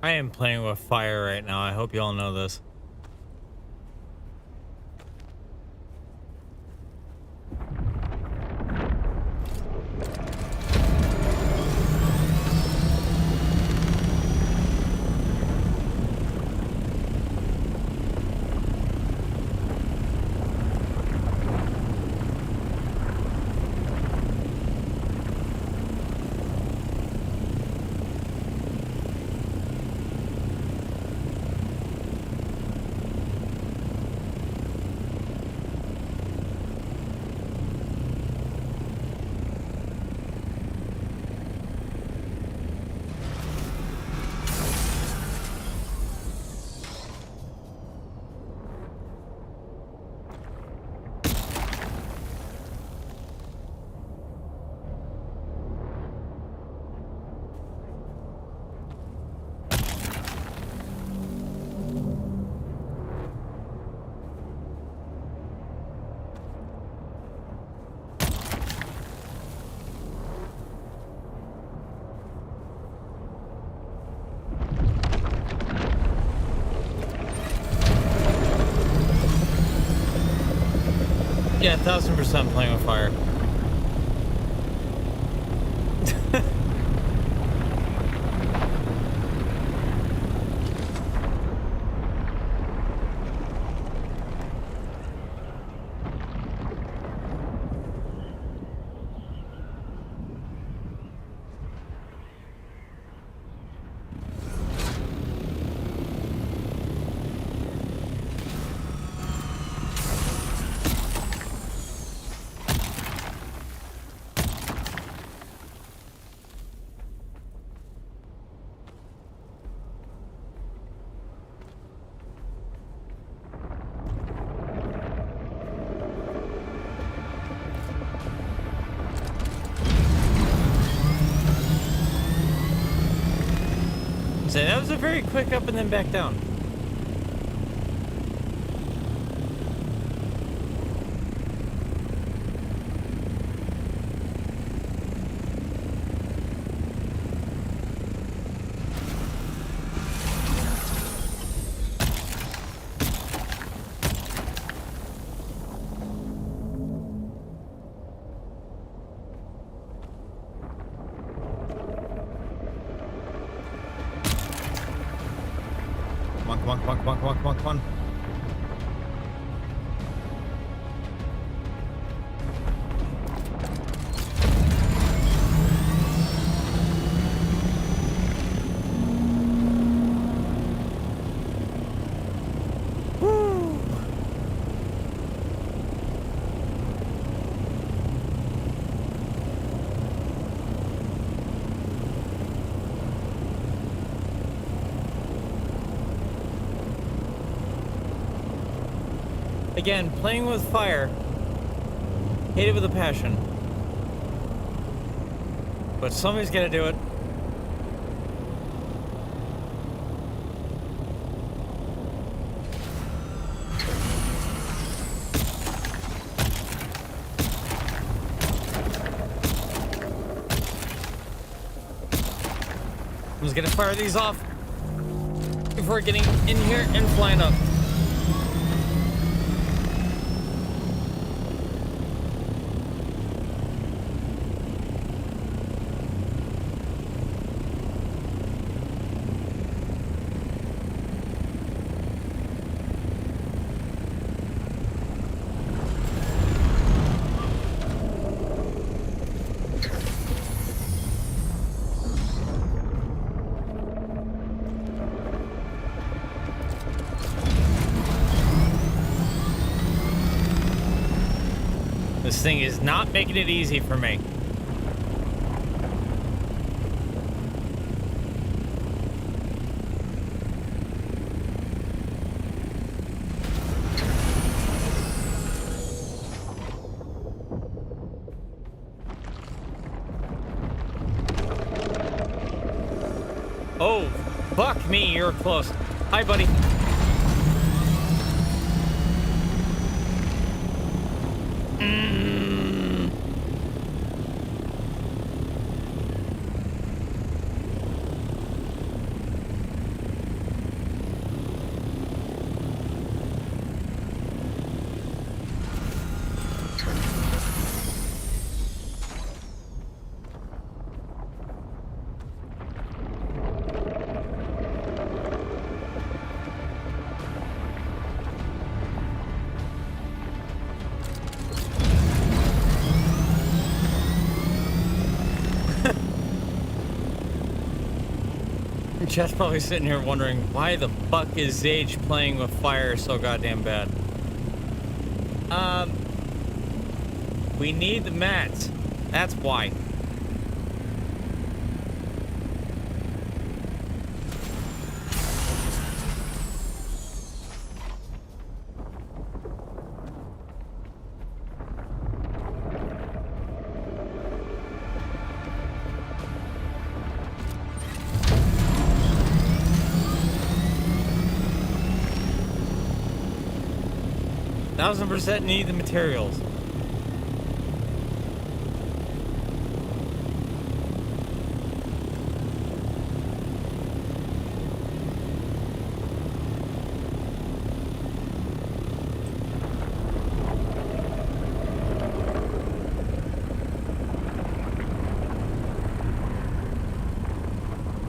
I am playing with fire right now. I hope you all know this. Yeah, 1000% playing with fire. So that was a very quick up and then back down. Come on, come on, come on, come on, come on, come on. Again, playing with fire. Hate it with a passion. But somebody's gotta do it. I'm just gonna fire these off before getting in here and flying up. This thing is not making it easy for me. Oh, fuck me, you're close. Hi, buddy. Chat's probably sitting here wondering why the fuck is Zage playing with fire so goddamn bad. We need the mats. That's why. %% need the materials.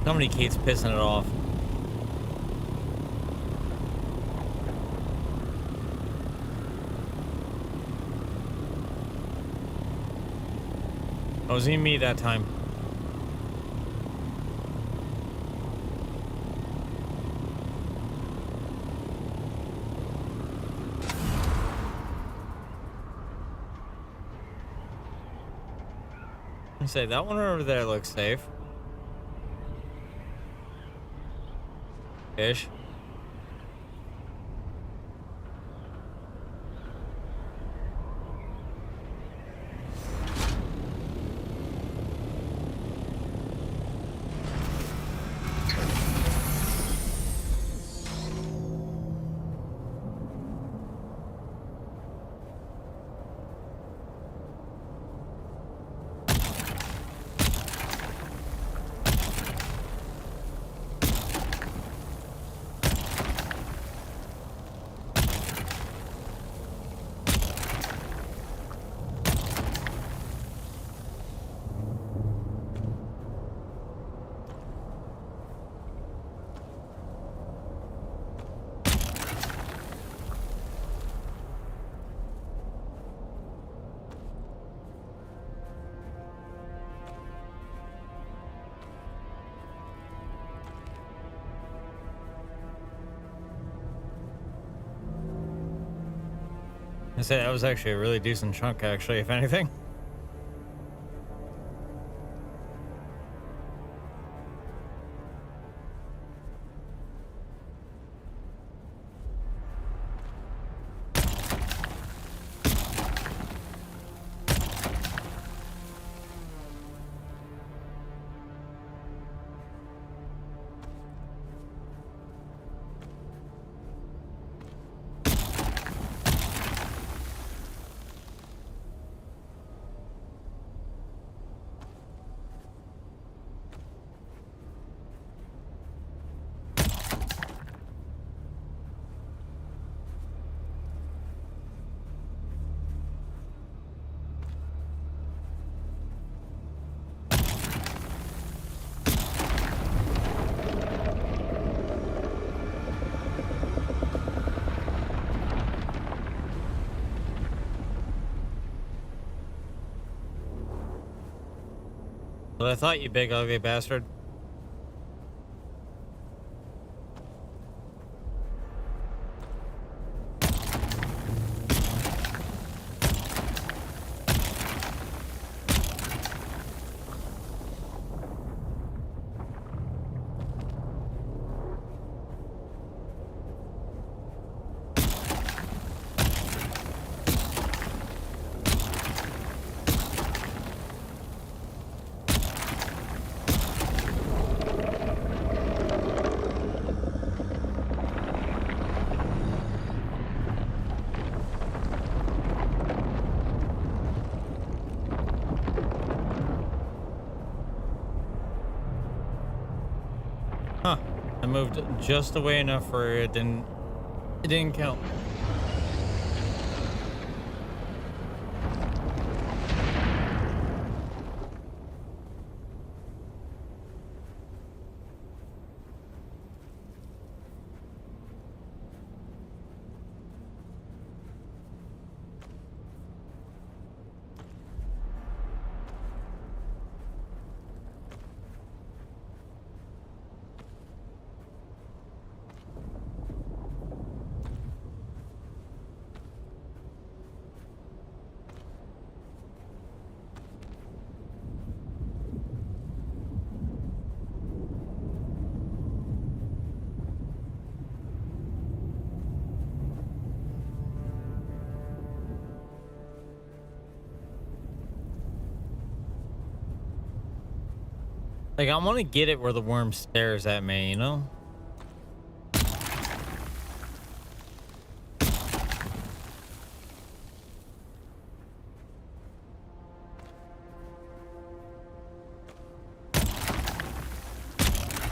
Somebody keeps pissing it off. It was even me that time. I say that one over there looks safe. Ish. I say that was actually a really decent chunk, actually, if anything. Well, I thought, you big ugly bastard. Huh. I moved just away enough where it didn't count. Like, I want to get it where the worm stares at me, you know?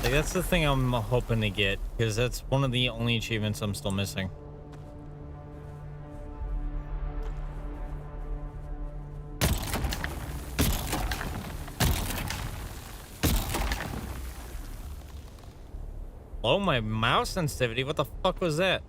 Like, that's the thing I'm hoping to get, because that's one of the only achievements I'm still missing. Oh, my mouse sensitivity. What the fuck was that?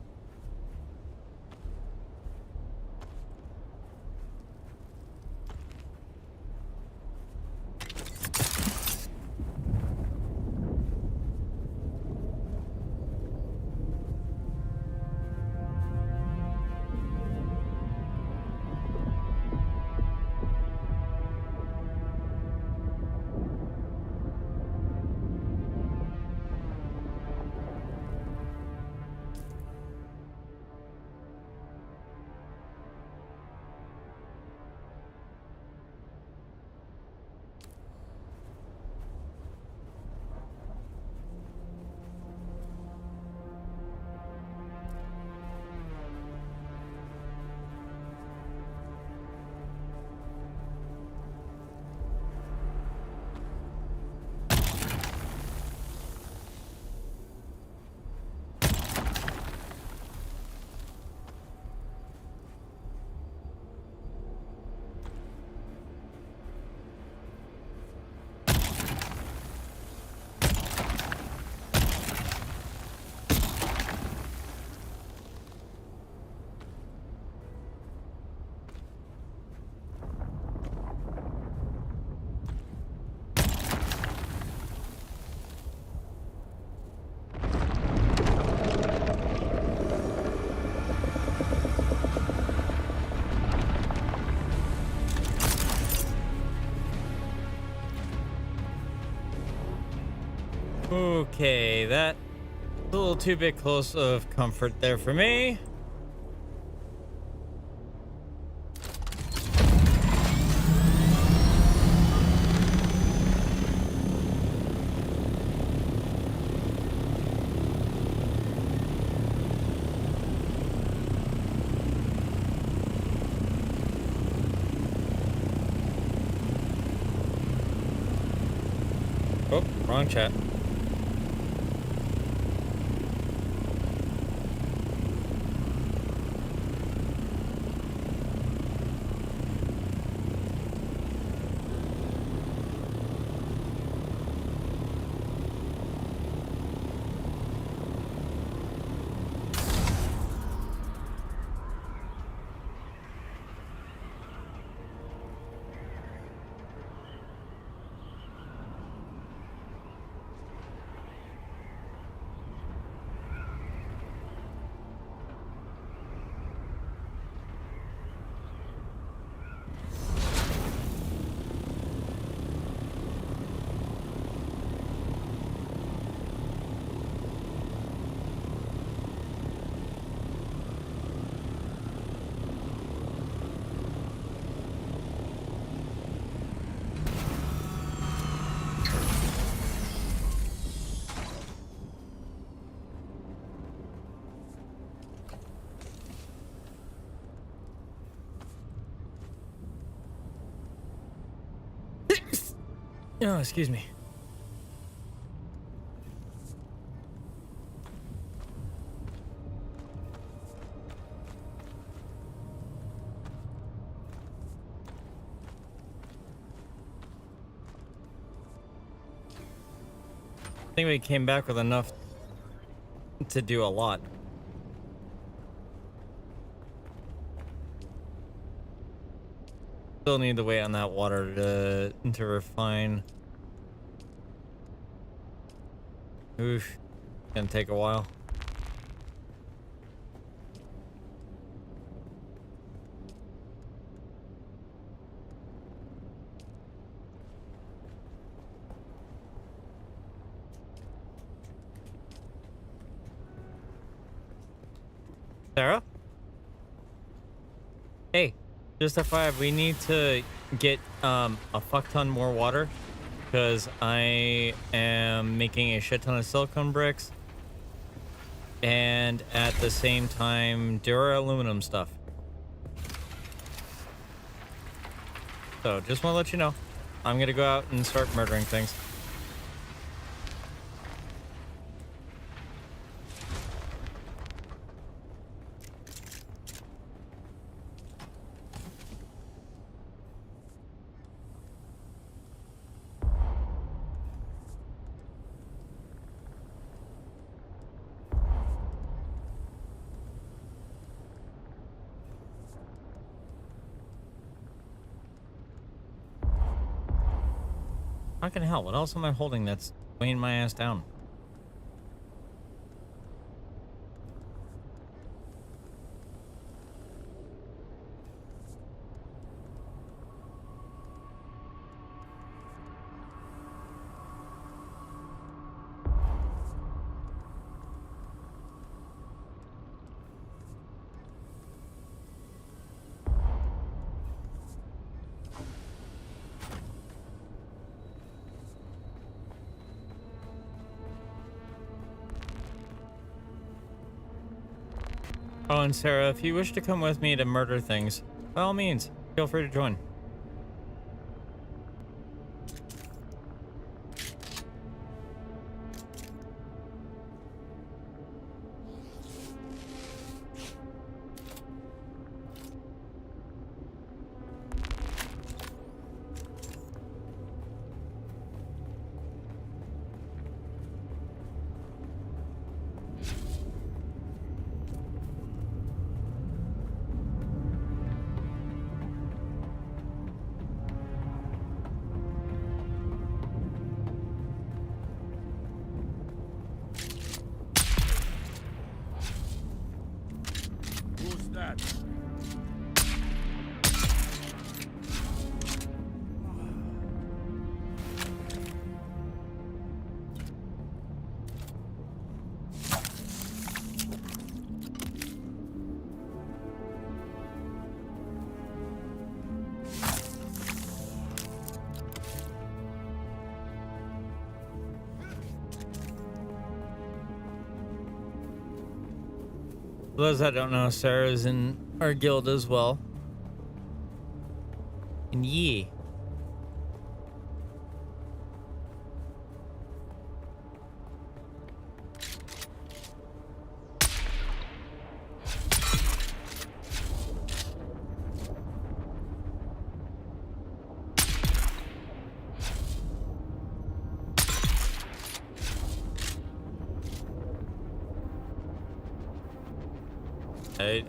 Okay, that's a little too bit close of comfort there for me. Oh, wrong chat. Oh, excuse me. I think we came back with enough to do a lot. Still need to wait on that water to refine. Oof, gonna take a while. Sarah? Hey, just FYI, we need to get a fuck ton more water because I am making a shit ton of silicone bricks and at the same time Dura aluminum stuff. So just want to let you know, I'm gonna go out and start murdering things. Fucking hell, what else am I holding that's weighing my ass down? Oh, and Sarah, if you wish to come with me to murder things, by all means, feel free to join. For those that don't know, Sarah's in our guild as well. And yeah.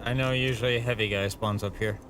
I know usually a heavy guy spawns up here.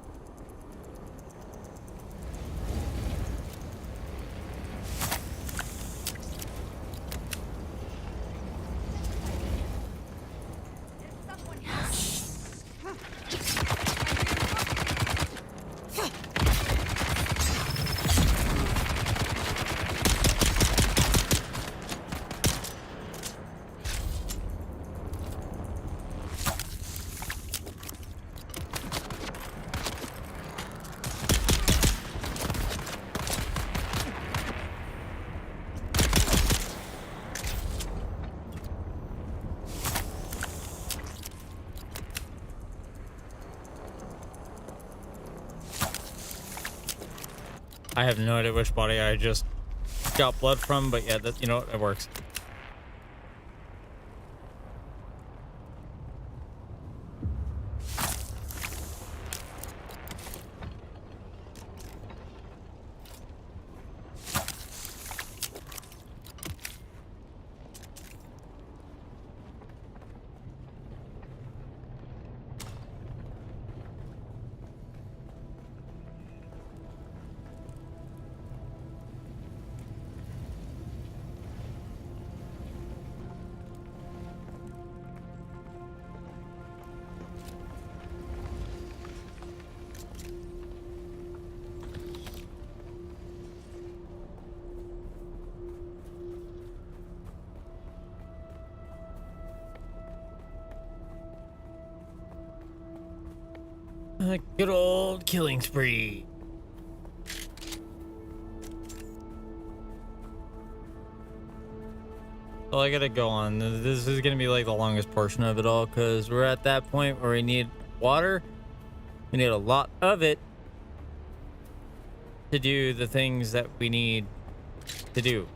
I have no idea which body I just got blood from, but yeah, that, you know what, it works. Good old killing spree. Well, I gotta go on. This is gonna be like the longest portion of it all because we're at that point where we need water. We need a lot of it to do the things that we need to do.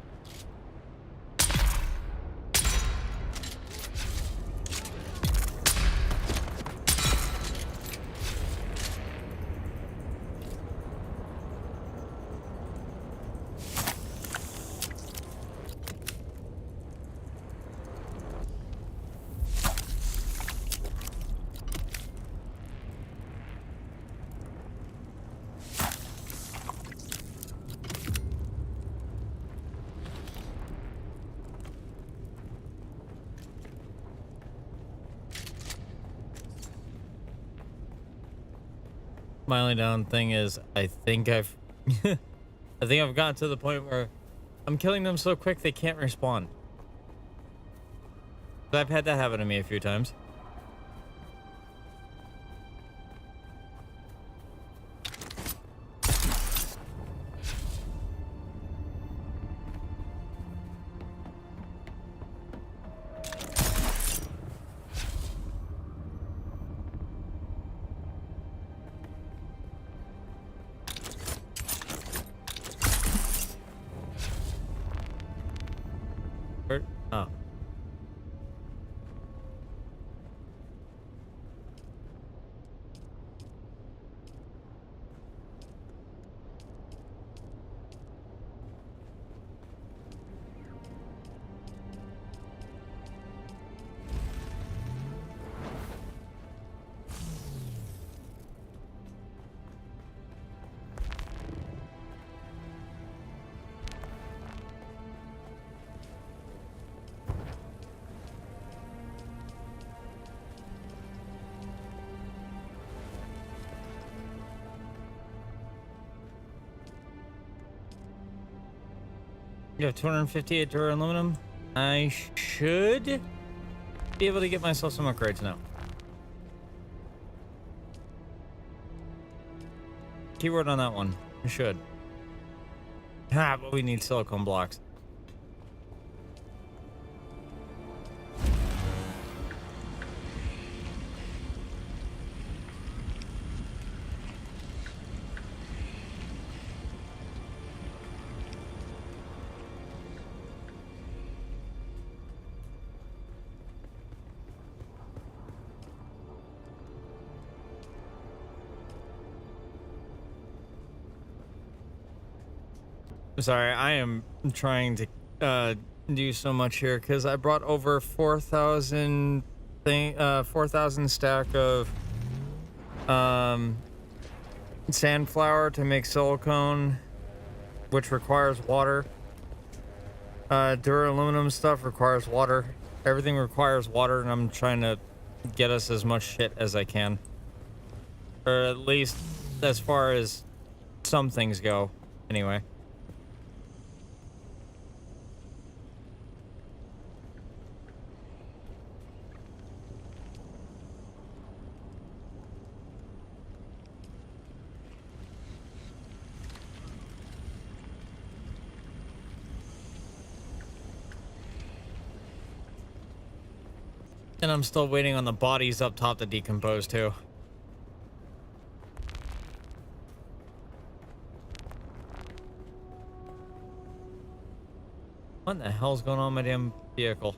My only down thing is I think I've gotten to the point where I'm killing them so quick they can't respawn. I've had that happen to me a few times. Oh. You have 258 duraluminum. I should be able to get myself some upgrades now. Keyword on that one. I should. Ah, but we need silicone blocks. Sorry, I am trying to do so much here because I brought over 4,000 stack of sand flour to make silicone, which requires water. Duraluminum stuff requires water. Everything requires water, and I'm trying to get us as much shit as I can, or at least as far as some things go. Anyway. And I'm still waiting on the bodies up top to decompose too. What the hell's going on with my damn vehicle?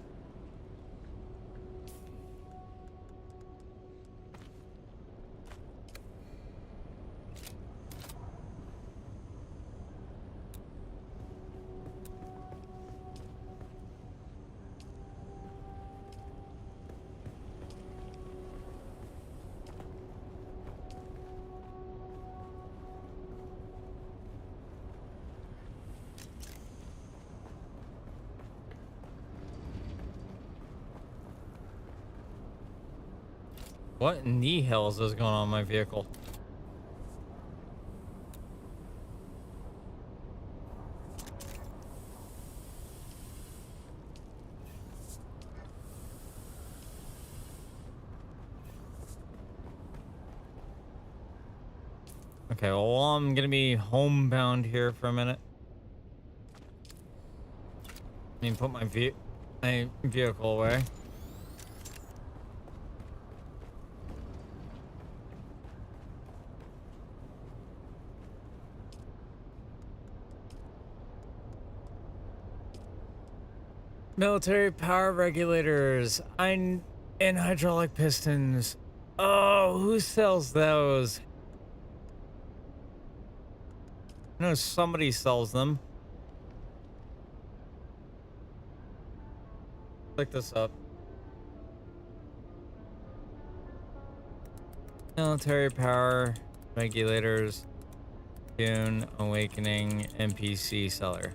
What in the hell is going on my vehicle? Okay, well, I'm gonna be homebound here for a minute. I mean, put my vehicle away. Military power regulators and hydraulic pistons. Oh, who sells those? I know somebody sells them. Click this up. Military power regulators. Dune Awakening NPC seller.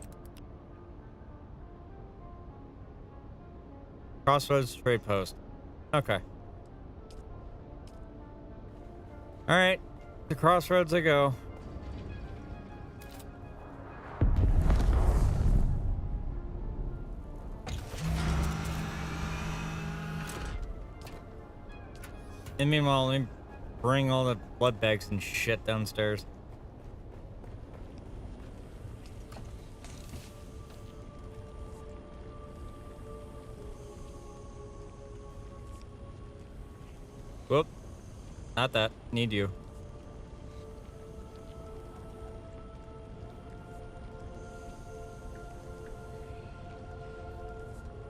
Crossroads trade post. Okay. All right. The crossroads I go. And meanwhile, let me bring all the blood bags and shit downstairs. Whoop. Not that. Need you.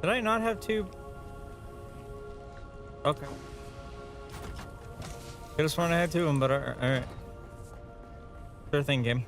Did I not have two? Okay. Could have sworn I had two of them, but alright. Sure thing, game.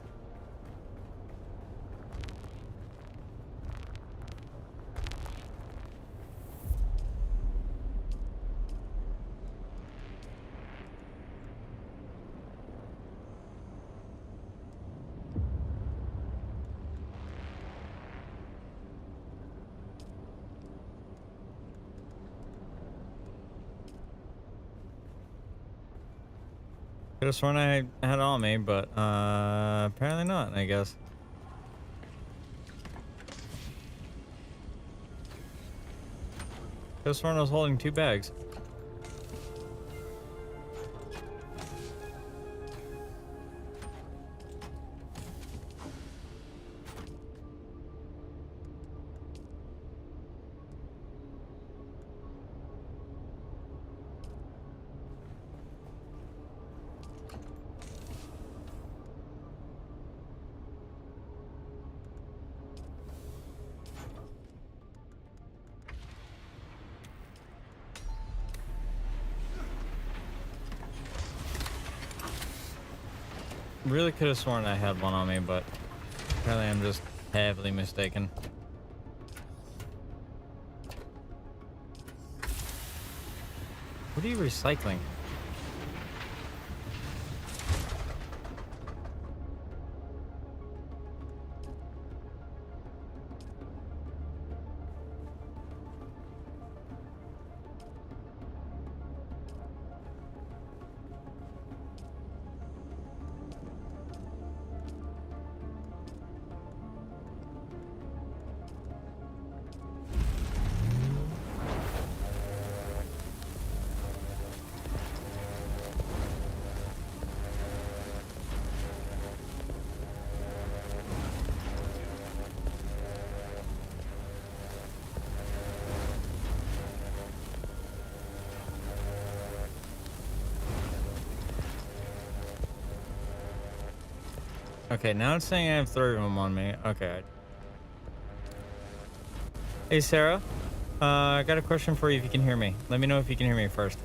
Could have sworn I had it on me, but apparently not, I guess. Could have sworn I was holding two bags. Really could have sworn I had one on me, but apparently I'm just Heavily mistaken. What are you recycling? Okay, now it's saying I have 3 of them on me. Okay. Hey, Sarah. I got a question for you if you can hear me. Let me know if you can hear me first.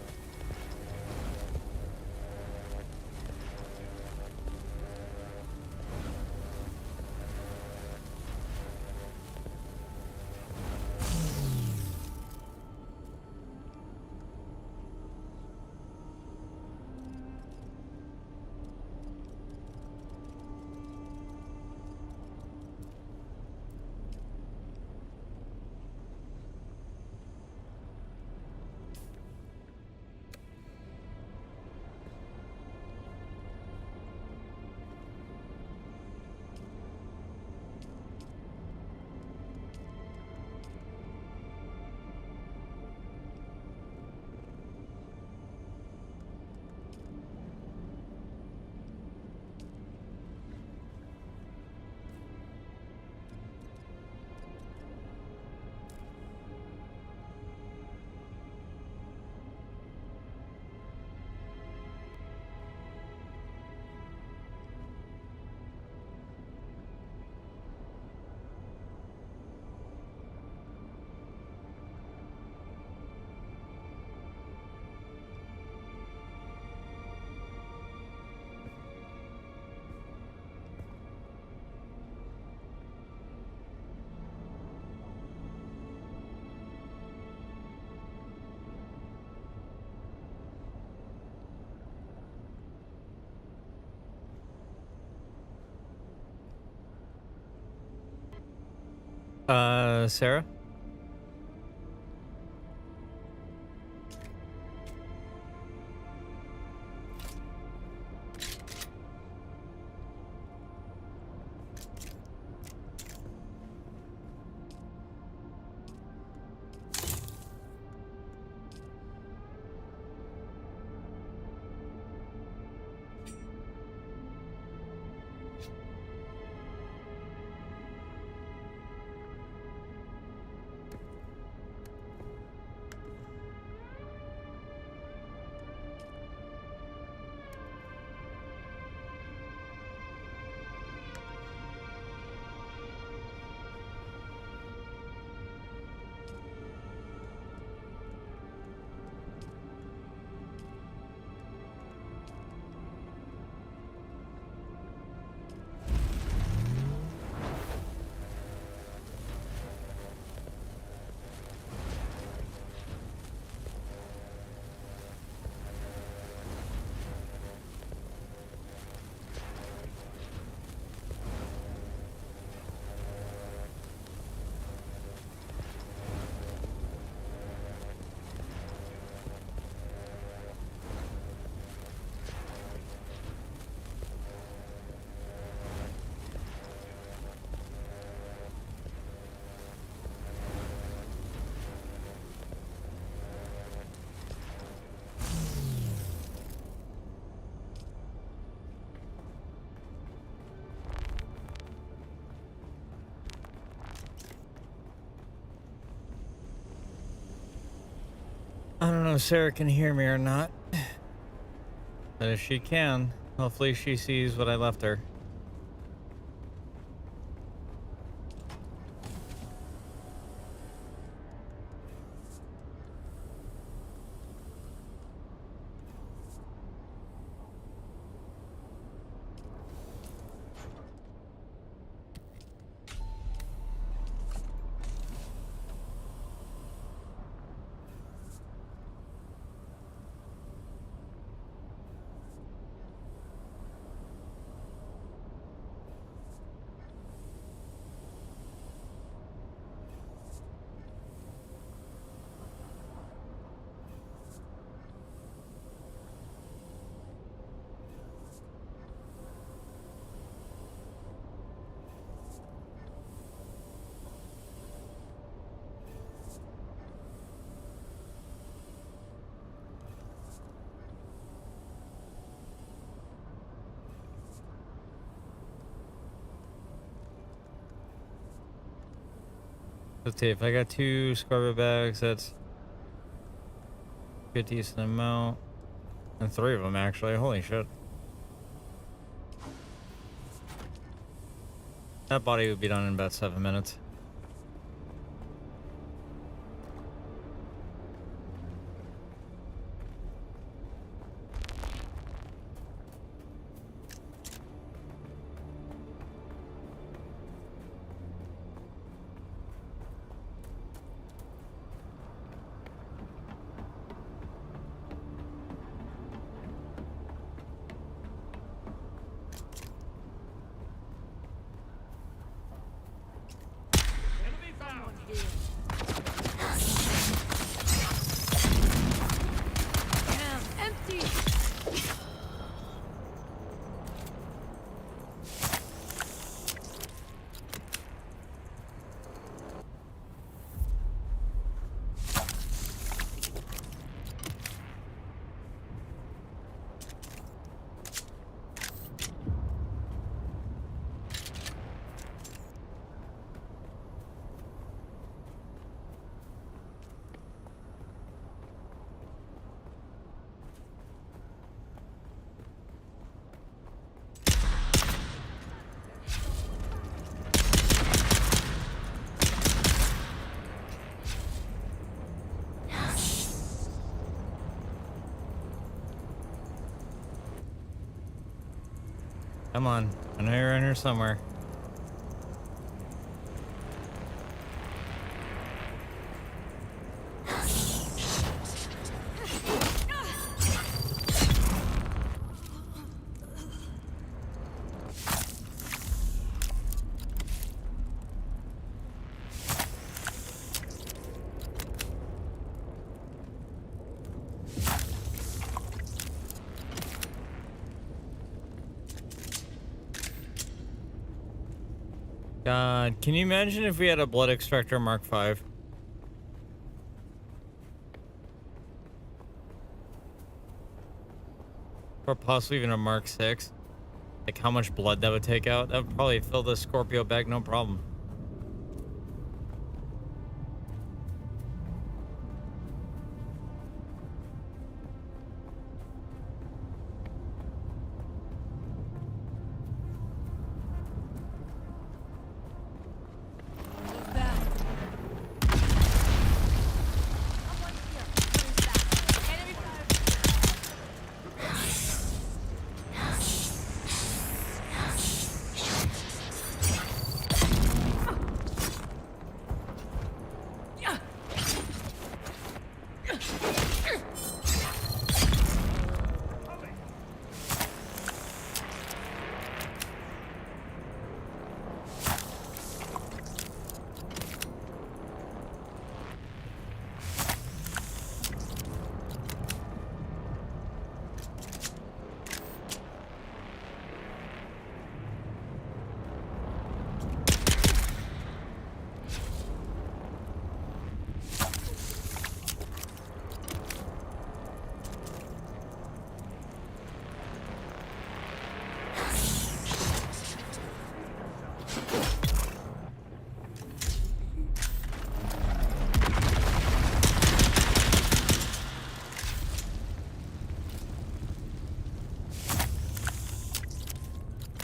Sarah? I don't know if Sarah can hear me or not. But if she can, hopefully she sees what I left her. Let's see, if I got 2 Scorpio bags, that's a decent amount. And 3 of them, actually. Holy shit. That body would be done in about 7 minutes. Come on. I know you're in here somewhere. God, can you imagine if we had a blood extractor Mark V? Or possibly even a Mark VI? Like how much blood that would take out? That would probably fill the Scorpio bag, no problem.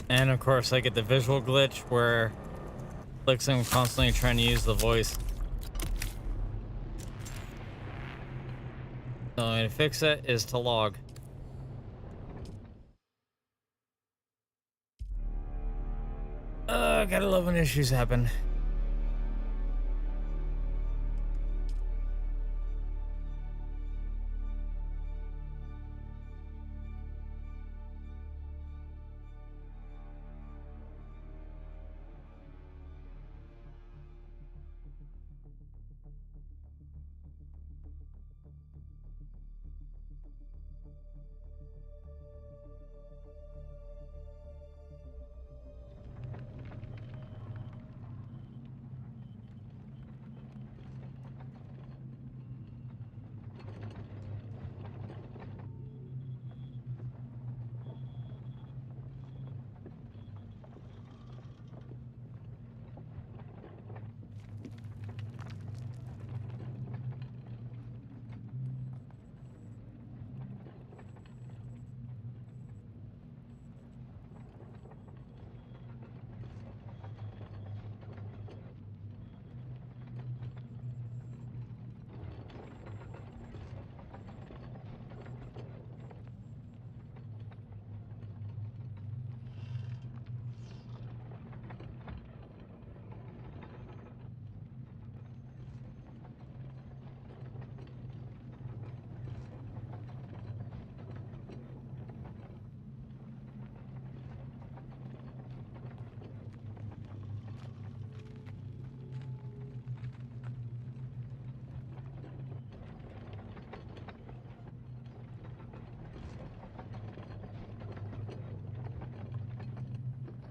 And of course, I get the visual glitch where looks like I'm constantly trying to use the voice. The only way to fix it is to log. Gotta love when issues happen.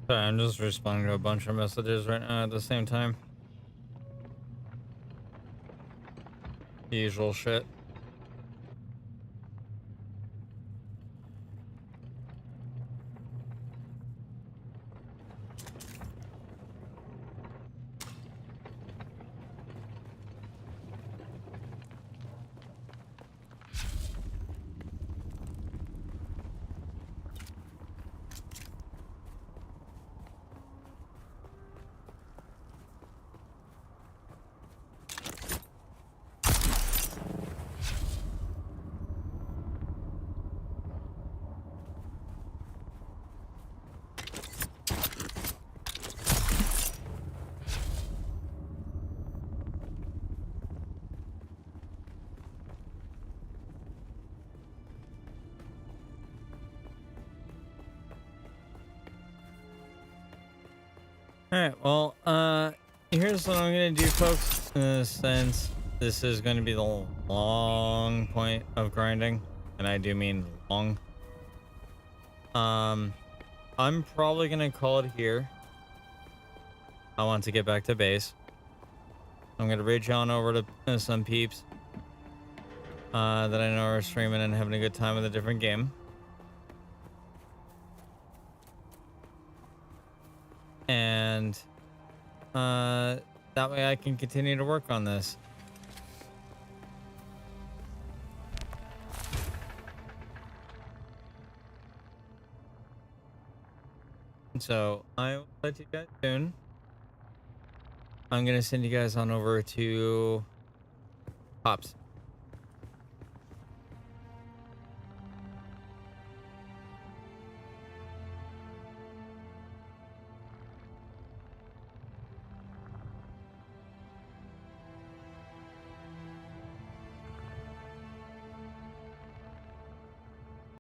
Sorry, I'm just responding to a bunch of messages right now at the same time. The usual shit. Alright, well, here's what I'm gonna do, folks. Since this is gonna be the long point of grinding, and I do mean long. I'm probably gonna call it here. I want to get back to base. I'm gonna reach on over to some peeps that I know are streaming and having a good time with a different game. And that way I can continue to work on this. So I will let you guys soon. I'm gonna send you guys on over to Pops.